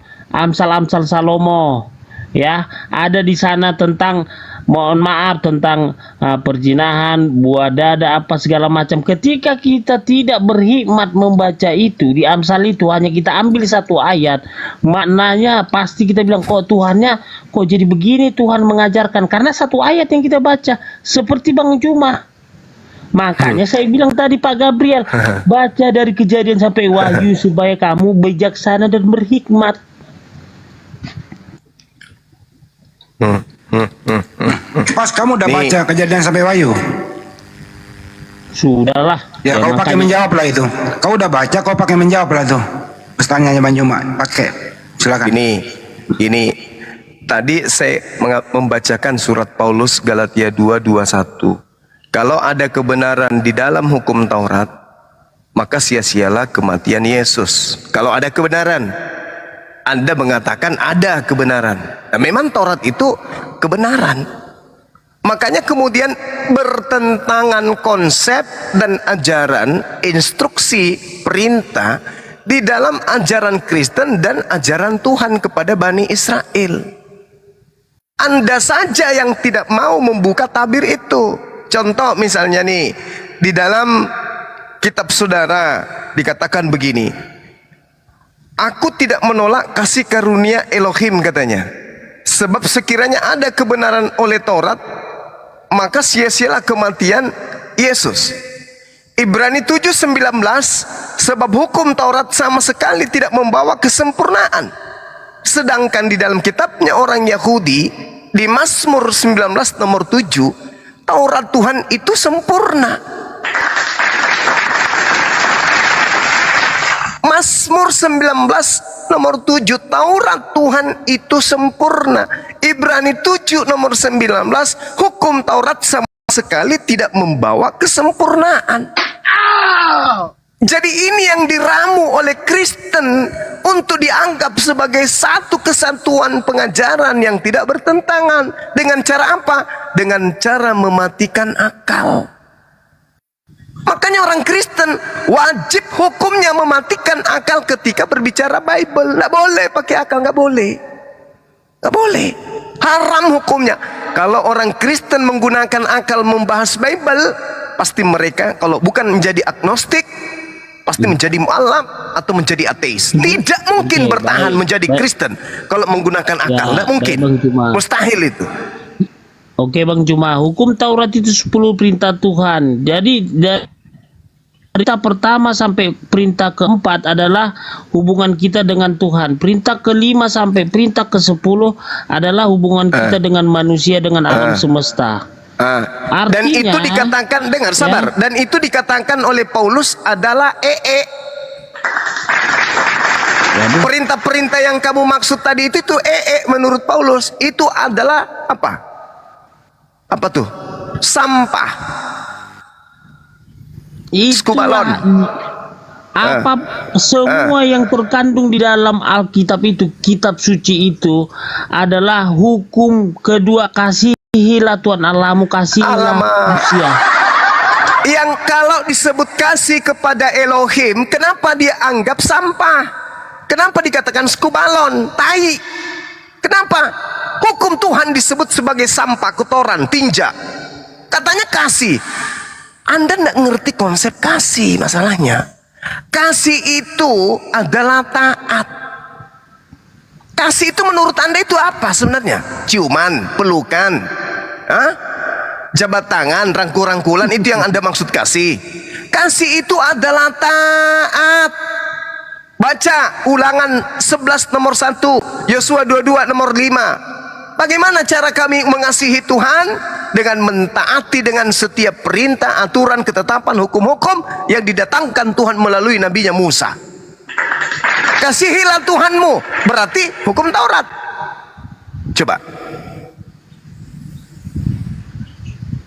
Salomo, ya, ada di sana tentang mohon maaf tentang perzinahan, buah dada, apa segala macam. Ketika kita tidak berhikmat membaca itu di Amsal itu, hanya kita ambil satu ayat, maknanya pasti kita bilang kok Tuhannya kok jadi begini, Tuhan mengajarkan karena satu ayat yang kita baca, seperti Bang Juma. Makanya saya bilang tadi Pak Gabriel, baca dari Kejadian sampai Wahyu supaya kamu bijaksana dan berhikmat. Pas kamu udah baca Kejadian sampai Wahyu? Sudahlah. Ya, kau pakai menjawab lah itu. Kau udah baca, kau pakai menjawab lah tuh. Pertanyaannya Bang Juma, pakai. Silakan. Ini tadi saya membacakan surat Paulus Galatia 2:21. Kalau ada kebenaran di dalam hukum Taurat, maka sia-sialah kematian Yesus. Kalau ada kebenaran, Anda mengatakan ada kebenaran. Nah, memang Taurat itu kebenaran. Makanya kemudian bertentangan konsep dan ajaran, instruksi, perintah di dalam ajaran Kristen dan ajaran Tuhan kepada Bani Israel. Anda saja yang tidak mau membuka tabir itu. Contoh misalnya nih, di dalam kitab saudara dikatakan begini, aku tidak menolak kasih karunia Elohim katanya, sebab sekiranya ada kebenaran oleh Taurat, maka sia-sialah kematian Yesus. Ibrani 7:19, sebab hukum Taurat sama sekali tidak membawa kesempurnaan. Sedangkan di dalam kitabnya orang Yahudi, di Mazmur 19 nomor 7, Taurat Tuhan itu sempurna. Mazmur 19 nomor 7, Taurat Tuhan itu sempurna. Ibrani 7 nomor 19, hukum Taurat sama sekali tidak membawa kesempurnaan. Jadi ini yang diramu oleh Kristen untuk dianggap sebagai satu kesatuan pengajaran yang tidak bertentangan. Dengan cara apa? Dengan cara mematikan akal. Makanya orang Kristen wajib hukumnya mematikan akal ketika berbicara Bible. Nggak boleh pakai akal, nggak boleh. Nggak boleh. Haram hukumnya. Kalau orang Kristen menggunakan akal membahas Bible, pasti mereka kalau bukan menjadi agnostik, pasti menjadi mu'alaf atau menjadi ateis. Tidak mungkin bertahan menjadi Kristen kalau menggunakan akal. Tidak mungkin. Mustahil itu. Oke Bang Juma, hukum Taurat itu 10 perintah Tuhan. Jadi dari perintah pertama sampai perintah keempat adalah hubungan kita dengan Tuhan. Perintah kelima sampai perintah ke-10 adalah hubungan kita dengan manusia, dengan alam semesta. Artinya, dan itu dikatakan, dengar sabar, dan itu dikatakan oleh Paulus adalah perintah-perintah yang kamu maksud tadi itu menurut Paulus itu adalah apa? Apa tuh? Sampah. Itulah apa semua yang terkandung di dalam Alkitab itu, kitab suci itu adalah hukum kedua, kasihilah Tuhan Allahmu, kasihilah manusia. Yang kalau disebut kasih kepada Elohim, kenapa dia anggap sampah? Kenapa dikatakan skubalon, tai? Kenapa? Hukum Tuhan disebut sebagai sampah, kotoran, tinja. Katanya kasih. Anda tidak ngerti konsep kasih masalahnya. Kasih itu adalah taat. Kasih itu menurut Anda itu apa sebenarnya? Ciuman, pelukan, jabat tangan, rangkul-rangkulan, itu yang Anda maksud kasih. Kasih itu adalah taat. Baca Ulangan 11 nomor 1, Yosua 22 nomor 5. Bagaimana cara kami mengasihi Tuhan? Dengan mentaati dengan setiap perintah, aturan, ketetapan, hukum-hukum yang didatangkan Tuhan melalui nabinya Musa. Kasihilah Tuhanmu, berarti hukum Taurat. Coba.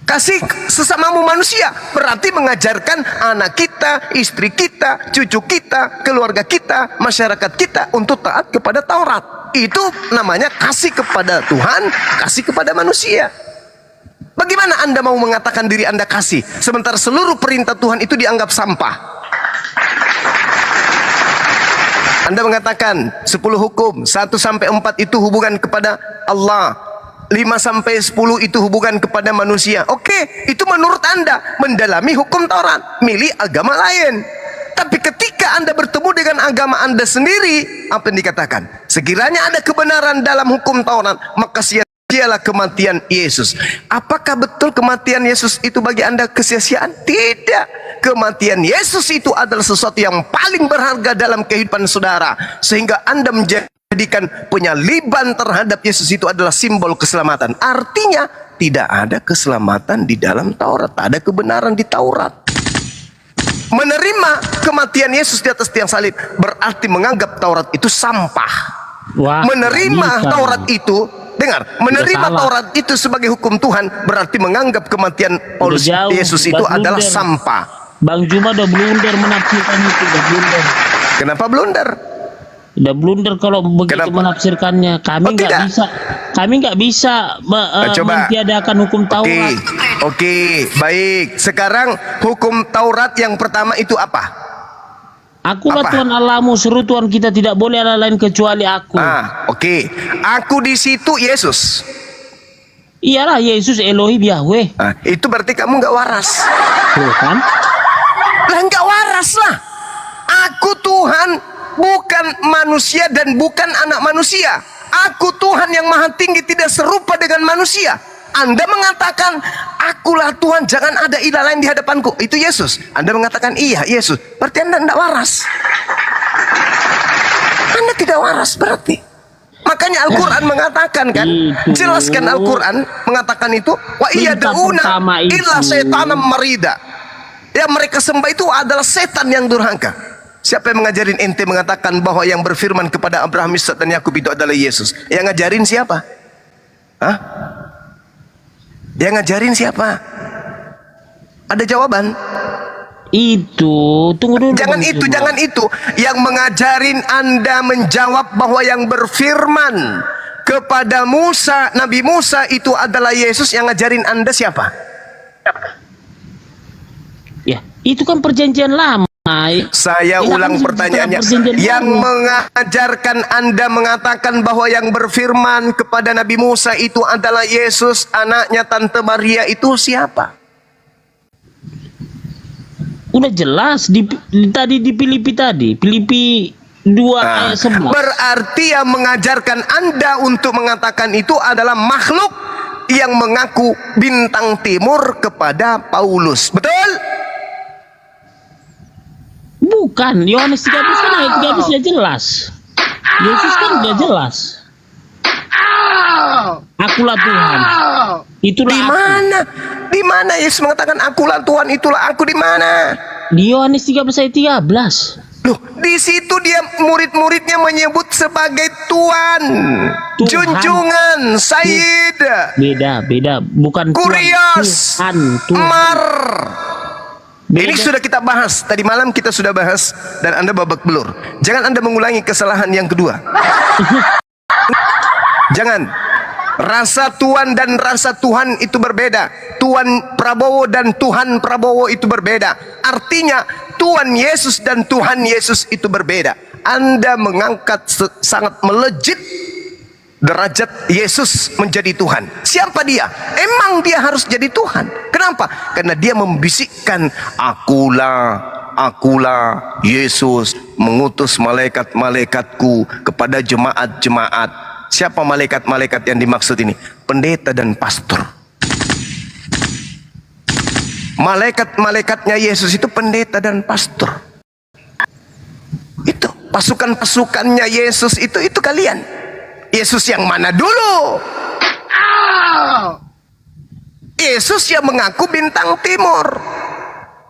Kasih sesamamu manusia, berarti mengajarkan anak kita, istri kita, cucu kita, keluarga kita, masyarakat kita untuk taat kepada Taurat. Itu namanya kasih kepada Tuhan, kasih kepada manusia. Bagaimana Anda mau mengatakan diri Anda kasih, sementara seluruh perintah Tuhan itu dianggap sampah? Anda mengatakan 10 hukum, 1-4 itu hubungan kepada Allah, 5-10 itu hubungan kepada manusia. Oke, itu menurut Anda mendalami hukum Taurat, milih agama lain. Tapi ketika Anda bertemu dengan agama Anda sendiri, apa yang dikatakan? Sekiranya ada kebenaran dalam hukum Taurat, maka sia-sialah kematian Yesus. Apakah betul kematian Yesus itu bagi Anda kesia-siaan? Tidak. Kematian Yesus itu adalah sesuatu yang paling berharga dalam kehidupan saudara, sehingga Anda menjadikan penyaliban terhadap Yesus itu adalah simbol keselamatan. Artinya tidak ada keselamatan di dalam Taurat, tak ada kebenaran di Taurat. Menerima kematian Yesus di atas tiang salib berarti menganggap Taurat itu sampah. Wah, menerima Taurat itu, dengar, menerima Taurat itu sebagai hukum Tuhan berarti menganggap kematian Paulus Yesus itu adalah sampah. Bang Juma udah blunder menafsirkan itu, udah blunder. Kenapa blunder? Udah blunder kalau begitu menafsirkannya. Kami nggak bisa mentiadakan hukum Taurat. Oke, baik. Sekarang hukum Taurat yang pertama itu apa? Akulah Tuhan Allahmu, seru Tuhan kita, tidak boleh Allah lain kecuali aku. Oke. Aku di situ Yesus. Iyalah, Yesus Elohim Yahweh. Itu berarti kamu nggak waras. Tuh kan? Lah nggak waras lah. Aku Tuhan, bukan manusia dan bukan anak manusia. Aku Tuhan yang maha tinggi, tidak serupa dengan manusia. Anda mengatakan, akulah Tuhan, jangan ada ilah lain di hadapanku. Itu Yesus. Anda mengatakan, iya Yesus. Berarti Anda tidak waras. Anda tidak waras berarti. Makanya Al-Quran mengatakan kan, jelaskan Al-Quran mengatakan itu, wa iya dauna illa setanam marida. Yang mereka sembah itu adalah setan yang durhaka. Siapa yang mengajarin ente mengatakan bahwa yang berfirman kepada Abraham, Ishak dan Yakub itu adalah Yesus? Yang ngajarin siapa? Yang ngajarin siapa? Ada jawaban? Itu, tunggu dulu. Jangan itu. Yang mengajarin Anda menjawab bahwa yang berfirman kepada Musa, Nabi Musa itu adalah Yesus, yang ngajarin Anda siapa? Ya, itu kan perjanjian lama. Saya ulang pertanyaannya. Yang mengajarkan Anda mengatakan bahwa yang berfirman kepada Nabi Musa itu adalah Yesus, anaknya Tante Maria, itu siapa? Udah jelas tadi di Filipi tadi. Filipi 2 ayat 11. Berarti yang mengajarkan Anda untuk mengatakan itu adalah makhluk yang mengaku bintang timur kepada Paulus. Betul? Bukan, Yohanes 13 kan ayat 13 sudah jelas. Yesus kan sudah jelas. Akulah Tuhan. Itulah di mana? Di mana Yesus mengatakan akulah Tuhan, itulah aku, di mana? Di Yohanes 13 ayat 13. Loh, di situ dia murid-muridnya menyebut sebagai Tuhan. Junjungan, Sayyid. Beda, bukan Kurios, Tuhan. Mar. Ini sudah kita bahas, tadi malam kita sudah bahas dan Anda babak belur. Jangan Anda mengulangi kesalahan yang kedua. Jangan. Rasa Tuhan dan rasa Tuhan itu berbeda. Tuhan Prabowo dan Tuhan Prabowo itu berbeda. Artinya Tuhan Yesus dan Tuhan Yesus itu berbeda. Anda mengangkat sangat melejit derajat Yesus menjadi Tuhan. Siapa dia? Emang dia harus jadi Tuhan. Kenapa? Karena dia membisikkan, akulah Yesus mengutus malaikat-malaikatku kepada jemaat-jemaat. Siapa malaikat-malaikat yang dimaksud ini? Pendeta dan pastor. Malaikat-malaikatnya Yesus itu pendeta dan pastor. Itu pasukan-pasukannya Yesus itu kalian. Yesus yang mana dulu? Yesus yang mengaku bintang timur.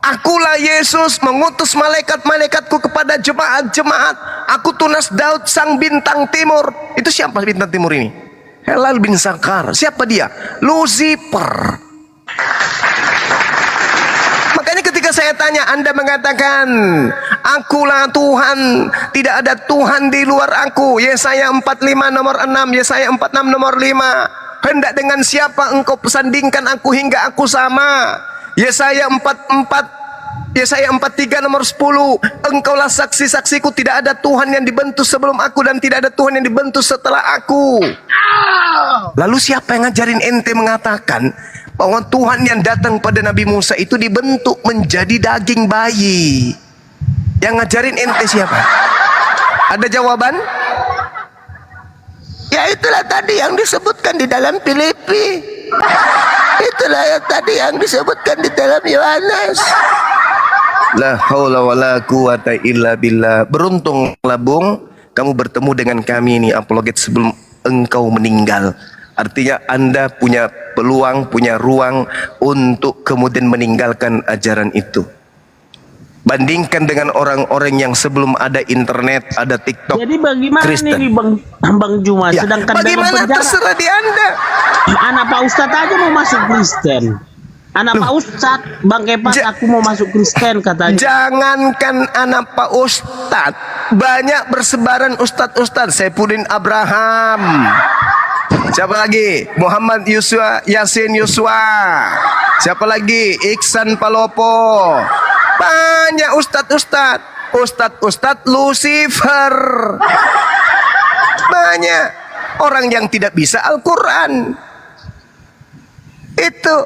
Akulah Yesus mengutus malaikat-malaikatku kepada jemaat-jemaat. Aku tunas Daud sang bintang timur. Itu siapa bintang timur ini? Helal bin Sakar. Siapa dia? Lucifer. Makanya ketika saya tanya, Anda mengatakan akulah Tuhan, tidak ada Tuhan di luar aku. Yesaya 45 nomor 6, Yesaya 46 nomor 5. Hendak dengan siapa engkau pesandingkan aku hingga aku sama? Yesaya 44, Yesaya 43 nomor 10. Engkaulah saksi-saksiku, tidak ada Tuhan yang dibentuk sebelum aku dan tidak ada Tuhan yang dibentuk setelah aku. Lalu siapa yang ngajarin ente mengatakan bahwa Tuhan yang datang pada Nabi Musa itu dibentuk menjadi daging bayi? Yang ngajarin ente siapa? Ada jawaban? Ya itulah tadi yang disebutkan di dalam Filipi. Itulah yang tadi yang disebutkan di dalam Yohanes. La haula wala quwata illa billah. Beruntunglah Bung, kamu bertemu dengan kami ini apologet sebelum engkau meninggal. Artinya Anda punya peluang, punya ruang untuk kemudian meninggalkan ajaran itu. Bandingkan dengan orang-orang yang sebelum ada internet, ada TikTok, Jadi bagaimana Kristen. nih Bang Juma? Ya, Sedangkan dalam bagaimana penjara, terserah di Anda. anak Pak Ustadz aja mau masuk Kristen. Anak Pak Ustadz, Bang Kepas, aku mau masuk Kristen katanya. Jangankan anak Pak Ustadz, banyak bersebaran Ustadz-Ustadz. Saifuddin Abraham. Siapa lagi? Muhammad Yusua, Yasin Yusua. Siapa lagi? Iksan Palopo. Banyak Ustadz-Ustadz. Ustadz-Ustadz Lucifer. Banyak orang yang tidak bisa Al-Quran. Itu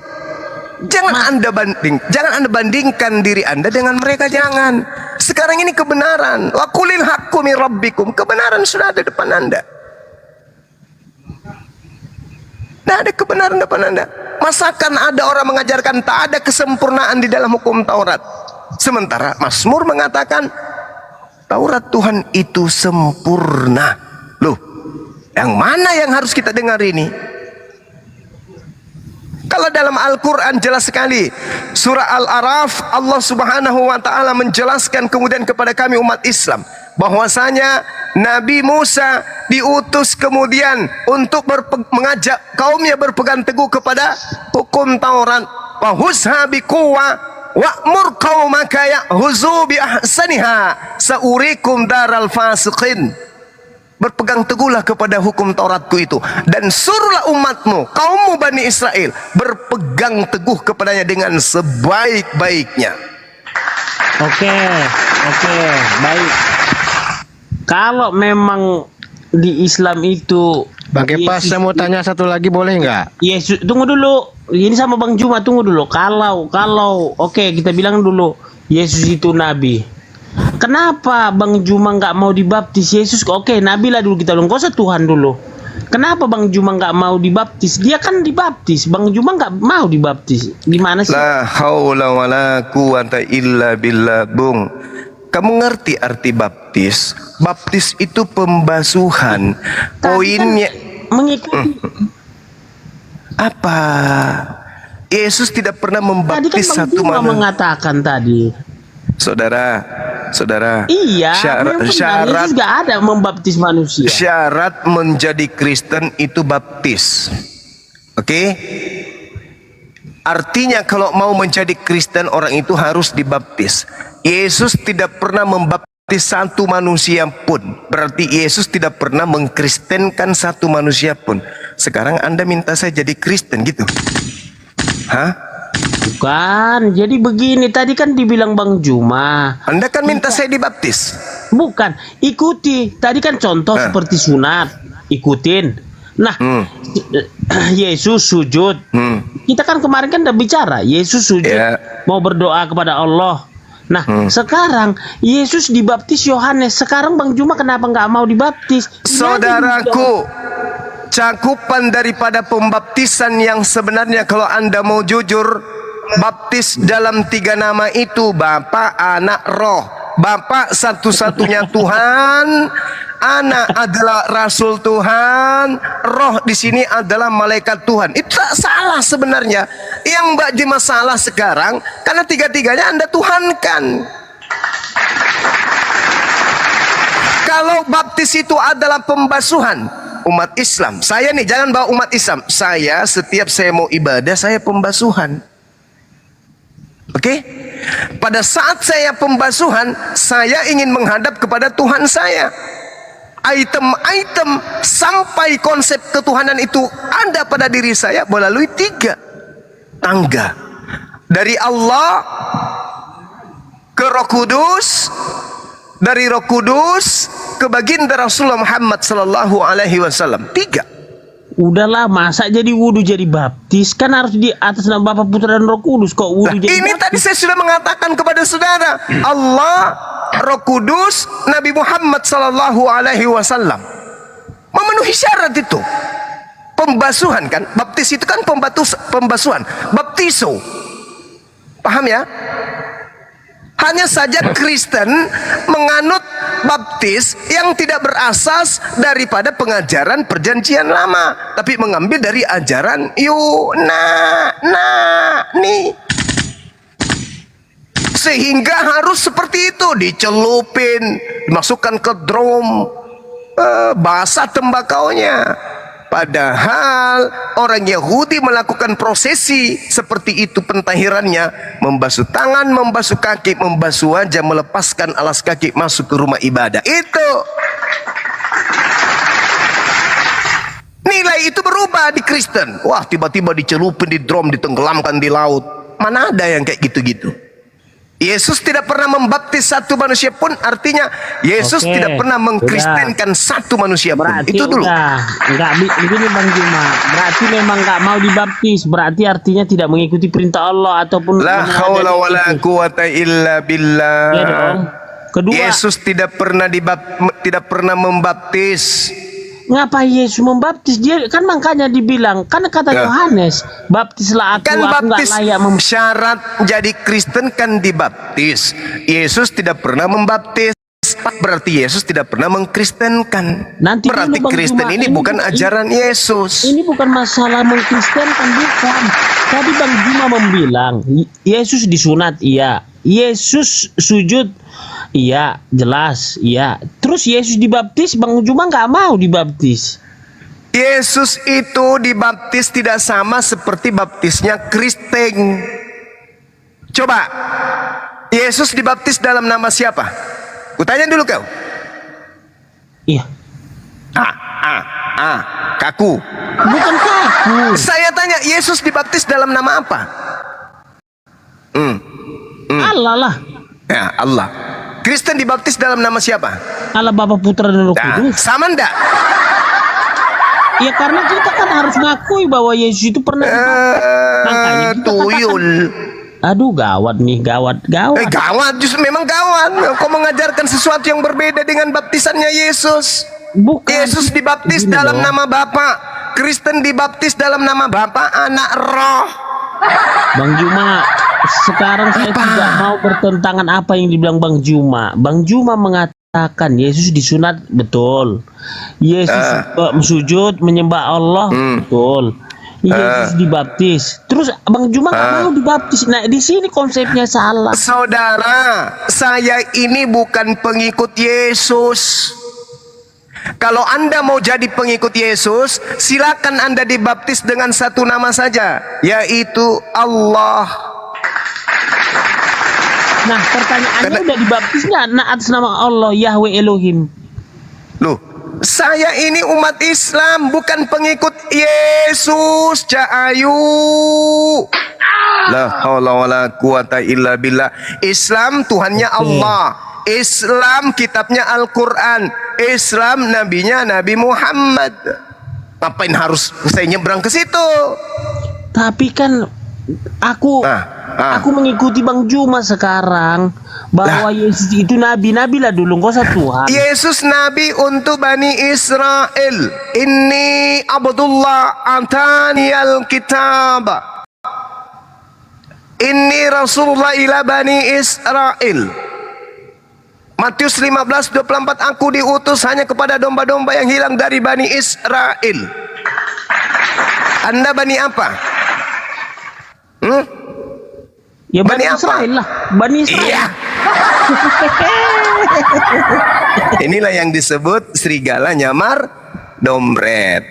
jangan Anda bandingkan diri Anda dengan mereka, jangan. Sekarang ini kebenaran. Wa qulil haqqu min rabbikum. Kebenaran sudah ada depan Anda. Tidak ada kebenaran depan Anda. Masakan ada orang mengajarkan tak ada kesempurnaan di dalam hukum Taurat. Sementara Mazmur mengatakan Taurat Tuhan itu sempurna. Loh, yang mana yang harus kita dengar ini? Kalau dalam Al-Quran jelas sekali, surah Al-Araf, Allah Subhanahu wa ta'ala menjelaskan kemudian kepada kami umat Islam bahwasanya Nabi Musa diutus kemudian untuk mengajak kaumnya berpegang teguh kepada hukum Taurat. Wahusha biquwa wa'mur qaumaka ya'huzu bi ahsaniha saurikum daral fasiqin. Berpegang teguhlah kepada hukum Tauratku itu dan suruhlah umatmu, kaummu Bani Israel, berpegang teguh kepadanya dengan sebaik-baiknya. Oke, baik. Kalau memang di Islam itu Bang Kepas, saya mau tanya satu lagi, boleh nggak? Yesus, tunggu dulu. Ini sama Bang Juma, tunggu dulu. Kalau oke, kita bilang dulu Yesus itu nabi. Kenapa Bang Juma nggak mau dibaptis? Yesus oke, nabi lah dulu kita bilang, kok Tuhan dulu. Kenapa Bang Juma nggak mau dibaptis? Dia kan dibaptis. Bang Juma nggak mau dibaptis. Gimana sih? La haula wala quwata illa billah. Bung, kamu ngerti arti baptis? Baptis itu pembasuhan. Poinnya mengikuti apa? Yesus tidak pernah membaptis Bang satu Juma manusia. mengatakan tadi. Saudara, Iya, syarat Yesus gak ada membaptis manusia. Syarat menjadi Kristen itu baptis. Oke? Artinya kalau mau menjadi Kristen orang itu harus dibaptis. Yesus tidak pernah membaptis satu manusia pun. Berarti Yesus tidak pernah mengkristenkan satu manusia pun. Sekarang Anda minta saya jadi Kristen gitu? Hah? Bukan, jadi begini, tadi kan dibilang Bang Juma. Anda kan minta saya dibaptis. Bukan, ikuti. Tadi kan contoh seperti sunat, ikutin. Nah, Yesus sujud. Kita kan kemarin kan udah bicara, Yesus sujud, mau berdoa kepada Allah. Nah, sekarang Yesus dibaptis Yohanes. Sekarang Bang Juma kenapa nggak mau dibaptis? Saudaraku, cakupan daripada pembaptisan yang sebenarnya kalau Anda mau jujur, baptis dalam 3 nama itu Bapa, Anak, Roh. Bapa satu-satunya Tuhan, Anak adalah Rasul Tuhan, Roh di sini adalah malaikat Tuhan. Itu tak salah sebenarnya. Yang Mbak Jema salah sekarang karena 3-tiganya Anda tuhankan. Kalau baptis itu adalah pembasuhan umat Islam, saya nih jangan bawa umat Islam. Saya setiap saya mau ibadah saya pembasuhan. Oke? Pada saat saya pembasuhan, saya ingin menghadap kepada Tuhan saya. Item-item sampai konsep ketuhanan itu ada pada diri saya melalui 3 tangga. Dari Allah ke Roh Kudus, dari Roh Kudus ke baginda Rasulullah Muhammad sallallahu alaihi wasallam. 3. Udahlah, masa jadi wudhu jadi baptis? Kan harus di atas nama Bapa, Putra dan Roh Kudus. Kok wudhu jadi ini baptis? tadi saya sudah mengatakan kepada saudara, Allah, Roh Kudus, Nabi Muhammad sallallahu alaihi wasallam memenuhi syarat itu. Pembasuhan kan, baptis itu kan pembasuhan, baptiso. Paham ya? Hanya saja Kristen menganut baptis yang tidak berasas daripada pengajaran perjanjian lama, tapi mengambil dari ajaran Yunani. Sehingga harus seperti itu, dicelupin, dimasukkan ke drum, basah tembakaunya. Padahal orang Yahudi melakukan prosesi seperti itu pentahirannya, membasuh tangan, membasuh kaki, membasuh wajah, melepaskan alas kaki, masuk ke rumah ibadah. Itu nilai itu berubah di Kristen. Wah, tiba-tiba dicelupin di drum, ditenggelamkan di laut. Mana ada yang kayak gitu-gitu? Yesus tidak pernah membaptis satu manusia pun, artinya Yesus tidak pernah mengkristenkan satu manusia pun. Berarti itu dulu. Enggak begini Bang Juma. Berarti memang enggak mau dibaptis. Berarti artinya tidak mengikuti perintah Allah ataupun La haula wala quwata illa billah. Ya dong. Kedua, Yesus tidak pernah membaptis. ngapa Yesus membaptis? Dia kan makanya dibilang, kan kata Yohanes, baptislah aku, Kan aku nggak baptis layak syarat jadi Kristen kan dibaptis. Yesus tidak pernah membaptis. Berarti Yesus tidak pernah mengkristenkan. Nanti berarti dulu, Bang Kristen Juma, ini bukan ajaran Yesus. Ini bukan masalah mengkristenkan, bukan. Tadi Bang Juma membilang Yesus disunat, iya. Yesus sujud, iya, jelas, iya. Terus Yesus dibaptis, Bang Juma nggak mau dibaptis. Yesus itu dibaptis tidak sama seperti baptisnya Kristen. Coba, Yesus dibaptis dalam nama siapa? Kutanya dulu kau. Iya. Kaku. Bukan kaku. Saya tanya, Yesus dibaptis dalam nama apa? Allah lah. Ya, Allah. Kristen dibaptis dalam nama siapa? Allah, Bapa, Putra dan Roh Kudus. Sama enggak? Ya karena kita kan harus mengakui bahwa Yesus itu pernah makanya kita tuyul. Aduh, gawat nih, gawat. Gawat, justru memang gawat. Kau mengajarkan sesuatu yang berbeda dengan baptisannya Yesus. Bukan. Yesus dibaptis dalam nama Bapa. Kristen dibaptis dalam nama Bapa, Anak, Roh. Bang Juma, sekarang saya tidak mau bertentangan apa yang dibilang Bang Juma. Bang Juma mengatakan Yesus disunat, betul. Yesus sujud menyembah Allah, betul. Yesus dibaptis. Terus Bang Juma nggak mau dibaptis. Nah, di sini konsepnya salah. Saudara, saya ini bukan pengikut Yesus. Kalau Anda mau jadi pengikut Yesus, silakan Anda dibaptis dengan satu nama saja, yaitu Allah. Nah, pertanyaannya udah dibaptis nggak atas nama Allah, Yahweh Elohim? Loh, Saya ini umat Islam, bukan pengikut Yesus. Cahayu. La haula wala quwata illa billah. Islam Tuhannya Allah. Islam kitabnya Al-Quran. Islam nabinya Nabi Muhammad. Ngapain harus saya nyebrang ke situ? Tapi kan aku mengikuti Bang Juma sekarang bahwa Yesus itu nabi lah dulu, nggak usah Tuhan. Yesus nabi untuk Bani Israel. Inni abdullah antaniyal kitab. Inni Rasulullah ila Bani Israel. Matius 15:24, aku diutus hanya kepada domba-domba yang hilang dari Bani Israel. Anda Bani apa? Ya Bani Israel lah, Bani Israel. Iya. Inilah yang disebut serigala nyamar dompet.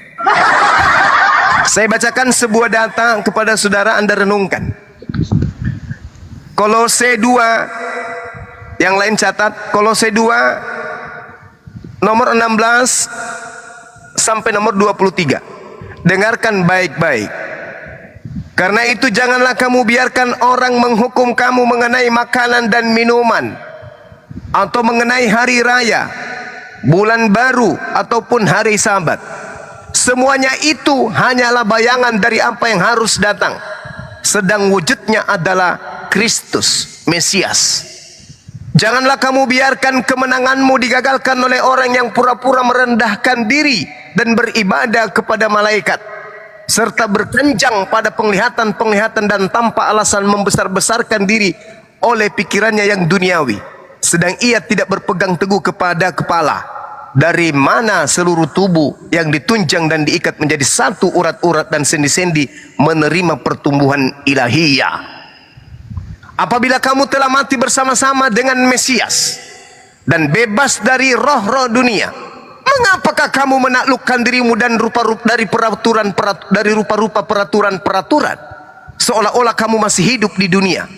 Saya bacakan sebuah data kepada saudara, Anda renungkan. Kolose 2, yang lain catat, Kolose 2 nomor 16 sampai nomor 23. Dengarkan baik-baik. Karena itu janganlah kamu biarkan orang menghukum kamu mengenai makanan dan minuman, atau mengenai hari raya, bulan baru, ataupun hari Sabat. Semuanya itu hanyalah bayangan dari apa yang harus datang, sedang wujudnya adalah Kristus, Mesias. Janganlah kamu biarkan kemenanganmu digagalkan oleh orang yang pura-pura merendahkan diri dan beribadah kepada malaikat, serta berkenjang pada penglihatan-penglihatan dan tanpa alasan membesar-besarkan diri oleh pikirannya yang duniawi, sedang ia tidak berpegang teguh kepada kepala, dari mana seluruh tubuh yang ditunjang dan diikat menjadi satu urat-urat dan sendi-sendi menerima pertumbuhan ilahiyah. Apabila kamu telah mati bersama-sama dengan Mesias dan bebas dari roh-roh dunia, mengapakah kamu menaklukkan dirimu dan dari rupa-rupa peraturan-peraturan, seolah-olah kamu masih hidup di dunia?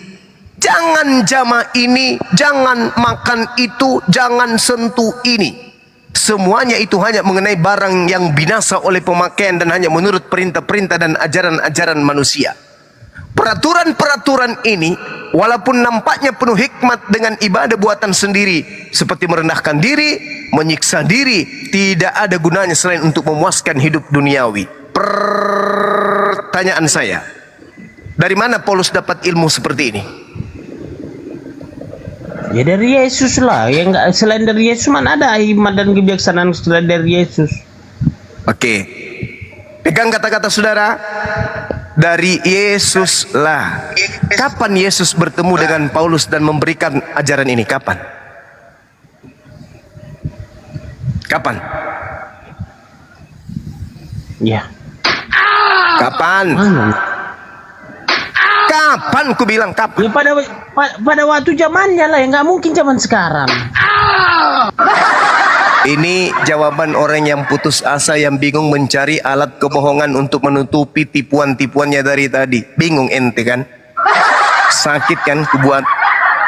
Jangan jama ini, jangan makan itu, jangan sentuh ini. Semuanya itu hanya mengenai barang yang binasa oleh pemakaian dan hanya menurut perintah-perintah dan ajaran-ajaran manusia. Peraturan-peraturan ini walaupun nampaknya penuh hikmat dengan ibadah buatan sendiri, seperti merendahkan diri, menyiksa diri, tidak ada gunanya selain untuk memuaskan hidup duniawi. Pertanyaan saya, dari mana Paulus dapat ilmu seperti ini? Ya dari Yesus lah. Ya enggak, selain dari Yesus mana ada hikmat dan kebijaksanaan selain dari Yesus? Oke. Pegang kata-kata saudara. Dari Yesus lah. Kapan Yesus bertemu dengan Paulus dan memberikan ajaran ini? Kapan? Kapan? Ya. Kapan? Kapan ku bilang kapan? Ya pada waktu zamannya lah, ya nggak mungkin zaman sekarang. Ini jawaban orang yang putus asa, yang bingung mencari alat kebohongan untuk menutupi tipuan-tipuannya dari tadi. Bingung ente kan? Sakit kan? Kubuat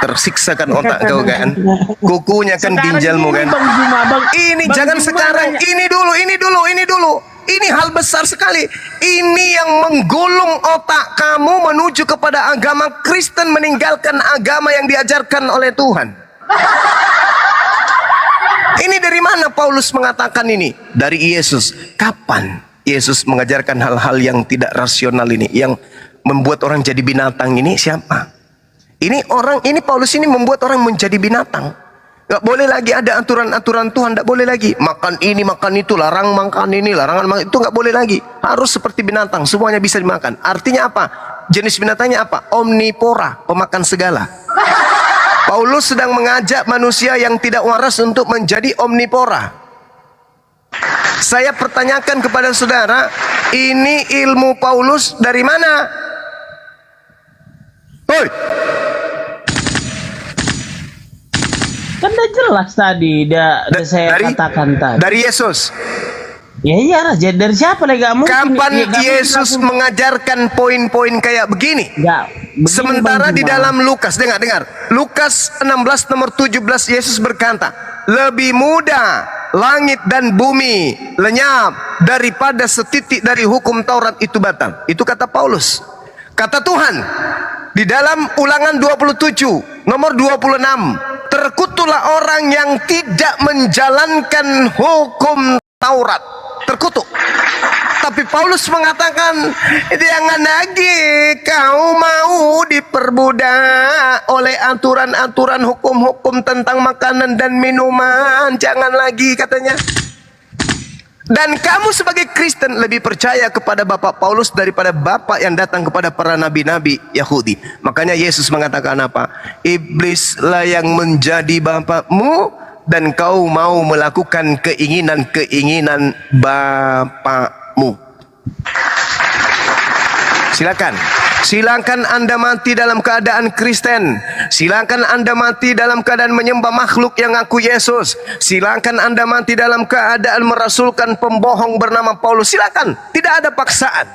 tersiksa kan otak kau kan? Kukunya kan ginjalmu kan? Ini jangan sekarang. Ini dulu. Ini hal besar sekali. Ini yang menggulung otak kamu menuju kepada agama Kristen, meninggalkan agama yang diajarkan oleh Tuhan. Ini dari mana Paulus mengatakan ini? Dari Yesus. Kapan Yesus mengajarkan hal-hal yang tidak rasional ini, yang membuat orang jadi binatang ini? Siapa? Ini Paulus ini membuat orang menjadi binatang. Gak boleh lagi ada aturan-aturan Tuhan, gak boleh lagi makan ini, makan itu, larang makan ini, larangan makan itu, gak boleh lagi. Harus seperti binatang, semuanya bisa dimakan. Artinya apa? Jenis binatangnya apa? Omnivora, pemakan segala. Paulus sedang mengajak manusia yang tidak waras untuk menjadi omnivora. Saya pertanyakan kepada saudara, ini ilmu Paulus dari mana? Hoi! Kan udah jelas tadi, saya katakan tadi. Dari Yesus. Ya iyalah, dari siapa lagi? Gak mungkin. Kapan Yesus mengajarkan poin-poin kayak begini? Sementara di dalam Lukas, dengar. Lukas 16 nomor 17, Yesus berkata, lebih mudah langit dan bumi lenyap, daripada setitik dari hukum Taurat itu batal. Itu kata Paulus. Kata Tuhan di dalam Ulangan 27 nomor 26, terkutuklah orang yang tidak menjalankan hukum Taurat. Terkutuk. Tapi Paulus mengatakan, jangan lagi kau mau diperbudak oleh aturan-aturan hukum-hukum tentang makanan dan minuman. Jangan lagi, katanya. Dan kamu sebagai Kristen lebih percaya kepada Bapak Paulus daripada Bapak yang datang kepada para nabi-nabi Yahudi. Makanya Yesus mengatakan apa? Iblislah yang menjadi bapakmu, dan kau mau melakukan keinginan-keinginan bapakmu. Silakan Anda mati dalam keadaan Kristen. Silakan Anda mati dalam keadaan menyembah makhluk yang ngaku Yesus. Silakan Anda mati dalam keadaan merasulkan pembohong bernama Paulus. Silakan, tidak ada paksaan.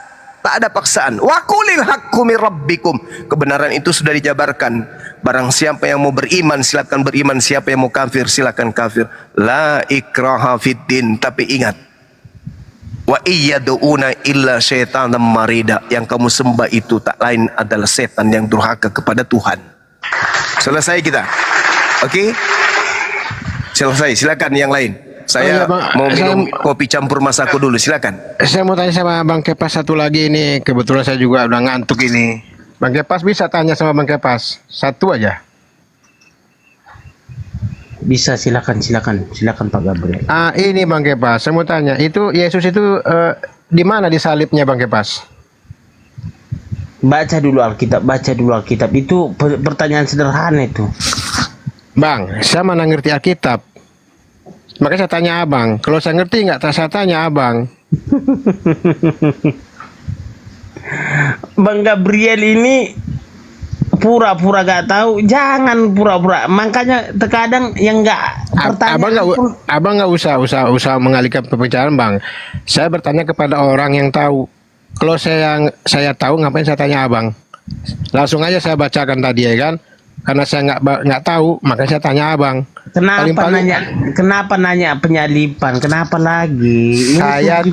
Tak ada paksaan. Wa qulil haqqu mir rabbikum. Kebenaran itu sudah dijabarkan. Barang siapa yang mau beriman, silakan beriman. Siapa yang mau kafir, silakan kafir. La ikraha fiddin. Tapi ingat, wa iyyaduuna illa syaitanan marida. Yang kamu sembah itu tak lain adalah setan yang durhaka kepada Tuhan. Selesai kita. Oke? Selesai. Silakan yang lain. Saya mau minum kopi campur masaku dulu. Silakan. Saya mau tanya sama Bang Kepas satu lagi ini. Kebetulan saya juga udah ngantuk ini. Bang Kepas bisa tanya sama Bang Kepas satu aja. Bisa, silakan Pak Gabriel. Ini Bang Kepas, saya mau tanya, itu Yesus itu di mana disalibnya Bang Kepas? Baca dulu Alkitab. Itu pertanyaan sederhana itu. Bang, saya mana ngerti Alkitab. Makanya saya tanya Abang. Kalau saya ngerti nggak, saya tanya Abang. Bang Gabriel ini pura-pura gak tahu, jangan pura-pura. Makanya terkadang yang nggak Abang nggak usah mengalihkan pembicaraan Bang. Saya bertanya kepada orang yang tahu. Kalau saya tahu, ngapain saya tanya Abang? Langsung aja saya bacakan tadi ya kan. Karena saya nggak tahu, makanya saya tanya Abang. Kenapa nanya penyalipan? Kenapa lagi? Saya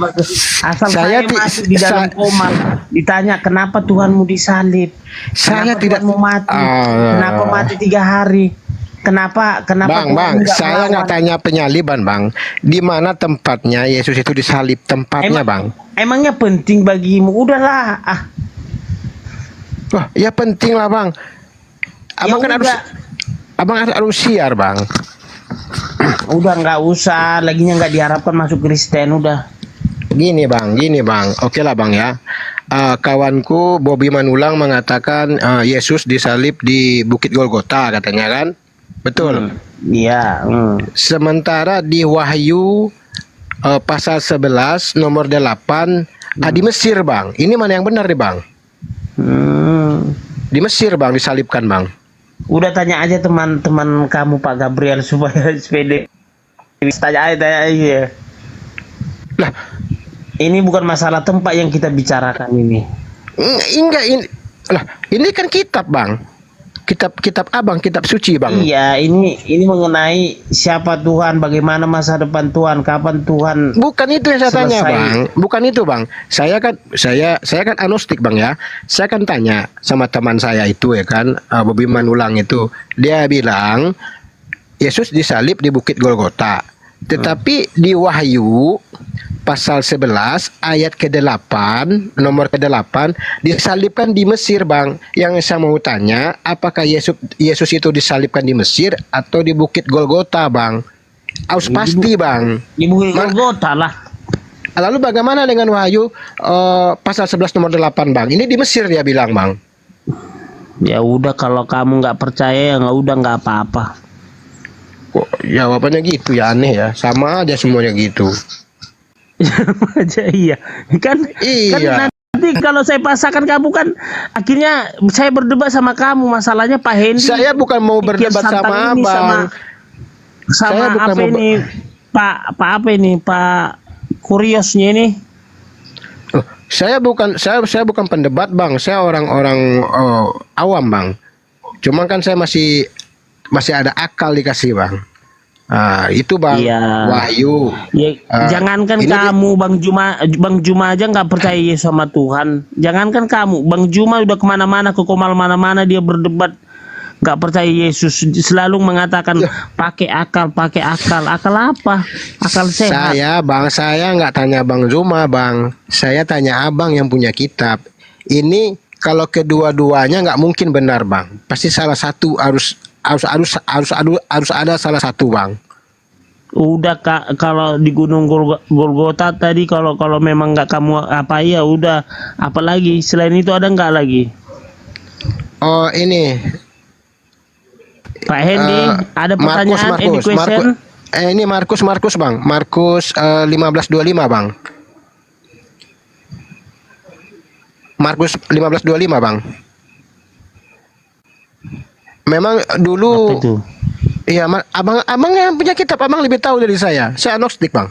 masuk di dalam koma, ditanya kenapa Tuhanmu disalib? Saya tidak mau mati. Kenapa mati 3 hari? Kenapa Bang, saya nggak tanya penyaliban Bang. Di mana tempatnya Yesus itu disalib, tempatnya Bang? Emangnya penting bagimu? Udahlah. Wah, ya penting lah Bang. Abang kan harus siar Bang. Udah nggak usah, laginya nggak diharapkan masuk Kristen udah. Gini bang, oke lah Bang ya. Kawanku Bobby Manulang mengatakan Yesus disalib di Bukit Golgota katanya kan, betul? Iya. Sementara di Wahyu pasal 11 nomor 8 di Mesir Bang. Ini mana yang benar nih Bang? Di Mesir Bang disalibkan Bang. Udah tanya aja teman-teman kamu Pak Gabriel supaya sepede. Tanya aja. Lah, ini bukan masalah tempat yang kita bicarakan ini. Enggak ini kan kitab Bang. Kitab Abang, kitab suci Bang. Iya, ini mengenai siapa Tuhan, bagaimana masa depan Tuhan, kapan Tuhan. Bukan itu yang saya tanya Bang. Bukan itu Bang. Saya kan agnostik Bang ya. Saya kan tanya sama teman saya itu ya kan, Bobby Manulang itu. Dia bilang Yesus disalib di Bukit Golgota. Tetapi di Wahyu pasal 11 ayat ke-8 nomor ke-8 disalibkan di Mesir Bang. Yang saya mau tanya, apakah Yesus itu disalibkan di Mesir atau di Bukit Golgota Bang? Pasti Bang. Di Bukit Golgota lah. Lalu bagaimana dengan Wahyu pasal 11 nomor 8 Bang? Ini di Mesir dia bilang Bang. Ya udah, kalau kamu nggak percaya ya nggak apa-apa. Kok jawabannya gitu ya, aneh ya. Sama aja semuanya gitu. Aja iya. Kan nanti kalau saya pasangkan kamu kan akhirnya saya berdebat sama kamu. Masalahnya Pak Hendy. Saya bukan mau berdebat sama Abang. Sama apa ini Pak apa ini Pak Kuriosnya ini. Saya bukan pendebat Bang. Saya orang awam Bang. Cuma kan saya masih ada akal dikasih Bang. Itu Bang. Iya. Wahyu. Ya, jangankan ini kamu Bang Juma aja nggak percaya Yesus sama Tuhan. Jangankan kamu, Bang Juma udah kemana-mana, ke Komal mana-mana dia berdebat nggak percaya Yesus, selalu mengatakan pakai akal apa? Akal sehat. Saya nggak tanya Bang Zuma, Bang. Saya tanya abang yang punya kitab. Ini kalau kedua-duanya nggak mungkin benar, Bang. Pasti salah satu harus ada salah satu, Bang. Udah Kak, kalau di Gunung Golgota tadi kalau memang nggak kamu apa ya udah, apalagi selain itu ada nggak lagi? Oh ini Pak Hendy, ada pertanyaan any question? Ini Markus Bang. Markus 15:25 Bang. Markus 15:25 Bang. Memang dulu iya, abang yang punya kitab, abang lebih tahu dari saya. Saya agnostik, Bang.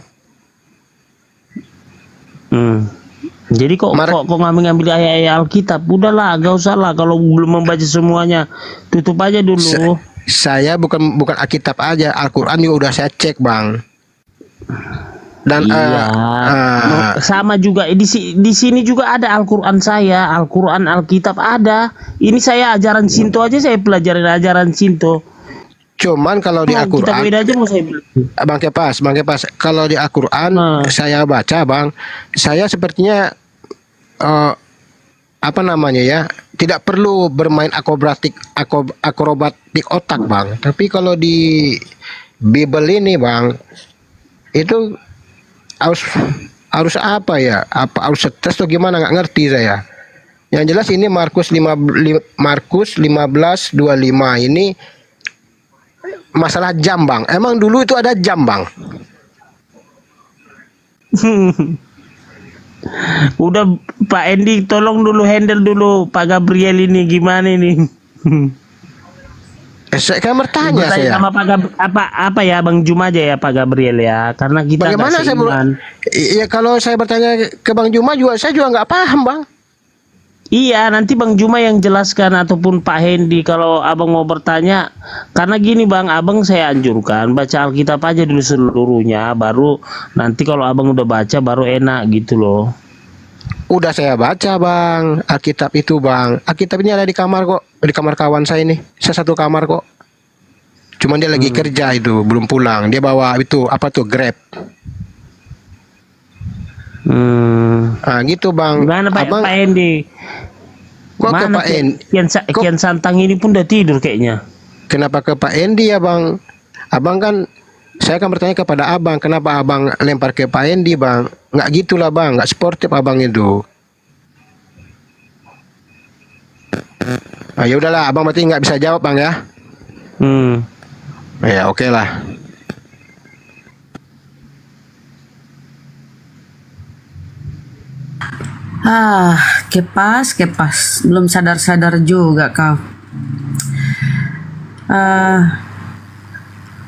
Jadi kok ngambil ayat-ayat Alkitab? Udahlah, gak usah lah kalau belum membaca semuanya. Tutup aja dulu. Saya bukan Alkitab aja, Al-Qur'an juga udah saya cek, Bang. Dan sama juga di sini juga ada Al-Qur'an saya, Al-Qur'an Alkitab ada. Ini saya ajaran Sinto aja saya pelajarin ajaran Sinto. Cuman kalau di Al-Qur'an kita beda aja mau saya bilang. Bang Kepas. Kalau di Al-Qur'an saya baca, Bang, saya sepertinya apa namanya ya, tidak perlu bermain akrobatik otak, Bang. Tapi kalau di Bible ini, Bang, itu harus apa ya? Harus stres atau gimana, nggak ngerti saya. Yang jelas ini Markus 15:25 ini masalah jam, Bang. Emang dulu itu ada jam, Bang? Udah Pak Endi, tolong dulu handle dulu Pak Gabriel ini gimana ini? Saya kan bertanya saya. Sama apa ya Bang Juma aja ya Pak Gabriel ya, karena kita bagaimana saya iya, kalau saya bertanya ke Bang Juma saya juga nggak paham, Bang. Iya, nanti Bang Juma yang jelaskan ataupun Pak Hendy kalau abang mau bertanya. Karena gini Bang, abang saya anjurkan baca Alkitab aja dulu seluruhnya, baru nanti kalau abang udah baca baru enak gitu loh. Udah saya baca, Bang, Alkitab itu, Bang. Alkitab ini ada di kamar kok, di kamar kawan saya ini. Saya satu kamar kok. Cuman dia lagi kerja itu, belum pulang. Dia bawa itu apa tuh, Grab. Gitu, Bang. Gimana Pak Hendy? Kok ke Pak Hendy? Kian Santang ini pun udah tidur kayaknya. Kenapa ke Pak Hendy ya, Bang? Abang kan, saya akan bertanya kepada abang, kenapa abang lempar ke Pak Hendy, Bang? Nggak gitulah, Bang. Nggak sportif abang itu. Ya udahlah, abang berarti nggak bisa jawab, Bang ya? Ya oke lah. Kepas, belum sadar juga kau.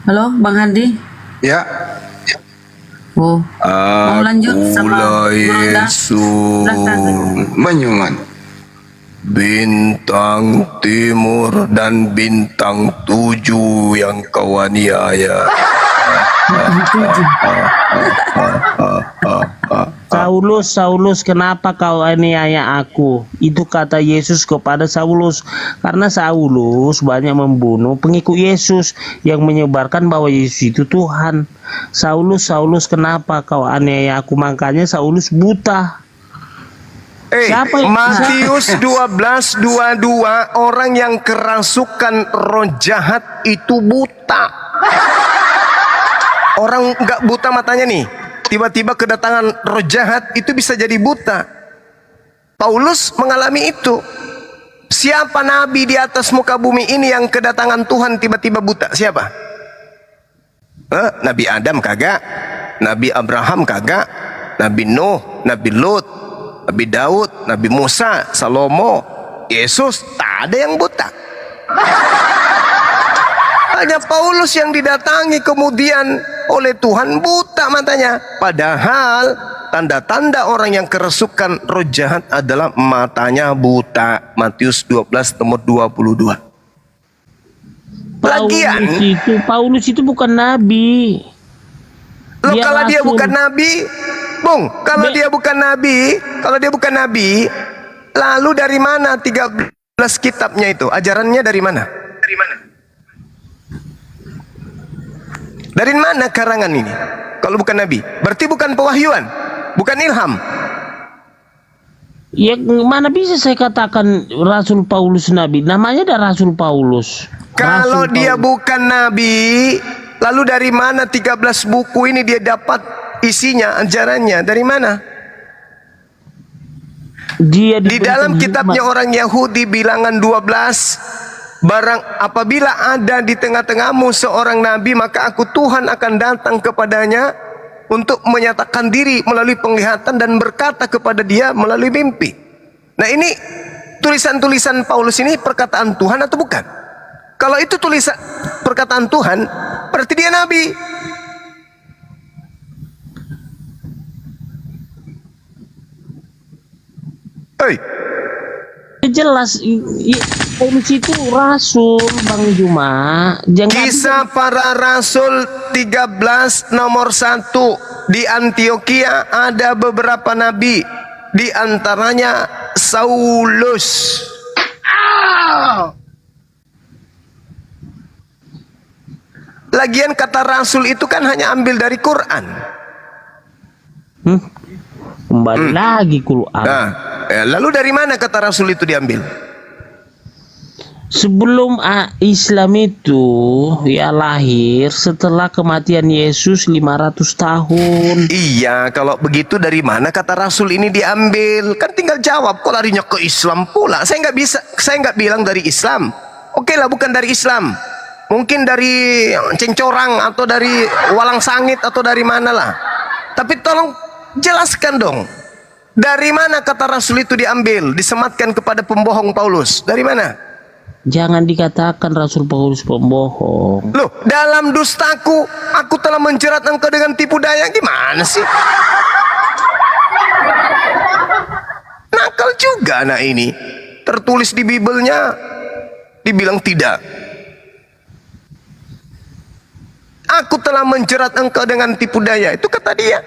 Halo, Bang Handi. Ya. Mau lanjut sama Yesus menyumat bintang timur dan bintang 7 yang kau aniaya. Saulus, kenapa kau aniaya aku? Itu kata Yesus kepada Saulus. Karena Saulus banyak membunuh pengikut Yesus yang menyebarkan bahwa Yesus itu Tuhan. Saulus, kenapa kau aniaya aku? Makanya Saulus buta. Matius 12:22, orang yang kerasukan roh jahat itu buta. Orang nggak buta matanya nih, tiba-tiba kedatangan roh jahat itu bisa jadi buta. Paulus mengalami itu. Siapa nabi di atas muka bumi ini yang kedatangan Tuhan tiba-tiba buta? Siapa? Nabi Adam kagak, Nabi Abraham kagak, Nabi Nuh, Nabi Lut, Nabi Daud, Nabi Musa, Salomo, Yesus, tak ada yang buta. Hanya Paulus yang didatangi kemudian oleh Tuhan buta matanya. Padahal tanda-tanda orang yang kerasukan roh jahat adalah matanya buta. Matius 12 nomor 22. Paulus itu bukan nabi. Loh, kalau dia bukan nabi, Bung, kalau dia bukan nabi, lalu dari mana 13 kitabnya itu? Ajarannya dari mana? Dari mana karangan ini? Kalau bukan nabi, berarti bukan pewahyuan, bukan ilham. Ya mana bisa saya katakan Rasul Paulus nabi? Namanya ada Rasul Paulus. Kalau dia bukan nabi, lalu dari mana 13 buku ini dia dapat isinya, ajarannya? Dari mana? Dia di dalam kitabnya orang Yahudi bilangan 12, barang apabila ada di tengah-tengahmu seorang nabi, maka aku Tuhan akan datang kepadanya untuk menyatakan diri melalui penglihatan dan berkata kepada dia melalui mimpi. Nah, ini tulisan-tulisan Paulus ini perkataan Tuhan atau bukan? Kalau itu tulisan perkataan Tuhan, berarti dia nabi. Hei, jelas Paulus itu rasul, Bang Juma. Kisah para Rasul 13 nomor 1. Di Antioquia ada beberapa nabi, di antaranya Saulus. Lagian kata rasul itu kan hanya ambil dari Quran. Kembali lagi Quran. Nah, lalu dari mana kata rasul itu diambil? Sebelum Islam itu ya lahir setelah kematian Yesus 500 tahun. Iya, kalau begitu dari mana kata rasul ini diambil? Kan tinggal jawab, kok larinya ke Islam pula? Saya nggak bilang dari Islam. Oke lah, bukan dari Islam. Mungkin dari Cencorang atau dari Walang Sangit atau dari mana lah. Tapi tolong jelaskan dong. Dari mana kata rasul itu diambil, disematkan kepada pembohong Paulus? Dari mana? Jangan dikatakan Rasul Paulus pembohong. Loh, dalam dustaku aku telah menjerat engkau dengan tipu daya. Gimana sih? Nakal juga anak ini. Tertulis di Bibelnya dibilang tidak. Aku telah menjerat engkau dengan tipu daya. Itu kata dia.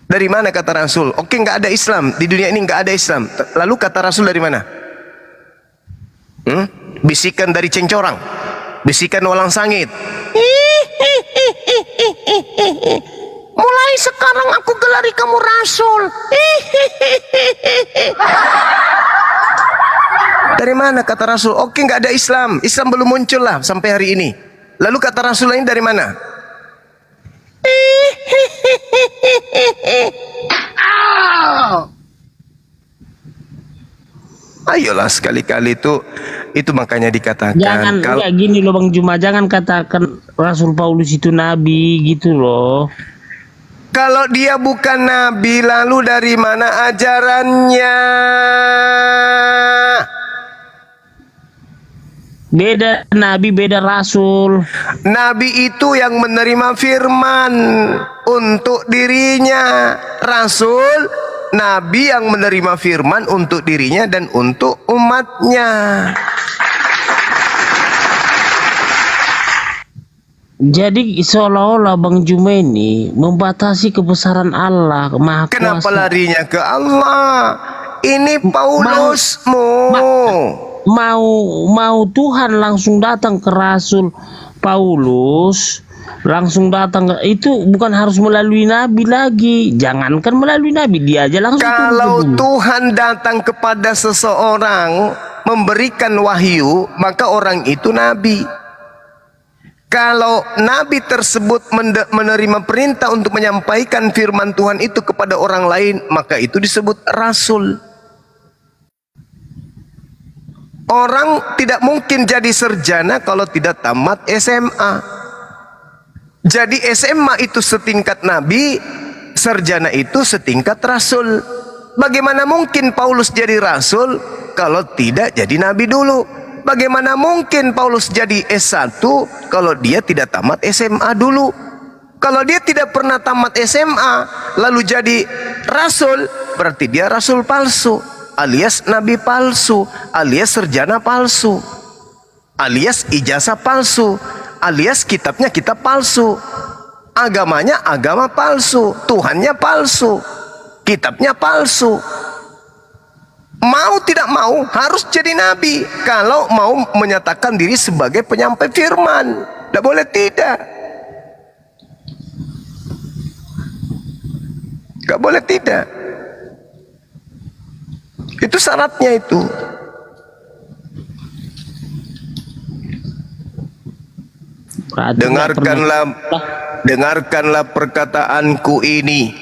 Dari mana kata Rasul? Oke, nggak ada Islam di dunia ini, nggak ada Islam. Lalu kata Rasul dari mana? Bisikan dari Cencorang, bisikan Walang Sangit. Mulai sekarang aku gelari kamu Rasul. Dari mana kata Rasul? Oke, nggak ada Islam. Islam belum muncul lah sampai hari ini. Lalu kata Rasul lain dari mana? Ayolah sekali-kali itu makanya dikatakan. Jangan kayak gini loh Bang Juma, jangan katakan Rasul Paulus itu nabi gitu loh. Kalau dia bukan nabi, lalu dari mana ajarannya? Beda nabi, beda rasul. Nabi itu yang menerima firman untuk dirinya. Rasul, nabi yang menerima firman untuk dirinya dan untuk umatnya. Jadi seolah-olah Bang Juma ini membatasi kebesaran Allah Maha Kuasa. Kenapa larinya ke Allah? Ini Paulusmu. Mau Tuhan langsung datang ke Rasul Paulus, langsung datang ke, itu bukan harus melalui nabi lagi. Jangankan melalui nabi, dia aja langsung. Kalau Tuhan datang kepada seseorang memberikan wahyu, maka orang itu nabi. Kalau nabi tersebut menerima perintah untuk menyampaikan firman Tuhan itu kepada orang lain, maka itu disebut rasul. Orang tidak mungkin jadi sarjana kalau tidak tamat SMA. Jadi SMA itu setingkat nabi, sarjana itu setingkat rasul. Bagaimana mungkin Paulus jadi rasul kalau tidak jadi nabi dulu? Bagaimana mungkin Paulus jadi S1 kalau dia tidak tamat SMA dulu? Kalau dia tidak pernah tamat SMA lalu jadi rasul, berarti dia rasul palsu. alias nabi palsu, alias sarjana palsu, alias ijazah palsu, alias kitabnya kitab palsu, agamanya agama palsu, Tuhannya palsu, kitabnya palsu. Mau tidak mau harus jadi nabi kalau mau menyatakan diri sebagai penyampai firman. Tidak boleh tidak. Gak boleh tidak. Itu syaratnya itu. Dengarkanlah perkataanku ini.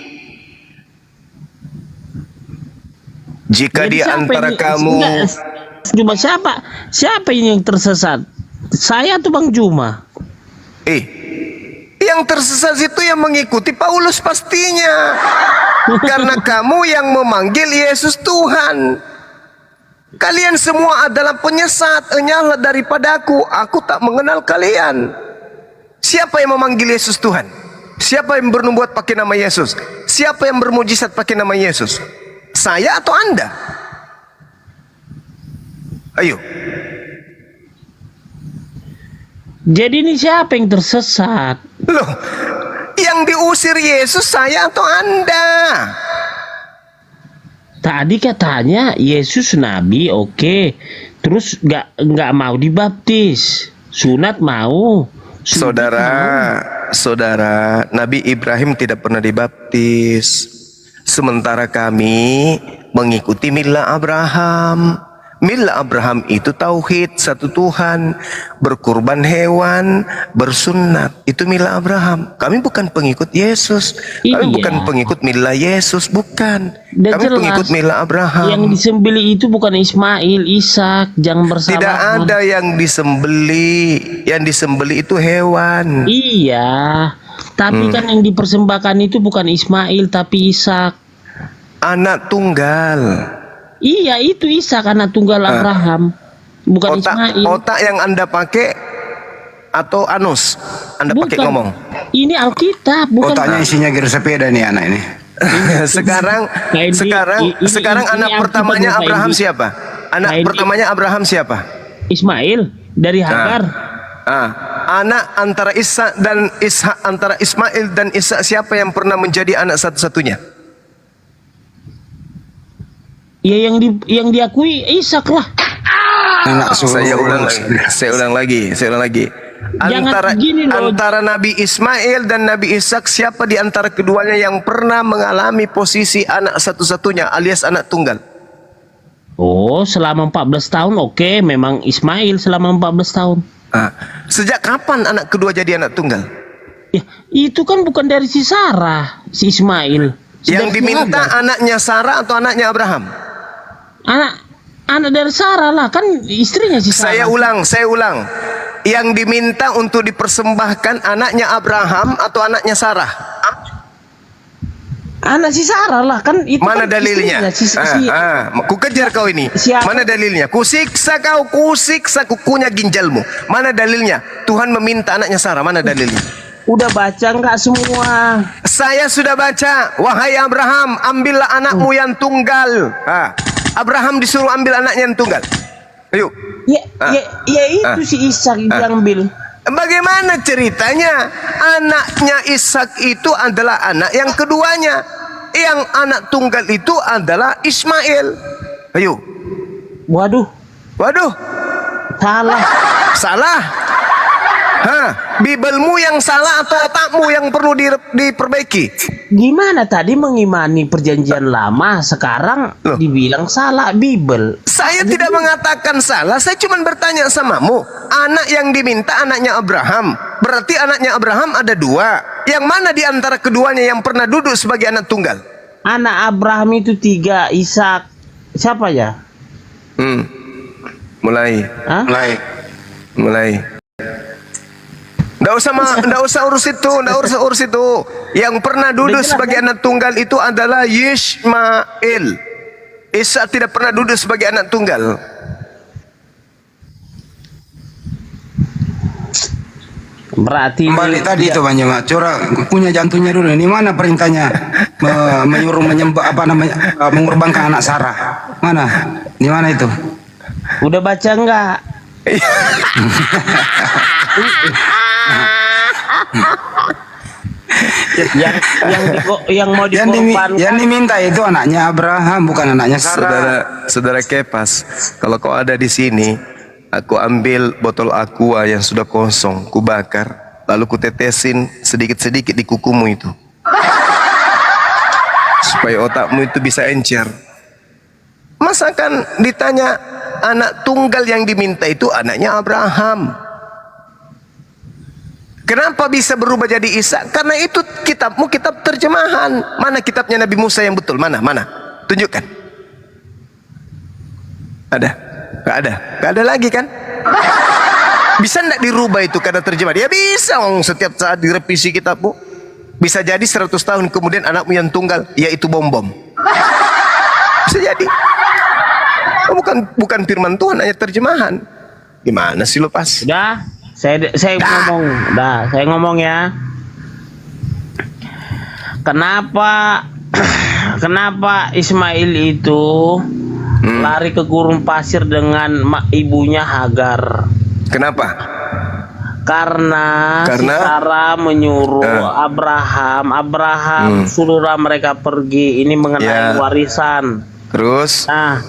Jika Jadi di antara ini? kamu Cuma siapa ini yang tersesat? Saya atau Bang Juma? Yang tersesat itu yang mengikuti Paulus pastinya. Karena kamu yang memanggil Yesus Tuhan. Kalian semua adalah penyesat. Enyahlah daripadaku, aku tak mengenal kalian. Siapa yang memanggil Yesus Tuhan? Siapa yang bernubuat pakai nama Yesus? Siapa yang bermujizat pakai nama Yesus? Saya atau Anda? Ayo. Jadi ini siapa yang tersesat? Loh, yang diusir Yesus saya atau Anda? Tadi katanya Yesus nabi, oke. Terus nggak mau dibaptis. Sunat mau. Saudara, Nabi Ibrahim tidak pernah dibaptis. Sementara kami mengikuti milah Abraham. Milah Abraham itu tauhid, satu Tuhan, berkurban hewan, bersunat. Itu milah Abraham. Kami bukan pengikut Yesus. Kami bukan pengikut milah Yesus, bukan. Dan Kami pengikut milah Abraham. Yang disembeli itu bukan Ismail, Ishak, jangan bersalah. Tidak ada yang disembeli. Yang disembeli itu hewan. Iya, tapi kan yang dipersembahkan itu bukan Ismail tapi Ishak. Anak tunggal. Iya, itu Ishak anak tunggal Abraham, bukan Ismail. Otak yang Anda pakai atau anus Anda pakai ngomong? Ini Alkitab, bukan. Otaknya isinya gear sepeda nih anak ini. sekarang anak pertamanya Abraham siapa? Anak pertamanya Abraham siapa? Ismail dari Hagar. Anak antara Ishak dan Ishak, antara Ismail dan Ishak, siapa yang pernah menjadi anak satu-satunya? Ya yang diakui Ishak lah. Saya ulang lagi. Antara Nabi Ismail dan Nabi Ishak, siapa di antara keduanya yang pernah mengalami posisi anak satu-satunya alias anak tunggal? Oh, selama 14 tahun oke, memang Ismail selama 14 tahun. Sejak kapan anak kedua jadi anak tunggal? Ya, itu kan bukan dari si Sarah, si Ismail. Yang diminta anaknya Sarah atau anaknya Abraham? Anak dari Sarah lah, kan istrinya si Sarah. Saya ulang. Yang diminta untuk dipersembahkan anaknya Abraham atau anaknya Sarah? Anak si Sarah lah, kan itu. Mana kan dalilnya? Ku kejar kau ini. Mana dalilnya? Kusiksa kukunya ginjalmu. Mana dalilnya? Tuhan meminta anaknya Sarah. Mana dalilnya? Udah baca nggak semua? Saya sudah baca. Wahai Abraham, ambillah anakmu yang tunggal. Abraham disuruh ambil anaknya yang tunggal. Ayo. Ya itu si Ishak diambil. Bagaimana ceritanya? Anaknya Ishak itu adalah anak yang keduanya. Yang anak tunggal itu adalah Ismail. Ayo. Waduh. Salah. Bibelmu yang salah atau otakmu yang perlu diperbaiki? Gimana tadi mengimani perjanjian lama, sekarang dibilang salah Bibel? Saya tidak mengatakan salah, saya cuma bertanya samamu. Anak yang diminta anaknya Abraham, berarti anaknya Abraham ada dua. Yang mana di antara keduanya yang pernah duduk sebagai anak tunggal? Anak Abraham itu 3, Ishak. Siapa ya? Mulai. Nggak usah urus itu. Yang pernah duduk sebagai anak tunggal itu adalah Ismail. Ishak tidak pernah duduk sebagai anak tunggal. Berarti Kembali tadi itu Bang Juma, coba punya jantungnya dulu. Ini mana perintahnya menyuruh menyembah apa namanya mengorbankan anak Sarah? Mana? Di mana itu? udah baca enggak? yang mau dikorbankan yang diminta itu anaknya Abraham, bukan anaknya Sarah. Saudara Kepas, kalau kau ada di sini, aku ambil botol aqua yang sudah kosong, ku bakar, lalu ku tetesin sedikit-sedikit di kukumu itu, supaya otakmu itu bisa encer. Masakan ditanya anak tunggal yang diminta itu anaknya Abraham. Kenapa bisa berubah jadi Isa? Karena itu kitabmu kitab terjemahan. Mana kitabnya Nabi Musa yang betul? Mana? Tunjukkan. Ada? Gak ada? Gak ada lagi kan? Bisa enggak dirubah itu karena terjemahan? Ya bisa, setiap saat direvisi kitabmu. Bisa jadi 100 tahun kemudian anakmu yang tunggal, yaitu bom-bom. Bisa jadi. Bukan firman Tuhan, hanya terjemahan. Gimana sih lo Pas? Udah, saya ngomong ya. Kenapa Ismail itu lari ke gurun pasir dengan ibunya Hagar? Kenapa? Karena si Sarah menyuruh Abraham suruhlah mereka pergi. Ini mengenai warisan. Terus? Nah,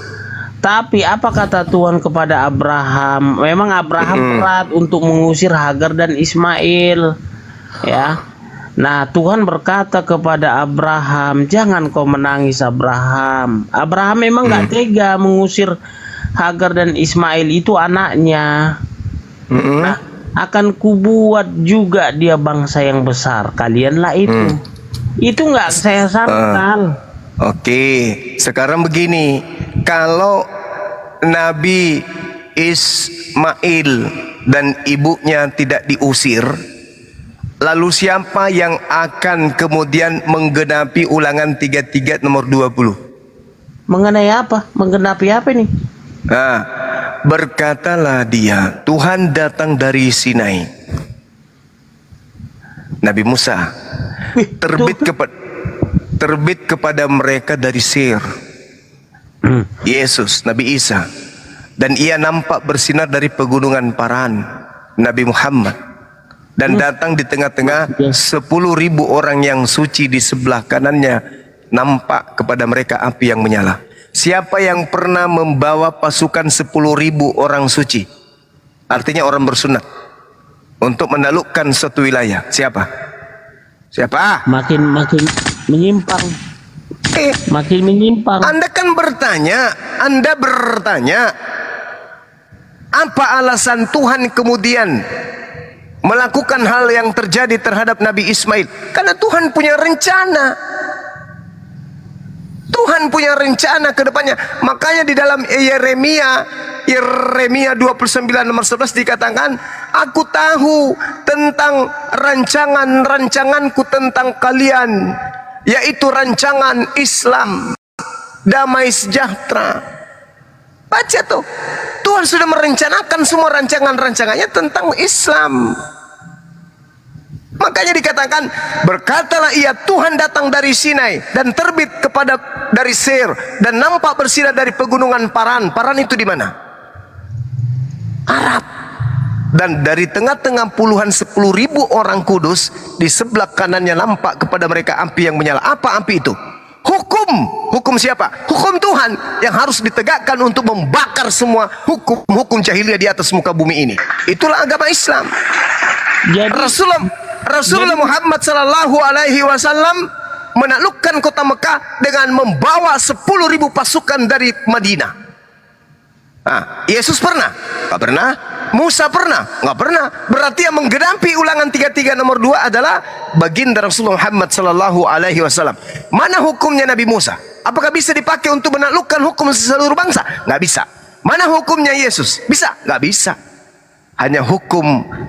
tapi apa kata Tuhan kepada Abraham? Memang Abraham berat untuk mengusir Hagar dan Ismail, ya. Nah, Tuhan berkata kepada Abraham, jangan kau menangis Abraham. Abraham memang nggak tega mengusir Hagar dan Ismail, itu anaknya. Nah, akan kubuat juga dia bangsa yang besar. Kalianlah itu. Itu nggak saya sangkal. Oke, sekarang begini, kalau Nabi Ismail dan ibunya tidak diusir, lalu siapa yang akan kemudian menggenapi Ulangan 33 nomor 20? Mengenai apa? Menggenapi apa nih? Nah, berkatalah dia, Tuhan datang dari Sinai. Nabi Musa terbit kepada mereka dari Seir. Yesus, Nabi Isa, dan ia nampak bersinar dari pegunungan Paran, Nabi Muhammad, dan datang di tengah-tengah 10.000 orang yang suci di sebelah kanannya, nampak kepada mereka api yang menyala. Siapa yang pernah membawa pasukan 10.000 orang suci, artinya orang bersunat, untuk menaklukkan suatu wilayah? Siapa? Makin menyimpang. Makin menyimpang. Anda bertanya, apa alasan Tuhan kemudian melakukan hal yang terjadi terhadap Nabi Ismail? Karena Tuhan punya rencana. Tuhan punya rencana ke depannya. Makanya di dalam Yeremia 29 nomor 11 dikatakan, aku tahu tentang rancangan-rancanganku tentang kalian, yaitu rancangan Islam, damai sejahtera. Baca tuh, Tuhan sudah merencanakan semua rancangan-rancangannya tentang Islam. Makanya dikatakan, berkatalah ia, Tuhan datang dari Sinai dan terbit dari Seir dan nampak bersinar dari pegunungan Paran. Paran itu di mana? Arab. Dan dari tengah-tengah puluhan 10.000 orang kudus, di sebelah kanannya nampak kepada mereka api yang menyala. Apa api itu? Hukum siapa? Hukum Tuhan yang harus ditegakkan untuk membakar semua hukum jahiliyah di atas muka bumi ini. Itulah agama Islam. Rasulullah Muhammad sallallahu alaihi wasallam menaklukkan kota Mekah dengan membawa 10.000 pasukan dari Madinah. Yesus pernah? Nggak pernah. Musa pernah? Nggak pernah. Berarti yang menggenapi Ulangan 33 nomor 2 adalah baginda Rasulullah Muhammad sallallahu alaihi wasallam. Mana hukumnya Nabi Musa? Apakah bisa dipakai untuk menaklukkan hukum seluruh bangsa? Nggak bisa. Mana hukumnya Yesus? Bisa? Nggak bisa. Hanya hukum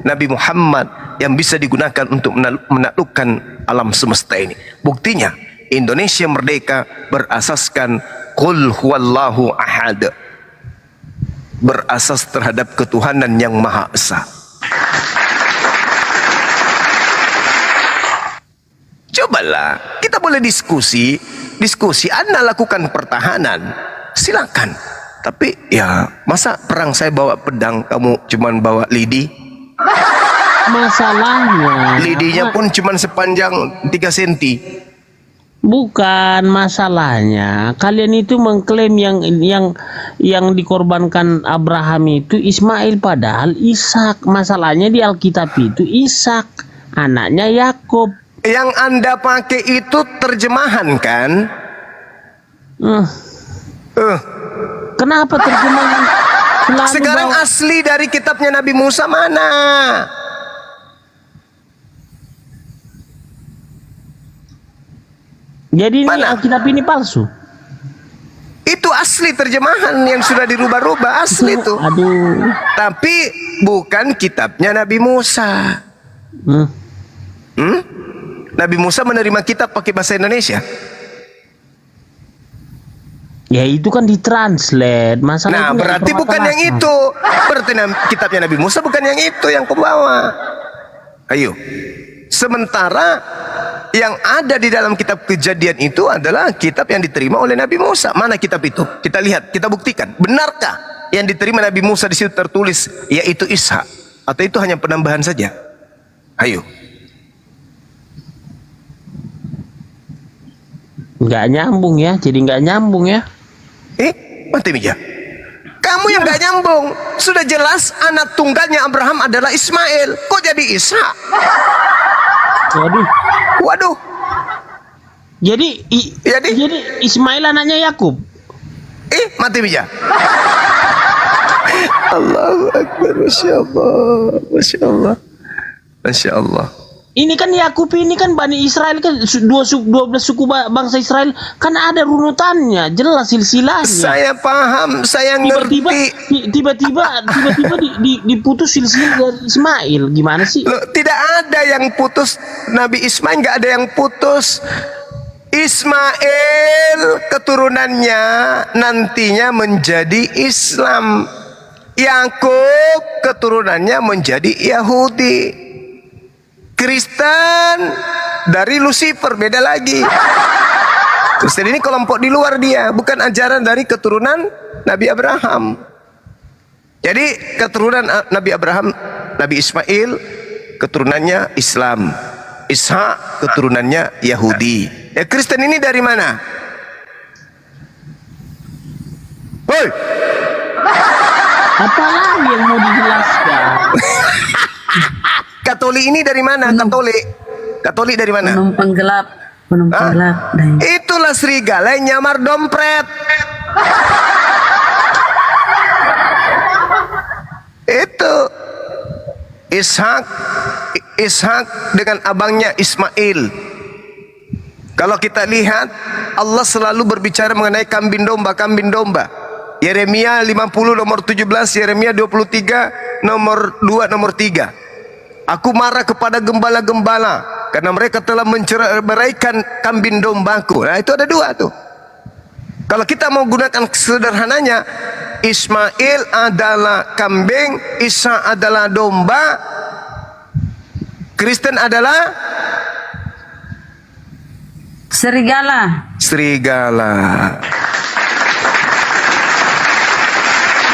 Nabi Muhammad yang bisa digunakan untuk menaklukkan alam semesta ini. Buktinya, Indonesia merdeka berasaskan Qul huwallahu ahad, berasas terhadap ketuhanan yang Maha Esa. Cobalah, kita boleh diskusi, Anda lakukan pertahanan, silakan. Tapi ya, masa perang saya bawa pedang, kamu cuman bawa lidi? Masalahnya Lidinya pun cuman sepanjang 3 cm. bukan masalahnya. Kalian itu mengklaim yang dikorbankan Abraham itu Ismail, padahal Ishak. Masalahnya di Alkitab itu Ishak, anaknya Yakub. Yang Anda pakai itu terjemahan kan? Kenapa terjemahan? Sekarang asli dari kitabnya Nabi Musa mana? Jadi ini Alkitab ini palsu. Itu asli terjemahan yang sudah dirubah-rubah, asli itu. Tapi bukan kitabnya Nabi Musa. Nabi Musa menerima kitab pakai bahasa Indonesia. Ya itu kan ditranslate. Masalah Nah, berarti bukan yang itu. Berarti kitabnya Nabi Musa bukan yang itu yang kau bawa. Ayo. Sementara yang ada di dalam kitab Kejadian itu adalah kitab yang diterima oleh Nabi Musa. Mana kitab itu? Kita lihat, kita buktikan. Benarkah yang diterima Nabi Musa di situ tertulis yaitu Ishak? Atau itu hanya penambahan saja? Ayo. Nggak nyambung ya, jadi nggak nyambung ya. Mati Mija. Kamu yang nggak nyambung. Sudah jelas anak tunggalnya Abraham adalah Ismail. Kok jadi Ishak? Waduh. Jadi Ismail anaknya Yakub. Mati Mija. Allahu Akbar, Masya Allah, Masya Allah, Masya Allah. Ini kan Yakub ini kan Bani Israel kan 12 suku bangsa Israel kan ada runutannya, jelas silsilahnya. Saya paham, saya ngerti. Tiba-tiba diputus silsilah dari Ismail, gimana sih? Loh, tidak ada yang putus. Nabi Ismail nggak ada yang putus. Ismail keturunannya nantinya menjadi Islam. Yakub keturunannya menjadi Yahudi. Kristen dari Lucifer, beda lagi. Kristen ini kelompok di luar dia, bukan ajaran dari keturunan Nabi Abraham. Jadi keturunan Nabi Abraham, Nabi Ismail keturunannya Islam. Ishak keturunannya Yahudi. Ya, Kristen ini dari mana? Woi. Apalagi yang mau dijelaskan? Katolik ini dari mana? Katolik dari mana? Penumpang gelap. Itulah serigala yang nyamar dompret. Itu Ishak dengan abangnya Ismail. Kalau kita lihat, Allah selalu berbicara mengenai kambing domba. Yeremia 50 nomor 17, Yeremia 23 nomor 2 nomor 3. Aku marah kepada gembala-gembala karena mereka telah menceraikan kambing dombaku. Nah, itu ada 2 tuh. Kalau kita mau gunakan sederhananya, Ismail adalah kambing, Isa adalah domba, Kristen adalah serigala.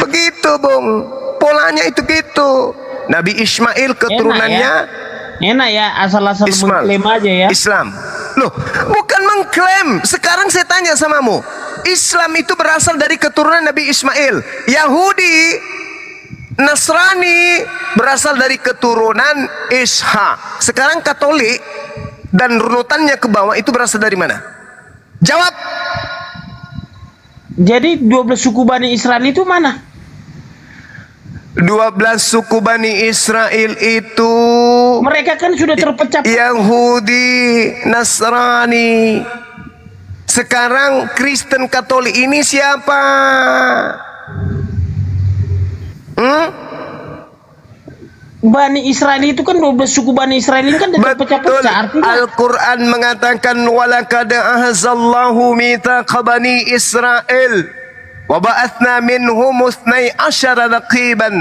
Begitu, Bung. Polanya itu gitu. Nabi Ismail keturunannya enak ya, asal-asal mengklaim aja ya. Islam. Loh, bukan mengklaim. Sekarang saya tanya samamu. Islam itu berasal dari keturunan Nabi Ismail. Yahudi, Nasrani berasal dari keturunan Ishak. Sekarang Katolik dan runutannya ke bawah itu berasal dari mana? Jawab. Jadi 12 suku Bani Israel itu mana? 12 suku Bani Israel itu mereka kan sudah terpecah. Yahudi, Nasrani. Sekarang Kristen Katolik ini siapa? Bani Israel itu kan 12 suku Bani Israel ini kan terpecah-pecah. Al-Quran mengatakan walaqad ahzallahu mitsaqa bani Israel wa ba'atsna minhum 12 naqiban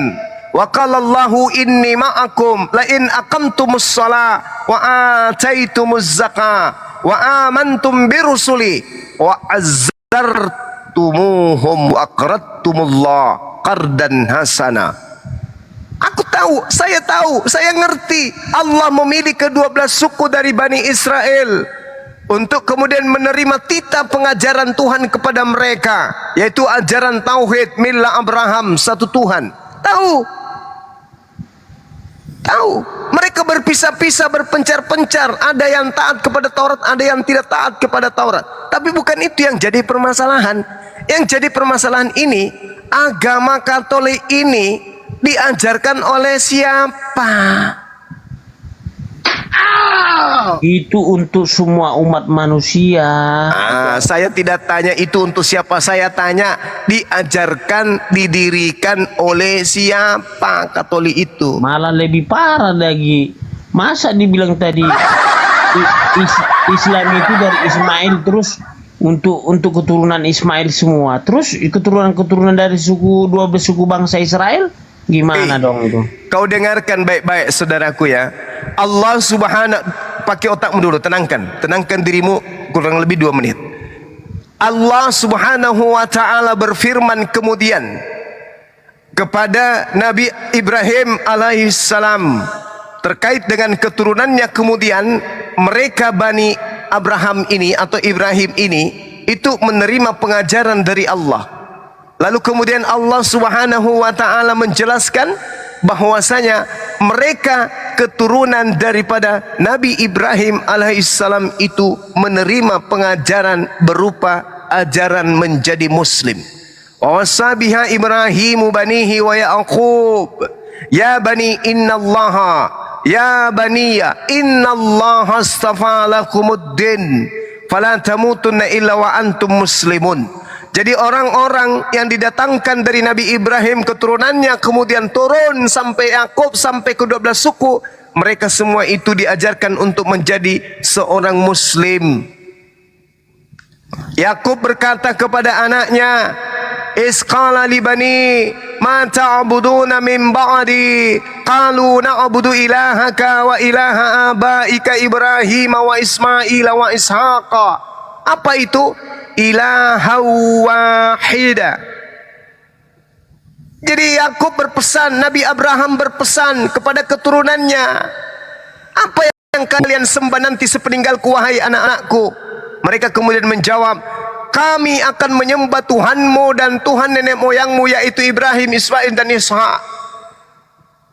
Wa qala Allahu inni ma'akum la in aqamtumus shalah wa ataitumuz zakah wa amantum birusuli wa azzartumuhum wa aqradtumullah qardan hasana. Aku tahu, saya ngerti Allah memilih ke-12 suku dari Bani Israel untuk kemudian menerima titah pengajaran Tuhan kepada mereka, yaitu ajaran tauhid milah Abraham, satu Tuhan. Tahu, mereka berpisah-pisah, berpencar-pencar, ada yang taat kepada Taurat, ada yang tidak taat kepada Taurat. Tapi bukan itu yang jadi permasalahan. Yang jadi permasalahan ini, agama Katolik ini diajarkan oleh siapa? Itu untuk semua umat manusia. Saya tidak tanya itu untuk siapa, saya tanya diajarkan, didirikan oleh siapa Katolik itu? Malah lebih parah lagi. Masa dibilang tadi Islam itu dari Ismail, terus untuk keturunan Ismail semua, terus keturunan dari 12 suku bangsa Israel gimana dong itu? Kau dengarkan baik-baik saudaraku ya. Allah Subhanahu, pakai otakmu dulu, tenangkan dirimu kurang lebih 2 menit. Allah Subhanahu wa ta'ala berfirman kemudian kepada Nabi Ibrahim alaihissalam terkait dengan keturunannya, kemudian mereka Bani Abraham ini atau Ibrahim ini itu menerima pengajaran dari Allah. Lalu kemudian Allah Subhanahu wa ta'ala menjelaskan bahwasanya mereka keturunan daripada Nabi Ibrahim alaihissalam itu menerima pengajaran berupa ajaran menjadi muslim. Wa wasabiha Ibrahimu banihi wa Yaqub ya bani innallaha ya baniya innallaha astafa lakumuddin fala tamutunna illa wa antum muslimun. Jadi orang-orang yang didatangkan dari Nabi Ibrahim keturunannya kemudian turun sampai Yakub, sampai ke-12 suku, mereka semua itu diajarkan untuk menjadi seorang muslim. Yakub berkata kepada anaknya, Isqala li bani ma ta'buduna min ba'di qalu na'budu ilahaka wa ilaha abaika Ibrahim wa Ismail wa Ishaqa. Apa itu? Ilaha wahida. Jadi Yakub berpesan, Nabi Abraham berpesan kepada keturunannya, apa yang kalian sembah nanti sepeninggalku wahai anak-anakku? Mereka kemudian menjawab, kami akan menyembah Tuhanmu dan Tuhan nenek moyangmu, yaitu Ibrahim, Ismail dan Ishak.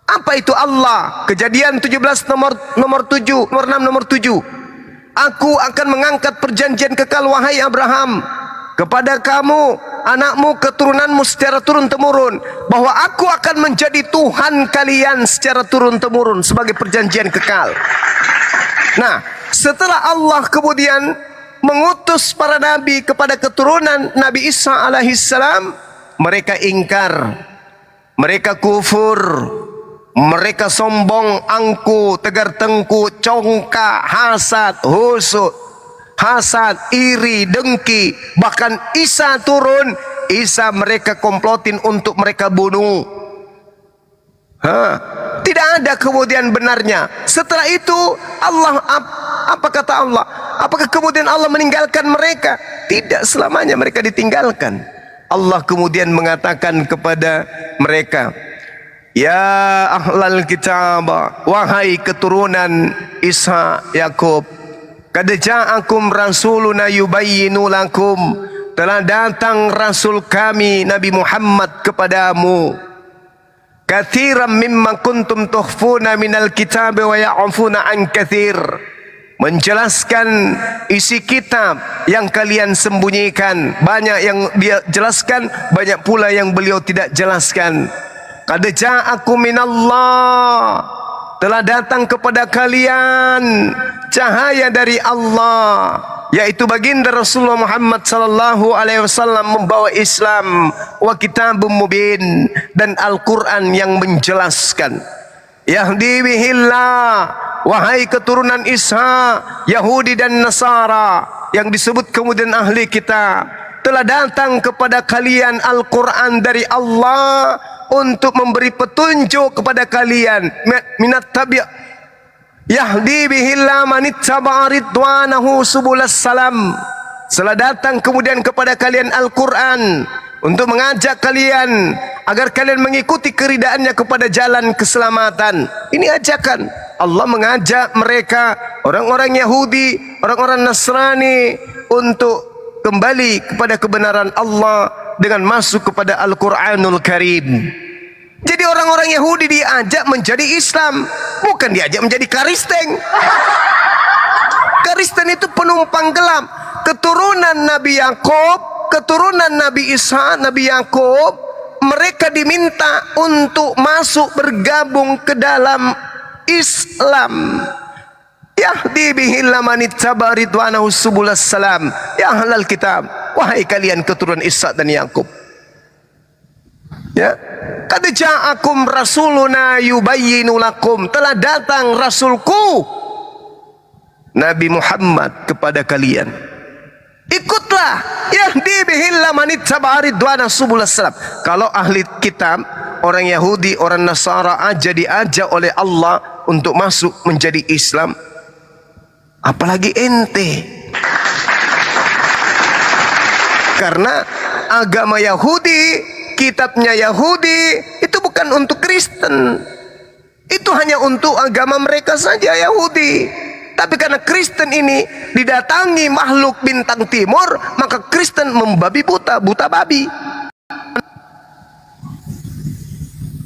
Apa itu Allah? Kejadian 17 nomor 7, nomor 6, nomor 7. Aku akan mengangkat perjanjian kekal wahai Abraham kepada kamu, anakmu, keturunanmu secara turun-temurun, bahwa aku akan menjadi Tuhan kalian secara turun-temurun sebagai perjanjian kekal. Nah, setelah Allah kemudian mengutus para nabi kepada keturunan Nabi Isa alaihissalam, mereka ingkar, mereka kufur, mereka sombong, angku, tegar tengku, congkak, hasad, husud, hasad, iri, dengki. Bahkan Isa turun, Isa mereka komplotin untuk mereka bunuh. Tidak ada kemudian benarnya. Setelah itu Allah, apa kata Allah? Apakah kemudian Allah meninggalkan mereka? Tidak selamanya mereka ditinggalkan. Allah kemudian mengatakan kepada mereka, ya ahlal kitab, wahai keturunan Isa, Yakub, qad ja'akum rasuluna yubayyinu lakum, telah datang rasul kami Nabi Muhammad kepadamu, katsiran mimma kuntum tukhfuna minal kitab wa ya'funa an katsir, menjelaskan isi kitab yang kalian sembunyikan. Banyak yang dia jelaskan, banyak pula yang beliau tidak jelaskan. Qad ja'akum minallah, telah datang kepada kalian cahaya dari Allah, yaitu baginda Rasulullah Muhammad sallallahu alaihi wasallam membawa Islam, wa kitabun mubin, dan Al-Qur'an yang menjelaskan. Yahdi bihillah, wahai keturunan Isa, Yahudi dan Nasara yang disebut kemudian ahli kitab, telah datang kepada kalian Al-Quran dari Allah untuk memberi petunjuk kepada kalian minat tabi' yahdi bihillah manittaba'a ridwanahu subulas salam. Setelah datang kemudian kepada kalian Al-Quran untuk mengajak kalian agar kalian mengikuti keridaannya kepada jalan keselamatan. Ini ajakan Allah mengajak mereka, orang-orang Yahudi, orang-orang Nasrani, untuk kembali kepada kebenaran Allah dengan masuk kepada Al-Quranul Karim. Jadi orang-orang Yahudi diajak menjadi Islam, bukan diajak menjadi Kristen. Kristen itu penumpang gelap, keturunan Nabi Yakub, keturunan Nabi Isa, Nabi Yakub. Mereka diminta untuk masuk bergabung ke dalam Islam. Yahdi bihillah manittaba ridwanahu subulas salam. Ya ahlal kitab, wahai kalian keturunan Isa dan Yakub. Ya, qad ja'akum rasuluna yubayyinu lakum, telah datang rasulku Nabi Muhammad kepada kalian. Ikutlah, yahdi bihillah manittaba ridwanahu subulas salam. Kalau ahli kitab, orang Yahudi, orang Nasara aja diajak oleh Allah untuk masuk menjadi Islam, apalagi ente. Karena agama Yahudi, kitabnya Yahudi itu bukan untuk Kristen, itu hanya untuk agama mereka saja, Yahudi. Tapi karena Kristen ini didatangi makhluk bintang timur, maka Kristen membabi buta, buta babi.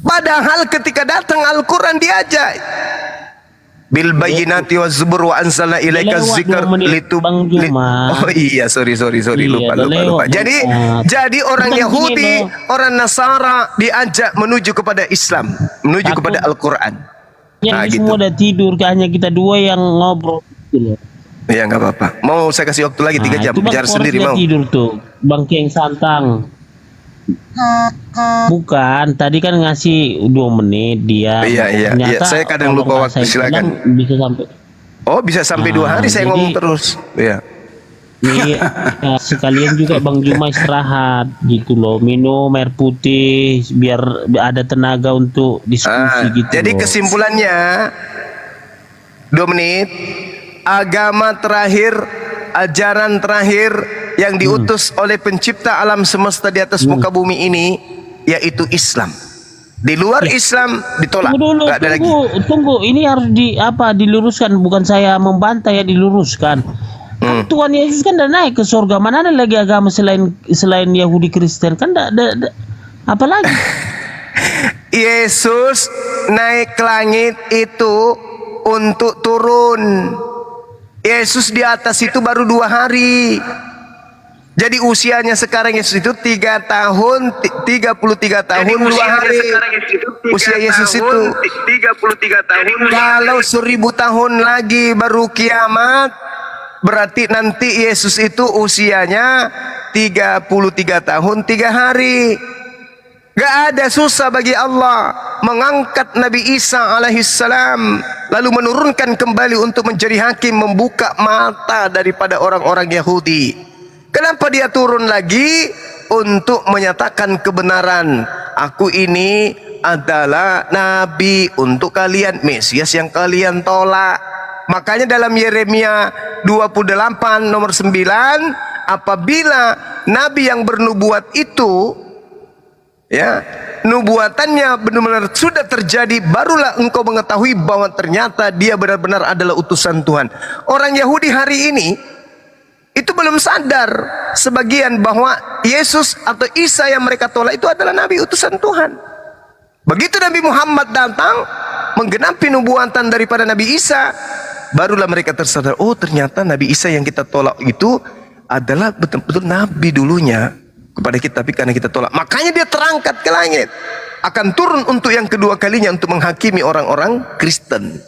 Padahal ketika datang Al-Quran diajak bil bayyinati waz zubur wa anzalna ilaika dzikr oh iya sorry lupa. Jadi orang Yahudi, orang Nasara diajak menuju kepada Islam, menuju kepada Al-Quran. Yang semua udah tidur, hanya kita dua yang ngobrol gitu loh. Ya nggak apa-apa. Mau saya kasih waktu lagi 3 jam bicara sendiri mau. Tidur tuh, Bang Keng Santang. Bukan, tadi kan ngasih 2 menit dia. Iya. Saya kadang lupa waktu, silakan. Bisa sampai. Oh, bisa sampai 2 hari saya ngomong terus. Iya. Sekalian juga Bang Juma istirahat gitu loh, minum air putih biar ada tenaga untuk diskusi gitu. Jadi kesimpulannya 2 menit, agama terakhir, ajaran terakhir yang diutus oleh pencipta alam semesta di atas muka bumi ini yaitu Islam. Di luar Islam ditolak. Tunggu, ini harus diluruskan, bukan saya membantah ya, diluruskan. Tuhan Yesus kan udah naik ke surga, mana ada lagi agama selain Yahudi Kristen, kan apa lagi? Yesus naik ke langit itu untuk turun. Yesus di atas itu baru 2 hari. Jadi usianya sekarang Yesus itu 3 tahun 33 tahun 2 hari. Usia Yesus itu 33 tahun. Kalau 1000 tahun lagi baru kiamat, berarti nanti Yesus itu usianya 33 tahun 3 hari. Gak ada susah bagi Allah mengangkat Nabi Isa alaihissalam lalu menurunkan kembali untuk menjadi hakim, membuka mata daripada orang-orang Yahudi. Kenapa dia turun lagi? Untuk menyatakan kebenaran. Aku ini adalah Nabi untuk kalian, Mesias yang kalian tolak. Makanya dalam Yeremia 28 nomor 9, apabila Nabi yang bernubuat itu, ya, nubuatannya benar-benar sudah terjadi, barulah engkau mengetahui bahwa ternyata dia benar-benar adalah utusan Tuhan. Orang Yahudi hari ini itu belum sadar sebagian bahwa Yesus atau Isa yang mereka tolak itu adalah Nabi utusan Tuhan. Begitu Nabi Muhammad datang menggenapi nubuatan daripada Nabi Isa, barulah mereka tersadar, oh ternyata Nabi Isa yang kita tolak itu adalah betul-betul Nabi dulunya kepada kita, tapi karena kita tolak, makanya dia terangkat ke langit, akan turun untuk yang kedua kalinya untuk menghakimi orang-orang Kristen.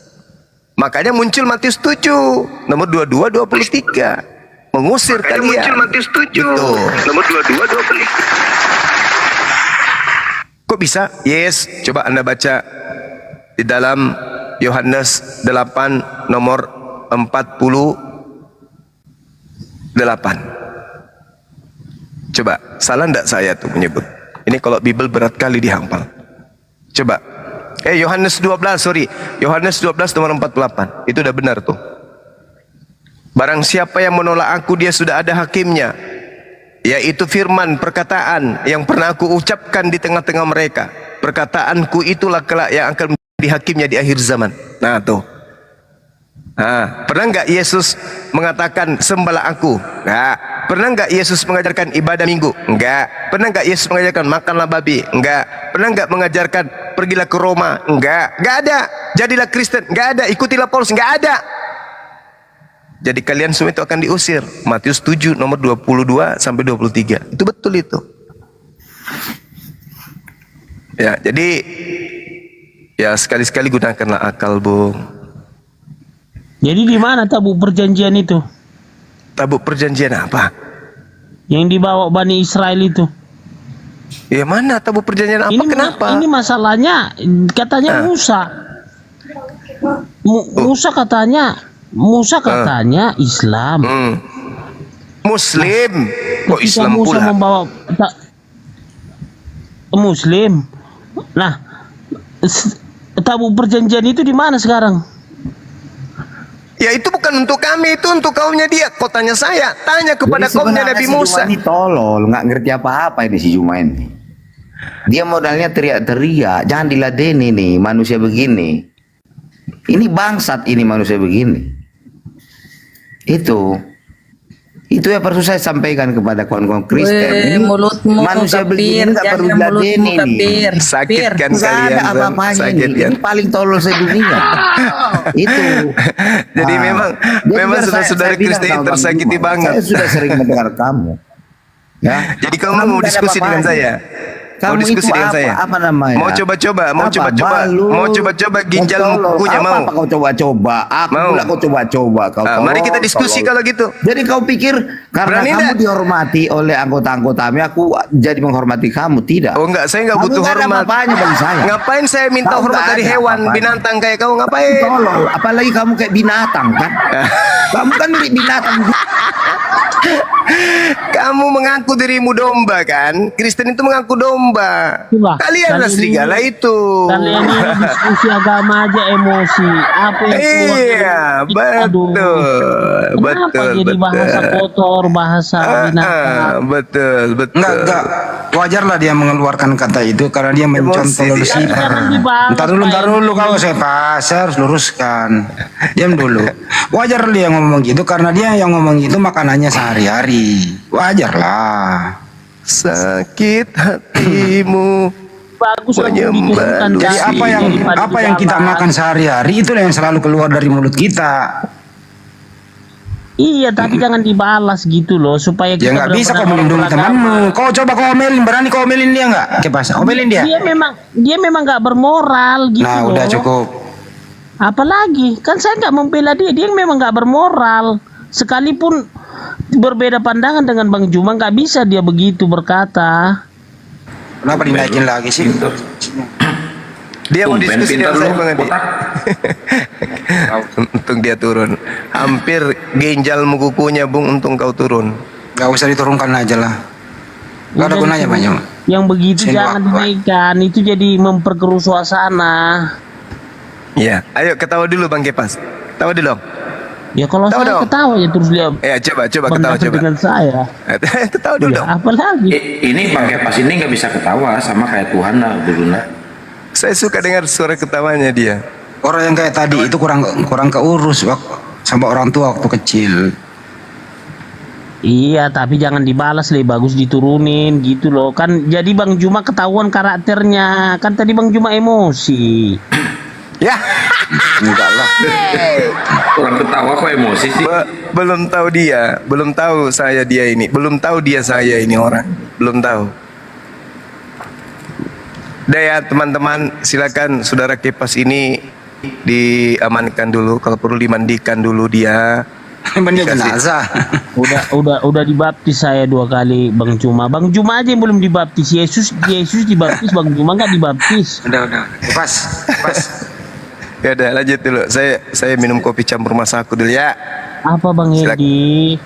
Makanya muncul Matius 7 nomor 22-23, mengusir kalian. Muncul Matius 7 nomor 22-23. Kok bisa? Yes, coba Anda baca di dalam Yohanes 8 nomor 48. Coba, salah enggak saya tuh menyebut? Ini kalau Bible berat kali dihafal. Coba. Yohanes 12, sorry. Yohanes 12 nomor 48. Itu udah benar tuh. Barang siapa yang menolak aku, dia sudah ada hakimnya. Yaitu firman, perkataan yang pernah aku ucapkan di tengah-tengah mereka. Perkataanku itulah kelak yang akan menjadi hakimnya di akhir zaman. Nah tuh. Pernah nggak Yesus mengatakan sembahlah aku? Enggak. Pernah nggak Yesus mengajarkan ibadah minggu? Enggak. Pernah nggak Yesus mengajarkan makanlah babi? Enggak. Pernah nggak mengajarkan pergilah ke Roma? Enggak. Enggak ada. Jadilah Kristen? Enggak ada. Ikutilah Paulus? Enggak ada. Jadi kalian semua itu akan diusir. Matius 7 nomor 22 sampai 23. Itu betul itu. Ya, jadi ya sekali-sekali gunakanlah akal, Bung. Jadi di mana tabuk perjanjian itu? Tabuk perjanjian apa? Yang dibawa Bani Israel itu. Ya mana tabuk perjanjian apa? Kenapa? Ini masalahnya katanya Musa. Musa katanya Islam. Muslim. Kok Ketika Islam Musa pula? membawa Muslim. Nah, tabuk perjanjian itu di mana sekarang? Ya itu bukan untuk kami, itu untuk kaumnya dia. Kau tanya saya, tanya kepada Jadi kaumnya sebenarnya Nabi si Musa. Juma ini tolol, nggak ngerti apa-apa ini si Juma ini. Dia modalnya teriak-teriak, jangan diladeni nih manusia begini. Ini bangsat ini manusia begini. Itu yang perlu saya sampaikan kepada kawan-kawan Kristen. Ini mulutmu manusia begini nggak perlu diladeni nih. Sakit kan Nggak kalian? ada apa-apanya Sakit ini. kan? Ini paling tolol sedunia. Itu. Jadi memang saudara-saudara Kristen ini tersakiti banget. Saya sudah sering mendengar kamu. Ya. Jadi kamu mau nggak ada diskusi dengan apa-apanya. saya? Mau Kamu diskusi itu dengan apa? saya? Apa namanya? Mau coba-coba, mau Apa? coba-coba, Balut, mau coba-coba ginjal tolol. kukunya mau? Apa kau coba-coba? Aku Mau. pula kau coba-coba. Kau Mari tolol, kita diskusi tolol. kalau gitu. Jadi kau pikir karena Berani kamu nggak? dihormati oleh anggota-anggota kami, aku jadi menghormati kamu? Tidak. Oh enggak, saya enggak Kamu butuh nggak ada hormat. apa-apanya bagi saya. Ngapain saya minta Kamu hormat nggak dari ada hewan, apa-apanya. binatang kayak kamu? Ngapain? Tolol. Apalagi kamu kayak binatang kan? Kamu kan mirip binatang. Kamu mengaku dirimu domba kan? Kristen itu mengaku domba. Kalianlah serigala itu. Kalian ini diskusi agama aja emosi. Apa yang keluar Iya, betul. Kenapa jadi bahasa kotor, bahasa binatang? Betul. Enggak. Wajarlah dia mengeluarkan kata itu karena dia mencontoh Lucifer. Ntar dulu kau saya harus luruskan. Diam dulu. Wajar dia ngomong gitu karena dia yang ngomong gitu makanannya sehari-hari. Wajarlah. Sakit hatimu. Bagus menyembah. Jadi apa yang kita makan sehari-hari itulah yang selalu keluar dari mulut kita. Iya, tapi jangan dibalas gitu loh supaya Ya kita nggak bisa kau benar-benar melindungi beragama. temanmu. Kau coba kau omelin, berani kau omelin dia nggak? Kepas, omelin dia. Dia memang nggak bermoral gitu Nah, loh. udah cukup. Apalagi kan saya nggak membela dia memang nggak bermoral. Sekalipun berbeda pandangan dengan Bang Juma nggak bisa dia begitu berkata. Kenapa dinaikin lagi sih? Dia mau Tumben diskusi pintar dengan saya lu, Bang Adi. Untung dia turun. Hampir ginjalmu kukunya Bung, untung kau turun. Gak usah diturunkan aja lah. Gak ada Udah gunanya disuruh. banyak. Yang begitu Sini, jangan Wak. dinaikkan, itu jadi memperkeruh suasana. Iya, ayo ketawa dulu Bang Kepas. Ketawa dulu. Ya kalau Tahu saya dong. ketawa ya terus dia Ya coba ketawa berantem coba. dengan saya. Ketawa dulu Ya, dong. apalagi. Ini Bang Kepas ini nggak bisa ketawa sama kayak Tuhan lah dulu lah. Saya suka dengar suara ketawanya dia. Orang yang kayak tadi itu kurang keurus sama orang tua waktu kecil. Iya, tapi jangan dibalas, lebih bagus diturunin gitu loh. Kan jadi Bang Juma ketahuan karakternya. Kan tadi Bang Juma emosi. Ya. Enggak lah. Orang ketawa kok emosi sih. Belum tahu dia, belum tahu saya dia ini, belum tahu dia saya ini orang, belum tahu. Udah ya teman-teman, silakan saudara Kepas ini diamankan dulu, kalau perlu dimandikan dulu dia. Mandi jenazah. Udah dibaptis saya 2 kali Bang Juma. Bang Juma aja yang belum dibaptis. Yesus dibaptis, Bang Juma nggak dibaptis. Udah. Pas. Ya udah lanjut dulu. Saya minum kopi campur masaku dulu ya. Apa Bang Hedi?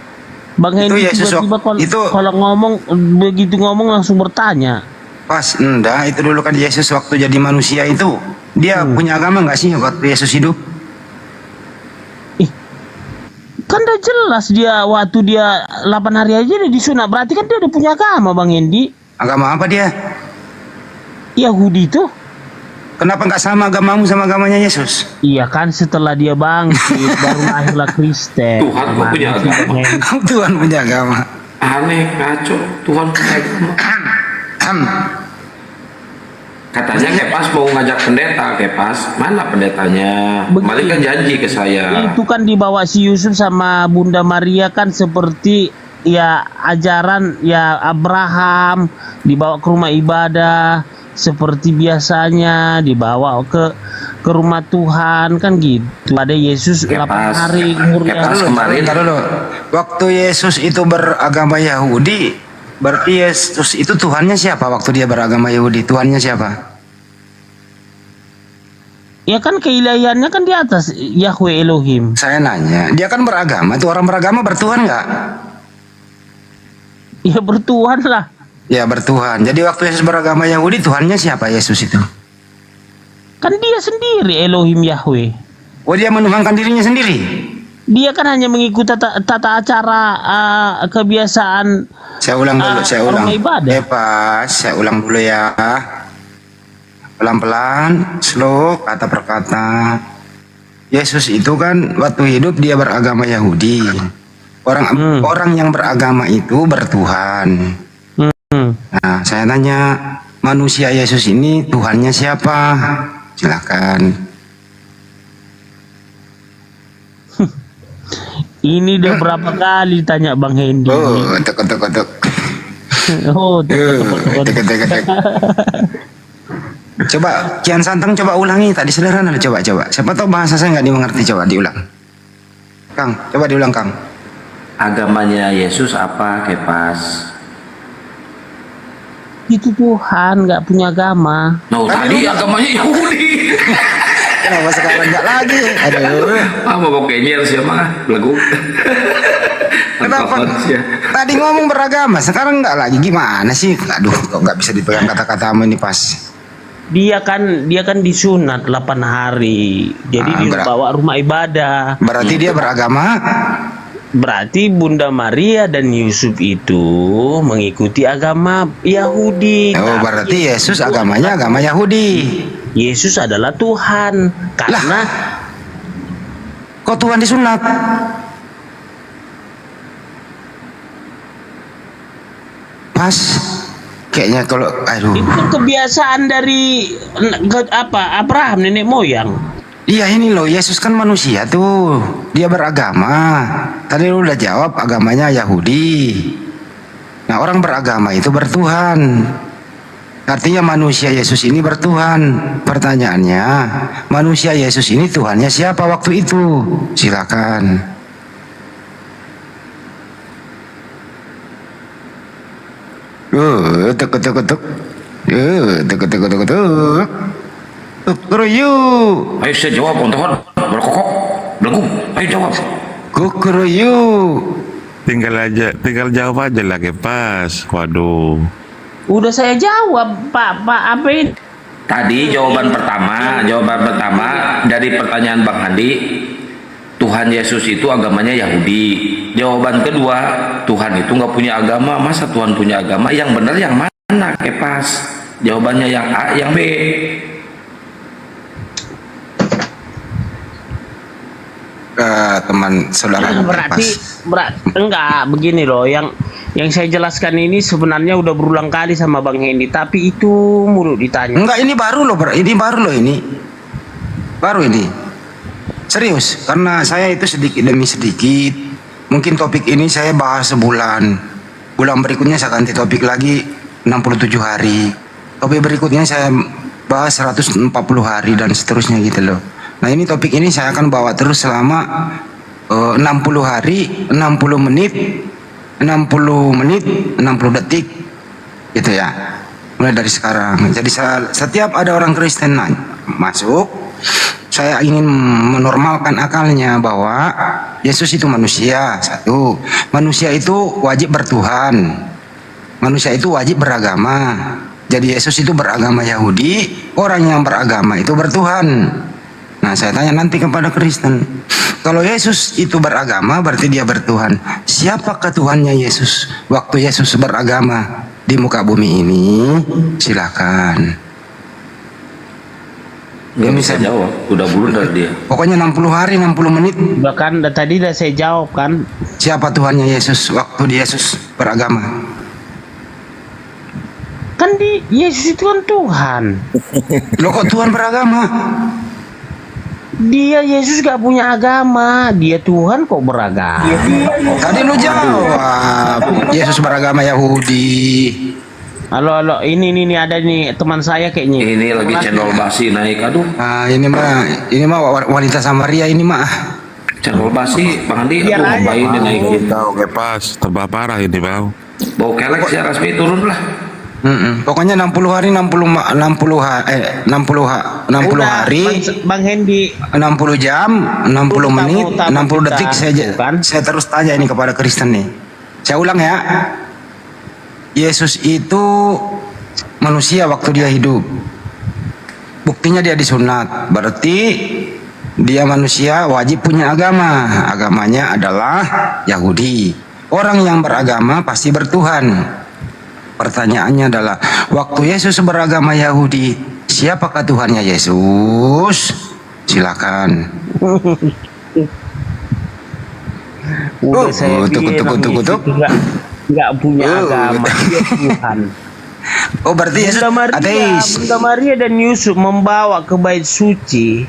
Bang Itu Hedi Yesus tiba-tiba kalau ngomong langsung bertanya. Pas, enggak, itu dulu kan Yesus waktu jadi manusia itu, dia punya agama nggak sih waktu Yesus hidup? Kan udah jelas dia waktu dia 8 hari aja dia disunat. Berarti kan dia udah punya agama, Bang Hendi. Agama apa dia? Yahudi tuh. Kenapa nggak sama agamamu sama agamanya Yesus? Iya kan setelah dia bangkit baru lahirlah Kristen. Tuhan kok punya agama. Tuhan punya agama. Aneh, ngaco. Tuhan punya agama. Katanya Kepas mau ngajak pendeta, Kepas. Mana pendetanya? Malik kan janji ke saya. Itu kan dibawa si Yusuf sama Bunda Maria kan seperti ya ajaran ya Abraham, dibawa ke rumah ibadah seperti biasanya, dibawa ke rumah Tuhan kan gitu. Ada Yesus 8 hari umurnya. Dulu. Waktu Yesus itu beragama Yahudi, berarti Yesus itu Tuhannya siapa waktu dia beragama Yahudi? Tuhannya siapa? Ya kan keilahiannya kan di atas Yahweh Elohim. Saya nanya, dia kan beragama, itu orang beragama bertuhan nggak? Ya bertuhan lah. Ya bertuhan. Jadi waktu Yesus beragama Yahudi, Tuhannya siapa Yesus itu? Kan dia sendiri Elohim Yahweh. Oh, dia menuhankan dirinya sendiri? Dia kan hanya mengikuti tata acara kebiasaan. Saya ulang dulu, orang ibadah. Pas, saya ulang dulu ya. Pelan-pelan, slow, kata per kata. Yesus itu kan waktu hidup dia beragama Yahudi. Orang yang beragama itu bertuhan. Nah, saya tanya, manusia Yesus ini Tuhannya siapa? Silakan. Ini udah berapa kali tanya Bang Hendi. Oh, tek. Oh, tek. Coba Kian Santang coba ulangi tadi sederhana, coba. Siapa tahu bahasa saya nggak dimengerti, coba diulang. Kang, coba diulang Kang. Agamanya Yesus apa, Kepas? Itu Tuhan nggak punya agama. No, tadi agamanya Yahudi. Kenapa sekarang nggak lagi? Aduh. Mau pokoknya siapa? Lagu. Kenapa? Tadi ngomong beragama, sekarang nggak lagi, gimana sih? Aduh, kok nggak bisa dipegang kata-katamu ini Pas. Dia kan disunat 8 hari. Jadi dibawa rumah ibadah. Berarti dia beragama? Berarti Bunda Maria dan Yusuf itu mengikuti agama Yahudi. Oh, berarti Yesus agamanya agama Yahudi. Yesus adalah Tuhan. Karena kok Tuhan disunat? Pas. Kayaknya kalau itu kan kebiasaan dari Abraham, nenek moyang. Iya, ini loh, Yesus kan manusia tuh, dia beragama. Tadi lu udah jawab agamanya Yahudi. Nah, orang beragama itu bertuhan. Artinya manusia Yesus ini bertuhan. Pertanyaannya, manusia Yesus ini Tuhannya siapa waktu itu? Silakan. Ayo saya jawab, teman-teman. Berkokok, belum. Ayo jawab. Kukuruyu. Tinggal jawab aja lah, Kepas. Waduh. Udah saya jawab, Pak apa ini? Tadi jawaban pertama dari pertanyaan Bang Handi, Tuhan Yesus itu agamanya Yahudi. Jawaban kedua, Tuhan itu nggak punya agama. Masa Tuhan punya agama? Yang benar yang mana, Kepas? Jawabannya yang A, yang B. Teman saudara. Berarti enggak begini loh, yang saya jelaskan ini sebenarnya udah berulang kali sama Bang Hendi, tapi itu mulu ditanya. Enggak, ini baru loh, baru ini. Serius, karena saya itu sedikit demi sedikit. Mungkin topik ini saya bahas sebulan. Bulan berikutnya saya ganti topik lagi 67 hari. Topik berikutnya saya bahas 140 hari dan seterusnya gitu loh. Nah, ini topik ini saya akan bawa terus selama 60 hari, 60 menit, 60 detik gitu ya. Mulai dari sekarang. Jadi setiap ada orang Kristen masuk, saya ingin menormalkan akalnya bahwa Yesus itu manusia. Satu, manusia itu wajib bertuhan. Manusia itu wajib beragama. Jadi Yesus itu beragama Yahudi, orang yang beragama itu bertuhan. Nah, saya tanya nanti kepada Kristen, kalau Yesus itu beragama berarti dia bertuhan. Siapakah Tuhannya Yesus waktu Yesus beragama di muka bumi ini? Silakan. Gak bisa jawab, udah blunder dia. Pokoknya 60 hari 60 menit. Bahkan tadi udah saya jawab kan. Siapa Tuhannya Yesus waktu Yesus beragama? Kan Yesus itu kan Tuhan. Loh kok Tuhan beragama? Dia Yesus gak punya agama, dia Tuhan kok beragama. Tadi lu jawab Yesus beragama Yahudi. Halo, ini ada nih teman saya kayaknya. Ini lagi cendol basi naik, aduh. Ini mah wanita Samaria ini mah. Cendol basi, Bang Andi, aduh bayi dia naikin. Oke pas, tambah parah ini bang. Bau kelek sih Rasmi turun lah. Pokoknya 60 hari 60 hari Bang Hendy 60 jam 60 menit 60 detik saya terus tanya ini kepada Kristen nih. Saya ulang ya. Yesus itu manusia waktu dia hidup. Buktinya dia disunat. Berarti dia manusia wajib punya agama. Agamanya adalah Yahudi. Orang yang beragama pasti bertuhan. Pertanyaannya adalah, waktu Yesus beragama Yahudi, siapakah Tuhannya Yesus? Silakan. Tunggu. Nggak punya agama, dia Tuhan. Oh berarti Yesus ateis. Bunda Maria dan Yusuf membawa ke bait suci,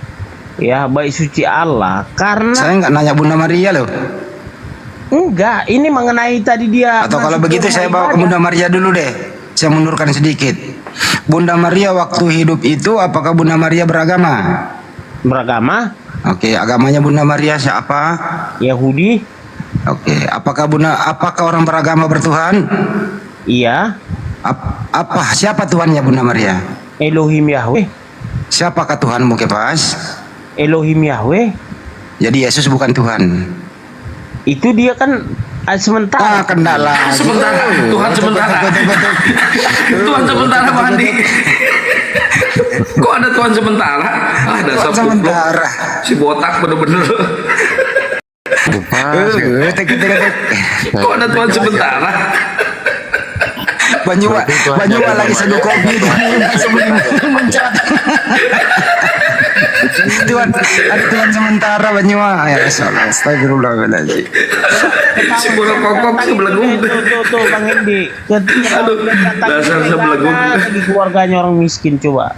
ya bait suci Allah. Karena saya nggak nanya Bunda Maria loh. Enggak, ini mengenai tadi dia. Atau kalau begitu saya bawa ke Bunda Maria dulu deh. Saya mundurkan sedikit. Bunda Maria waktu hidup itu apakah Bunda Maria beragama? Beragama? Oke, agamanya Bunda Maria siapa? Yahudi. Oke, apakah orang beragama bertuhan? Iya. Siapa Tuhannya Bunda Maria? Elohim Yahweh. Siapakah Tuhanmu Kepas? Elohim Yahweh. Jadi Yesus bukan Tuhan. Itu dia kan sementara. Kendala. Sementara. Tuhan sementara. Tuhan sementara Bang Andi. Kok ada Tuhan sementara? Dasar sementara. Si botak bener-bener. Kok ada Tuhan sementara? Banyuwa lagi seduh kopi Tuhan, ada Tuhan sementara Banyuwa. Ya Allah, astagfirullahaladzim. Si bola kokok sebelenggung. Tuh Bang Hendi. Aduh, dasar sebelenggung. Di keluarganya orang miskin coba.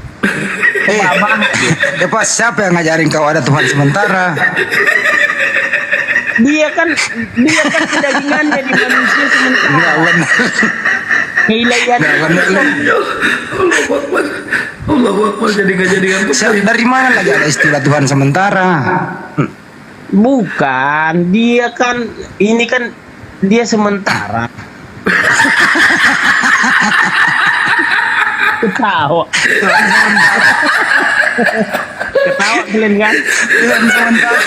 Pas siapa yang ngajarin kau ada Tuhan sementara? Dia kan kedagingannya di manusia sementara. Enggak benar. Keilahian. Allah Akbar jadi kejadian. Dari mana lagi ada istilah Tuhan sementara? Bukan, dia kan ini kan dia sementara. Ketawa kalian kan? Tuhan sementara.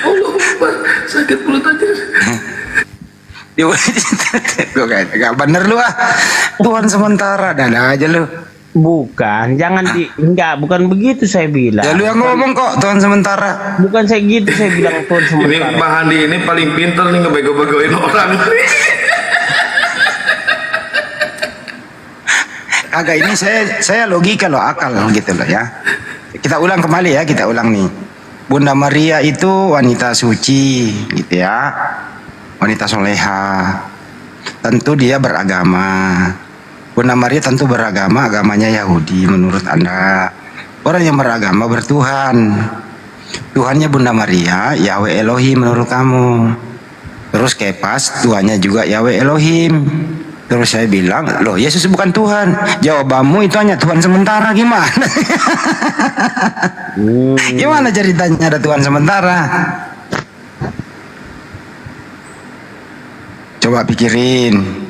Allah Akbar, sakit mulut aja. Gak bener lu ah. Tuhan sementara, dada aja lu. Bukan, bukan begitu saya bilang. Ya lu yang ngomong kok Tuhan sementara. Bukan saya gitu, saya bilang Tuhan sementara. Ini Bang Andi ini paling pintar nih ngebego-begoin orang. Agak ini saya logika loh, akal gitu loh ya. Kita ulang kembali ya, kita ulang nih. Bunda Maria itu wanita suci gitu ya. Wanita soleha. Tentu dia beragama. Bunda Maria tentu beragama, agamanya Yahudi menurut Anda. Orang yang beragama bertuhan. Tuhannya Bunda Maria, Yahweh Elohim menurut kamu. Terus Kepas, Tuhannya juga Yahweh Elohim. Terus saya bilang, loh Yesus bukan Tuhan. Jawabanmu itu hanya Tuhan sementara, gimana? Gimana ceritanya ada Tuhan sementara? Coba pikirin.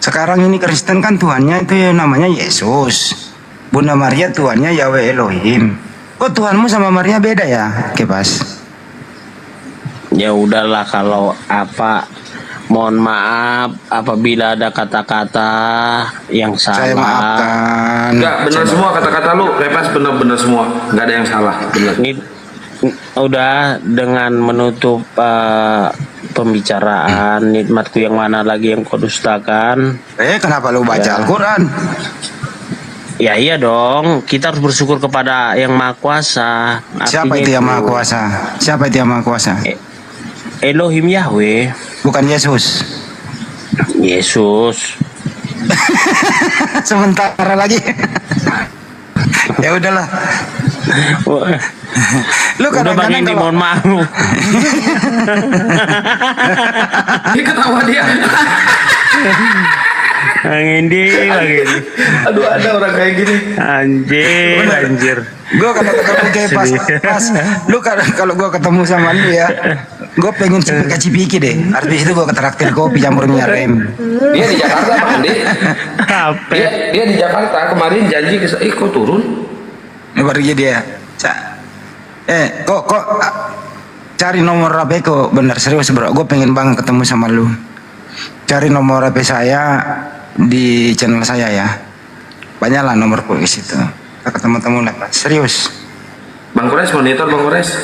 Sekarang ini Kristen kan Tuhannya itu namanya Yesus. Bunda Maria Tuhannya Yahweh Elohim. Kok Tuhanmu sama Maria beda ya, Kepas? Ya udahlah kalau apa Mohon maaf apabila ada kata-kata yang salah. Saya maafkan. Enggak, benar semua kata-kata lu, bebas benar-benar semua. Enggak ada yang salah, benar. Ini udah dengan menutup pembicaraan, nikmatku yang mana lagi yang kau dustakan. Kenapa lu baca Al-Quran? Ya iya dong, kita harus bersyukur kepada yang Maha Kuasa. Siapa Artinya itu yang Maha Kuasa? Siapa itu yang Maha Kuasa? Elohim Yahweh. Bukan Yesus. Yesus. Sementara lagi. Ya udahlah. Lu udah Bang kadang-kadang Indi, kalau mohon maaf. Dia ketawa dia. Bang Indi. Aduh, ada orang kayak gini. Anjir. Gue kalau ketemu kayak pas lu kalau gue ketemu sama lu ya, gue pengen cipika-cipiki deh. Artis itu gue ketraktir kopi campur minyak rem. Dia di Jakarta, Bang Andi. Dia di Jakarta kemarin janji ke saya, kok turun? Baru dia. Kok cari nomor HP kok, bener serius bro. Gue pengen banget ketemu sama lu. Cari nomor HP saya di channel saya ya. Banyaklah nomorku di situ. Kita ketemu-temu lah, serius. Bang Kores monitor, Bang Kores.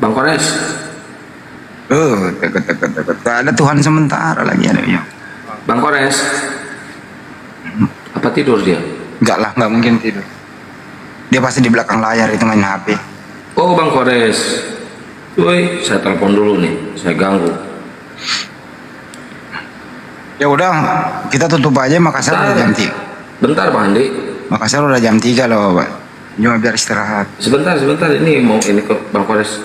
Bang Kores. Ada Tuhan sementara lagi ada ya. Bang Kores. Apa tidur dia? Enggak lah, enggak mungkin tidur. Dia pasti di belakang layar itu main HP. Oh, Bang Kores. Woi, saya telepon dulu nih. Saya ganggu. Ya udah, kita tutup aja. Makassar udah jam 3. Bentar, Bang Andi. Makassar udah jam 3 loh, Pak. Cuma biar istirahat. Sebentar. Ini mau ini ke Bang Kores.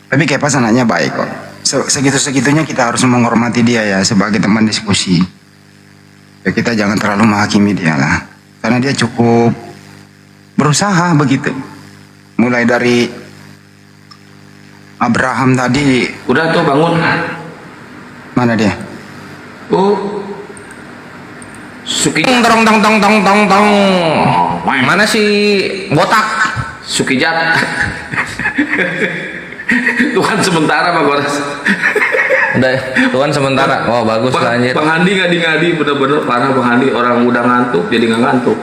Tapi kayak pas anaknya baik kok. Segitu-segitunya kita harus menghormati dia ya sebagai teman diskusi. Ya kita jangan terlalu menghakimi dia lah. Karena dia cukup berusaha begitu. Mulai dari Abraham tadi. Udah tuh bangun. Mana dia? Suki tong. Mana si botak? Sukijat. Tuhan sementara, Pak Kores. Udah, Tuhan sementara. Wah, bagus lah anjir. Bang Andi ngadi-ngadi bener-bener parah Bang Andi. Orang udah ngantuk jadi nggak ngantuk.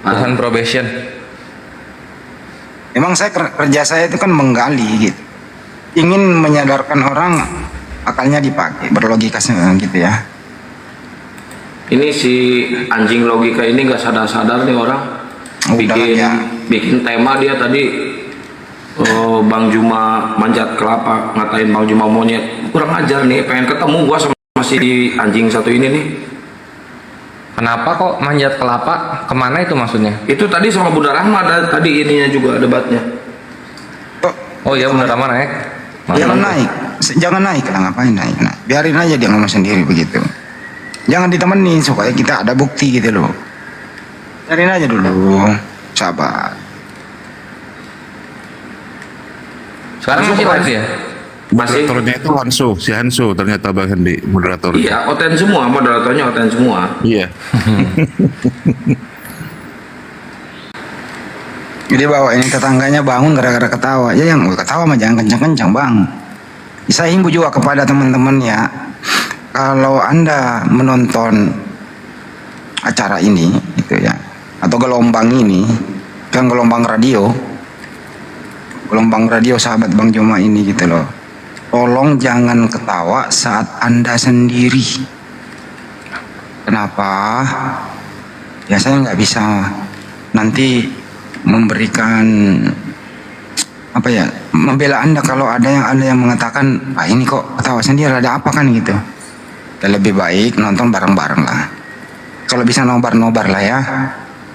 Tuhan probation. Emang kerja saya itu kan menggali gitu. Ingin menyadarkan orang akalnya dipakai, berlogika gitu ya. Ini si anjing logika ini nggak sadar-sadar nih orang. Bikin tema dia tadi. Bang Juma manjat kelapa, ngatain Bang Juma monyet. Kurang ajar nih, pengen ketemu gua sama si anjing satu ini nih. Kenapa kok manjat kelapa? Kemana itu maksudnya? Itu tadi sama Bunda Rahma tadi ininya juga debatnya. Oh iya, Bunda Rahma naik. Jangan naik lah, ngapain naik? Nah, biarin aja dia ngomong sendiri begitu. Jangan ditemenin supaya kita ada bukti gitu loh. Biarin aja dulu, sabar. Sekarang masih live ya? Moderatornya itu si Hansu ternyata Bang Hendi moderator. Iya, oten semua, moderatornya oten semua. Iya. Jadi bawa ini tetangganya bangun gara-gara ketawa. Ya yang ketawa mah jangan kencang-kencang bang. Saya himbau juga kepada teman-teman ya. Kalau Anda menonton acara ini gitu ya, atau gelombang ini, kan gelombang radio sahabat Bang Juma ini gitu loh. Tolong jangan ketawa saat Anda sendiri. Kenapa? Ya saya nggak bisa nanti memberikan apa ya, membela Anda kalau ada yang mengatakan, ini kok ketawa sendiri, ada apa kan gitu. Ya, lebih baik nonton bareng-bareng lah. Kalau bisa nobar-nobar lah ya.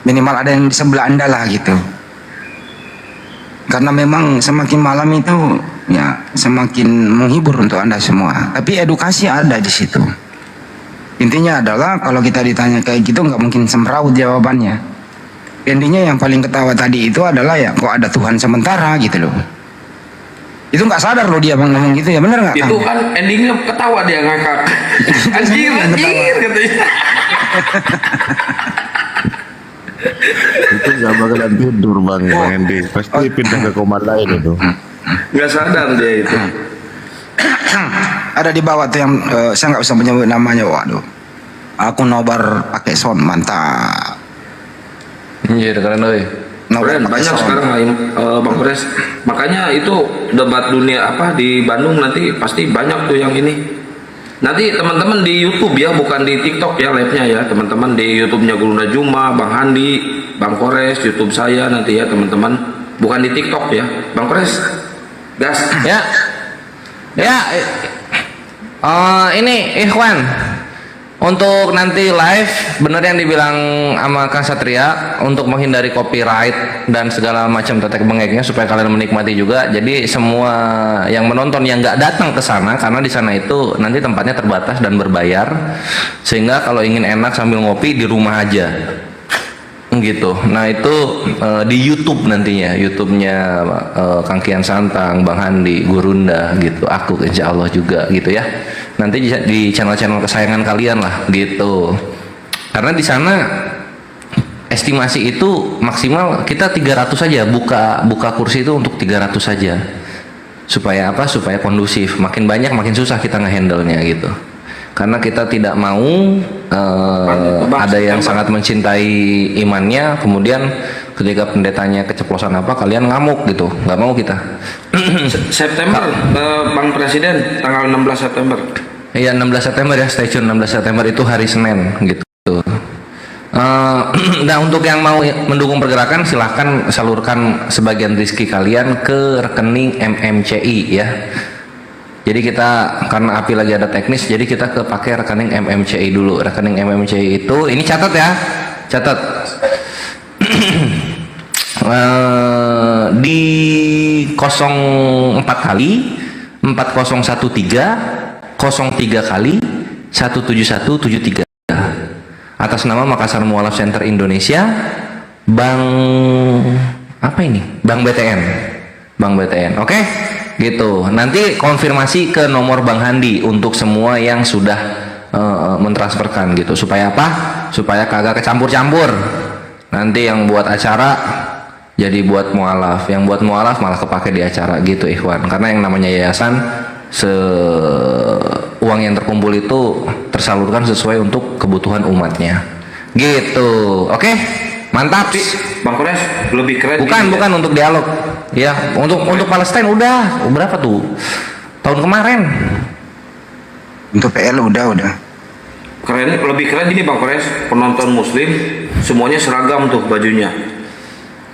Minimal ada yang di sebelah Anda lah gitu. Karena memang semakin malam itu ya semakin menghibur untuk Anda semua. Tapi edukasi ada di situ. Intinya adalah kalau kita ditanya kayak gitu nggak mungkin semrawut jawabannya. Intinya yang paling ketawa tadi itu adalah ya kok ada Tuhan sementara gitu loh. Itu nggak sadar loh dia bang ngomong gitu ya, bener nggak? Itu kan endingnya ketawa dia ngakak. Anjir katanya. Itu gak bakalan tidur Bang Hendi. Pasti pindah ke kamar lain itu. Nggak sadar dia itu. Ada di bawah tuh yang saya nggak bisa menyebut namanya. Waduh, aku nobar pakai sound, mantap. Iya, keren doi. Keren, banyak sekarang lain Bang Kores. Makanya itu debat dunia apa di Bandung nanti pasti banyak tuh yang ini. Nanti teman-teman di YouTube ya, bukan di TikTok ya live-nya ya. Teman-teman di YouTube-nya Gurunda Juma, Bang Handi, Bang Kores, YouTube saya nanti ya teman-teman. Bukan di TikTok ya. Bang Kores, gas. Ya. Ya. Ini Ikhwan. Untuk nanti live, bener yang dibilang sama Kang Satria, untuk menghindari copyright dan segala macam tetek bengeknya supaya kalian menikmati juga. Jadi semua yang menonton yang nggak datang ke sana, karena di sana itu nanti tempatnya terbatas dan berbayar, sehingga kalau ingin enak sambil ngopi di rumah aja, gitu. Nah itu di YouTube nantinya, YouTube-nya Kang Kian Santang, Bang Handi, Gurunda, gitu. Aku insya Allah juga, gitu ya. Nanti di channel-channel kesayangan kalian lah, gitu. Karena di sana estimasi itu maksimal kita 300 saja, buka kursi itu untuk 300 saja. Supaya apa? Supaya kondusif. Makin banyak makin susah kita ngehandle-nya, gitu. Karena kita tidak mau ada yang sangat mencintai imannya, kemudian ketika pendetanya keceplosan apa, kalian ngamuk gitu. Nggak mau kita. September, Bang Presiden, tanggal 16 September. Iya, 16 September ya, stay tune. 16 September itu hari Senin, gitu. Nah, untuk yang mau mendukung pergerakan, silahkan salurkan sebagian rezeki kalian ke rekening MMCI ya. Jadi kita, karena API lagi ada teknis, jadi kita pakai rekening MMCI dulu. Rekening MMCI itu, ini catat ya, catat. Di 04 kali 4013 03 kali 17173 atas nama Makassar Mualaf Center Indonesia, Bank apa ini? Bank BTN. Bank BTN. Oke? Gitu. Nanti konfirmasi ke nomor Bang Handi untuk semua yang sudah mentransferkan gitu. Supaya apa? Supaya kagak kecampur-campur. Nanti yang buat acara jadi buat mualaf, yang buat mualaf malah kepake di acara, gitu Ikhwan. Karena yang namanya yayasan, uang yang terkumpul itu tersalurkan sesuai untuk kebutuhan umatnya, gitu. Oke, mantap. Bang Kores lebih keren. Bukan untuk dialog ya, untuk Palestina udah berapa tuh tahun kemarin. Untuk PL udah keren, lebih keren gini Bang Kores, penonton muslim semuanya seragam tuh bajunya,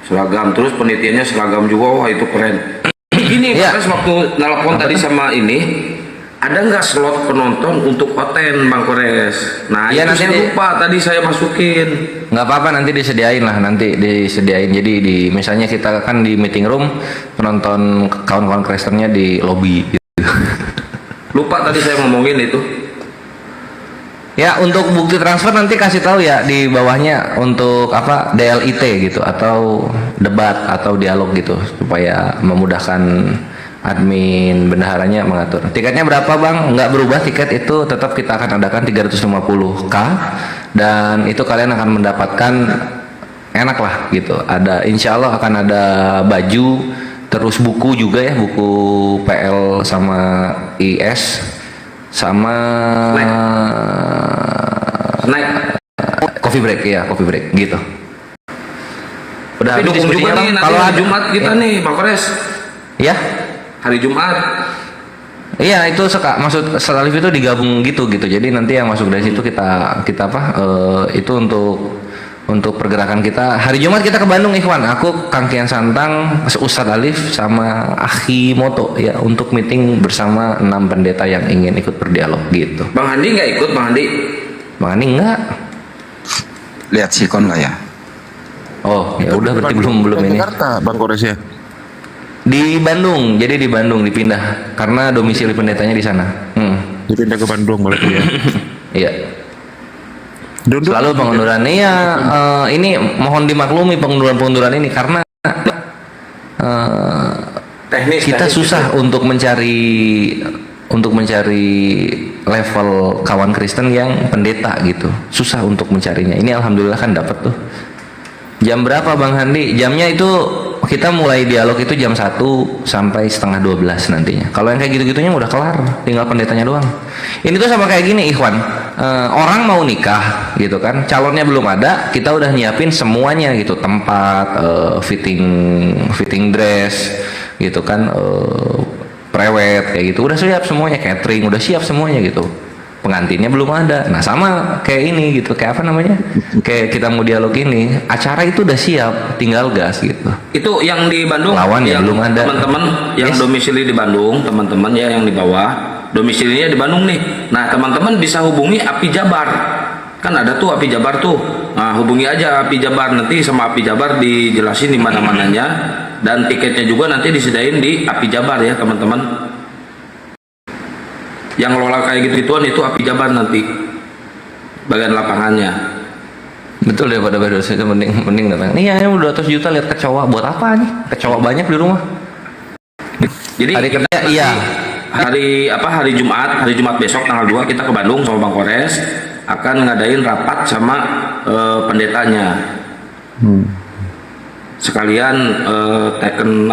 seragam, terus penitiannya seragam juga. Wah itu keren. Gini Bang Kores, waktu nelpon tadi sama ini, ada nggak slot penonton untuk oten Bang Kores? Nah ya, itu nanti saya lupa tadi saya masukin. Nggak apa-apa, nanti disediain lah, nanti disediain. Jadi misalnya kita kan di meeting room, penonton kawan-kawan Kristennya di lobby gitu. Lupa tadi saya ngomongin itu. Ya, untuk bukti transfer nanti kasih tahu ya di bawahnya untuk apa, DLIT gitu, atau debat atau dialog gitu, supaya memudahkan admin bendaharanya mengatur. Tiketnya berapa Bang? Nggak berubah, tiket itu tetap kita akan adakan 350.000, dan itu kalian akan mendapatkan enak lah gitu. Ada, insya Allah akan ada baju, terus buku juga ya, buku PL sama IS, sama snack, coffee break ya, coffee break gitu. Udah tapi dukung juga nih nanti kalau hari Jumat kita nih Bang Kores ya, hari Jumat. Iya, itu maksud salif itu digabung gitu. Jadi nanti yang masuk dari situ kita apa itu untuk pergerakan kita. Hari Jumat kita ke Bandung Ikhwan. Aku, Kang Kian Santang, Ustadz Alif sama Akhi Moto ya, untuk meeting bersama 6 pendeta yang ingin ikut berdialog gitu. Bang Handi nggak ikut? Bang Handi enggak. Lihat sikon lah ya. Oh, ya udah, berarti belum ini. Jakarta, Bang Kores ya. Di Bandung, jadi di Bandung dipindah karena domisili pendetanya di sana. Dipindah ke Bandung berarti ya. Iya. Selalu pengunduran ya, ini mohon dimaklumi pengunduran ini karena kita susah untuk mencari level kawan Kristen yang pendeta gitu, susah untuk mencarinya. Ini alhamdulillah kan dapat tuh. Jam berapa Bang Handi? Jamnya itu kita mulai dialog itu jam 1 sampai setengah 12 nantinya. Kalau yang kayak gitu-gitunya udah kelar, tinggal pendetanya doang. Ini tuh sama kayak gini, Ikhwan. Orang mau nikah gitu kan, calonnya belum ada, kita udah nyiapin semuanya gitu, tempat, fitting dress gitu kan, prewed kayak gitu, udah siap semuanya, catering udah siap semuanya gitu. Pengantinnya belum ada. Nah sama kayak ini gitu, kayak apa namanya, kayak kita mau dialog ini, acara itu udah siap, tinggal gas gitu. Itu yang di Bandung, lawan ya belum ada. Teman-teman yang domisili di Bandung, teman-teman ya yang di bawah domisilinya di Bandung nih. Nah teman-teman bisa hubungi Api Jabar, kan ada tuh Api Jabar tuh. Nah hubungi aja Api Jabar, nanti sama Api Jabar dijelasin di mana-mananya, dan tiketnya juga nanti disediain di Api Jabar ya teman-teman. Yang ngelola kayak gitu-gituan itu Api Jabar nanti bagian lapangannya. Betul deh, pada dosa itu mending datang. Iya, ini udah 200 juta lihat kecoa, buat apa nih? Kecoa banyak di rumah. Jadi hari kita kerja iya. Hari Jumat besok tanggal 2 kita ke Bandung sama Bang Kores akan ngadain rapat sama pendetanya. Sekalian teken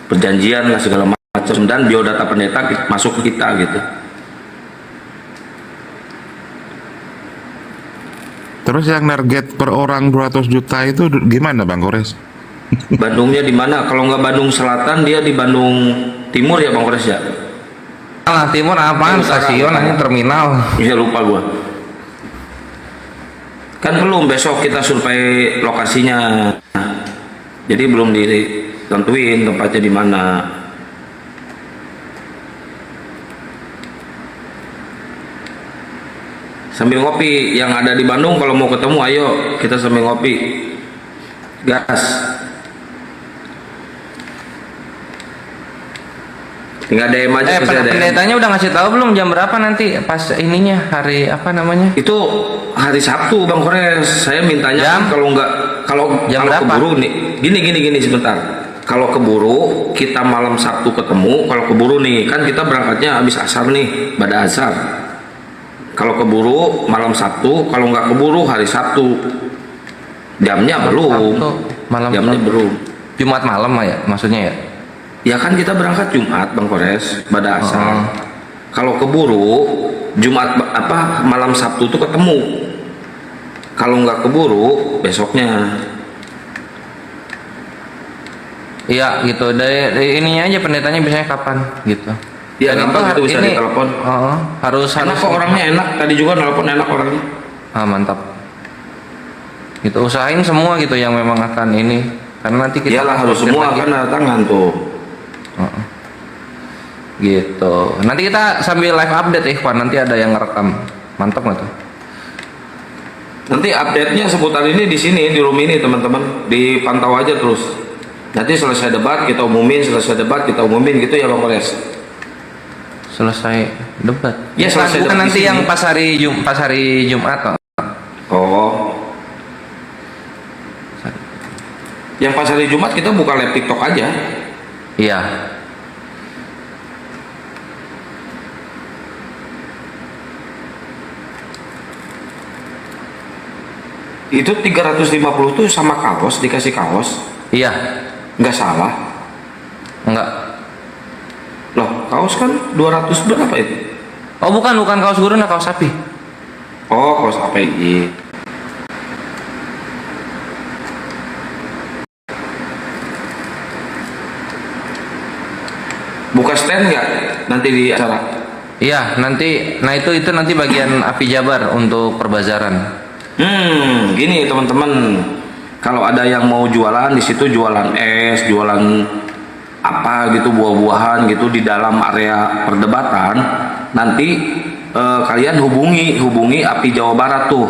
perjanjian lah segala macam, dan biodata pendeta masuk ke kita gitu. Terus yang target per orang 200 juta itu gimana Bang Kores? Bandungnya di mana? Kalau nggak Bandung Selatan, dia di Bandung Timur ya Bang Kores ya? Timur apaan? Stasiun aja, terminal. Iya lupa gua. Kan belum, besok kita survei lokasinya. Jadi belum ditentuin tempatnya di mana. Sambil ngopi, yang ada di Bandung kalau mau ketemu ayo kita sambil ngopi. Gas. Tinggal DM aja. Pendetanya udah ngasih tahu belum jam berapa nanti pas ininya, hari apa namanya? Itu hari Sabtu Bang Kores. Saya mintanya kalau jam berapa? Keburu nih. Gini sebentar. Kalau keburu kita malam Sabtu ketemu. Kalau keburu nih kan kita berangkatnya habis asar nih, pada asar. Kalau keburu malam Sabtu, kalau nggak keburu hari Sabtu. Jamnya belum. Jamnya belum. Jumat malam ya maksudnya ya? Ya kan kita berangkat Jumat Bang Kores, pada asar. Kalau keburu Jumat malam Sabtu tuh ketemu. Kalau nggak keburu besoknya. Iya gitu. Dari ininya aja pendetanya biasanya kapan gitu. Iya, itu bisa ditelepon. Harus kok orangnya enak. Tadi juga nelpon enak orangnya. Mantap. Gitu, usahain semua gitu yang memang akan ini. Karena nanti kita iyalah harus semua kan ada tangan tuh. Gitu. Nanti kita sambil live update Ikhwan, nanti ada yang ngerekam. Mantap nggak tuh? Nanti update-nya seputar ini di sini, di room ini teman-teman. Dipantau aja terus. Nanti selesai debat kita umumin, gitu ya Bang Kores. Selesai debat. Ya, selesai bukan debat nanti yang pas hari Jumat. Oh. Yang pas hari Jumat kita buka live TikTok aja. Iya. Itu 350 tuh sama kaos, dikasih kaos. Iya. Nggak salah. Enggak. Loh, kaos kan 200 berapa itu? Oh bukan kaos gurun, kaos sapi. Oh, kaos API. Buka stand nggak nanti di acara? Iya, nanti. Nah itu nanti bagian Api Jabar untuk perbazaran. Gini teman-teman, kalau ada yang mau jualan di situ, jualan es, jualan apa gitu, buah-buahan gitu di dalam area perdebatan, nanti kalian hubungi Api Jawa Barat tuh.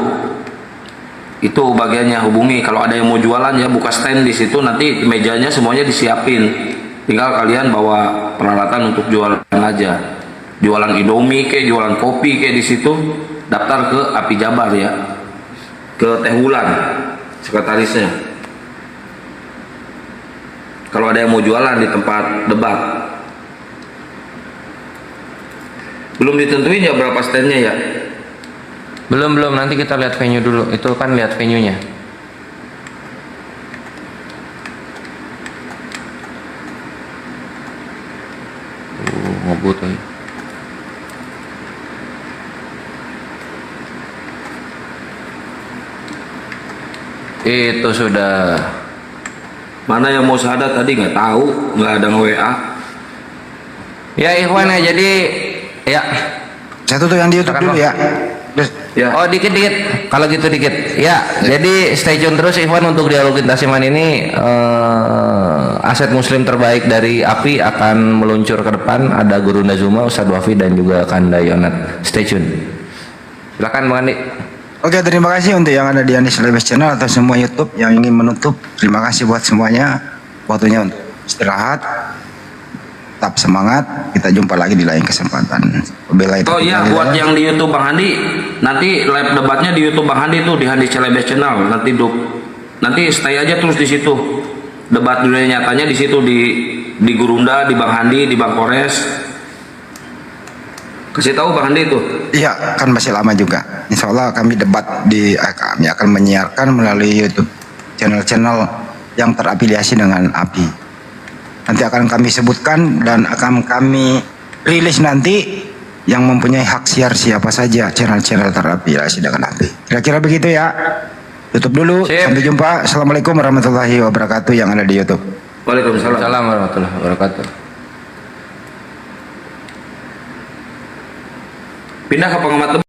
Itu bagiannya, hubungi. Kalau ada yang mau jualan ya buka stand di situ, nanti mejanya semuanya disiapin. Tinggal kalian bawa peralatan untuk jualan aja. Jualan Indomie kayak, jualan kopi kayak di situ, daftar ke Api Jabar ya. Ke Teh Wulan, sekretarisnya. Kalau ada yang mau jualan di tempat debat. Belum ditentuin ya berapa standnya ya? Belum, nanti kita lihat venue dulu. Itu kan lihat venue-nya. Itu sudah. Mana yang mau syahadat tadi nggak tahu, nggak ada WA. Ya Ikhwan ya, jadi ya. Satu tuh yang di YouTube dulu ya. Ya. Oh dikit-dikit, kalau gitu dikit. Ya, jadi stay tune terus Ikhwan untuk Dialog Lintas Iman ini. Aset muslim terbaik dari API akan meluncur ke depan. Ada Guru Nazuma, Ustadz Wafi dan juga Kanda Yonat. Stay tune. Silakan Bang Andi. Oke, terima kasih untuk yang ada di Andi Celebes Channel atau semua YouTube yang ingin menutup. Terima kasih buat semuanya. Waktunya untuk istirahat. Tetap semangat. Kita jumpa lagi di lain kesempatan. Oh iya, buat yang di YouTube Bang Handi, nanti live debatnya di YouTube Bang Handi tuh di Handi Celebes Channel. Nanti stay aja terus di situ. Debat dunia nyatanya di situ di Gurunda, di Bang Handi, di Bang Kores. Kasih tahu Bang Handi itu. Iya, kan masih lama juga. Insya Allah kami debat kami akan menyiarkan melalui YouTube channel-channel yang terafiliasi dengan API. Nanti akan kami sebutkan dan akan kami rilis nanti yang mempunyai hak siar siapa saja channel-channel terafiliasi dengan API. Kira-kira begitu ya. Tutup dulu. Sampai jumpa. Assalamualaikum warahmatullahi wabarakatuh yang ada di YouTube. Waalaikumsalam. Waalaikumsalam warahmatullahi wabarakatuh. Pindah ke pengamat